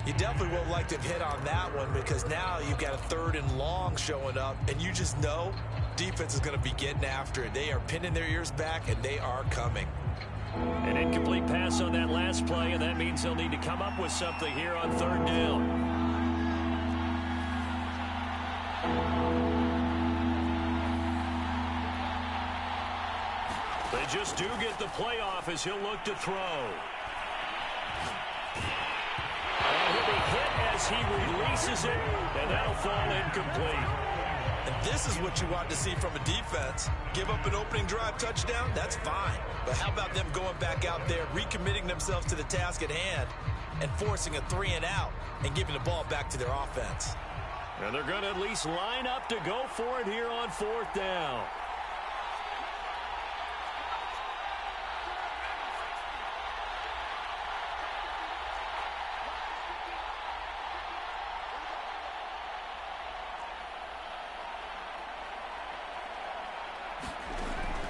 You definitely would like to hit on that one because now you've got a 3rd and long showing up, and you just know defense is going to be getting after it. They are pinning their ears back, and they are coming. An incomplete pass on that last play, and that means they'll need to come up with something here on third down. They just do get the playoff as he'll look to throw. And he'll be hit as he releases it, and that'll fall incomplete. And this is what you want to see from a defense. Give up an opening drive touchdown, that's fine. But how about them going back out there, recommitting themselves to the task at hand, and forcing a 3-and-out and giving the ball back to their offense? And they're going to at least line up to go for it here on fourth down.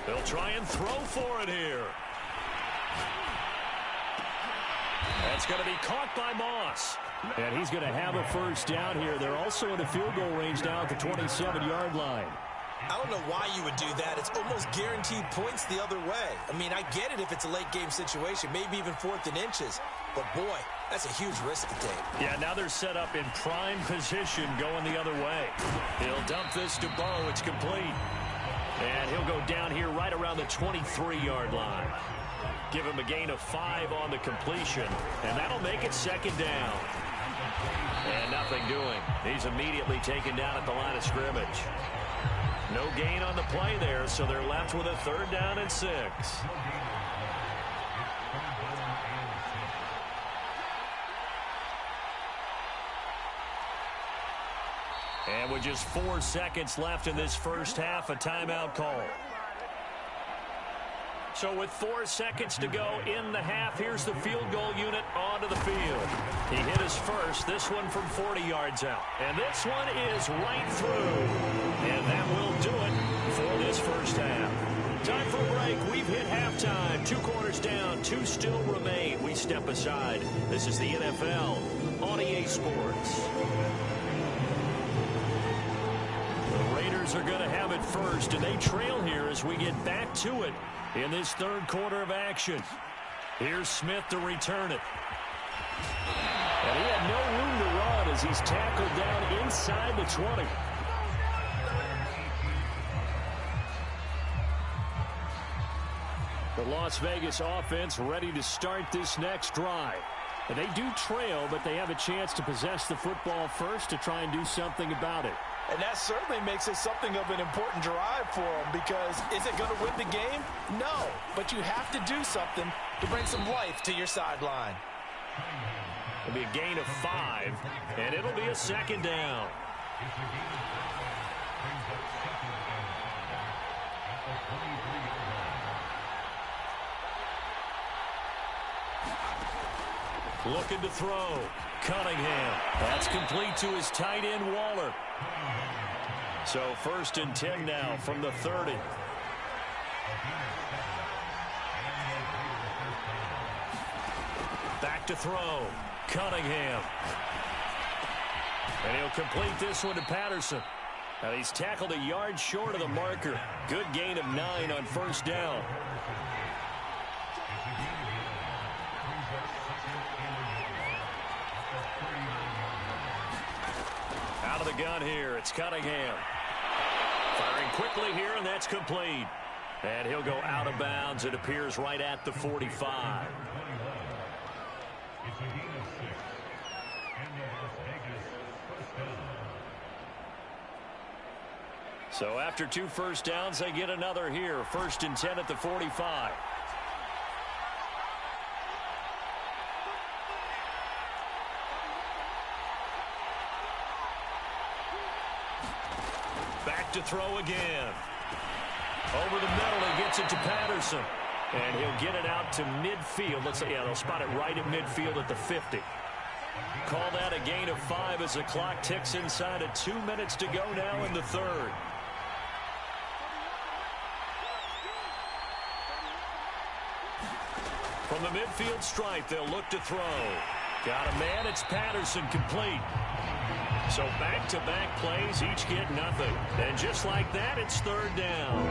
They'll try and throw for it here. That's going to be caught by Moss. And he's going to have a first down here. They're also in the field goal range now at the 27-yard line. I don't know why you would do that. It's almost guaranteed points the other way. I mean, I get it if it's a late game situation, maybe even 4th and inches. But, boy, that's a huge risk to take. Yeah, now they're set up in prime position going the other way. He'll dump this to Bo. It's complete. And he'll go down here right around the 23-yard line. Give him a gain of 5 on the completion, and that'll make it second down. And nothing doing. He's immediately taken down at the line of scrimmage. No gain on the play there, so they're left with a 3rd down and 6. And with just 4 seconds left in this first half, a timeout call. So with 4 seconds to go in the half, here's the field goal unit onto the field. He hit his first, this one from 40 yards out. And this one is right through. And that will do it for this first half. Time for a break. We've hit halftime. 2 quarters down, 2 still remain. We step aside. This is the NFL on EA Sports. The Raiders are going to have it first, and they trail here as we get back to it in this 3rd quarter of action. Here's Smith to return it. And he had no room to run as he's tackled down inside the 20. The Las Vegas offense ready to start this next drive. And they do trail, but they have a chance to possess the football first to try and do something about it. And that certainly makes it something of an important drive for them, because is it going to win the game? No, but you have to do something to bring some life to your sideline. It'll be a gain of 5, and it'll be a second down. Looking to throw. Cunningham. That's complete to his tight end, Waller. So 1st and 10 now from the 30. Back to throw. Cunningham. And he'll complete this one to Patterson. Now he's tackled a yard short of the marker. Good gain of 9 on 1st down. Out of the gun here, it's Cunningham. Firing quickly here, and that's complete. And he'll go out of bounds. It appears right at the 45. So after 2 first downs, they get another here. 1st and 10 at the 45. Back to throw again. Over the middle, he gets it to Patterson. And he'll get it out to midfield. Looks like, yeah, they'll spot it right at midfield at the 50. Call that a gain of 5 as the clock ticks inside of 2 minutes to go now in the 3rd. From the midfield stripe, they'll look to throw. Got a man, it's Patterson, complete. So back-to-back plays, each get nothing. And just like that, it's 3rd down.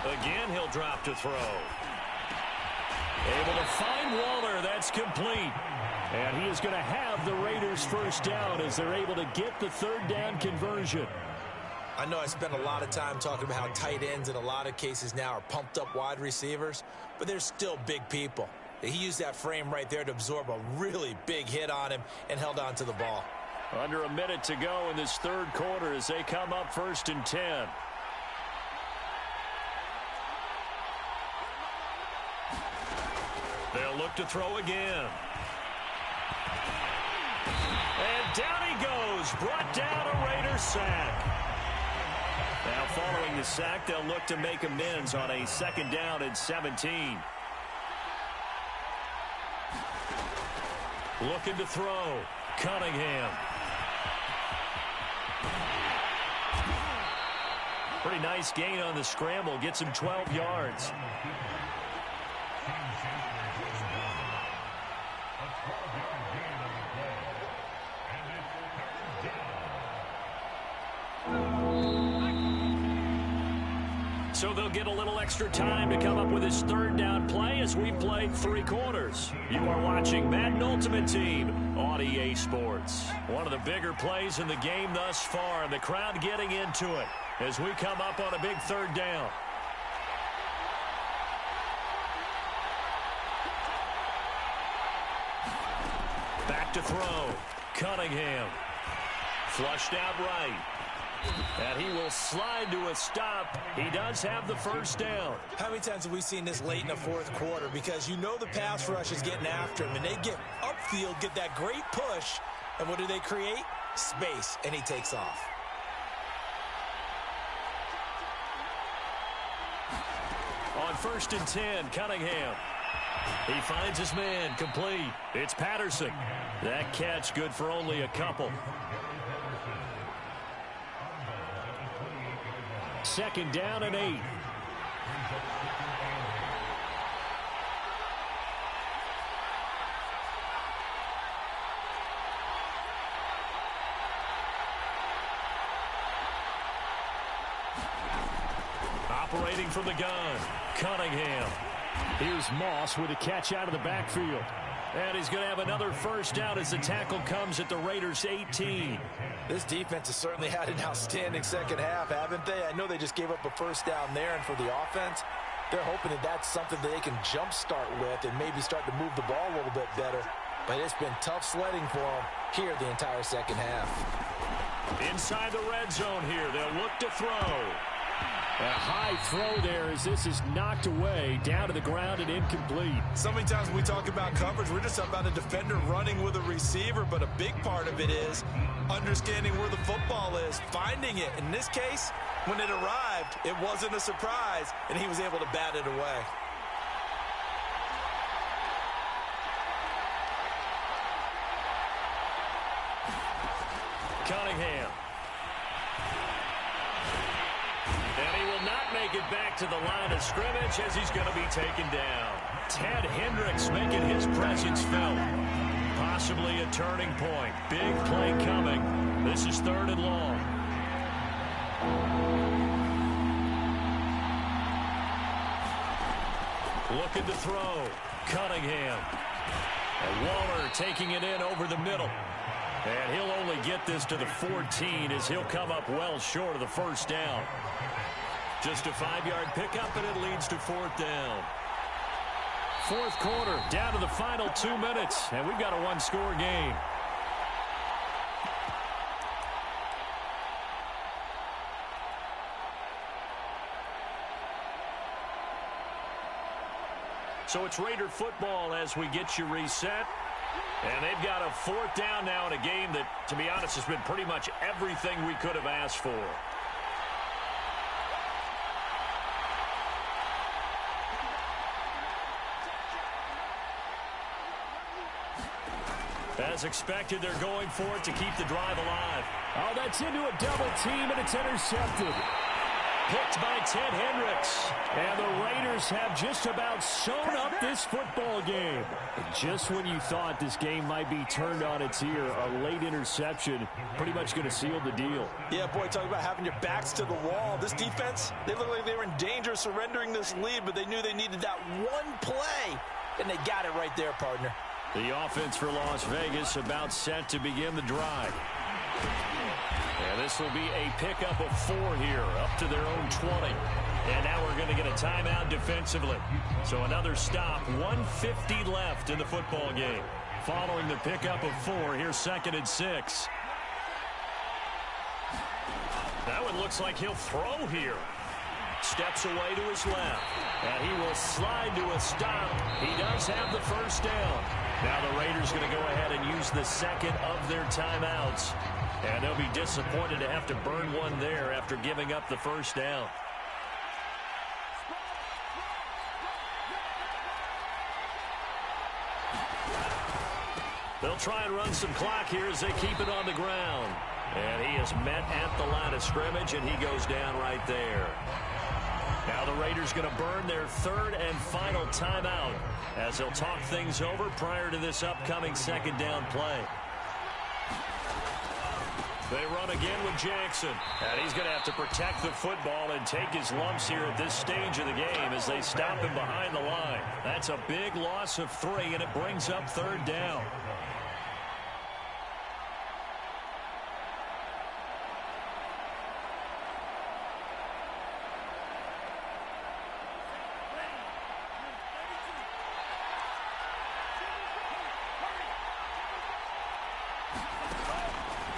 Again, he'll drop to throw. Able to find Waller. That's complete. And he is going to have the Raiders' 1st down as they're able to get the 3rd down conversion. I know I spent a lot of time talking about how tight ends in a lot of cases now are pumped up wide receivers, but they're still big people. He used that frame right there to absorb a really big hit on him and held on to the ball. Under a minute to go in this 3rd quarter as they come up 1st and 10. They'll look to throw again. And down he goes. Brought down a Raiders sack. Now following the sack, they'll look to make amends on a 2nd down and 17. Looking to throw. Cunningham. Pretty nice gain on the scramble. Gets him 12 yards. So they'll get a little extra time to come up with his 3rd down play as we've played 3 quarters. You are watching Madden Ultimate Team on EA Sports. One of the bigger plays in the game thus far, and the crowd getting into it as we come up on a big 3rd down. Back to throw. Cunningham. Flushed out right. And he will slide to a stop. He does have the 1st down. How many times have we seen this late in the 4th quarter? Because you know the pass rush is getting after him, and they get upfield, get that great push, and what do they create? Space, and he takes off. On 1st and 10, Cunningham. He finds his man, complete. It's Patterson. That catch good for only a couple. 2nd down and 8. Operating from the gun, Cunningham. Here's Moss with a catch out of the backfield. And he's going to have another 1st down as the tackle comes at the Raiders' 18. This defense has certainly had an outstanding 2nd half, haven't they? I know they just gave up a 1st down there, and for the offense, they're hoping that that's something that they can jumpstart with and maybe start to move the ball a little bit better. But it's been tough sledding for them here the entire 2nd half. Inside the red zone here, they'll look to throw. A high throw there as this is knocked away, down to the ground and incomplete. So many times when we talk about coverage, we're just talking about a defender running with a receiver, but a big part of it is understanding where the football is, finding it. In this case, when it arrived, it wasn't a surprise, and he was able to bat it away. Cunningham. And he will not make it back to the line of scrimmage as he's going to be taken down. Ted Hendricks making his presence felt. Possibly a turning point. Big play coming. This is 3rd and long. Looking to throw. Cunningham. And Waller taking it in over the middle. And he'll only get this to the 14 as he'll come up well short of the 1st down. Just a 5-yard pickup, and it leads to 4th down. Fourth quarter, down to the final 2 minutes, and we've got a one-score game. So it's Raider football as we get you reset. And they've got a 4th down now in a game that, to be honest, has been pretty much everything we could have asked for. As expected, they're going for it to keep the drive alive. Oh, that's into a double team, and it's intercepted. Picked by Ted Hendricks. And the Raiders have just about sewn up this football game. Just when you thought this game might be turned on its ear, a late interception pretty much going to seal the deal. Yeah, boy, talk about having your backs to the wall. This defense, they look like they were in danger of surrendering this lead, but they knew they needed that one play, and they got it right there, partner. The offense for Las Vegas about set to begin the drive. And this will be a pickup of 4 here, up to their own 20. And now we're going to get a timeout defensively. So another stop, 1:50 left in the football game. Following the pickup of 4, here's 2nd and 6. That one looks like he'll throw here. Steps away to his left. And he will slide to a stop. He does have the first down. Now the Raiders going to go ahead and use the second of their timeouts. And they'll be disappointed to have to burn one there after giving up the first down. They'll try and run some clock here as they keep it on the ground. And he is met at the line of scrimmage, and he goes down right there. Now the Raiders going to burn their 3rd and final timeout as they'll talk things over prior to this upcoming 2nd down play. They run again with Jackson. And he's going to have to protect the football and take his lumps here at this stage of the game as they stop him behind the line. That's a big loss of 3, and it brings up 3rd down.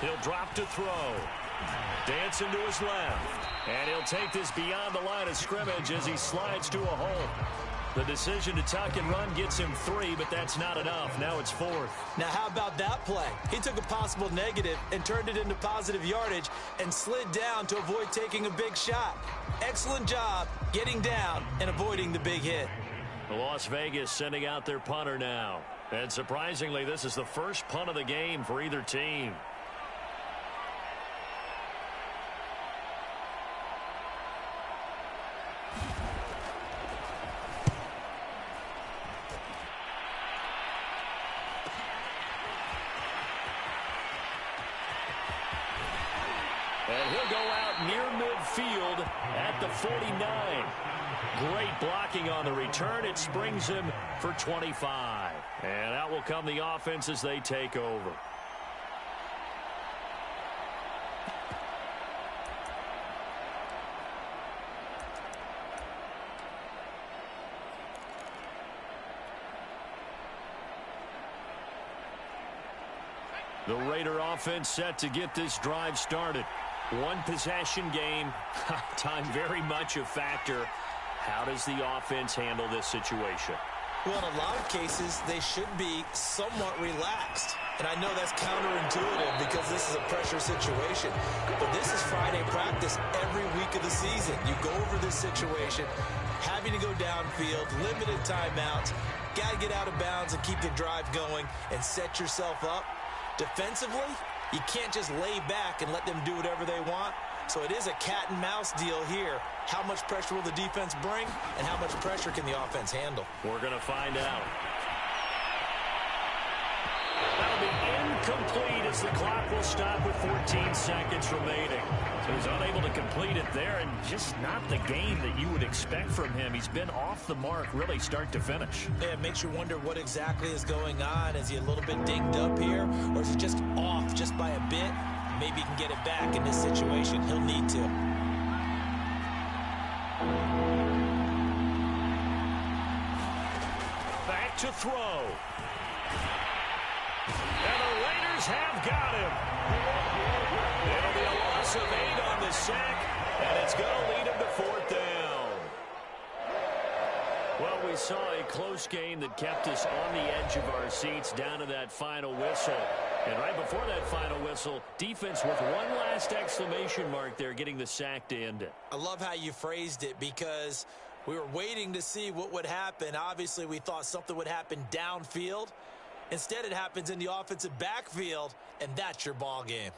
He'll drop to throw. Dancing to his left. And he'll take this beyond the line of scrimmage as he slides to a hole. The decision to tuck and run gets him 3, but that's not enough. Now it's 4th. Now how about that play? He took a possible negative and turned it into positive yardage and slid down to avoid taking a big shot. Excellent job getting down and avoiding the big hit. Las Vegas sending out their punter now. And surprisingly, this is the first punt of the game for either team. And he'll go out near midfield at the 49. Great blocking on the return. It springs him for 25. And out will come the offense as they take over. The Raider offense set to get this drive started. One possession game. Time very much a factor. How does the offense handle this situation? Well, in a lot of cases, they should be somewhat relaxed. And I know that's counterintuitive because this is a pressure situation. But this is Friday practice every week of the season. You go over this situation, having to go downfield, limited timeouts, got to get out of bounds and keep the drive going and set yourself up. Defensively, you can't just lay back and let them do whatever they want. So it is a cat and mouse deal here. How much pressure will the defense bring, and how much pressure can the offense handle? We're going to find out. That'll be incomplete as the clock will stop with 14 seconds remaining. So he's unable to complete it there, and just not the game that you would expect from him. He's been off the mark really start to finish. Yeah, it makes you wonder what exactly is going on. Is he a little bit dinged up here, or is he just off just by a bit? Maybe he can get it back in this situation. He'll need to. back to throw. And the Raiders have got him. It'll be a loss of 8 on the sack, and it's going to lead him to 4th down. Well, we saw a close game that kept us on the edge of our seats down to that final whistle. And right before that final whistle, defense with one last exclamation mark there, getting the sack to end it. I love how you phrased it, because we were waiting to see what would happen. Obviously, we thought something would happen downfield. Instead, it happens in the offensive backfield, and that's your ball game.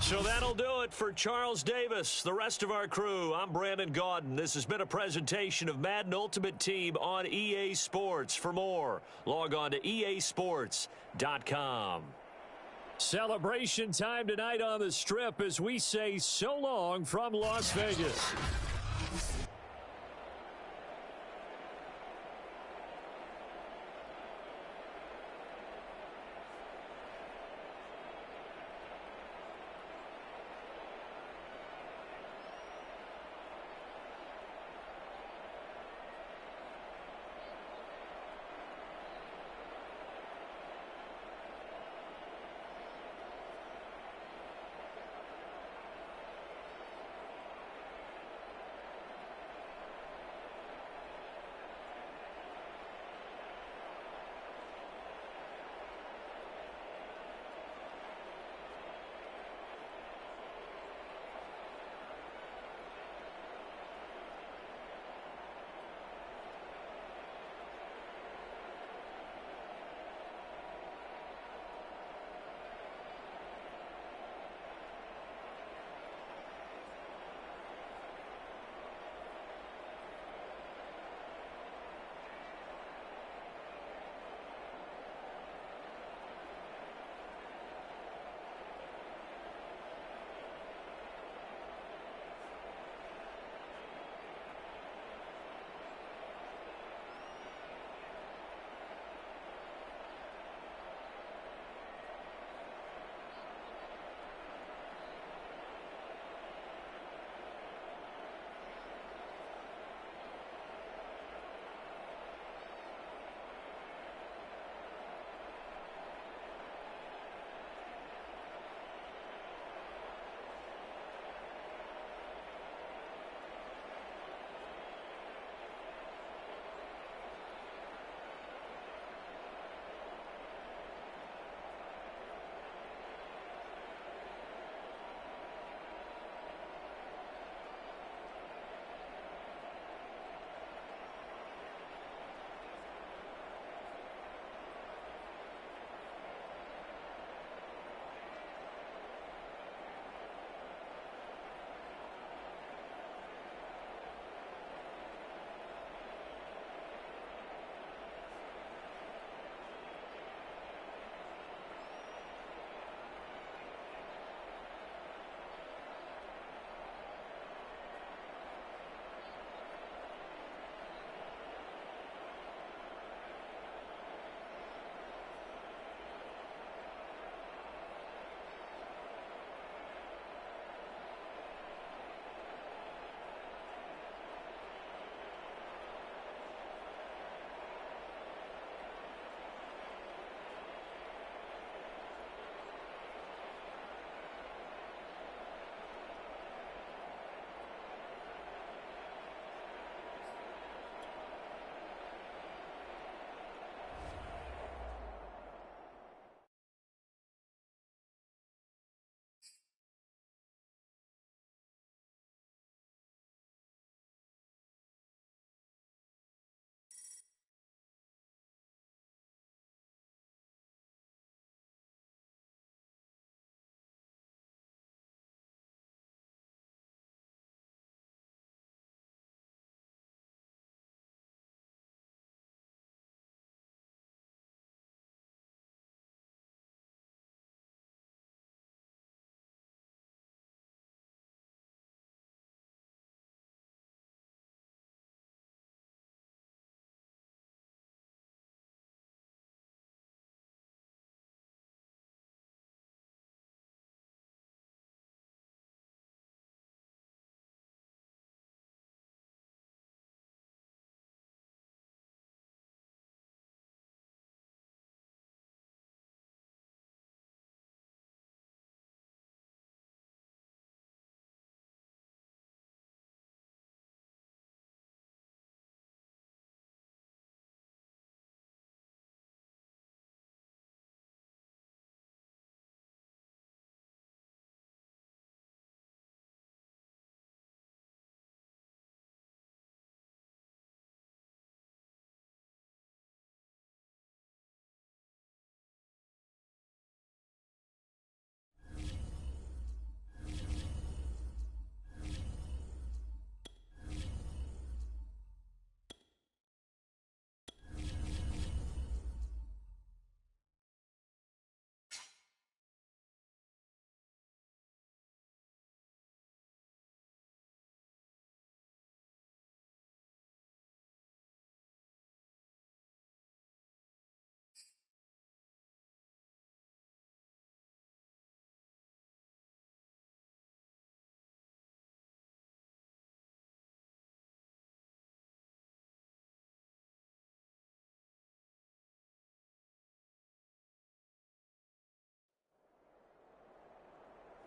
So that'll do it for Charles Davis, the rest of our crew. I'm Brandon Gaudin. This has been a presentation of Madden Ultimate Team on EA Sports. For more, log on to easports.com. Celebration time tonight on the Strip as we say so long from Las Vegas.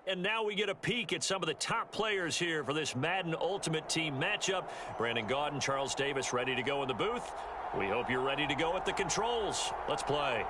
and now we get a peek at some of the top players here for this Madden Ultimate Team matchup. Brandon Gaudin, Charles Davis ready to go in the booth. We hope you're ready to go at the controls. Let's play.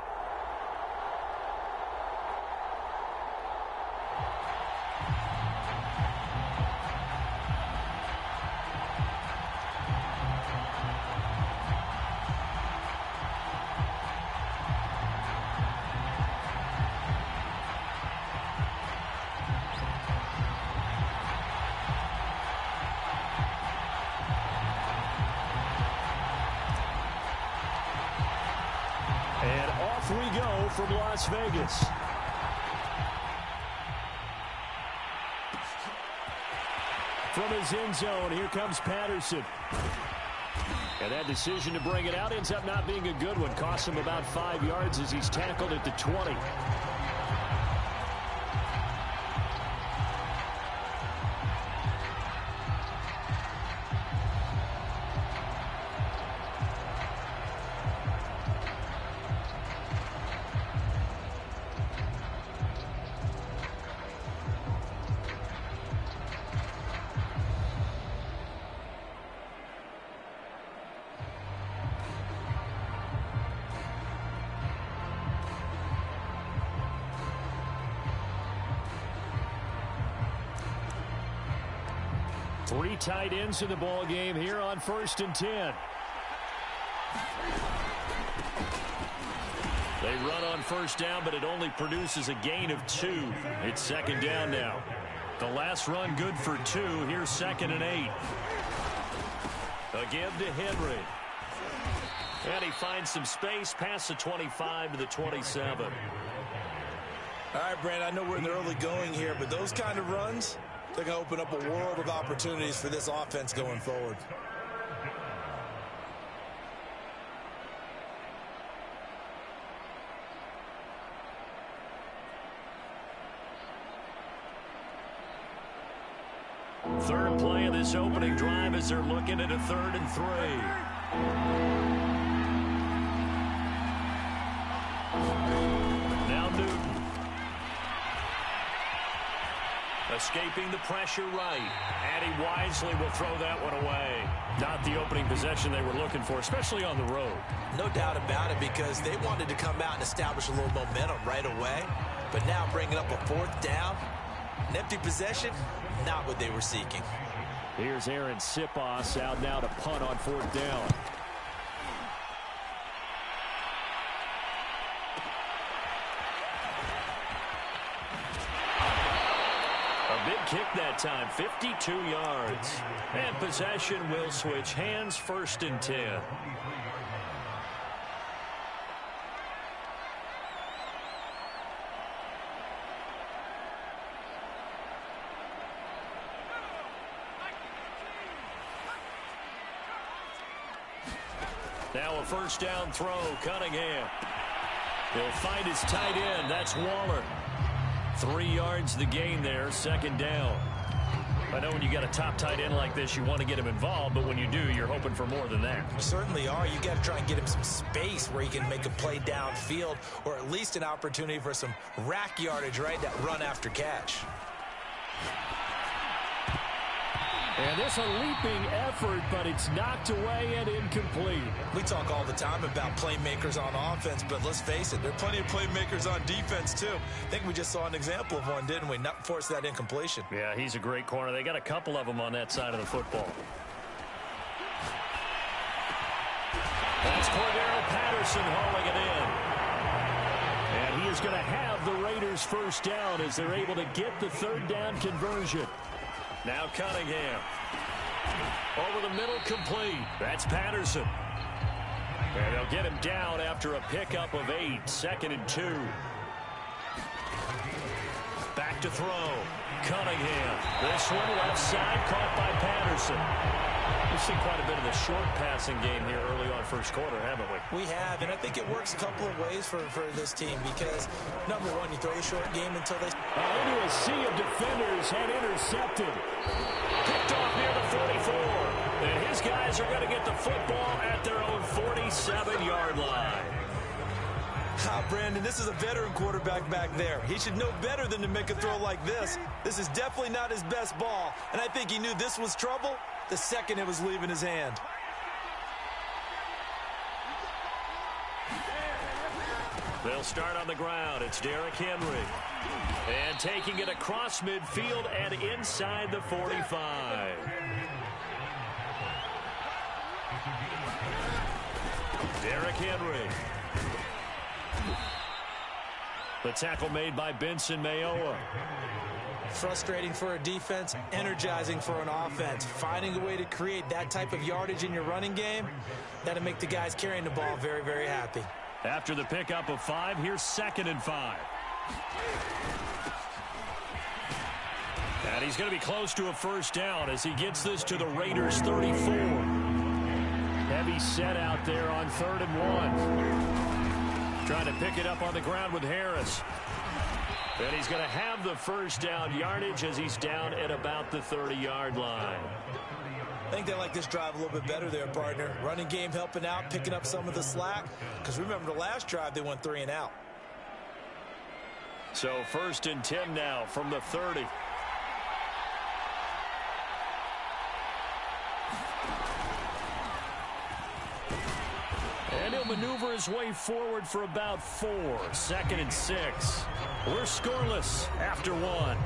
And off we go from Las Vegas. From his end zone, here comes Patterson. And that decision to bring it out ends up not being a good one. Costs him about 5 yards as he's tackled at the 20. Three tight ends in the ball game here on 1st and 10. They run on 1st down, but it only produces a gain of 2. It's 2nd down now. The last run good for 2. Here's 2nd and 8. A give to Henry. And he finds some space past the 25 to the 27. All right, Brand, I know we're in the early going here, but those kind of runs, they're going to open up a world of opportunities for this offense going forward. Third play of this opening drive as they're looking at a 3rd and 3. Now Newton. Escaping the pressure right. And he wisely will throw that one away. Not the opening possession they were looking for, especially on the road. No doubt about it, because they wanted to come out and establish a little momentum right away. But now bringing up a 4th down, an empty possession, not what they were seeking. Here's Aaron Sipos out now to punt on 4th down. A big kick that time, 52 yards. And possession will switch hands, 1st and 10. Now a 1st down throw, Cunningham. He'll find his tight end. That's Waller. 3 yards the gain there, 2nd down. I know when you got a top tight end like this, you want to get him involved, but when you do, you're hoping for more than that. You certainly are. You got to try and get him some space where he can make a play downfield, or at least an opportunity for some rack yardage, right? That run after catch. And this a leaping effort, but it's knocked away and incomplete. We talk all the time about playmakers on offense, but let's face it, there are plenty of playmakers on defense, too. I think we just saw an example of one, didn't we? Not force that incompletion. Yeah, he's a great corner. They got a couple of them on that side of the football. That's Cordero Patterson hauling it in. And he is going to have the Raiders 1st down as they're able to get the 3rd down conversion. Now Cunningham. Over the middle, complete. That's Patterson. And they'll get him down after a pickup of 8. 2nd and 2. Back to throw. Cunningham. This one left side, caught by Patterson. We've seen quite a bit of the short passing game here early on 1st quarter, haven't we? We have, and I think it works a couple of ways for this team, because, number one, you throw the short game until they... Into a sea of defenders and intercepted. Picked off near the 44. And his guys are going to get the football at their own 47-yard line. Brandon, this is a veteran quarterback back there. He should know better than to make a throw like this. This is definitely not his best ball, and I think he knew this was trouble the second it was leaving his hand. They'll start on the ground. It's Derrick Henry. And taking it across midfield and inside the 45. Derrick Henry. The tackle made by Benson Mayowa. Frustrating for a defense, energizing for an offense. Finding a way to create that type of yardage in your running game, that'll make the guys carrying the ball very, very happy. After the pickup of 5, here's 2nd and 5. And he's going to be close to a first down as he gets this to the Raiders' 34. Heavy set out there on 3rd and 1. Trying to pick it up on the ground with Harris. And he's going to have the first down yardage as he's down at about the 30-yard line. I think they like this drive a little bit better there, partner. Running game helping out, picking up some of the slack. Because remember, the last drive, they went 3 and out. So 1st and 10 now from the 30. And he'll maneuver his way forward for about 4. 2nd and 6. We're scoreless after 1.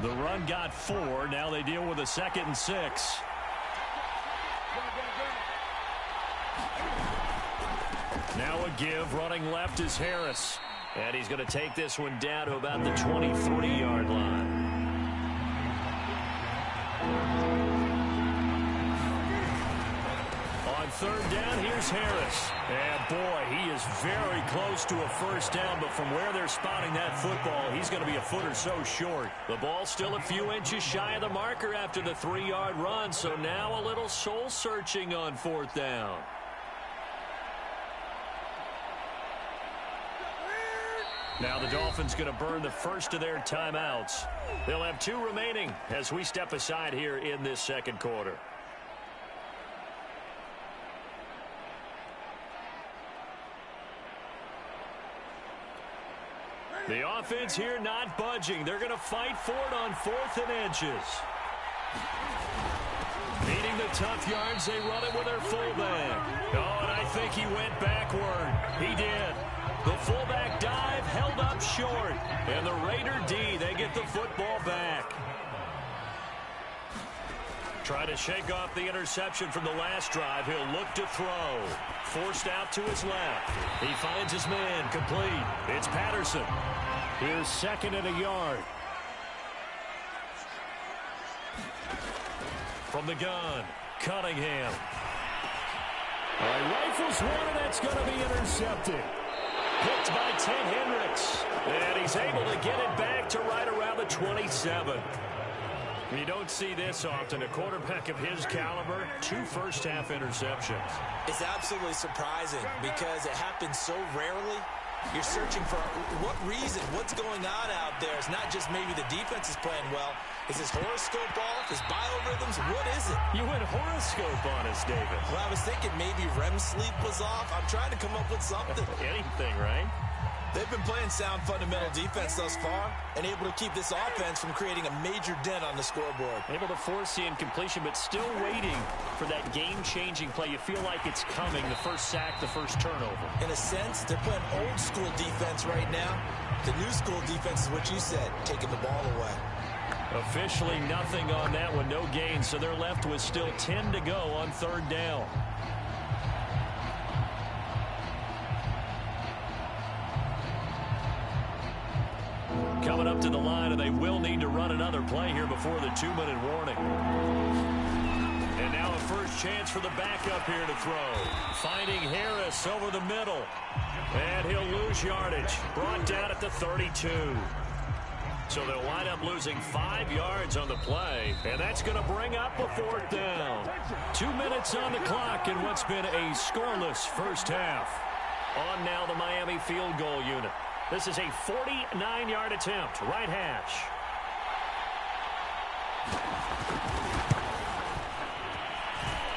The run got 4. Now they deal with a 2nd and 6. Now a give. Running left is Harris. And he's going to take this one down to about the 23-yard line. On 3rd down, here's Harris. And boy, he is very close to a first down, but from where they're spotting that football, he's going to be a foot or so short. The ball's still a few inches shy of the marker after the 3-yard run, so now a little soul-searching on 4th down. Now the Dolphins going to burn the first of their timeouts. They'll have 2 remaining as we step aside here in this 2nd quarter. The offense here not budging. They're going to fight for it on 4th and inches. Needing the tough yards, they run it with their fullback. Oh, and I think he went backward. He did. The fullback dive held up short. And the Raider D, they get the football back. Trying to shake off the interception from the last drive. He'll look to throw. Forced out to his left. He finds his man complete. It's Patterson. Here's 2nd and a yard. From the gun, Cunningham. Rifles one, and that's going to be intercepted. Picked by Ted Hendricks. And he's able to get it back to right around the 27. You don't see this often. A quarterback of his caliber, 2 first-half interceptions. It's absolutely surprising because it happens so rarely. You're searching for what reason, what's going on out there. It's not just maybe the defense is playing well. Is his horoscope off? His biorhythms? What is it? You went horoscope on us, David. Well, I was thinking maybe REM sleep was off. I'm trying to come up with something. Anything, right? They've been playing sound fundamental defense thus far and able to keep this offense from creating a major dent on the scoreboard. Able to force the incompletion, but still waiting for that game-changing play. You feel like it's coming, the first sack, the first turnover. In a sense, they're playing old-school defense right now. The new-school defense is what you said, taking the ball away. Officially nothing on that one, no gain, so they're left with still 10 to go on 3rd down. Coming up to the line, and they will need to run another play here before the 2-minute warning. And now a first chance for the backup here to throw. Finding Harris over the middle. And he'll lose yardage. Brought down at the 32. So they'll wind up losing 5 yards on the play. And that's going to bring up a 4th down. 2 minutes on the clock in what's been a scoreless first half. On now the Miami field goal unit. This is a 49-yard attempt, right hash.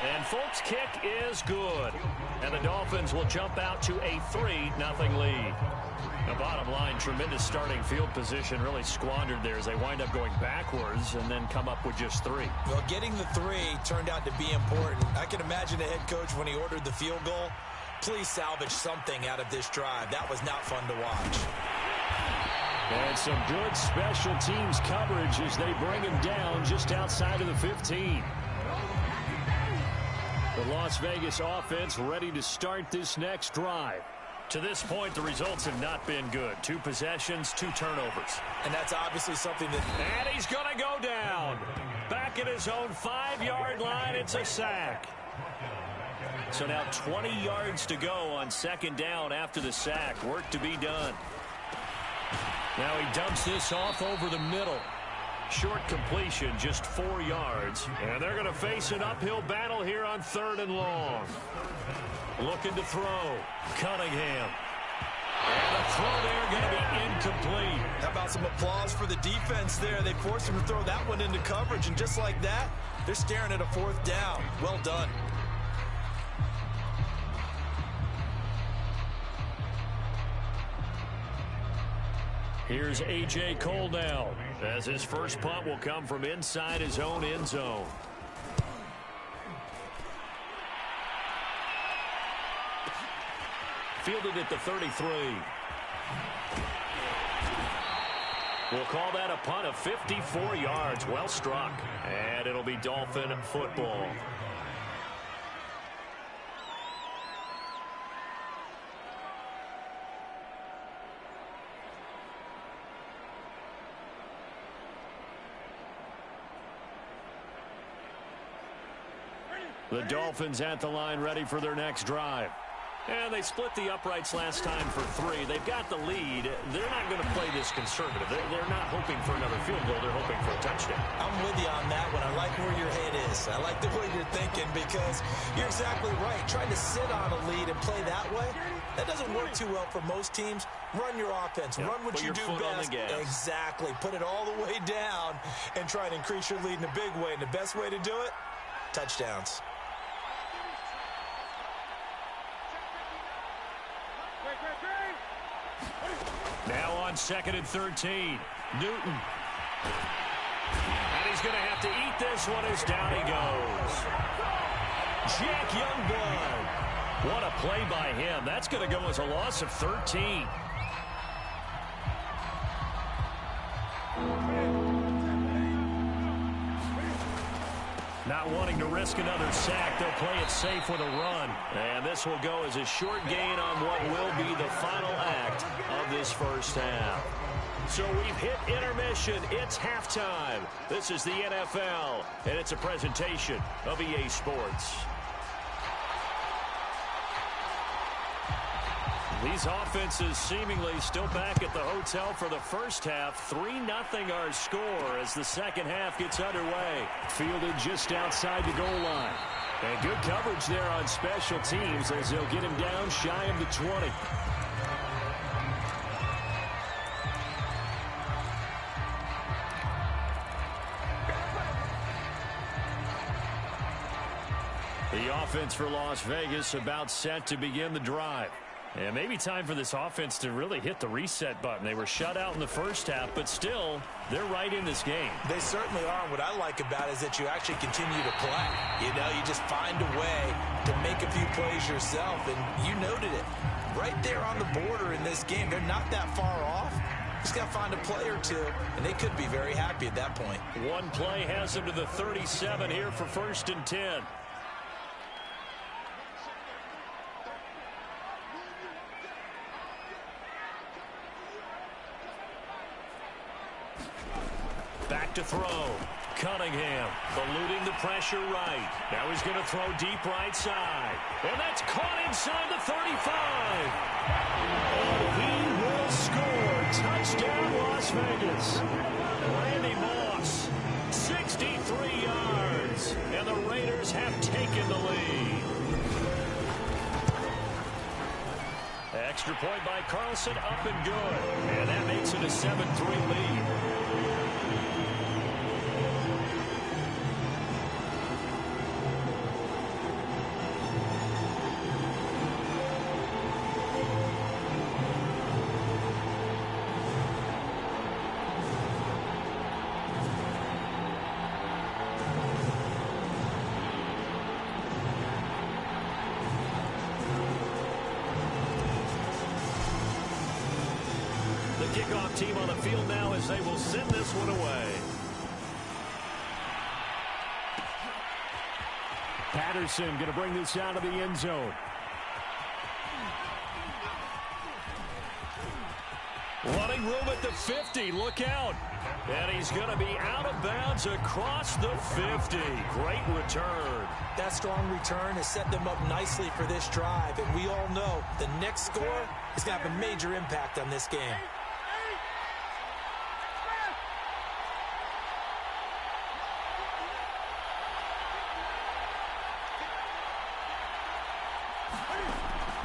And folks, kick is good. And the Dolphins will jump out to a 3-0 lead. The bottom line, tremendous starting field position, really squandered there as they wind up going backwards and then come up with just 3. Well, getting the 3 turned out to be important. I can imagine the head coach when he ordered the field goal. Please salvage something out of this drive. That was not fun to watch. And some good special teams coverage as they bring him down just outside of the 15. The Las Vegas offense ready to start this next drive. To this point, the results have not been good. 2 possessions, 2 turnovers. And that's obviously something that... And he's going to go down. Back at his own 5-yard line, it's a sack. So now 20 yards to go on second down after the sack. Work to be done. Now he dumps this off over the middle. Short completion, just 4 yards. And they're going to face an uphill battle here on 3rd and long. Looking to throw. Cunningham. And the throw there going to be incomplete. How about some applause for the defense there? They forced him to throw that one into coverage, and just like that, they're staring at a 4th down. Well done. Here's A.J. Cole now, as his first punt will come from inside his own end zone. Fielded at the 33. We'll call that a punt of 54 yards. Well struck. And it'll be Dolphin football. The Dolphins at the line ready for their next drive. And they split the uprights last time for 3. They've got the lead. They're not going to play this conservative. They're not hoping for another field goal. They're hoping for a touchdown. I'm with you on that one. I like where your head is. I like the way you're thinking because you're exactly right. Trying to sit on a lead and play that way, that doesn't work too well for most teams. Run your offense. Run what you do best. Exactly. Put it all the way down and try and increase your lead in a big way. And the best way to do it, touchdowns. Now on 2nd and 13. Newton. And he's going to have to eat this one as down he goes. Jack Youngblood. What a play by him. That's going to go as a loss of 13. Not wanting to risk another sack, they'll play it safe with a run. And this will go as a short gain on what will be the final act of this first half. So we've hit intermission. It's halftime. This is the NFL, and it's a presentation of EA Sports. These offenses seemingly still back at the hotel for the first half. 3-0 our score as the second half gets underway. Fielded just outside the goal line. And good coverage there on special teams as they'll get him down shy of the 20. The offense for Las Vegas about set to begin the drive. And maybe time for this offense to really hit the reset button. They were shut out in the first half, but still, they're right in this game. They certainly are. And what I like about it is that you actually continue to play. You know, you just find a way to make a few plays yourself, and you noted it. Right there on the border in this game, they're not that far off. Just got to find a play or two, and they could be very happy at that point. One play has them to the 37 here for 1st and 10. Back to throw. Cunningham eluding the pressure right. Now he's going to throw deep right side. And that's caught inside the 35. And he will score. Touchdown, Las Vegas. Randy Moss, 63 yards. And the Raiders have taken the lead. Extra point by Carlson, up and good. And that makes it a 7-3 lead. Kickoff team on the field now as they will send this one away. Patterson going to bring this out of the end zone. Running room at the 50. Look out. And he's going to be out of bounds across the 50. Great return. That strong return has set them up nicely for this drive. And we all know the next score is going to have a major impact on this game.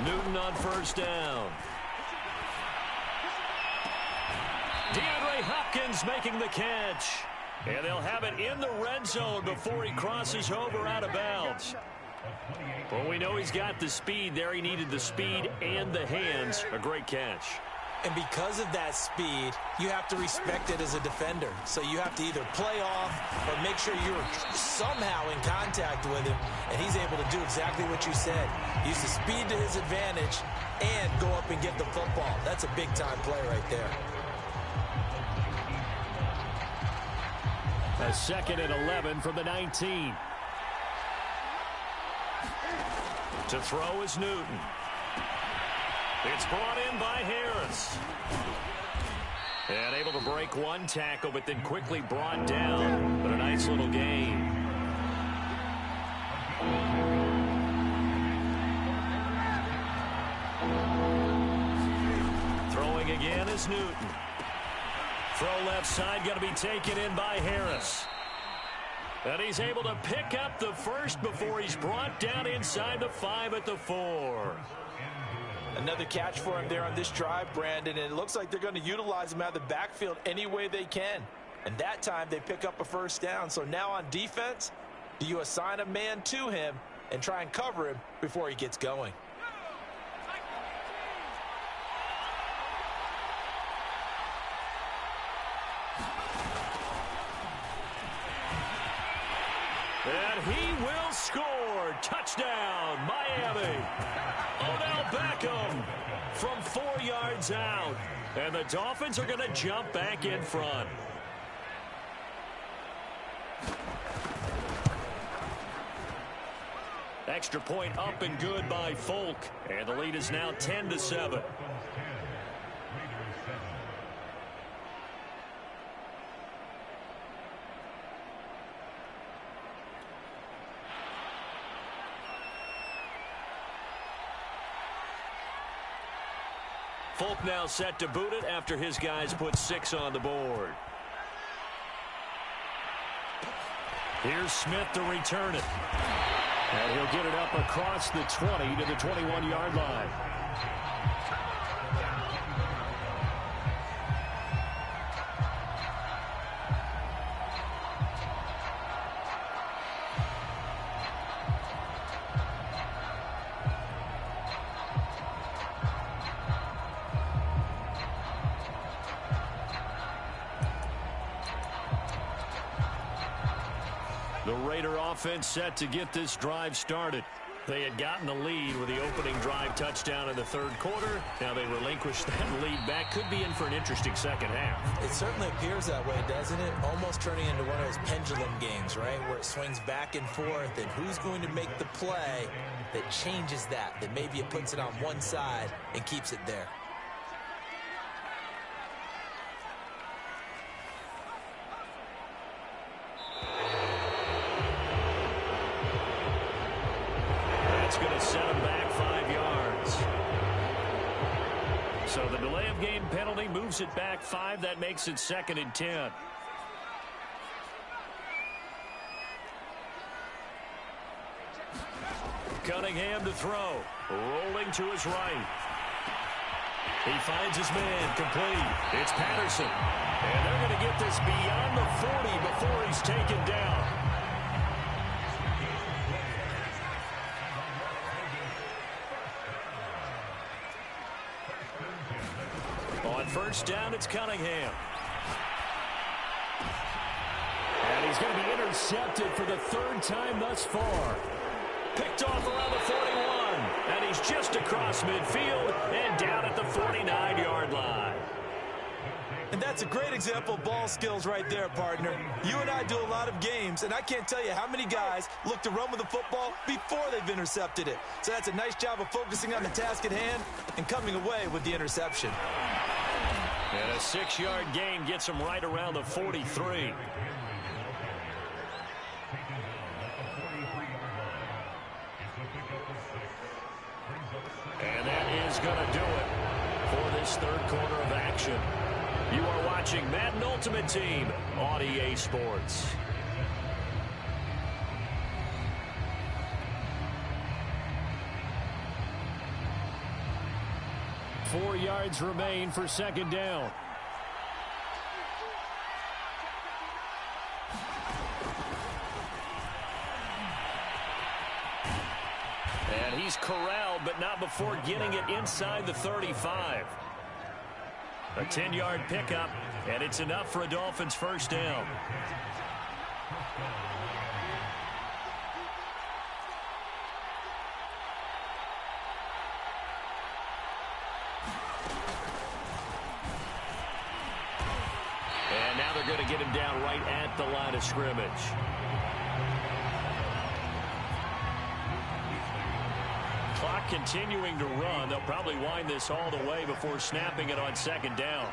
Newton on first down. DeAndre Hopkins making the catch. And they'll have it in the red zone before he crosses over out of bounds. Well, we know he's got the speed there. He needed the speed and the hands. A great catch. And because of that speed, you have to respect it as a defender. So you have to either play off or make sure you're somehow in contact with him. And he's able to do exactly what you said. Use the speed to his advantage and go up and get the football. That's a big-time play right there. A 2nd and 11 from the 19. To throw is Newton. It's brought in by Harris. And able to break one tackle, but then quickly brought down. But a nice little gain. Throwing again is Newton. Throw left side, going to be taken in by Harris. And he's able to pick up the first before he's brought down inside the 5 at the 4. Another catch for him there on this drive, Brandon, and it looks like they're going to utilize him out of the backfield any way they can. And that time they pick up a first down. So now on defense, do you assign a man to him and try and cover him before he gets going? And he will score. Touchdown, Miami. Odell Beckham from 4 yards out. And the Dolphins are going to jump back in front. Extra point up and good by Folk. And the lead is now 10-7. Folk now set to boot it after his guys put 6 on the board. Here's Smith to return it. And he'll get it up across the 20 to the 21-yard line. The Raider offense set to get this drive started. They had gotten the lead with the opening drive touchdown in the 3rd quarter. Now they relinquished that lead back. Could be in for an interesting second half. It certainly appears that way, doesn't it? Almost turning into one of those pendulum games, right? Where it swings back and forth, and who's going to make the play that changes that maybe it puts it on one side and keeps it there. Going to set him back 5 yards. So the delay of game penalty moves it back 5. That makes it 2nd and 10. Cunningham to throw. Rolling to his right. He finds his man, complete. It's Patterson. And they're going to get this beyond the 40 before he's taken down. On first down, it's Cunningham. And he's going to be intercepted for the third time thus far. Picked off around the 41. And he's just across midfield and down at the 49-yard line. And that's a great example of ball skills right there, partner. You and I do a lot of games, and I can't tell you how many guys look to run with the football before they've intercepted it. So that's a nice job of focusing on the task at hand and coming away with the interception. And a 6-yard gain gets him right around the 43. And that is going to do it for this third quarter of action. You are watching Madden Ultimate Team on EA Sports. Four yards remain for second down. And he's corralled, but not before getting it inside the 35. A 10-yard pickup, and it's enough for a Dolphins first down. And now they're going to get him down right at the line of scrimmage. Clock continuing to run. They'll probably wind this all the way before snapping it on second down.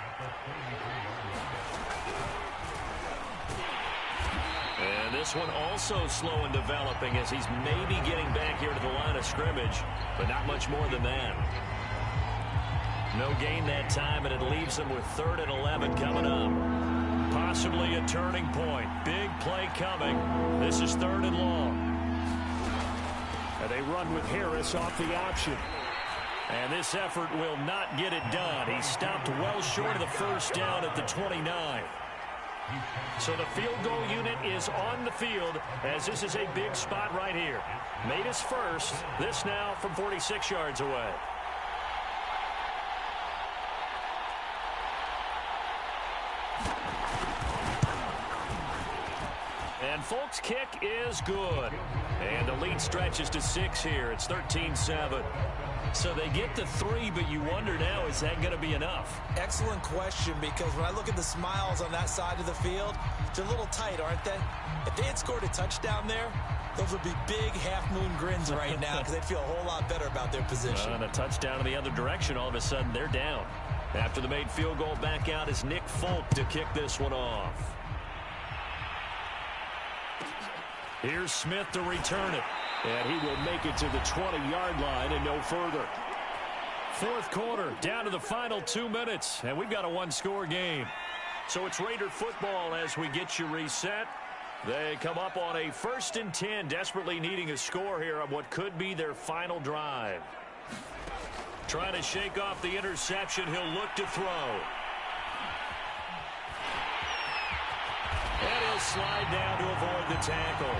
And this one also slow in developing as he's maybe getting back here to the line of scrimmage, but not much more than that. No gain that time, and it leaves them with 3rd and 11 coming up. Possibly a turning point. Big play coming. This is 3rd and long. And they run with Harris off the option. And this effort will not get it done. He stopped well short of the first down at the 29. So the field goal unit is on the field as this is a big spot right here. Made his first. This now from 46 yards away. And Folk's kick is good. And the lead stretches to 6 here. It's 13-7. So they get to 3, but you wonder now, is that going to be enough? Excellent question, because when I look at the smiles on that side of the field, they're a little tight, aren't they? If they had scored a touchdown there, those would be big half-moon grins right now because they'd feel a whole lot better about their position. And a touchdown in the other direction, all of a sudden they're down. After the made field goal, back out is Nick Folk to kick this one off. Here's Smith to return it. And he will make it to the 20-yard line and no further. Fourth quarter, down to the final 2 minutes. And we've got a one-score game. So it's Raider football as we get you reset. They come up on a 1st and 10, desperately needing a score here on what could be their final drive. Trying to shake off the interception. He'll look to throw. And he'll slide down to avoid the tackle.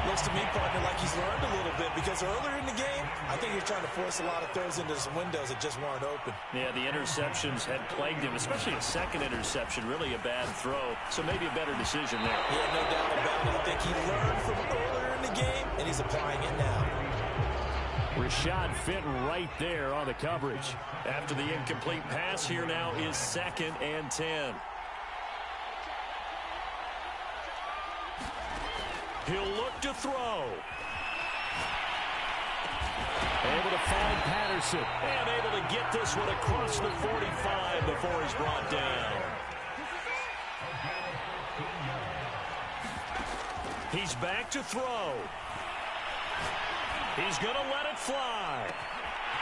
Looks to me, partner, like he's learned a little bit, because earlier in the game, I think he was trying to force a lot of throws into some windows that just weren't open. Yeah, the interceptions had plagued him, especially a second interception, really a bad throw. So maybe a better decision there. Yeah, no doubt about it. I think he learned from earlier in the game, and he's applying it now. Rashad Fenton right there on the coverage. After the incomplete pass, here now is 2nd and 10. He'll look to throw. Able to find Patterson. And able to get this one across the 45 before he's brought down. He's back to throw. He's going to let it fly.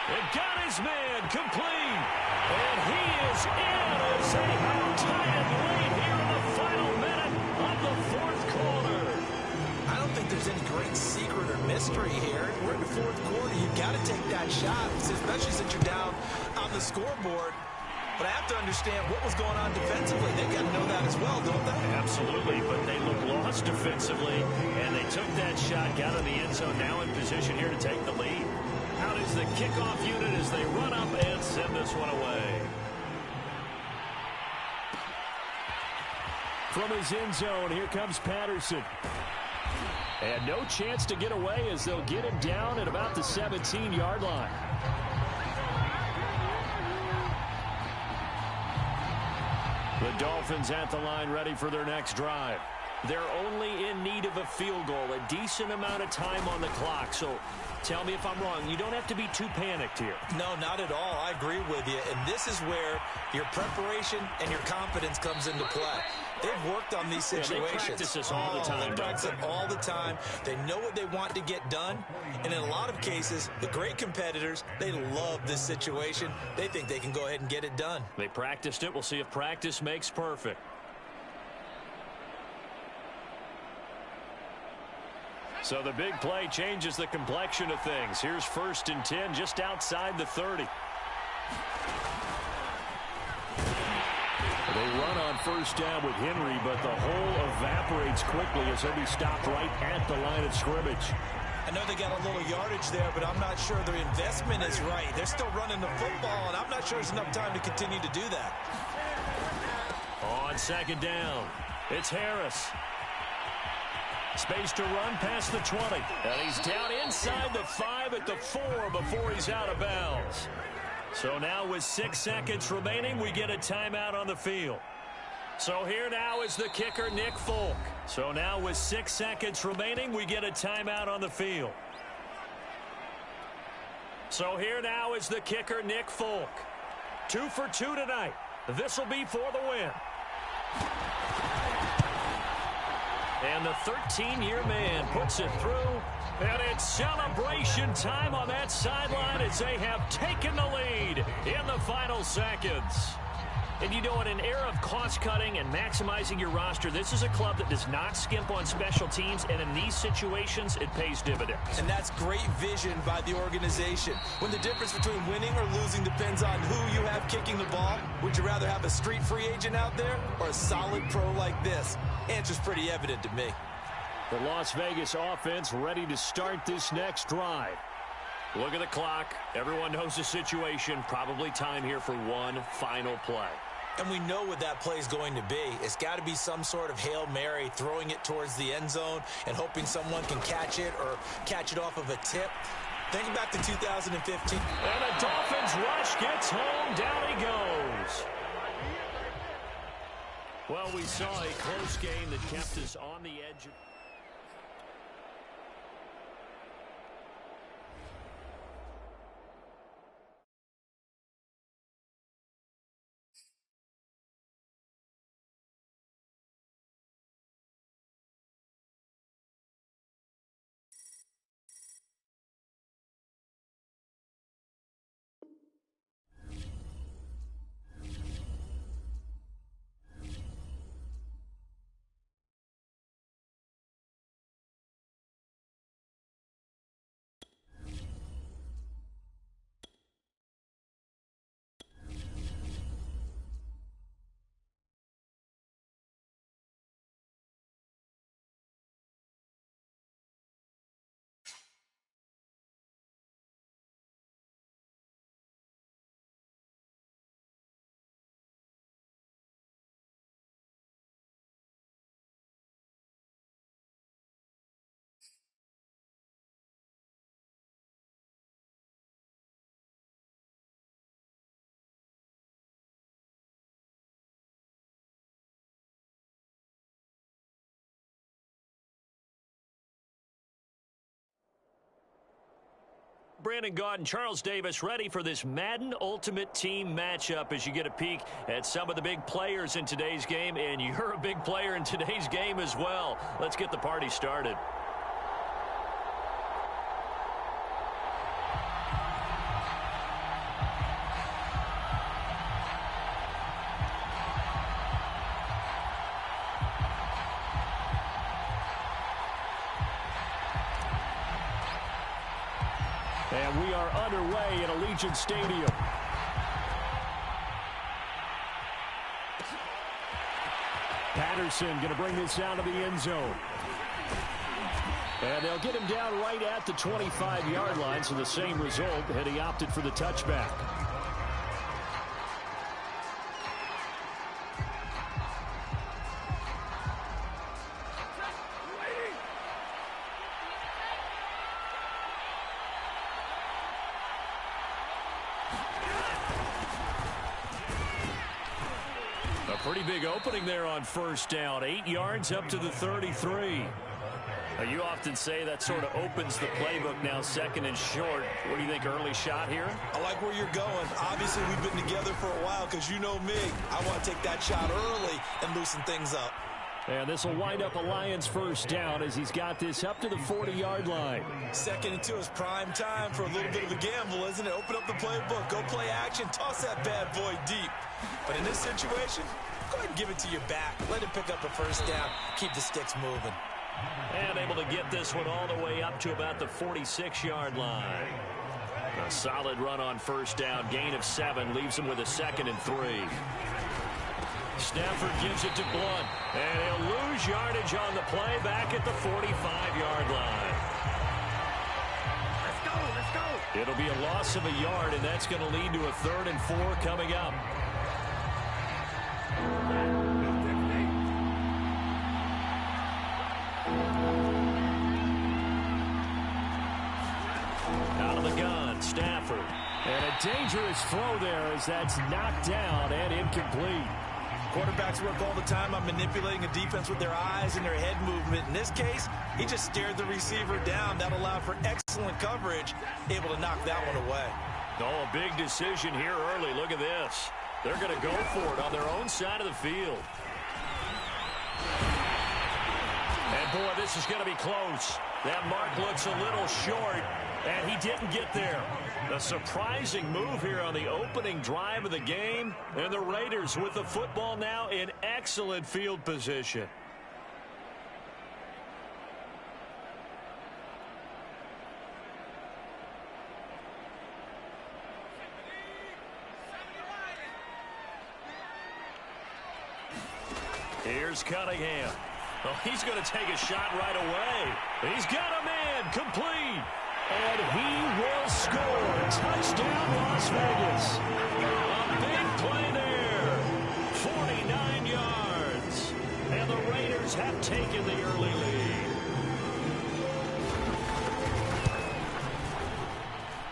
And got his man complete. And he is in as they have tied it late here in the final minute of the fourth quarter. I don't think think there's any great secret or mystery here. We're in the fourth quarter. You've got to take that shot, especially since you're down on the scoreboard. But I have to understand what was going on defensively. They've got to know that as well, don't they? Absolutely, but they look lost defensively, and they took that shot, got in the end zone, now in position here to take the lead. Out is the kickoff unit as they run up and send this one away. From his end zone, here comes Patterson. And no chance to get away as they'll get him down at about the 17-yard line. The Dolphins at the line ready for their next drive. They're only in need of a field goal, a decent amount of time on the clock. So tell me if I'm wrong. You don't have to be too panicked here. No, not at all. I agree with you. And this is where your preparation and your confidence comes into play. They've worked on these situations. Yeah, they practice this all the time. They practice it all the time. They know what they want to get done. And in a lot of cases, the great competitors, they love this situation. They think they can go ahead and get it done. They practiced it. We'll see if practice makes perfect. So the big play changes the complexion of things. Here's 1st and 10 just outside the 30. They run on 1st down with Henry, but the hole evaporates quickly as he'll be stopped right at the line of scrimmage. I know they got a little yardage there, but I'm not sure their investment is right. They're still running the football, and I'm not sure there's enough time to continue to do that. On 2nd down, it's Harris. Space to run past the 20. And he's down inside the 5 at the 4 before he's out of bounds. So now with 6 seconds remaining, we get a timeout on the field. So here now is the kicker, Nick Folk. So now with 6 seconds remaining, we get a timeout on the field. So here now is the kicker, Nick Folk. 2 for 2 tonight. This will be for the win. And the 13-year man puts it through. And it's celebration time on that sideline as they have taken the lead in the final seconds. And you know, in an era of cost-cutting and maximizing your roster, this is a club that does not skimp on special teams, and in these situations, it pays dividends. And that's great vision by the organization. When the difference between winning or losing depends on who you have kicking the ball, would you rather have a street free agent out there or a solid pro like this? Answer's pretty evident to me. The Las Vegas offense ready to start this next drive. Look at the clock. Everyone knows the situation. Probably time here for one final play. And we know what that play is going to be. It's got to be some sort of Hail Mary, throwing it towards the end zone and hoping someone can catch it or catch it off of a tip. Think back to 2015. And the Dolphins rush gets home. Down he goes. Well, we saw a close game that kept us on the edge. Brandon Gaudin, Charles Davis ready for this Madden Ultimate Team matchup as you get a peek at some of the big players in today's game, and you're a big player in today's game as well. Let's get the party started. And we are underway at Allegiant Stadium. Patterson going to bring this down to the end zone. And they'll get him down right at the 25-yard line, so the same result, and he opted for the touchback. Pretty big opening there on first down. 8 yards up to the 33. You often say that sort of opens the playbook now, second and short. What do you think, early shot here? I like where you're going. Obviously, we've been together for a while because you know me. I want to take that shot early and loosen things up. And this will wind up a Lions first down as he's got this up to the 40-yard line. 2nd and 2 is prime time for a little bit of a gamble, isn't it? Open up the playbook, go play action, toss that bad boy deep. But in this situation, go ahead and give it to your back. Let him pick up a first down. Keep the sticks moving. And able to get this one all the way up to about the 46-yard line. A solid run on first down. Gain of 7 leaves him with a 2nd and 3. Stafford gives it to Blunt. And he'll lose yardage on the play back at the 45-yard line. Let's go, let's go. It'll be a loss of a yard, and that's going to lead to a 3rd and 4 coming up. Out of the gun, Stafford. And a dangerous throw there as that's knocked down and incomplete. Quarterbacks work all the time on manipulating a defense with their eyes and their head movement. In this case, he just stared the receiver down. That allowed for excellent coverage, able to knock that one away. Oh, a big decision here early. Look at this. They're going to go for it on their own side of the field. And, boy, this is going to be close. That mark looks a little short, and he didn't get there. A surprising move here on the opening drive of the game, and the Raiders with the football now in excellent field position. Here's Cunningham. Oh, he's going to take a shot right away. He's got a man complete. And he will score. Touchdown, Las Vegas. A big play there. 49 yards. And the Raiders have taken the early lead.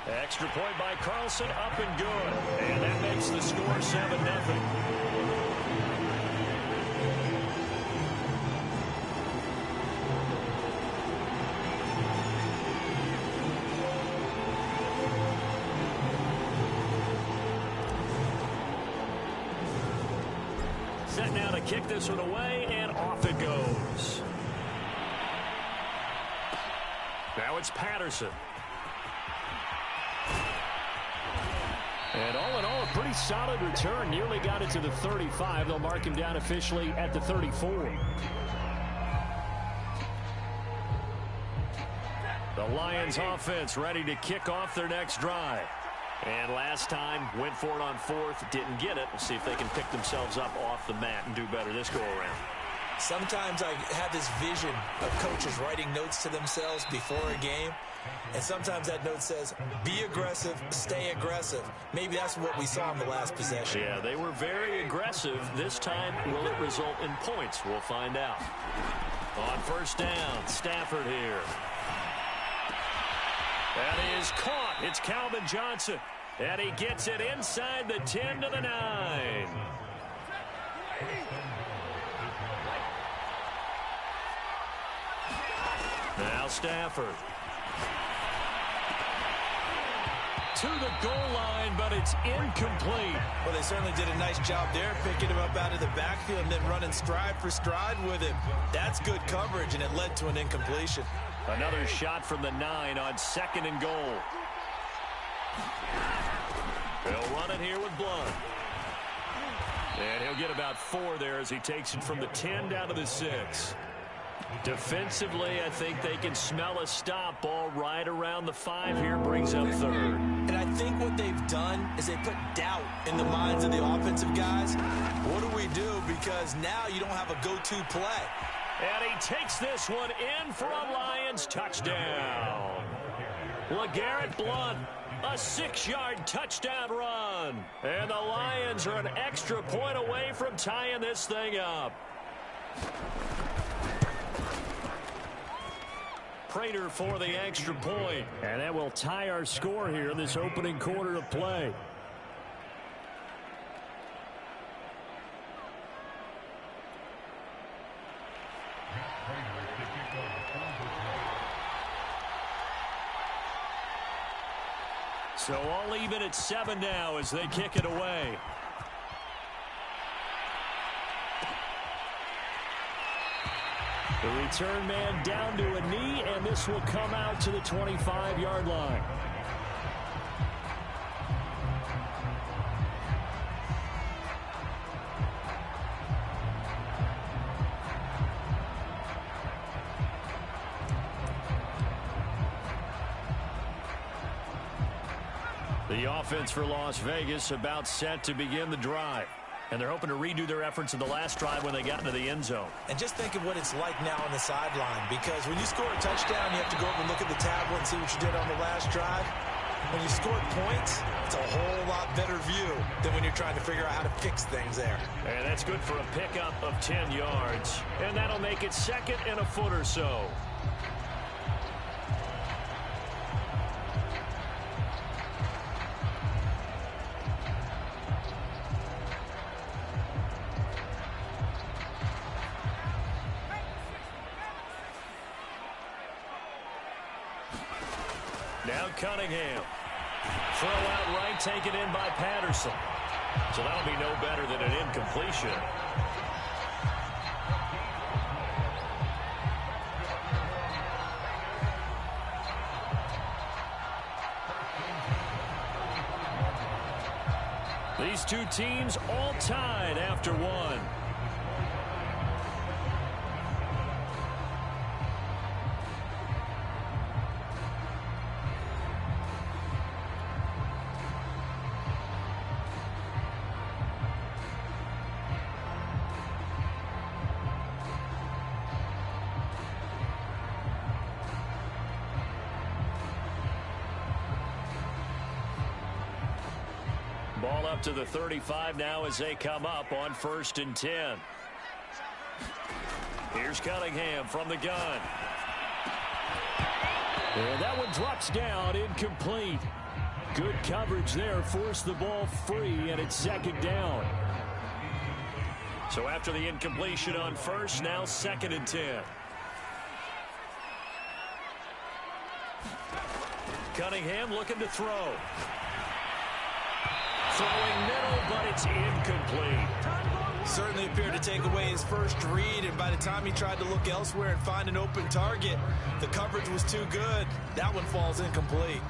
Extra point by Carlson, up and good. And that makes the score 7-0. Set now to kick this one away, and off it goes. Now it's Patterson. And all in all, a pretty solid return. Nearly got it to the 35. They'll mark him down officially at the 34. The Lions offense ready to kick off their next drive. And last time, went for it on 4th, didn't get it. We'll see if they can pick themselves up off the mat and do better this go-around. Sometimes I have this vision of coaches writing notes to themselves before a game, and sometimes that note says, be aggressive, stay aggressive. Maybe that's what we saw in the last possession. Yeah, they were very aggressive. This time, will it result in points? We'll find out. On first down, Stafford here. That is caught. It's Calvin Johnson. And he gets it inside the 10 to the 9. Now Stafford. To the goal line, but it's incomplete. Well, they certainly did a nice job there, picking him up out of the backfield and then running stride for stride with him. That's good coverage, and it led to an incompletion. Another shot from the 9 on 2nd and goal. They'll run it here with Blunt. And he'll get about 4 there as he takes it from the 10 down to the 6. Defensively, I think they can smell a stop. Ball right around the 5 here, brings up third. And I think what they've done is they put doubt in the minds of the offensive guys. What do we do? Because now you don't have a go-to play. And he takes this one in for a Lions touchdown. LeGarrette Blount, a 6-yard touchdown run. And the Lions are an extra point away from tying this thing up. Prater for the extra point. And that will tie our score here in this opening quarter of play. So all even at 7 now as they kick it away. The return man down to a knee, and this will come out to the 25-yard line. The offense for Las Vegas about set to begin the drive. And they're hoping to redo their efforts in the last drive when they got into the end zone. And just think of what it's like now on the sideline, because when you score a touchdown, you have to go over and look at the tablet and see what you did on the last drive. When you scored points, it's a whole lot better view than when you're trying to figure out how to fix things there. And that's good for a pickup of 10 yards. And that'll make it second and a foot or so. Now Cunningham. Throw out right, taken in by Patterson. So that'll be no better than an incompletion. These two teams all tied after one. Ball up to the 35 now as they come up on 1st and 10. Here's Cunningham from the gun. And that one drops down, incomplete. Good coverage there, forced the ball free, and it's 2nd down. So after the incompletion on 1st, now 2nd and 10. Cunningham looking to throw. Throwing middle, but it's incomplete. Certainly appeared to take away his first read, and by the time he tried to look elsewhere and find an open target, the coverage was too good. That one falls incomplete.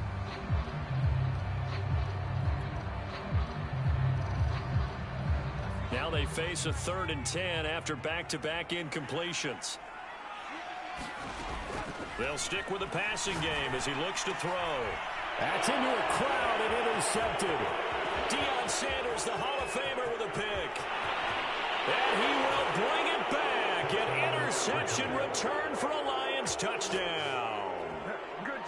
Now they face a 3rd and 10 after back-to-back incompletions. They'll stick with the passing game as he looks to throw. That's into a crowd and intercepted. Deion Sanders, the Hall of Famer, with a pick. And he will bring it back. An interception return for a Lions touchdown.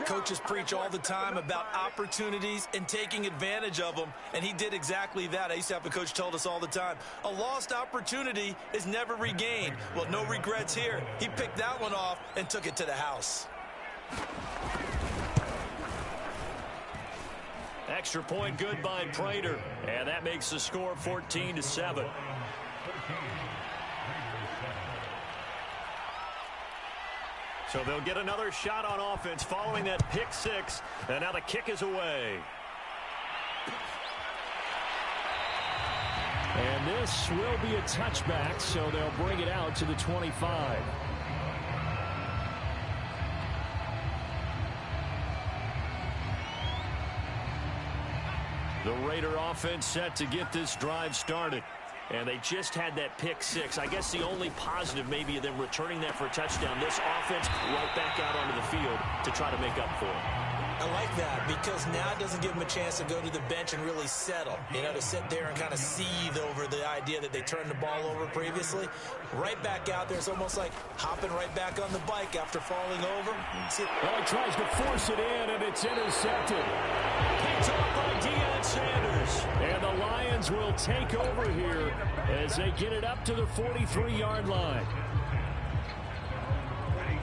Coaches preach all the time about opportunities and taking advantage of them, and he did exactly that. I used to have a coach told us all the time, a lost opportunity is never regained. Well, no regrets here. He picked that one off and took it to the house. Extra point good by Prater, and that makes the score 14-7. So they'll get another shot on offense following that pick six, and now the kick is away. And this will be a touchback, so they'll bring it out to the 25. The Raider offense set to get this drive started. And they just had that pick six. I guess the only positive maybe of them returning that for a touchdown. This offense right back out onto the field to try to make up for it. I like that because now it doesn't give them a chance to go to the bench and really settle. You know, to sit there and kind of seethe over the idea that they turned the ball over previously. Right back out there. It's almost like hopping right back on the bike after falling over. Well, he tries to force it in, and it's intercepted. Picked off by Deion Sanders. And the Lions will take over here as they get it up to the 43-yard line.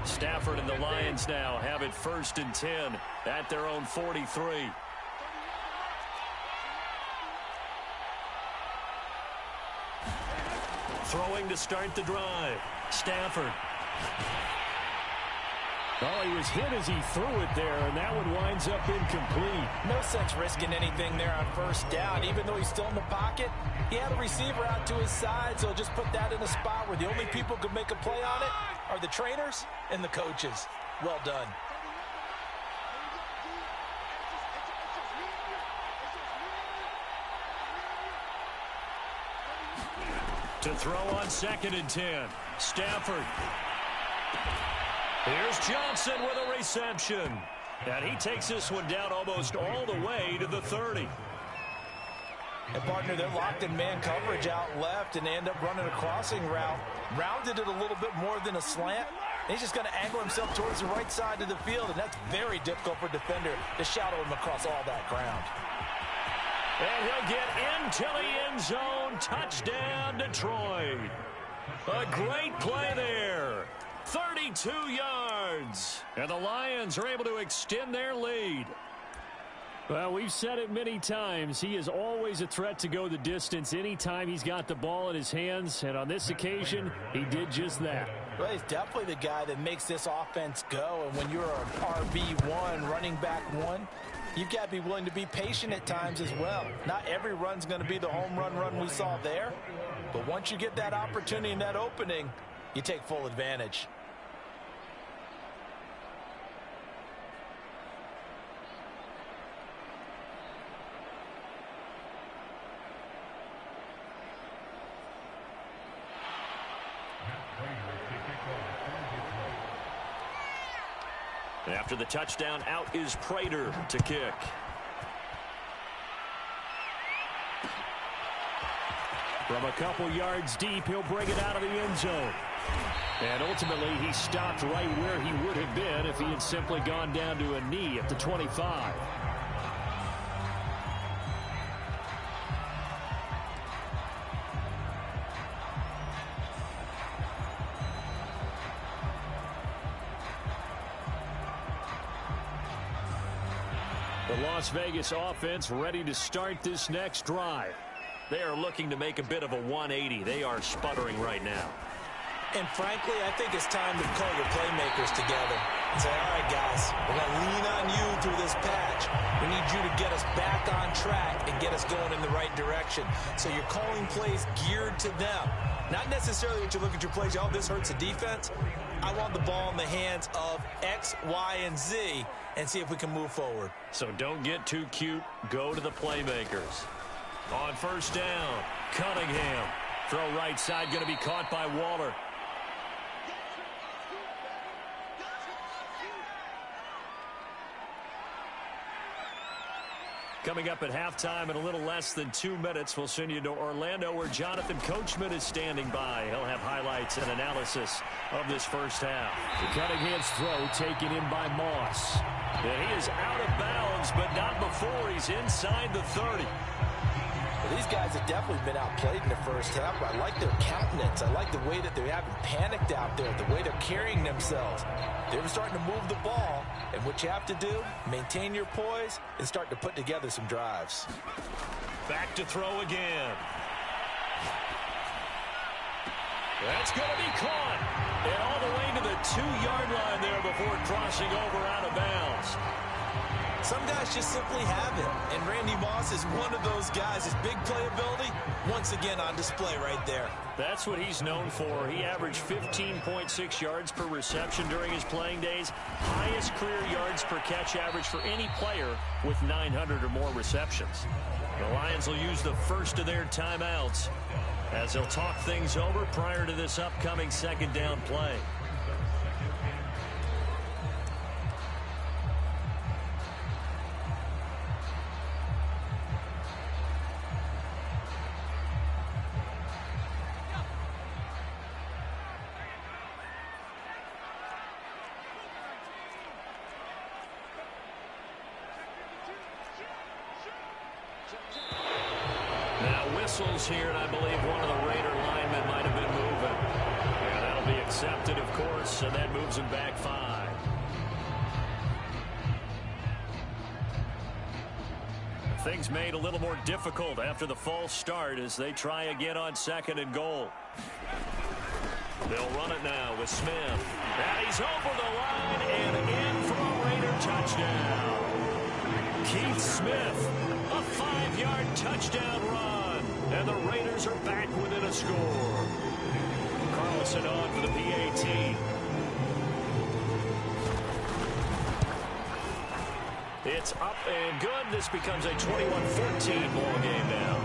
Stafford and the Lions now have it 1st and 10 at their own 43. Throwing to start the drive. Stafford. Oh, he was hit as he threw it there, and that one winds up incomplete. No sense risking anything there on 1st down. Even though he's still in the pocket, he had a receiver out to his side, so just put that in a spot where the only people who could make a play on it are the trainers and the coaches. Well done. To throw on 2nd and 10. Stafford. Here's Johnson with a reception. And he takes this one down almost all the way to the 30. And, partner, they're locked in man coverage out left, and they end up running a crossing route. Rounded it a little bit more than a slant. He's just going to angle himself towards the right side of the field, and that's very difficult for a defender to shadow him across all that ground. And he'll get into the end zone. Touchdown, Detroit. A great play there. 32 yards. And the Lions are able to extend their lead. Well, we've said it many times. He is always a threat to go the distance anytime he's got the ball in his hands. And on this occasion, he did just that. Well, he's definitely the guy that makes this offense go. And when you're an RB1, running back one, you've got to be willing to be patient at times as well. Not every run's going to be the home run we saw there. But once you get that opportunity and that opening, you take full advantage. After the touchdown, out is Prater to kick. From a couple yards deep, he'll bring it out of the end zone. And ultimately, he stopped right where he would have been if he had simply gone down to a knee at the 25. The Las Vegas offense ready to start this next drive. They are looking to make a bit of a 180. They are sputtering right now. And frankly, I think it's time to call your playmakers together and say, all right, guys, we're going to lean on you through this patch. We need you to get us back on track and get us going in the right direction. So you're calling plays geared to them. Not necessarily that you look at your plays, oh, this hurts the defense. I want the ball in the hands of X, Y, and Z and see if we can move forward. So don't get too cute. Go to the playmakers. On 1st down, Cunningham. Throw right side, going to be caught by Waller. Coming up at halftime in a little less than 2 minutes, we'll send you to Orlando where Jonathan Coachman is standing by. He'll have highlights and analysis of this first half. The Cunningham's throw taken in by Moss. And he is out of bounds, but not before he's inside the 30. Well, these guys have definitely been outplayed in the first half. I like their countenance. I like the way that they haven't panicked out there, the way they're carrying themselves. They're starting to move the ball, and what you have to do, maintain your poise and start to put together some drives. Back to throw again. That's going to be caught. And all the way to the 2-yard line there before crossing over out of bounds. Some guys just simply have it, and Randy Moss is one of those guys. His big playability, once again on display right there. That's what he's known for. He averaged 15.6 yards per reception during his playing days. Highest career yards per catch average for any player with 900 or more receptions. The Lions will use the first of their timeouts as they'll talk things over prior to this upcoming second down play. Here, and I believe one of the Raider linemen might have been moving. And that'll be accepted, of course, and that moves him back 5. Things made a little more difficult after the false start as they try again on 2nd and goal. They'll run it now with Smith. And he's over the line and in for a Raider touchdown. Keith Smith, a 5-yard touchdown run. And the Raiders are back within a score. Carlson on for the PAT. It's up and good. This becomes a 21-14 ball game now.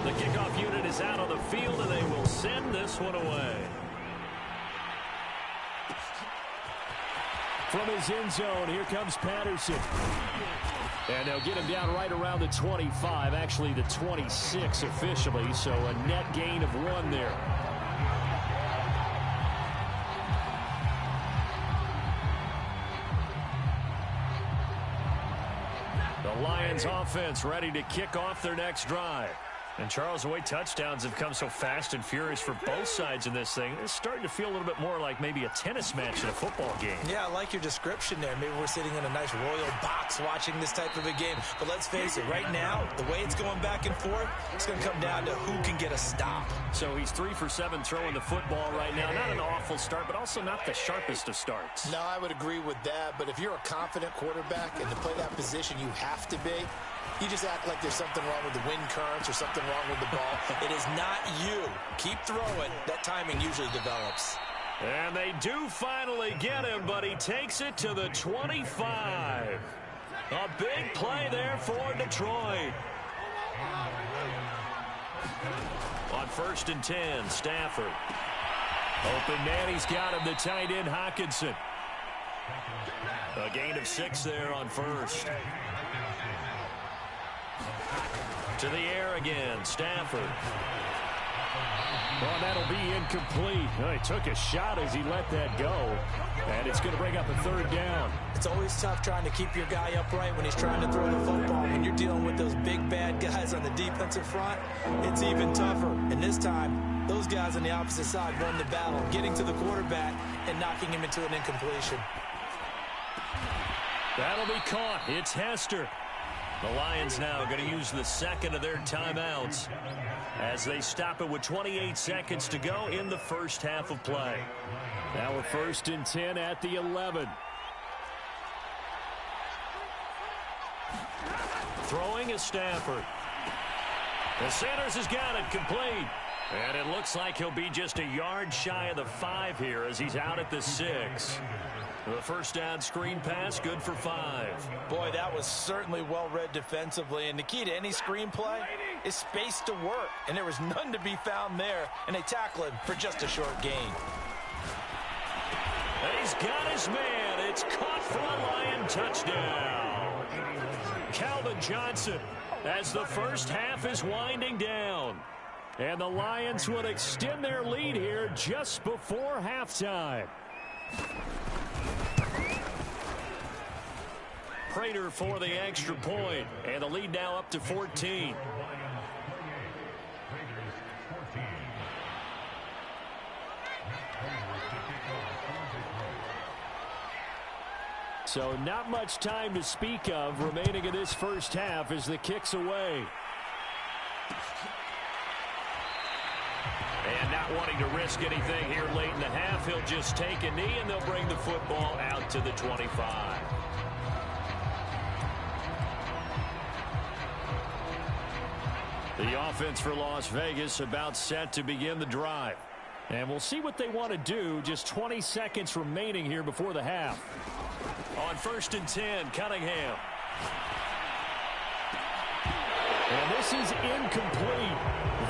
The kickoff unit is out on the field, and they will send this one away. From his end zone, here comes Patterson. And they'll get him down right around the 25, actually the 26 officially, so a net gain of 1 there. The Lions offense ready to kick off their next drive. And, Charles, the way touchdowns have come so fast and furious for both sides in this thing, it's starting to feel a little bit more like maybe a tennis match in a football game. Yeah, I like your description there. Maybe we're sitting in a nice royal box watching this type of a game. But let's face it, right now, the way it's going back and forth, it's going to come down to who can get a stop. So he's 3 for 7 throwing the football right now. Not an awful start, but also not the sharpest of starts. No, I would agree with that. But if you're a confident quarterback and to play that position, you have to be. You just act like there's something wrong with the wind currents or something wrong with the ball. It is not you. Keep throwing. That timing usually develops. And they do finally get him, but he takes it to the 25. A big play there for Detroit. On 1st and 10, Stafford. Open man, he's got him, the tight end, Hockenson. A gain of 6 there on 1st. To the air again, Stafford. Well, that'll be incomplete. Well, he took a shot as he let that go. And it's going to bring up a 3rd down. It's always tough trying to keep your guy upright when he's trying to throw the football. When you're dealing with those big, bad guys on the defensive front, it's even tougher. And this time, those guys on the opposite side won the battle, getting to the quarterback and knocking him into an incompletion. That'll be caught. It's Hester. The Lions now going to use the 2nd of their timeouts as they stop it with 28 seconds to go in the first half of play. Now we're 1st and 10 at the 11. Throwing is Stafford. The Sanders has got it complete. And it looks like he'll be just a yard shy of the 5 here as he's out at the 6. The 1st down screen pass, good for 5. Boy, that was certainly well-read defensively. And the key to any screen play is space to work. And there was none to be found there. And they tackle him for just a short gain. And he's got his man. It's caught for a Lion touchdown. Calvin Johnson as the first half is winding down. And the Lions will extend their lead here just before halftime. Prater for the extra point, and the lead now up to 14. So not much time to speak of remaining in this first half as the kick's away. And not wanting to risk anything here late in the half, he'll just take a knee and they'll bring the football out to the 25. The offense for Las Vegas about set to begin the drive. And we'll see what they want to do. Just 20 seconds remaining here before the half. On 1st and 10, Cunningham. And this is incomplete.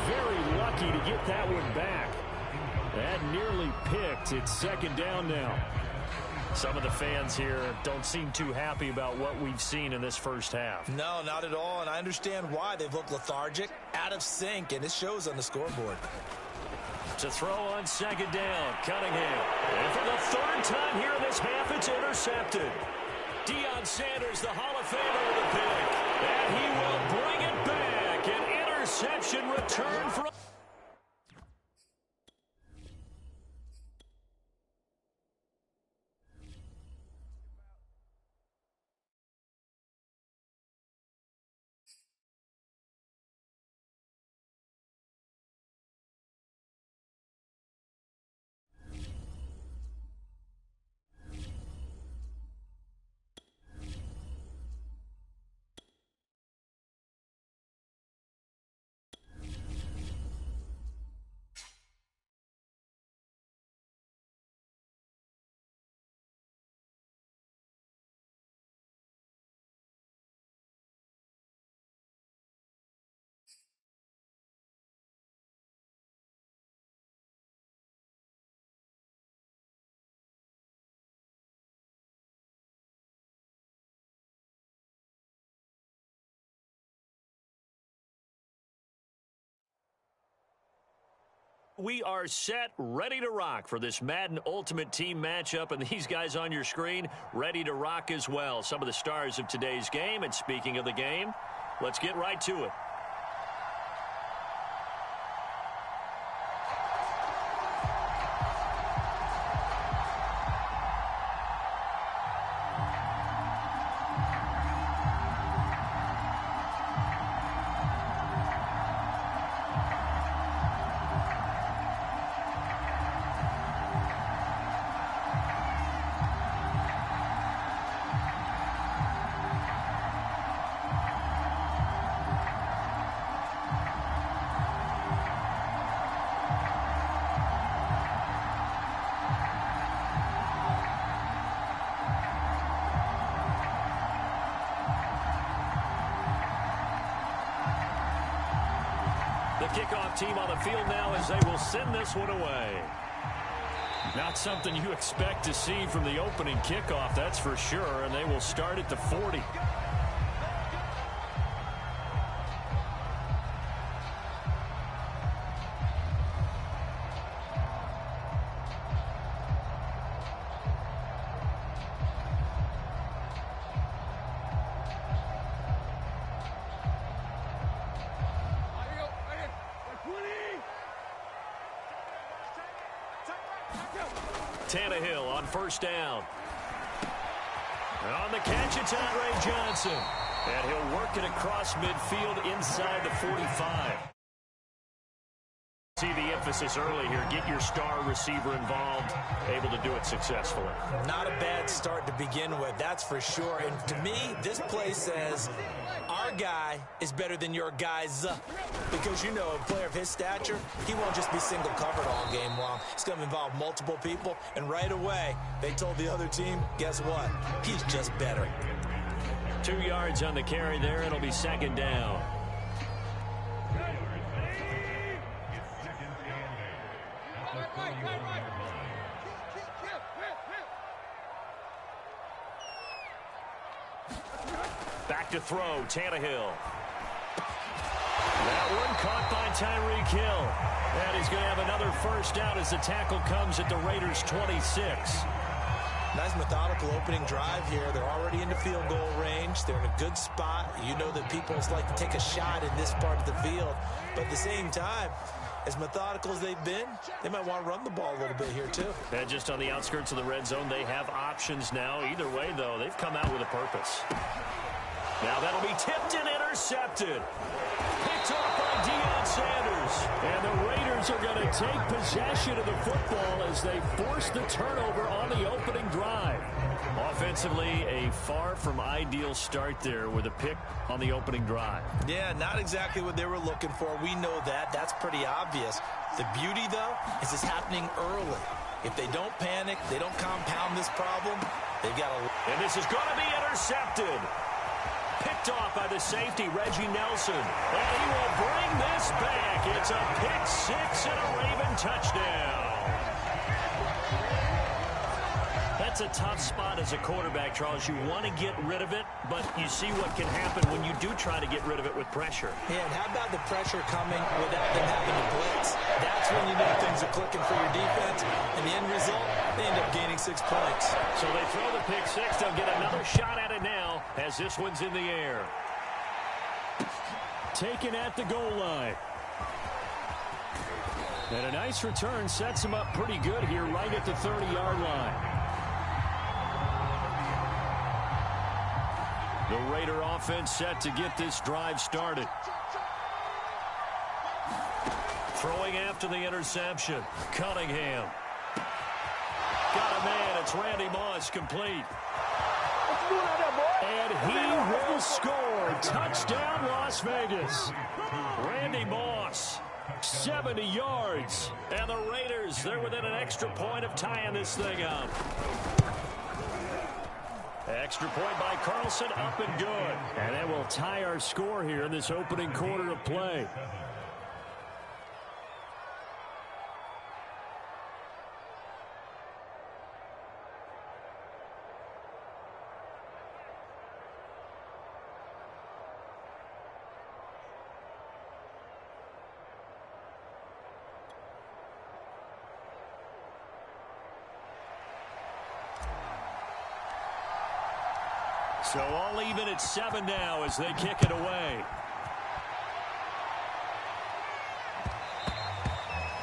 Very lucky to get that one back. That nearly picked. It's 2nd down now. Some of the fans here don't seem too happy about what we've seen in this first half. No, not at all, and I understand why. They've looked lethargic, out of sync, and it shows on the scoreboard. To throw on 2nd down, Cunningham. And for the 3rd time here in this half, it's intercepted. Deion Sanders, the Hall of Famer, with a pick. And he will bring it back. An interception return from... We are set, ready to rock for this Madden Ultimate Team matchup, and these guys on your screen ready to rock as well. Some of the stars of today's game, and speaking of the game, let's get right to it. The kickoff team on the field now as they will send this one away. Not something you expect to see from the opening kickoff, that's for sure, and they will start at the 40. Tannehill on 1st down. And on the catch, it's Andre Johnson. And he'll work it across midfield inside the 45. See the emphasis early here. Get your star receiver involved, able to do it successfully. Not a bad start to begin with, that's for sure. And to me, this play says our guy is better than your guys. Because, you know, a player of his stature, he won't just be single covered all game long. It's going to involve multiple people. And right away, they told the other team, guess what? He's just better. 2 yards on the carry there. It'll be 2nd down. Back to throw, Tannehill. That one caught by Tyreek Hill. And he's going to have another 1st down as the tackle comes at the Raiders' 26. Nice methodical opening drive here. They're already into field goal range. They're in a good spot. You know that people like to take a shot in this part of the field. But at the same time, as methodical as they've been, they might want to run the ball a little bit here too. And just on the outskirts of the red zone, they have options now. Either way, though, they've come out with a purpose. Now that'll be tipped and intercepted. Picked off by Deion Sanders. And the Raiders are going to take possession of the football as they force the turnover on the opening drive. Offensively, a far from ideal start there with a pick on the opening drive. Yeah, not exactly what they were looking for. We know that. That's pretty obvious. The beauty, though, is it's happening early. If they don't panic, they don't compound this problem, they've got to... And this is going to be intercepted. Picked off by the safety, Reggie Nelson. And he will bring this back. It's a pick six and a Raven touchdown. That's a tough spot as a quarterback, Charles. You want to get rid of it, but you see what can happen when you do try to get rid of it with pressure. Yeah, and how about the pressure coming without them having to blitz? That's when you know things are clicking for your defense. And the end result, they end up gaining 6 points. So they throw the pick six. They'll get another shot at it now as this one's in the air. Taken at the goal line. And a nice return sets him up pretty good here right at the 30-yard line. The Raider offense set to get this drive started. Throwing after the interception. Cunningham. Got a man. It's Randy Moss complete. And he will score. Touchdown, Las Vegas. Randy Moss, 70 yards. And the Raiders, they're within an extra point of tying this thing up. Extra point by Carlson, up and good. And that will tie our score here in this opening quarter of play. So all even at 7 now as they kick it away.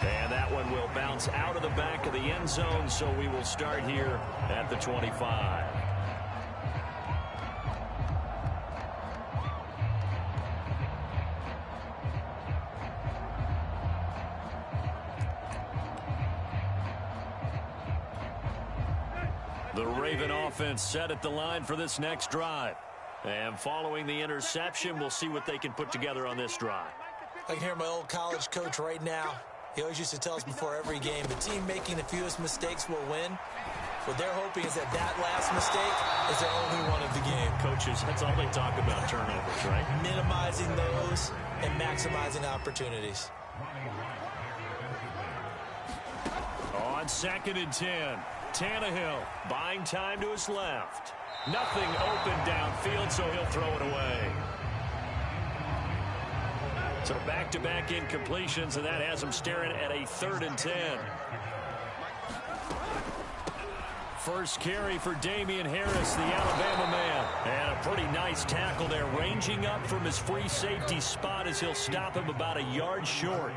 And that one will bounce out of the back of the end zone, so we will start here at the 25. The Raven offense set at the line for this next drive. And following the interception, we'll see what they can put together on this drive. I can hear my old college coach right now. He always used to tell us before every game, the team making the fewest mistakes will win. What they're hoping is that that last mistake is their only one of the game. Coaches, that's all they talk about, turnovers, right? Minimizing those and maximizing opportunities. On 2nd and 10. Tannehill buying time to his left. Nothing open downfield, so he'll throw it away. So back-to-back incompletions, and that has him staring at a 3rd and 10. First carry for Damian Harris, the Alabama man. And a pretty nice tackle there, ranging up from his free safety spot as he'll stop him about a yard short.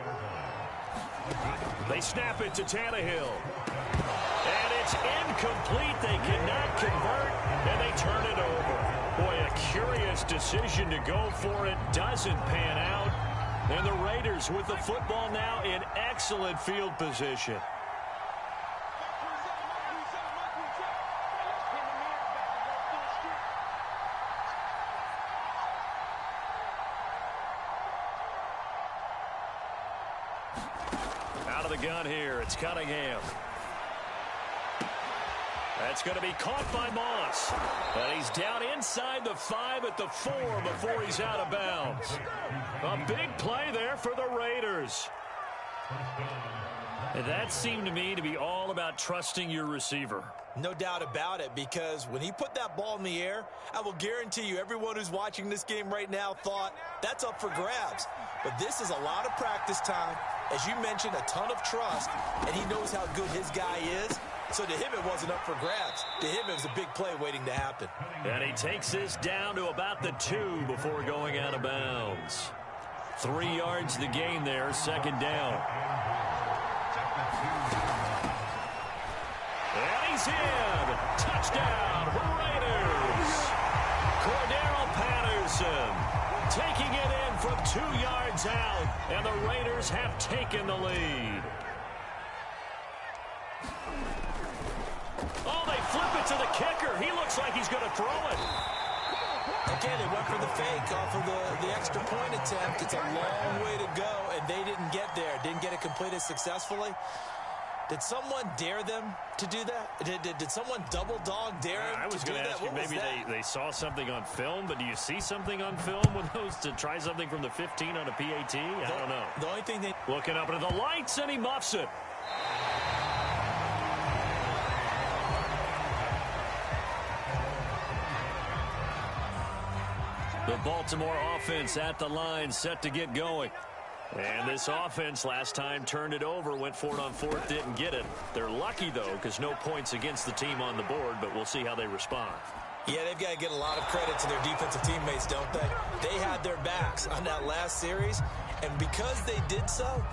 They snap it to Tannehill. And it's incomplete. They cannot convert, and they turn it over. Boy, a curious decision to go for it. Doesn't pan out. And the Raiders with the football now in excellent field position. Out of the gun here, it's Cunningham. That's going to be caught by Moss. And he's down inside the 5 at the 4 before he's out of bounds. A big play there for the Raiders. And that seemed to me to be all about trusting your receiver. No doubt about it, because when he put that ball in the air, I will guarantee you everyone who's watching this game right now thought that's up for grabs. But this is a lot of practice time. As you mentioned, a ton of trust, and he knows how good his guy is. So to him, it wasn't up for grabs. To him, it was a big play waiting to happen. And he takes this down to about the 2 before going out of bounds. 3 yards the gain there, second down. And he's in. Touchdown, Raiders. Cordero Patterson taking it in from 2 yards out, and the Raiders have taken the lead. Oh, they flip it to the kicker. He looks like he's going to throw it. Again, they went for the fake off of the extra point attempt. It's a long way to go, and they didn't get there. Didn't get it completed successfully. Did someone dare them to do that? Did someone double dog dare them I was going to ask you, maybe they saw something on film, but do you see something on film with those to try something from the 15 on a PAT? I don't know. The only thing they... Looking up into the lights, and he muffs it. The Baltimore offense at the line, set to get going. And this offense last time turned it over, went for it on fourth, didn't get it. They're lucky, though, because no points against the team on the board, but we'll see how they respond. Yeah, they've got to get a lot of credit to their defensive teammates, don't they? They had their backs on that last series, and because they did so,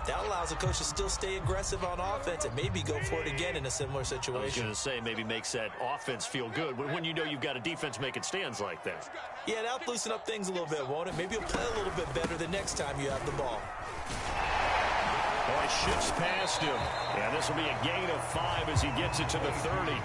that allows the coach to still stay aggressive on offense and maybe go for it again in a similar situation. I was going to say, maybe makes that offense feel good when you know you've got a defense making stands like that. Yeah, that'll loosen up things a little bit, won't it? Maybe you'll play a little bit better the next time you have the ball. Boy, shifts past him. Yeah, this will be a gain of 5 as he gets it to the 30.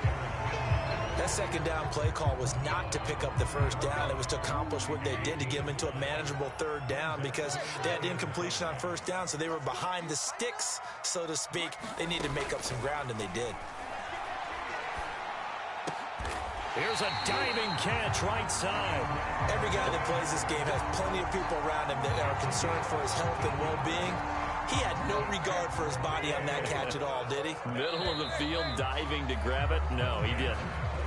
That second down play call was not to pick up the first down. It was to accomplish what they did, to get them into a manageable third down, because they had incompletion on first down, so they were behind the sticks, so to speak. They needed to make up some ground, and they did. Here's a diving catch right side. Every guy that plays this game has plenty of people around him that are concerned for his health and well-being. He had no regard for his body on that catch at all, did he? Middle of the field, diving to grab it? No, he didn't.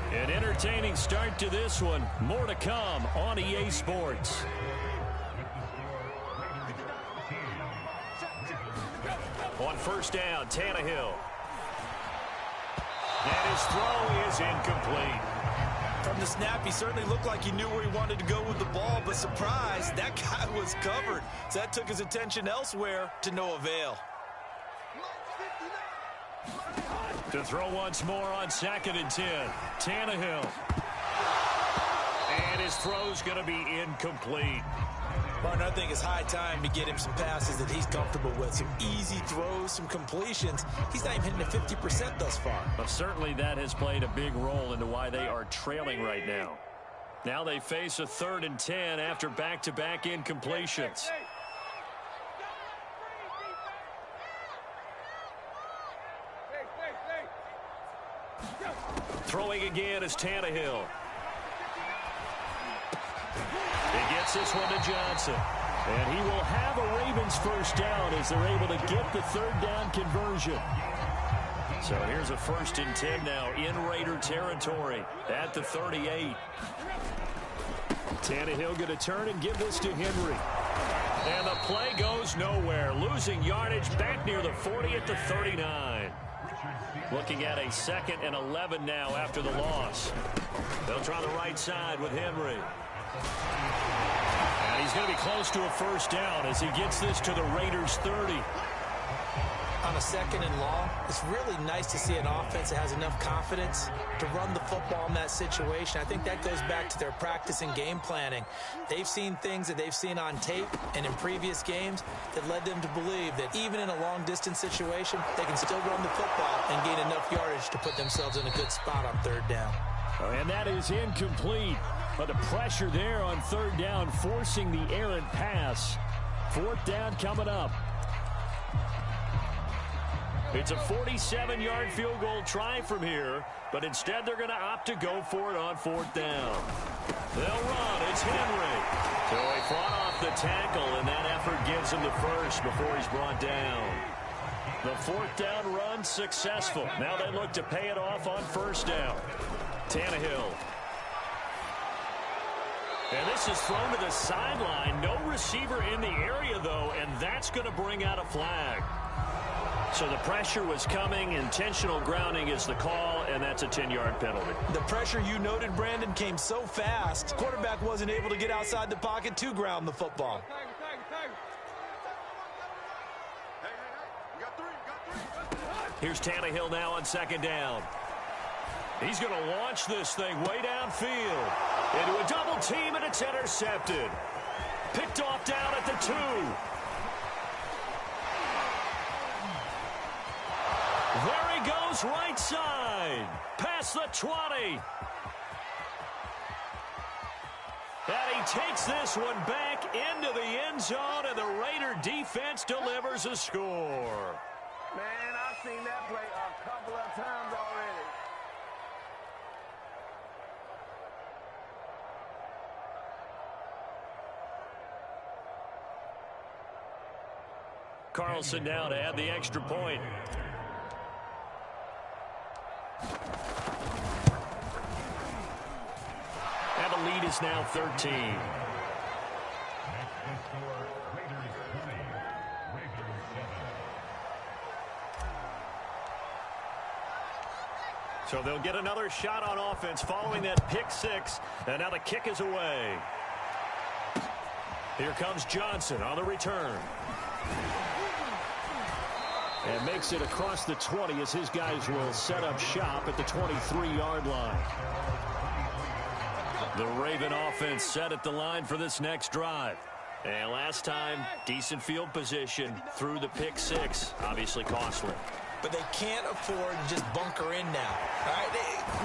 An entertaining start to this one. More to come on EA Sports. On first down, Tannehill. And his throw is incomplete. From the snap, he certainly looked like he knew where he wanted to go with the ball, but surprise, that guy was covered. So that took his attention elsewhere to no avail. To throw once more on 2nd and 10. Tannehill. And his throw's going to be incomplete. Martin, I think it's high time to get him some passes that he's comfortable with. Some easy throws, some completions. He's not even hitting the 50% thus far. But certainly that has played a big role into why they are trailing right now. Now they face a 3rd and 10 after back-to-back incompletions. Throwing again is Tannehill. He gets this one to Johnson. And he will have a Ravens first down as they're able to get the 3rd down conversion. So here's a 1st and 10 now in Raider territory at the 38. Tannehill going to turn and give this to Henry. And the play goes nowhere. Losing yardage back near the 40 at the 39. Looking at a 2nd and 11 now after the loss. They'll try the right side with Henry. And he's going to be close to a first down as he gets this to the Raiders 30. On a 2nd and long, it's really nice to see an offense that has enough confidence to run the football in that situation. I think that goes back to their practice and game planning. They've seen things that they've seen on tape and in previous games that led them to believe that even in a long-distance situation, they can still run the football and gain enough yardage to put themselves in a good spot on 3rd down. And that is incomplete. But the pressure there on 3rd down, forcing the errant pass. 4th down coming up. It's a 47-yard field goal try from here, but instead they're going to opt to go for it on 4th down. They'll run. It's Henry. So he fought off the tackle, and that effort gives him the first before he's brought down. The 4th down run successful. Now they look to pay it off on 1st down. Tannehill. And this is thrown to the sideline. No receiver in the area, though, and that's going to bring out a flag. So the pressure was coming. Intentional grounding is the call, and that's a 10-yard penalty. The pressure you noted, Brandon, came so fast. Quarterback wasn't able to get outside the pocket to ground the football. Here's Tannehill now on second down. He's going to launch this thing way downfield. Into a double team, and it's intercepted. Picked off down at the 2. There he goes, right side. Past the 20. And he takes this one back into the end zone, and the Raider defense delivers a score. Man, I've seen that play a couple of times already. Carlson now to add the extra point. And the lead is now 13. So they'll get another shot on offense following that pick 6. And now the kick is away. Here comes Johnson on the return. And makes it across the 20 as his guys will set up shop at the 23-yard line. The Raven offense set at the line for this next drive. And last time, decent field position through the pick 6. Obviously costly. But they can't afford to just bunker in now. All right,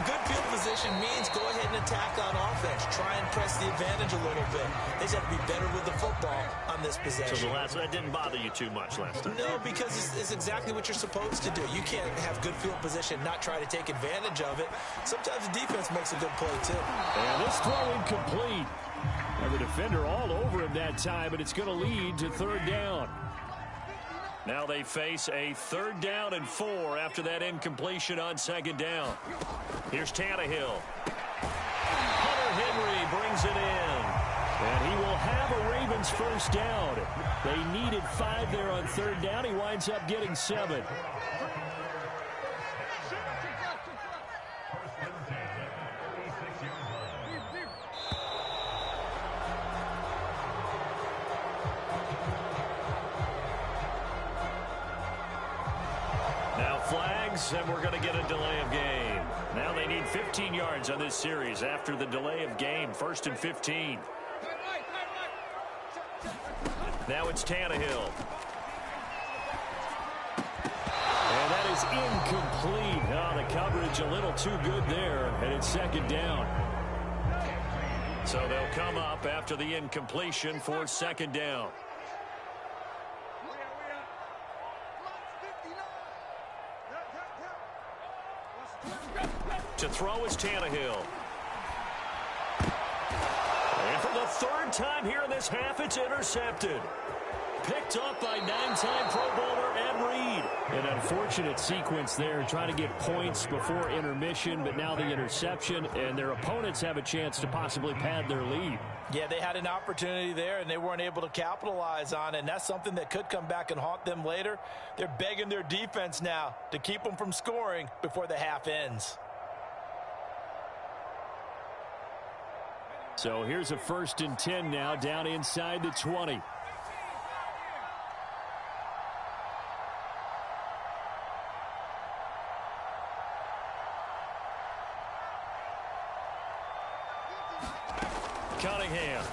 good field position means go ahead and attack on offense. Try and press the advantage a little bit. They just have to be better with the football on this possession. So that didn't bother you too much last time? No, because it's exactly what you're supposed to do. You can't have good field position, not try to take advantage of it. Sometimes the defense makes a good play, too. And this throw incomplete. And the defender all over him that time, and it's going to lead to third down. Now they face a 3rd down and 4 after that incompletion on second down. Here's Tannehill. Hunter Henry brings it in. And he will have a Ravens first down. They needed 5 there on 3rd down. He winds up getting 7. And we're going to get a delay of game. Now they need 15 yards on this series after the delay of game. 1st and 15. Now it's Tannehill. And that is incomplete. Oh, the coverage a little too good there, and it's 2nd down. So they'll come up after the incompletion for 2nd down. To throw is Tannehill. And for the 3rd time here in this half, it's intercepted. Picked up by 9-time Pro Bowler Ed Reed. An unfortunate sequence there, trying to get points before intermission, but now the interception, and their opponents have a chance to possibly pad their lead. Yeah, they had an opportunity there, and they weren't able to capitalize on it, and that's something that could come back and haunt them later. They're begging their defense now to keep them from scoring before the half ends. So here's a 1st and 10 now, down inside the 20. Cunningham.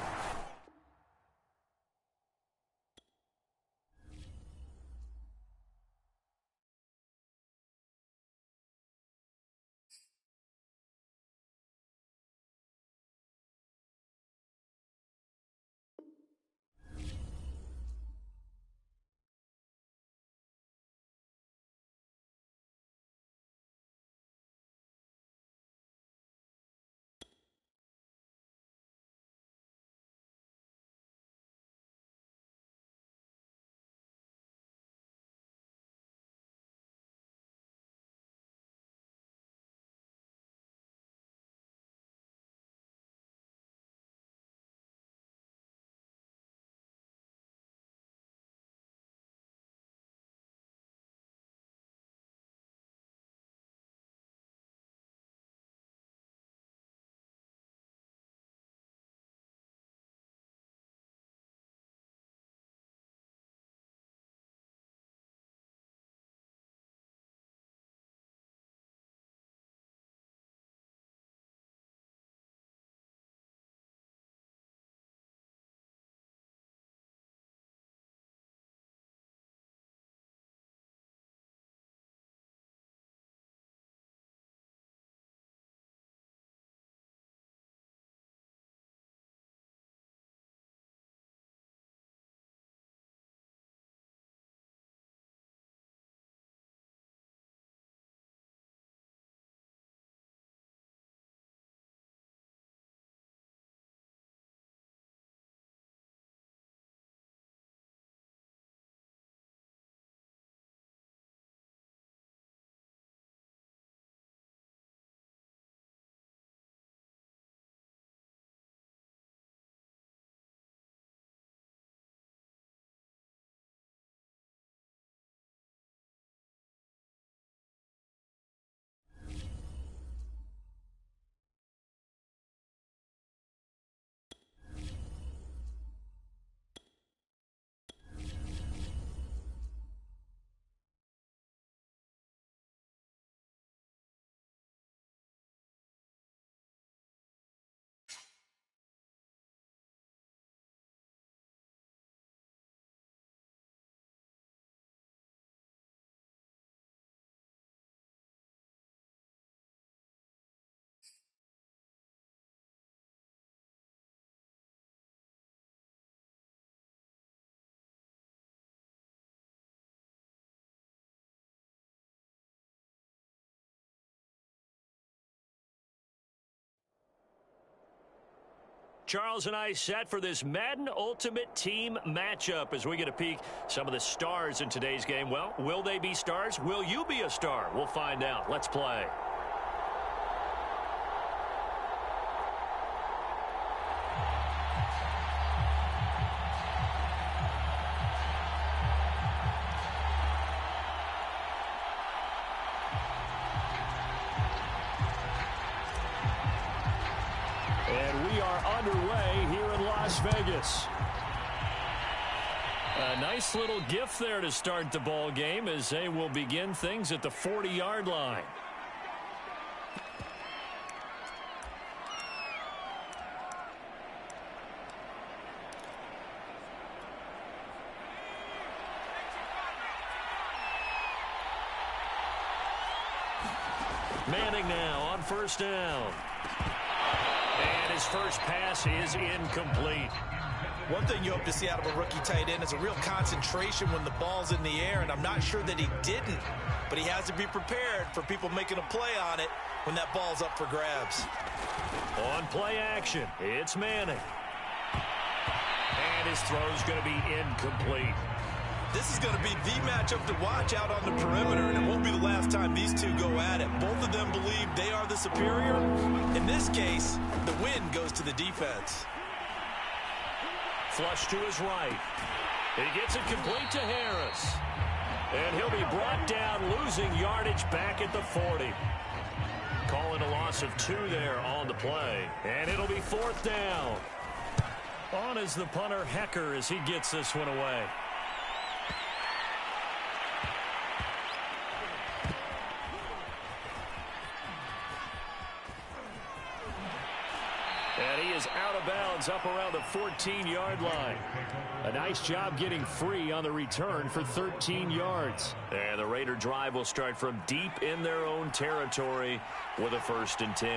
Charles and I set for this Madden Ultimate Team matchup as we get a peek some of the stars in today's game. Well, will they be stars? Will you be a star? We'll find out. Let's play. And we are underway here in Las Vegas. A nice little gift there to start the ball game as they will begin things at the 40-yard line. Manning now on first down. And his first pass is incomplete. One thing you hope to see out of a rookie tight end is a real concentration when the ball's in the air, and I'm not sure that he didn't, but he has to be prepared for people making a play on it when that ball's up for grabs. On play action, it's Manning. And his throw's going to be incomplete. This is going to be the matchup to watch out on the perimeter, and it won't be the last time these two go at it. Both of them believe they are the superior. In this case, the win goes to the defense. Flush to his right. He gets it complete to Harris. And he'll be brought down, losing yardage back at the 40. Calling a loss of 2 there on the play. And it'll be 4th down. On is the punter, Hecker, as he gets this one away. And he is out of bounds up around the 14-yard line. A nice job getting free on the return for 13 yards. And the Raider drive will start from deep in their own territory with a 1st and 10.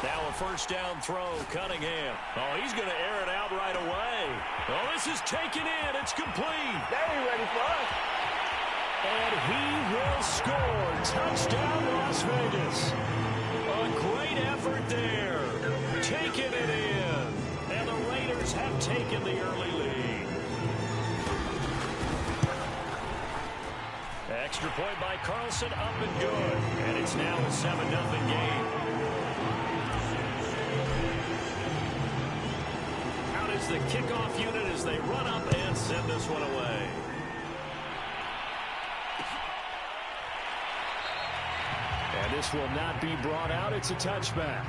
Now a first down throw, Cunningham. Oh, he's going to air it out right away. Oh, this is taken in. It's complete. They ain't ready for us. And he will score. Touchdown, Las Vegas. A great effort there. Taking it in. And the Raiders have taken the early lead. Extra point by Carlson, up and good. And it's now a 7-0 game. Out is the kickoff unit as they run up and send this one away. And this will not be brought out. It's a touchback.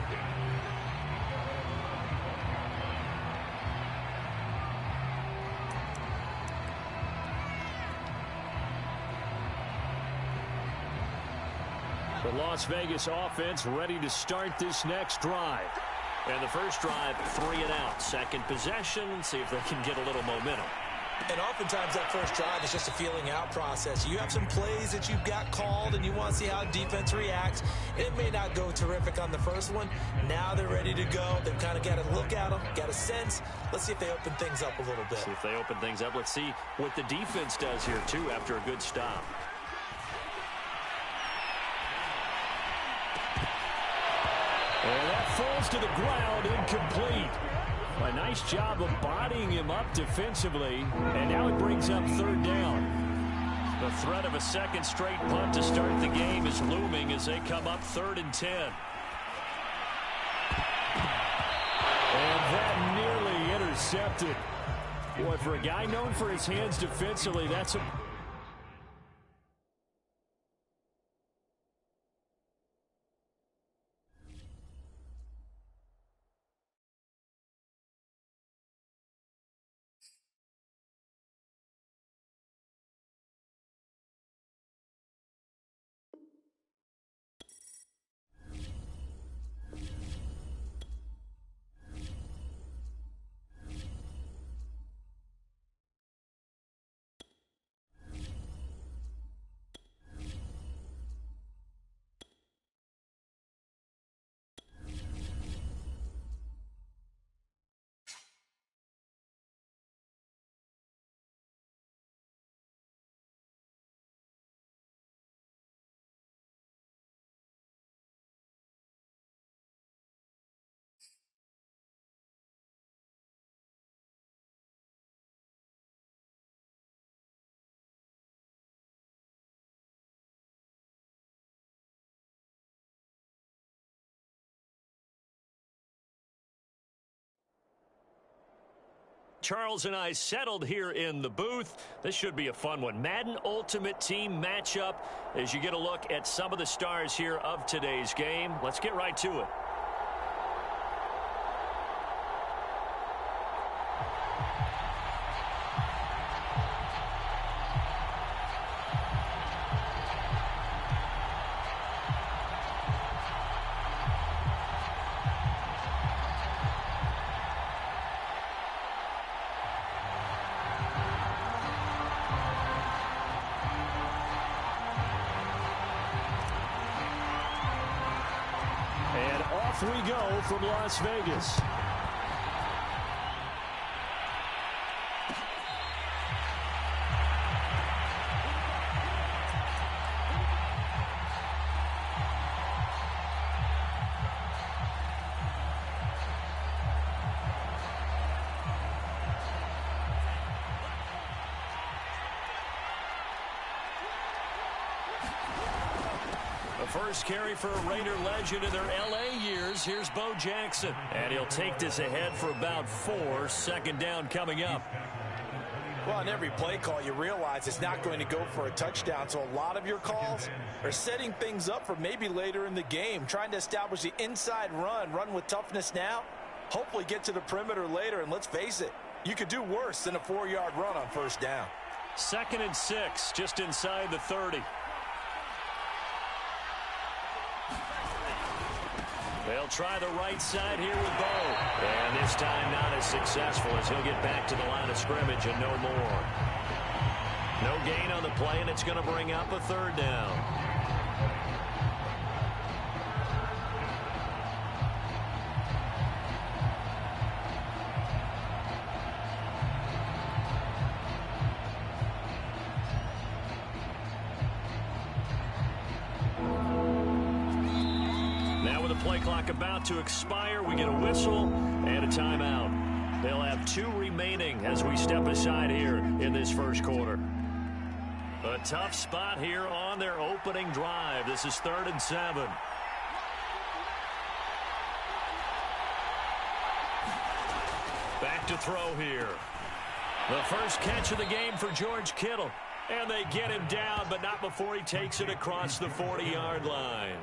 The Las Vegas offense ready to start this next drive. And the first drive, 3 and out. Second possession, see if they can get a little momentum. And oftentimes that first drive is just a feeling out process. You have some plays that you've got called and you want to see how defense reacts. It may not go terrific on the first one. Now they're ready to go. They've kind of got to look at them, got a sense. Let's see if they open things up a little bit. See if they open things up. Let's see what the defense does here, too, after a good stop. And that falls to the ground, incomplete. A nice job of bodying him up defensively, and now it brings up 3rd down. The threat of a second straight punt to start the game is looming as they come up 3rd and 10. And that nearly intercepted. Boy, for a guy known for his hands defensively, that's a... Charles and I settled here in the booth. This should be a fun one. Madden Ultimate Team matchup as you get a look at some of the stars here of today's game. Let's get right to it. We go from Las Vegas. First carry for a Raider legend in their L.A. years. Here's Bo Jackson. And he'll take this ahead for about 4. Second down coming up. Well, on every play call, you realize it's not going to go for a touchdown. So a lot of your calls are setting things up for maybe later in the game, trying to establish the inside run with toughness now, hopefully get to the perimeter later. And let's face it, you could do worse than a 4-yard run on first down. 2nd and 6, just inside the 30. They'll try the right side here with Bo. And this time not as successful as he'll get back to the line of scrimmage and no more. No gain on the play, and it's going to bring up a 3rd down. Play clock about to expire. We get a whistle and a timeout. They'll have 2 remaining as we step aside here in this first quarter. A tough spot here on their opening drive. This is 3rd and 7. Back to throw here. The first catch of the game for George Kittle. And they get him down, but not before he takes it across the 40-yard line.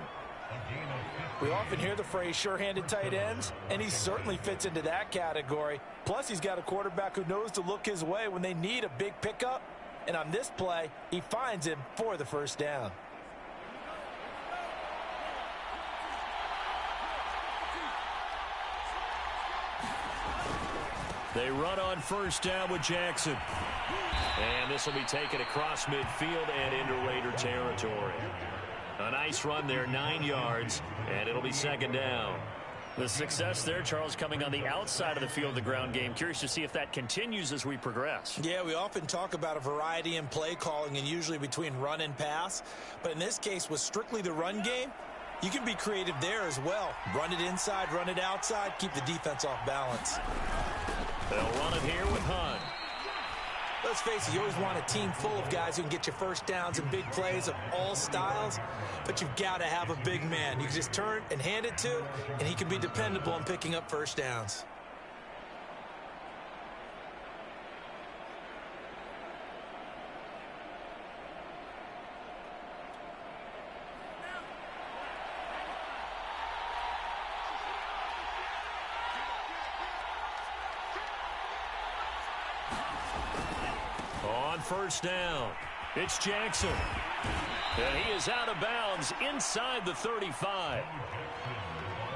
We often hear the phrase sure-handed tight ends, and he certainly fits into that category. Plus, he's got a quarterback who knows to look his way when they need a big pickup. And on this play, he finds him for the first down. They run on first down with Jackson. And this will be taken across midfield and into Raider territory. A nice run there, 9 yards, and it'll be 2nd down. The success there, Charles, coming on the outside of the field, the ground game. Curious to see if that continues as we progress. Yeah, we often talk about a variety in play calling and usually between run and pass. But in this case, with strictly the run game, you can be creative there as well. Run it inside, run it outside, keep the defense off balance. They'll run it here with Hunt. Let's face it, you always want a team full of guys who can get you first downs and big plays of all styles, but you've got to have a big man. You can just turn and hand it to, and he can be dependable in picking up first downs. First down. It's Jackson. And he is out of bounds inside the 35.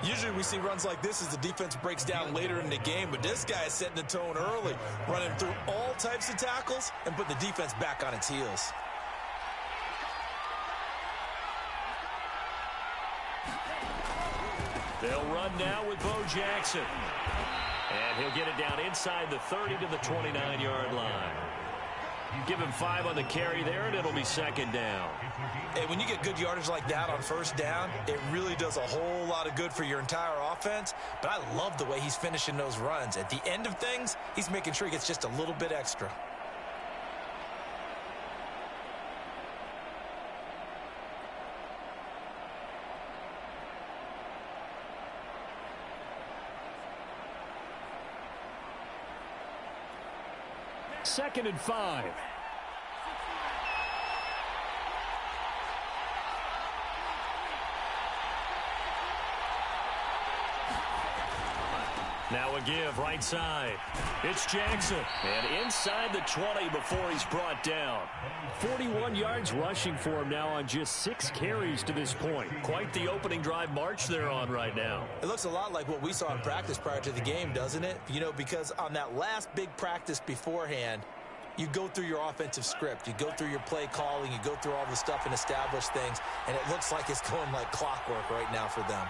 Usually we see runs like this as the defense breaks down later in the game, but this guy is setting the tone early, running through all types of tackles and putting the defense back on its heels. They'll run now with Bo Jackson. And he'll get it down inside the 30 to the 29-yard line. Give him 5 on the carry there, and it'll be 2nd down. Hey, when you get good yardage like that on first down, it really does a whole lot of good for your entire offense. But I love the way he's finishing those runs. At the end of things, he's making sure he gets just a little bit extra. 2nd and 5. Now a give right side. It's Jackson. And inside the 20 before he's brought down. 41 yards rushing for him now on just 6 carries to this point. Quite the opening drive march they're on right now. It looks a lot like what we saw in practice prior to the game, doesn't it? You know, because on that last big practice beforehand, you go through your offensive script. You go through your play calling. You go through all the stuff and establish things. And it looks like it's going like clockwork right now for them.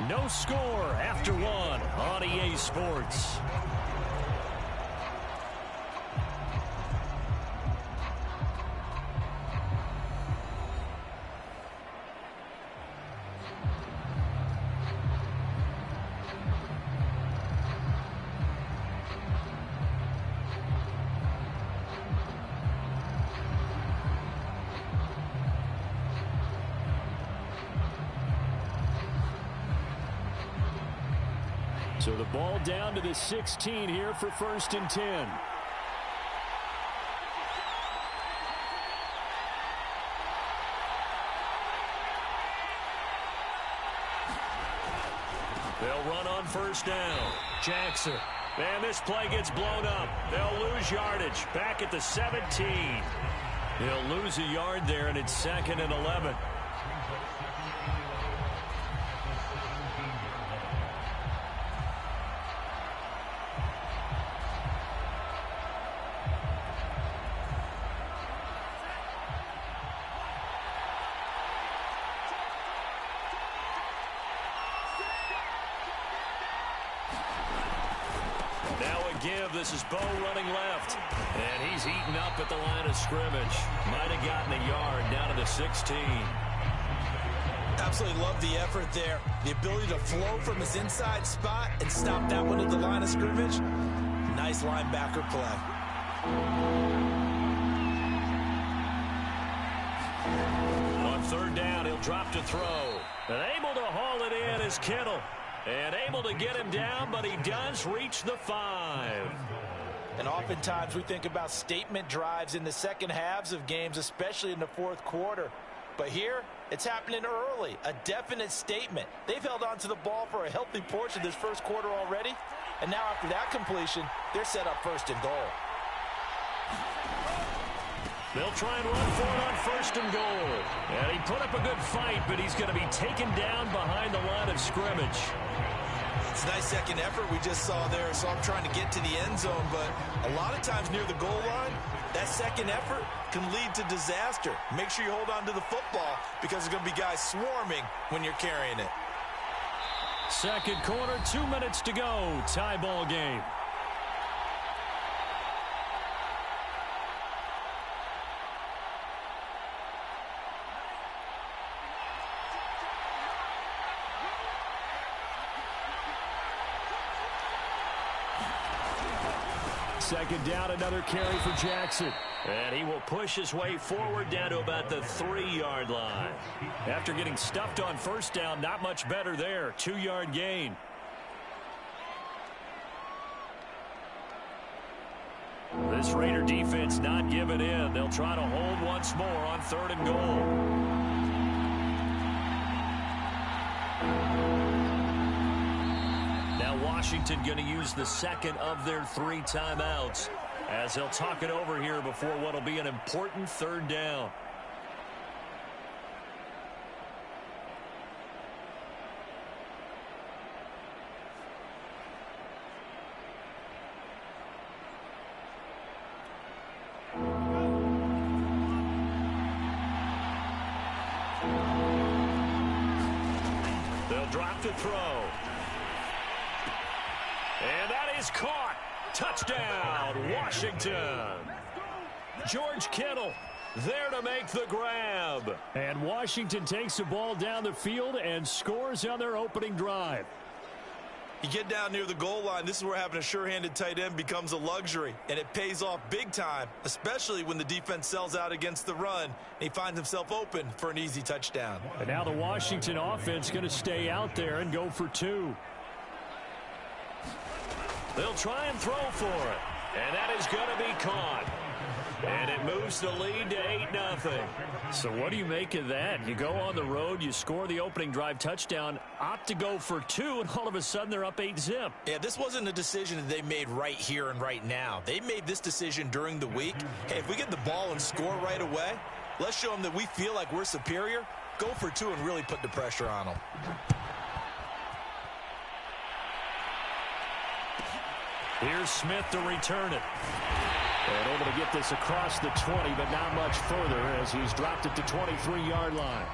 No score after 1 on EA Sports. So the ball down to the 16 here for 1st and 10. They'll run on 1st down. Jackson. And this play gets blown up. They'll lose yardage. Back at the 17. They'll lose a yard there, and it's 2nd and 11. This is Bo running left. And he's eaten up at the line of scrimmage. Might have gotten a yard down to the 16. Absolutely love the effort there. The ability to flow from his inside spot and stop that one at the line of scrimmage. Nice linebacker play. On 3rd down, he'll drop to throw. And able to haul it in is Kittle. And able to get him down, but he does reach the 5. And oftentimes we think about statement drives in the second halves of games, especially in the 4th quarter. But here, it's happening early. A definite statement. They've held on to the ball for a healthy portion of this 1st quarter already. And now after that completion, they're set up 1st and goal. They'll try and run for it on 1st and goal. And he put up a good fight, but he's going to be taken down behind the line of scrimmage. It's a nice second effort we just saw there. So I'm trying to get to the end zone, but a lot of times near the goal line, that second effort can lead to disaster. Make sure you hold on to the football because there's going to be guys swarming when you're carrying it. 2nd quarter, 2 minutes to go. Tie ball game. Second down, another carry for Jackson. And he will push his way forward down to about the 3-yard line. After getting stuffed on 1st down, not much better there. 2-yard gain. This Raider defense not giving in. They'll try to hold once more on 3rd and goal. Washington going to use the 2nd of their 3 timeouts as they'll talk it over here before what will be an important 3rd down. They'll drop to throw. And that is caught. Touchdown, Washington. George Kittle there to make the grab. And Washington takes the ball down the field and scores on their opening drive. You get down near the goal line, this is where having a sure-handed tight end becomes a luxury, and it pays off big time, especially when the defense sells out against the run, and he finds himself open for an easy touchdown. And now the Washington offense going to stay out there and go for 2. They'll try and throw for it, and that is going to be caught. And it moves the lead to 8-0. So what do you make of that? You go on the road, you score the opening drive touchdown, opt to go for 2, and all of a sudden they're up 8-zip. Yeah, this wasn't a decision that they made right here and right now. They made this decision during the week. Hey, if we get the ball and score right away, let's show them that we feel like we're superior. Go for 2 and really put the pressure on them. Here's Smith to return it. And able to get this across the 20, but not much further as he's dropped it to 23-yard line.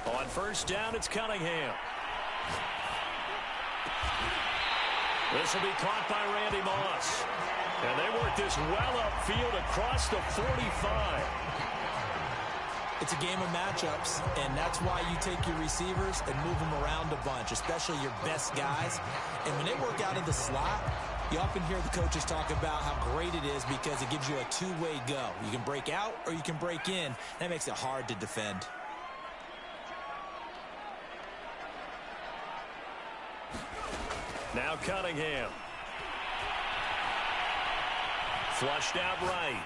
On first down, it's Cunningham. This will be caught by Randy Moss. And they work this well upfield across the 45. It's a game of matchups, and that's why you take your receivers and move them around a bunch, especially your best guys. And when they work out in the slot, you often hear the coaches talk about how great it is because it gives you a two-way go. You can break out or you can break in. That makes it hard to defend. Now Cunningham. Flushed out right.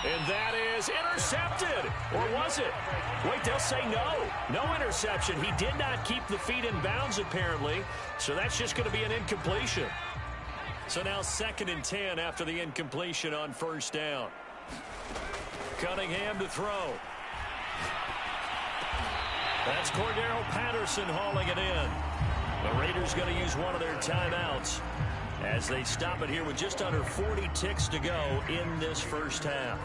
And that is intercepted. Or was it? Wait, they'll say no. No interception. He did not keep the feet in bounds, apparently. So that's just going to be an incompletion. So now 2nd and 10 after the incompletion on first down. Cunningham to throw. That's Cordero Patterson hauling it in. The Raiders going to use one of their timeouts as they stop it here with just under 40 ticks to go in this first half.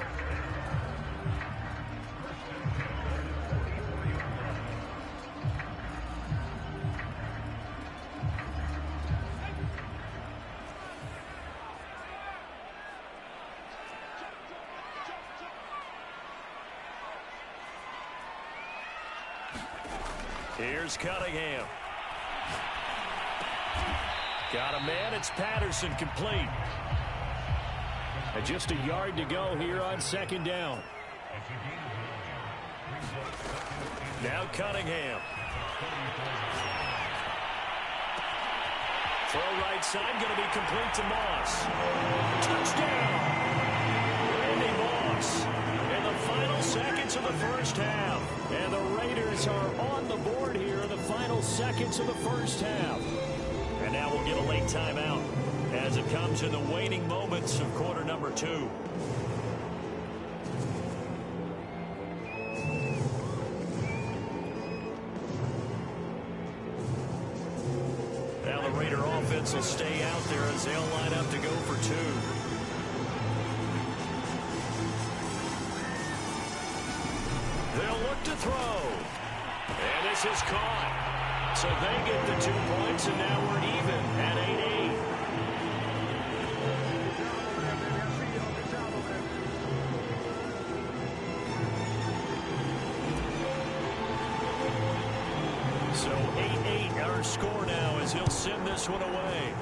Here's Cunningham. Got a man. It's Patterson complete. And just a yard to go here on 2nd down. Now Cunningham. Throw right side, going to be complete to Moss. Touchdown! Randy Moss in the final seconds of the first half. And the Raiders are on the board here in the final seconds of the first half. And now we'll get a late timeout as it comes in the waning moments of quarter number 2. Now the Raider offense will stay out there as they'll line up to go for 2. They'll look to throw. And this is caught. So they get the 2 points, and now we're even at 8-8. So 8-8 our score now as he'll send this one away.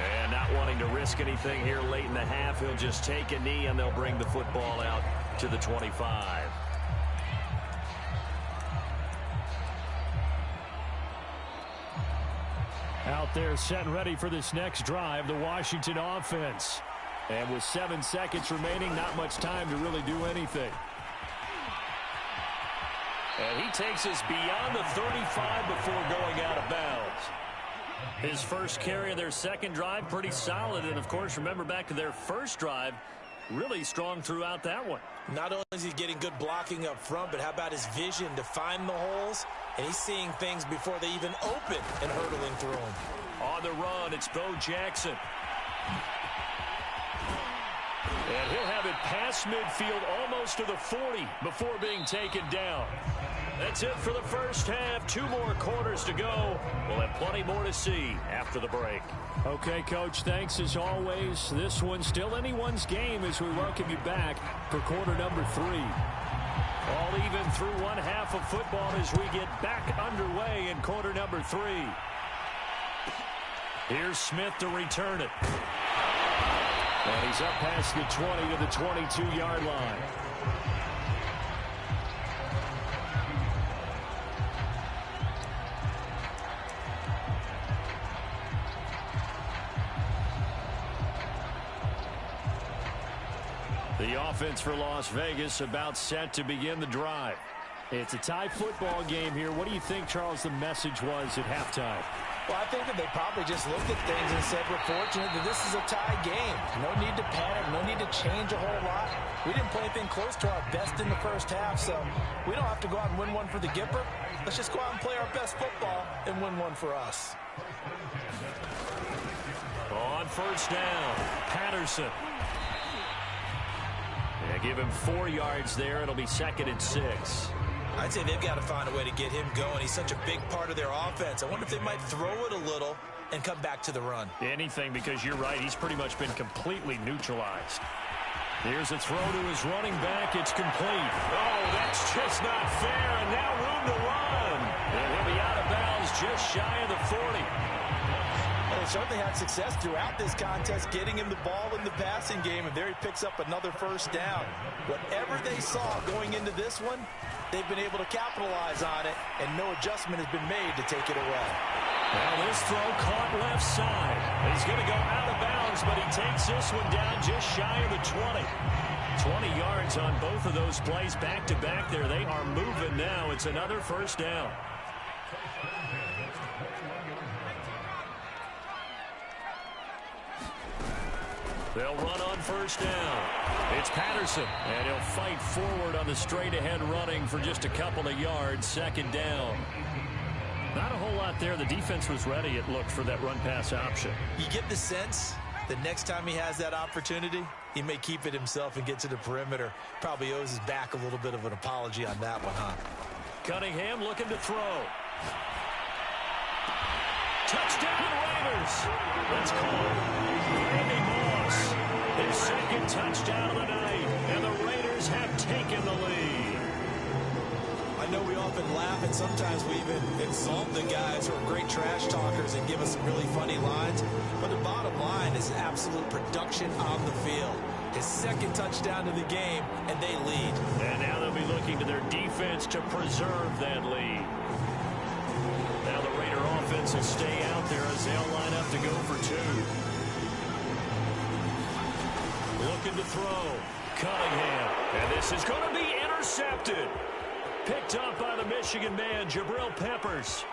And not wanting to risk anything here late in the half, he'll just take a knee, and they'll bring the football out to the 25. Out there set and ready for this next drive, the Washington offense. And with 7 seconds remaining, not much time to really do anything. And he takes us beyond the 35 before going out of bounds. His first carry of their second drive, pretty solid. And, of course, remember back to their first drive, really strong throughout that one. Not only is he getting good blocking up front, but how about his vision to find the holes? And he's seeing things before they even open and hurtling through them. On the run, it's Bo Jackson. And he'll have it past midfield almost to the 40 before being taken down. That's it for the first half. 2 more quarters to go. We'll have plenty more to see after the break. Okay, Coach, thanks as always. This one's still anyone's game as we welcome you back for quarter number 3. All even through one half of football as we get back underway in quarter number 3. Here's Smith to return it. And he's up past the 20 to the 22-yard line. The offense for Las Vegas about set to begin the drive. It's a tie football game here. What do you think, Charles, the message was at halftime? Well, I think that they probably just looked at things and said, we're fortunate that this is a tie game. No need to panic, no need to change a whole lot. We didn't play anything close to our best in the first half, so we don't have to go out and win one for the Gipper. Let's just go out and play our best football and win one for us. On first down, Patterson. Yeah, give him 4 yards there. It'll be 2nd and 6. I'd say they've got to find a way to get him going. He's such a big part of their offense. I wonder if they might throw it a little and come back to the run. Anything, because you're right. He's pretty much been completely neutralized. Here's a throw to his running back. It's complete. Oh, that's just not fair. And now room to run. And he'll be out of bounds just shy of the 40. Well, they certainly had success throughout this contest getting him the ball in the passing game, and there he picks up another first down. Whatever they saw going into this one, they've been able to capitalize on it, and no adjustment has been made to take it away. Now this throw caught left side. He's going to go out of bounds, but he takes this one down just shy of the 20. 20 yards on both of those plays back-to-back there. They are moving now. It's another first down. They'll run on first down. It's Patterson, and he'll fight forward on the straight-ahead running for just a couple of yards. 2nd down. Not a whole lot there. The defense was ready, it looked, for that run-pass option. You get the sense that next time he has that opportunity, he may keep it himself and get to the perimeter. Probably owes his back a little bit of an apology on that one, huh? Cunningham looking to throw. Touchdown, Raiders. Let's call Randy Moss. His 2nd touchdown of the night, and the Raiders have taken the lead. I know we often laugh, and sometimes we even insult the guys who are great trash talkers and give us some really funny lines. But the bottom line is absolute production on the field. His 2nd touchdown of the game, and they lead. And now they'll be looking to their defense to preserve that lead. Now the Raider offense will stay out there as they'll line up to go for 2. Looking to throw. Cunningham. And this is going to be intercepted. Picked up by the Michigan man, Jabril Peppers.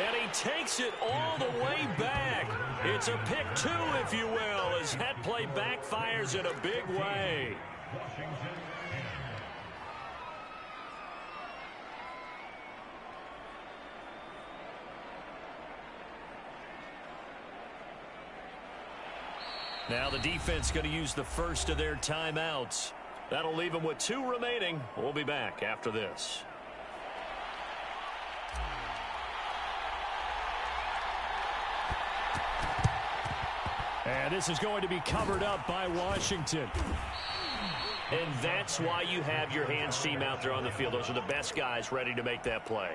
And he takes it all the way back. It's a pick 2, if you will, as that play backfires in a big way. Now the defense going to use the first of their timeouts. That'll leave them with 2 remaining. We'll be back after this. And this is going to be covered up by Washington. And that's why you have your hands team out there on the field. Those are the best guys ready to make that play.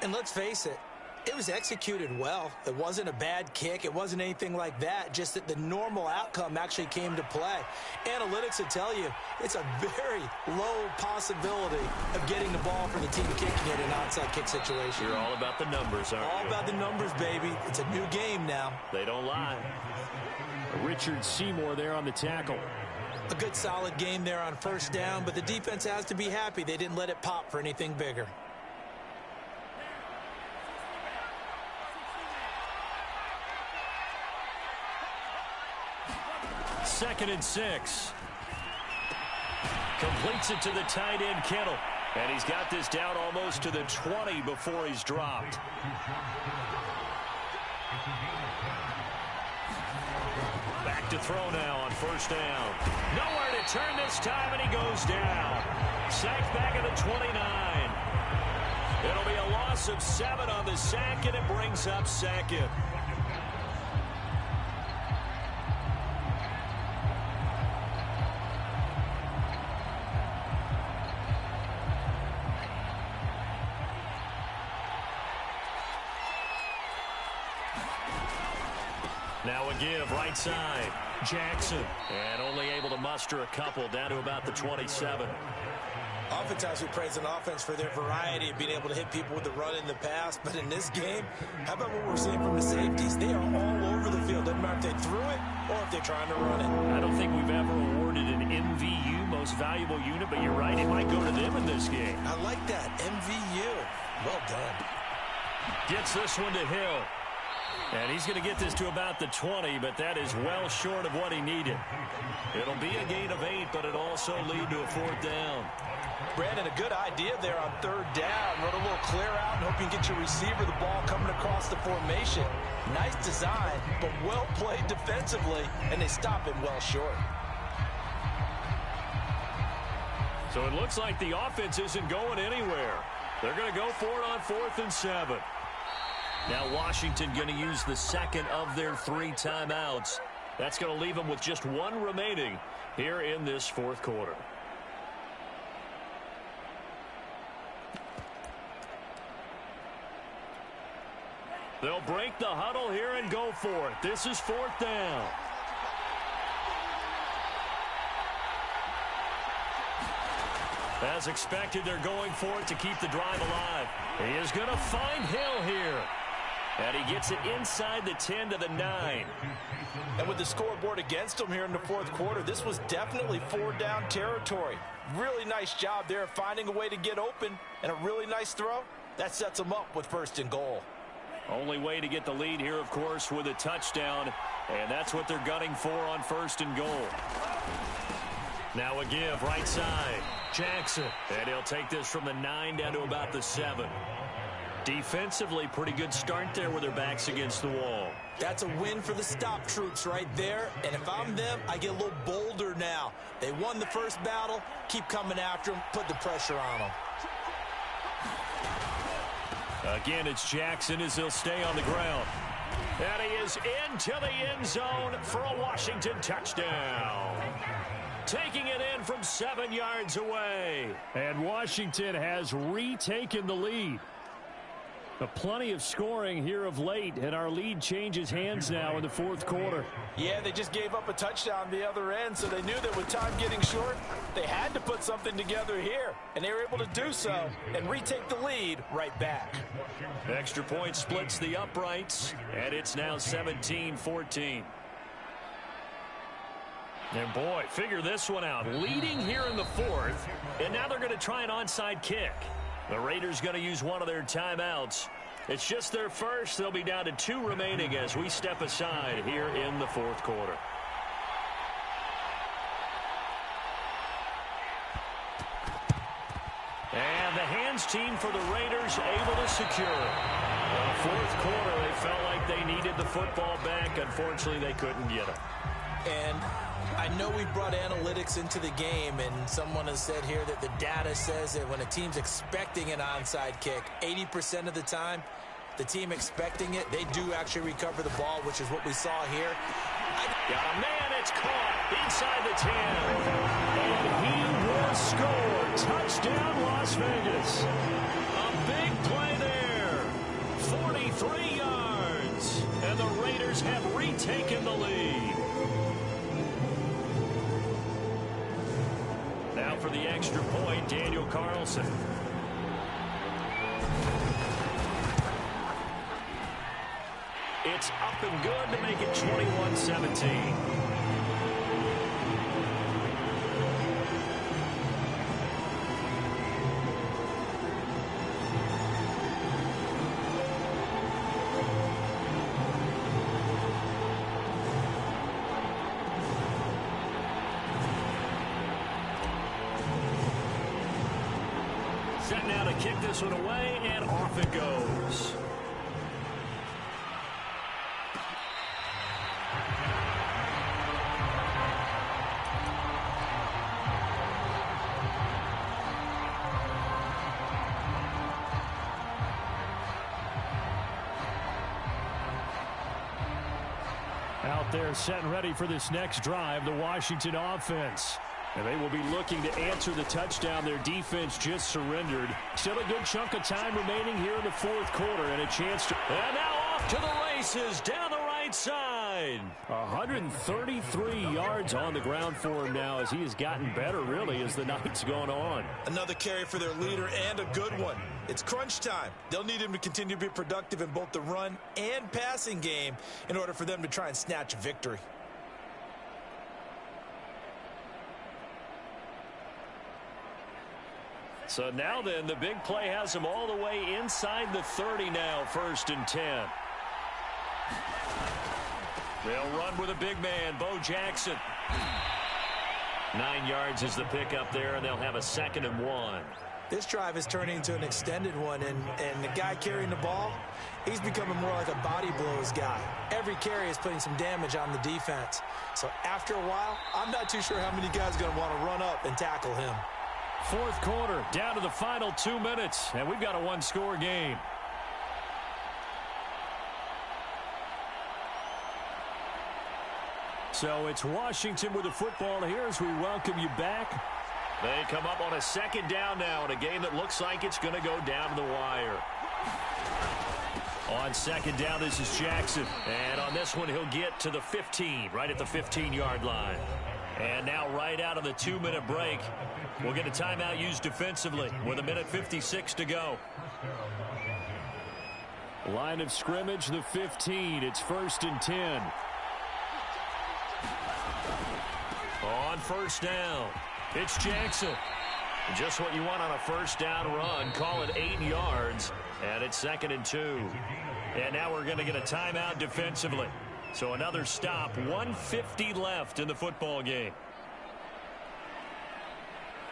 And let's face it, it was executed well. It wasn't a bad kick. It wasn't anything like that. Just that the normal outcome actually came to play. Analytics will tell you it's a very low possibility of getting the ball for the team kicking it in an onside kick situation. You're all about the numbers, aren't you? All about the numbers, baby. It's a new game now. They don't lie. Richard Seymour there on the tackle. A good solid game there on first down, but the defense has to be happy they didn't let it pop for anything bigger. Second and 6. Completes it to the tight end, Kittle. And he's got this down almost to the 20 before he's dropped. Back to throw now on first down. Nowhere to turn this time, and he goes down. Sacked back at the 29. It'll be a loss of 7 on the sack, and it brings up second. Now a give, right side. Jackson. And only able to muster a couple down to about the 27. Oftentimes we praise an offense for their variety of being able to hit people with the run in the pass. But in this game, how about what we're seeing from the safeties? They are all over the field. Doesn't matter if they threw it or if they're trying to run it. I don't think we've ever awarded an MVU, most valuable unit, but you're right, it might go to them in this game. I like that. MVU. Well done. Gets this one to Hill. And he's going to get this to about the 20, but that is well short of what he needed. It'll be a gain of 8, but it'll also lead to a 4th down. Brandon, a good idea there on 3rd down. Run a little clear out and hope you can get your receiver the ball coming across the formation. Nice design, but well played defensively, and they stop him well short. So it looks like the offense isn't going anywhere. They're going to go for it on 4th and 7. Now Washington going to use the second of their 3 timeouts. That's going to leave them with just 1 remaining here in this 4th quarter. They'll break the huddle here and go for it. This is 4th down. As expected, they're going for it to keep the drive alive. He is going to find Hill here. And he gets it inside the 10 to the 9. And with the scoreboard against him here in the 4th quarter, this was definitely 4-down territory. Really nice job there finding a way to get open, and a really nice throw. That sets him up with 1st and goal. Only way to get the lead here, of course, with a touchdown. And that's what they're gunning for on 1st and goal. Now a give, right side. Jackson. And he'll take this from the 9 down to about the 7. Defensively, pretty good start there with their backs against the wall. That's a win for the stop troops right there. And if I'm them, I get a little bolder now. They won the first battle. Keep coming after them. Put the pressure on them. Again, it's Jackson as he'll stay on the ground. And he is into the end zone for a Washington touchdown. Taking it in from 7 yards away. And Washington has retaken the lead. Plenty of scoring here of late, and our lead changes hands now in the 4th quarter. Yeah, they just gave up a touchdown the other end, so they knew that with time getting short, they had to put something together here, and they were able to do so and retake the lead right back. Extra point splits the uprights, and it's now 17-14. And boy, figure this one out. Leading here in the 4th, and now they're going to try an onside kick. The Raiders going to use one of their timeouts. It's just their first. They'll be down to 2 remaining as we step aside here in the 4th quarter. And the hands team for the Raiders able to secure it. In the 4th quarter, they felt like they needed the football back. Unfortunately, they couldn't get it. And I know we brought analytics into the game, and someone has said here that the data says that when a team's expecting an onside kick, 80% of the time, the team expecting it, they do actually recover the ball, which is what we saw here. Got a man, it's caught inside the 10. And he will score. Touchdown, Las Vegas. A big play there. 43 yards. And the Raiders have retaken the lead. Now for the extra point, Daniel Carlson. It's up and good to make it 21-17. Set now to kick this one away, and off it goes. Out there set and ready for this next drive, the Washington offense. And they will be looking to answer the touchdown their defense just surrendered. Still a good chunk of time remaining here in the fourth quarter, and a chance to... And now off to the races down the right side. 133 yards on the ground for him now as he has gotten better, really, as the night's gone on. Another carry for their leader, and a good one. It's crunch time. They'll need him to continue to be productive in both the run and passing game in order for them to try and snatch a victory. So now then, the big play has them all the way inside the 30 now, 1st and 10. They'll run with a big man, Bo Jackson. 9 yards is the pickup there, and they'll have a 2nd and 1. This drive is turning into an extended one, and the guy carrying the ball, he's becoming more like a body blows guy. Every carry is putting some damage on the defense. So after a while, I'm not too sure how many guys are going to want to run up and tackle him. Fourth quarter, down to the final 2 minutes, and we've got a one-score game. So it's Washington with the football here as we welcome you back. They come up on a 2nd down now in a game that looks like it's going to go down to the wire. On 2nd down, this is Jackson. And on this one, he'll get to the 15, right at the 15-yard line. And now right out of the 2-minute break, we'll get a timeout used defensively with 1:56 to go. Line of scrimmage, the 15. It's 1st and 10. On 1st down, it's Jackson. Just what you want on a 1st down run. Call it 8 yards, and it's 2nd and 2. And now we're going to get a timeout defensively. So another stop, 1:50 left in the football game.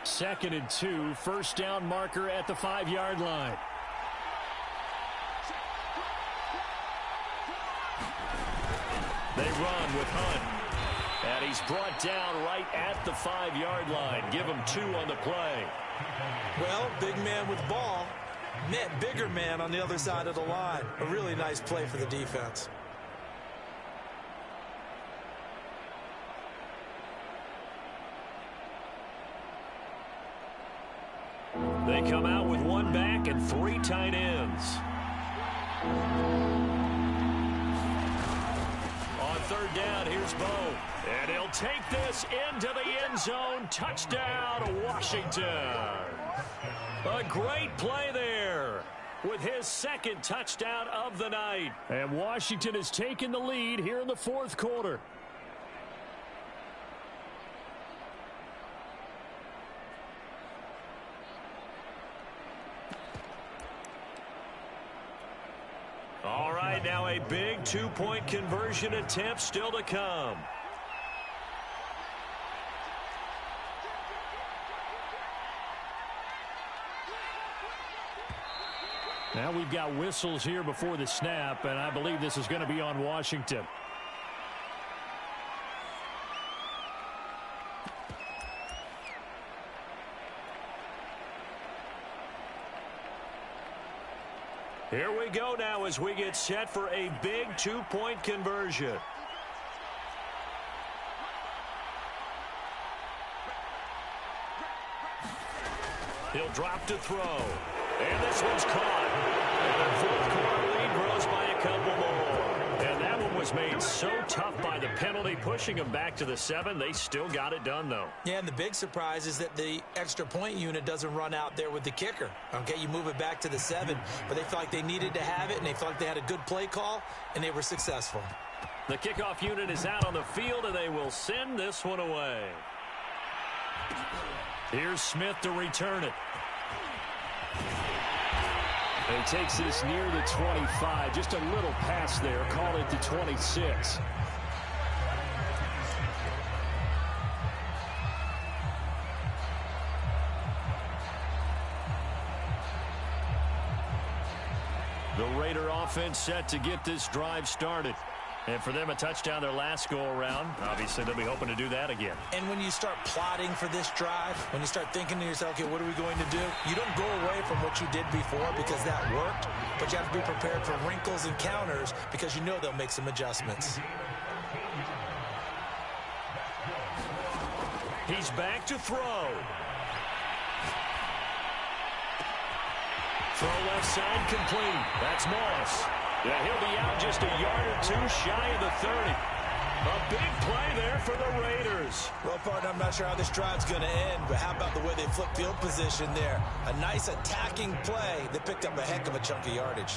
2nd and 2, 1st down marker at the 5-yard line. They run with Hunt. And he's brought down right at the 5-yard line. Give him 2 on the play. Well, big man with the ball met bigger man on the other side of the line. A really nice play for the defense. They come out with 1 back and 3 tight ends. On 3rd down, here's Bo. And he'll take this into the end zone. Touchdown, Washington. A great play there with his 2nd touchdown of the night. And Washington has taken the lead here in the 4th quarter. All right, now a big 2-point conversion attempt still to come. Now we've got whistles here before the snap, and I believe this is going to be on Washington. Here we go now as we get set for a big 2-point conversion. He'll drop to throw. And this one's caught. And the 4th quarter lead grows by a couple more. And that one was made so tough by the penalty, pushing them back to the 7. They still got it done, though. Yeah, and the big surprise is that the extra point unit doesn't run out there with the kicker. Okay, you move it back to the 7, but they felt like they needed to have it, and they felt like they had a good play call, and they were successful. The kickoff unit is out on the field, and they will send this one away. Here's Smith to return it. And he takes this near the 25. Just a little pass there. Call it the 26. The Raider offense set to get this drive started. And for them, a touchdown their last go-around. Obviously, they'll be hoping to do that again. And when you start plotting for this drive, when you start thinking to yourself, okay, what are we going to do? You don't go away from what you did before because that worked, but you have to be prepared for wrinkles and counters because you know they'll make some adjustments. He's back to throw. Throw left side complete. That's Moss. Yeah, he'll be out just a yard or two shy of the 30. A big play there for the Raiders. Well, partner, I'm not sure how this drive's going to end, but how about the way they flip field position there? A nice attacking play that picked up a heck of a chunk of yardage.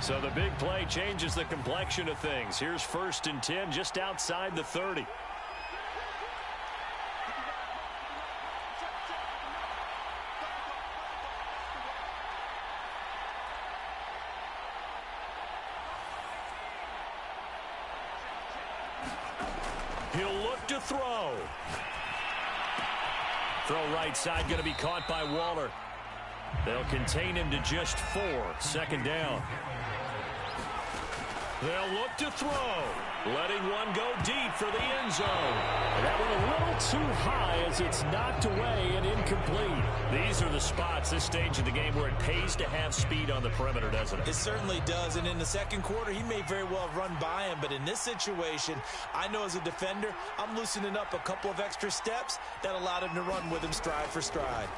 So the big play changes the complexion of things. Here's 1st and 10 just outside the 30. He'll look to throw. Throw right side going to be caught by Waller. They'll contain him to just 4. 2nd down. They'll look to throw. Letting one go deep for the end zone. That one a little too high as it's knocked away and incomplete. These are the spots this stage of the game where it pays to have speed on the perimeter, doesn't it? It certainly does, and in the second quarter, he may very well have run by him, but in this situation, I know as a defender, I'm loosening up a couple of extra steps that allowed him to run with him stride for stride.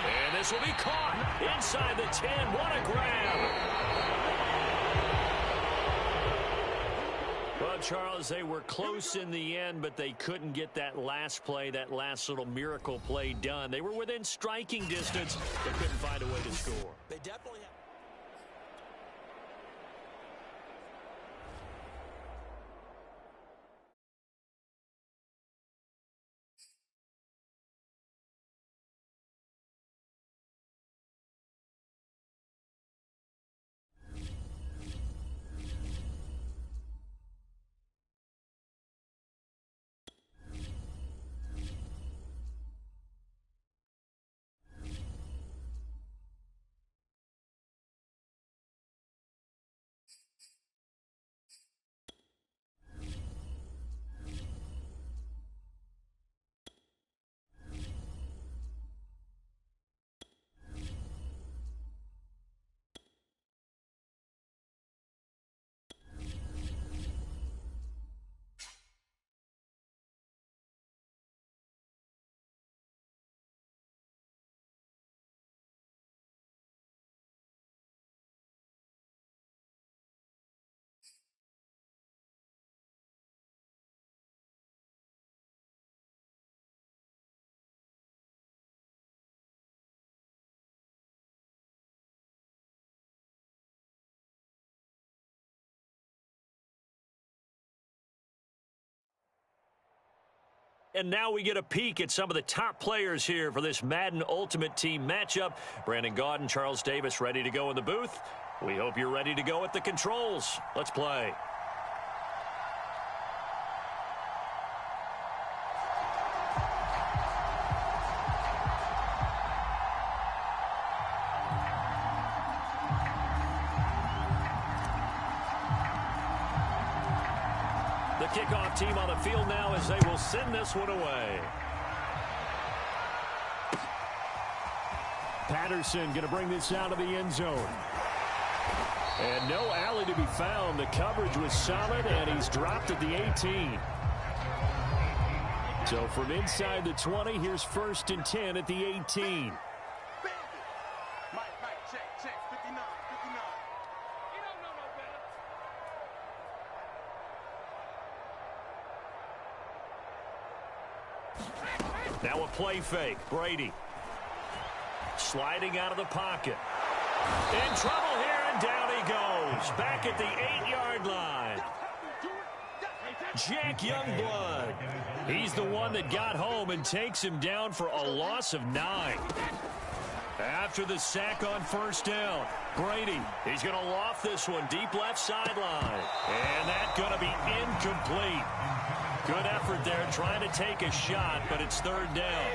And this will be caught inside the 10. What a grab. Well, Charles, they were close in the end, but they couldn't get that last play, that last little miracle play done. They were within striking distance, but couldn't find a way to score. They definitely have. And now we get a peek at some of the top players here for this Madden Ultimate Team matchup. Brandon Gaudin, Charles Davis ready to go in the booth. We hope you're ready to go at the controls. Let's play. The kickoff team on the field now as they will send this one away. Patterson going to bring this out of the end zone. And no alley to be found. The coverage was solid, and he's dropped at the 18. So from inside the 20, here's 1st and 10 at the 18. Now a play fake. Brady sliding out of the pocket. In trouble here, and down he goes. Back at the 8-yard line. Jack Youngblood. He's the one that got home and takes him down for a loss of 9. After the sack on 1st down, Brady, he's going to loft this one deep left sideline. And that's going to be incomplete. Good effort there trying to take a shot, but it's third down.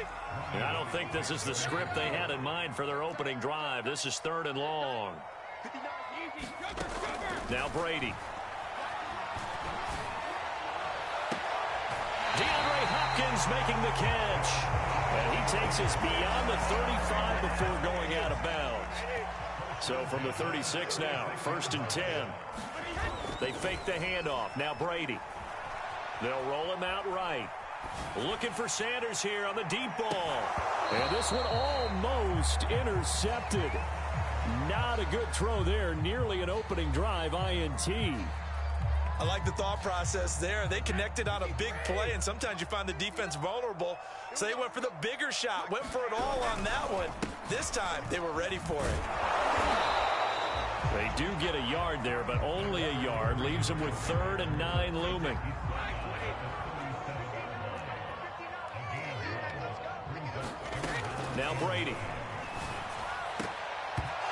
And I don't think this is the script they had in mind for their opening drive. This is third and long. Now Brady. DeAndre Hopkins making the catch. And he takes us beyond the 35 before going out of bounds. So from the 36 now, 1st and 10. They fake the handoff. Now Brady. They'll roll him out right. Looking for Sanders here on the deep ball. And this one almost intercepted. Not a good throw there. Nearly an opening drive INT. I like the thought process there. They connected on a big play, and sometimes you find the defense vulnerable. So they went for the bigger shot, went for it all on that one. This time, they were ready for it. They do get a yard there, but only a yard. Leaves them with 3rd and 9 looming. Now Brady.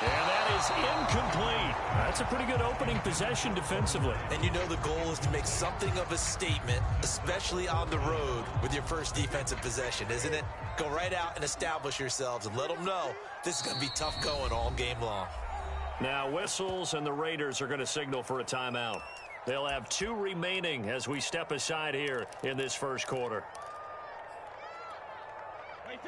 And that is incomplete. That's a pretty good opening possession defensively. And you know the goal is to make something of a statement, especially on the road with your first defensive possession, isn't it? Go right out and establish yourselves and let them know this is going to be tough going all game long. Now whistles, and the Raiders are going to signal for a timeout. They'll have 2 remaining as we step aside here in this first quarter.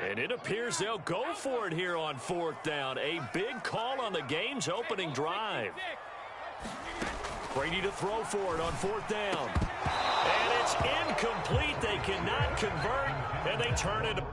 And it appears they'll go for it here on 4th down. A big call on the game's opening drive. Brady to throw for it on 4th down. And it's incomplete. They cannot convert, and they turn it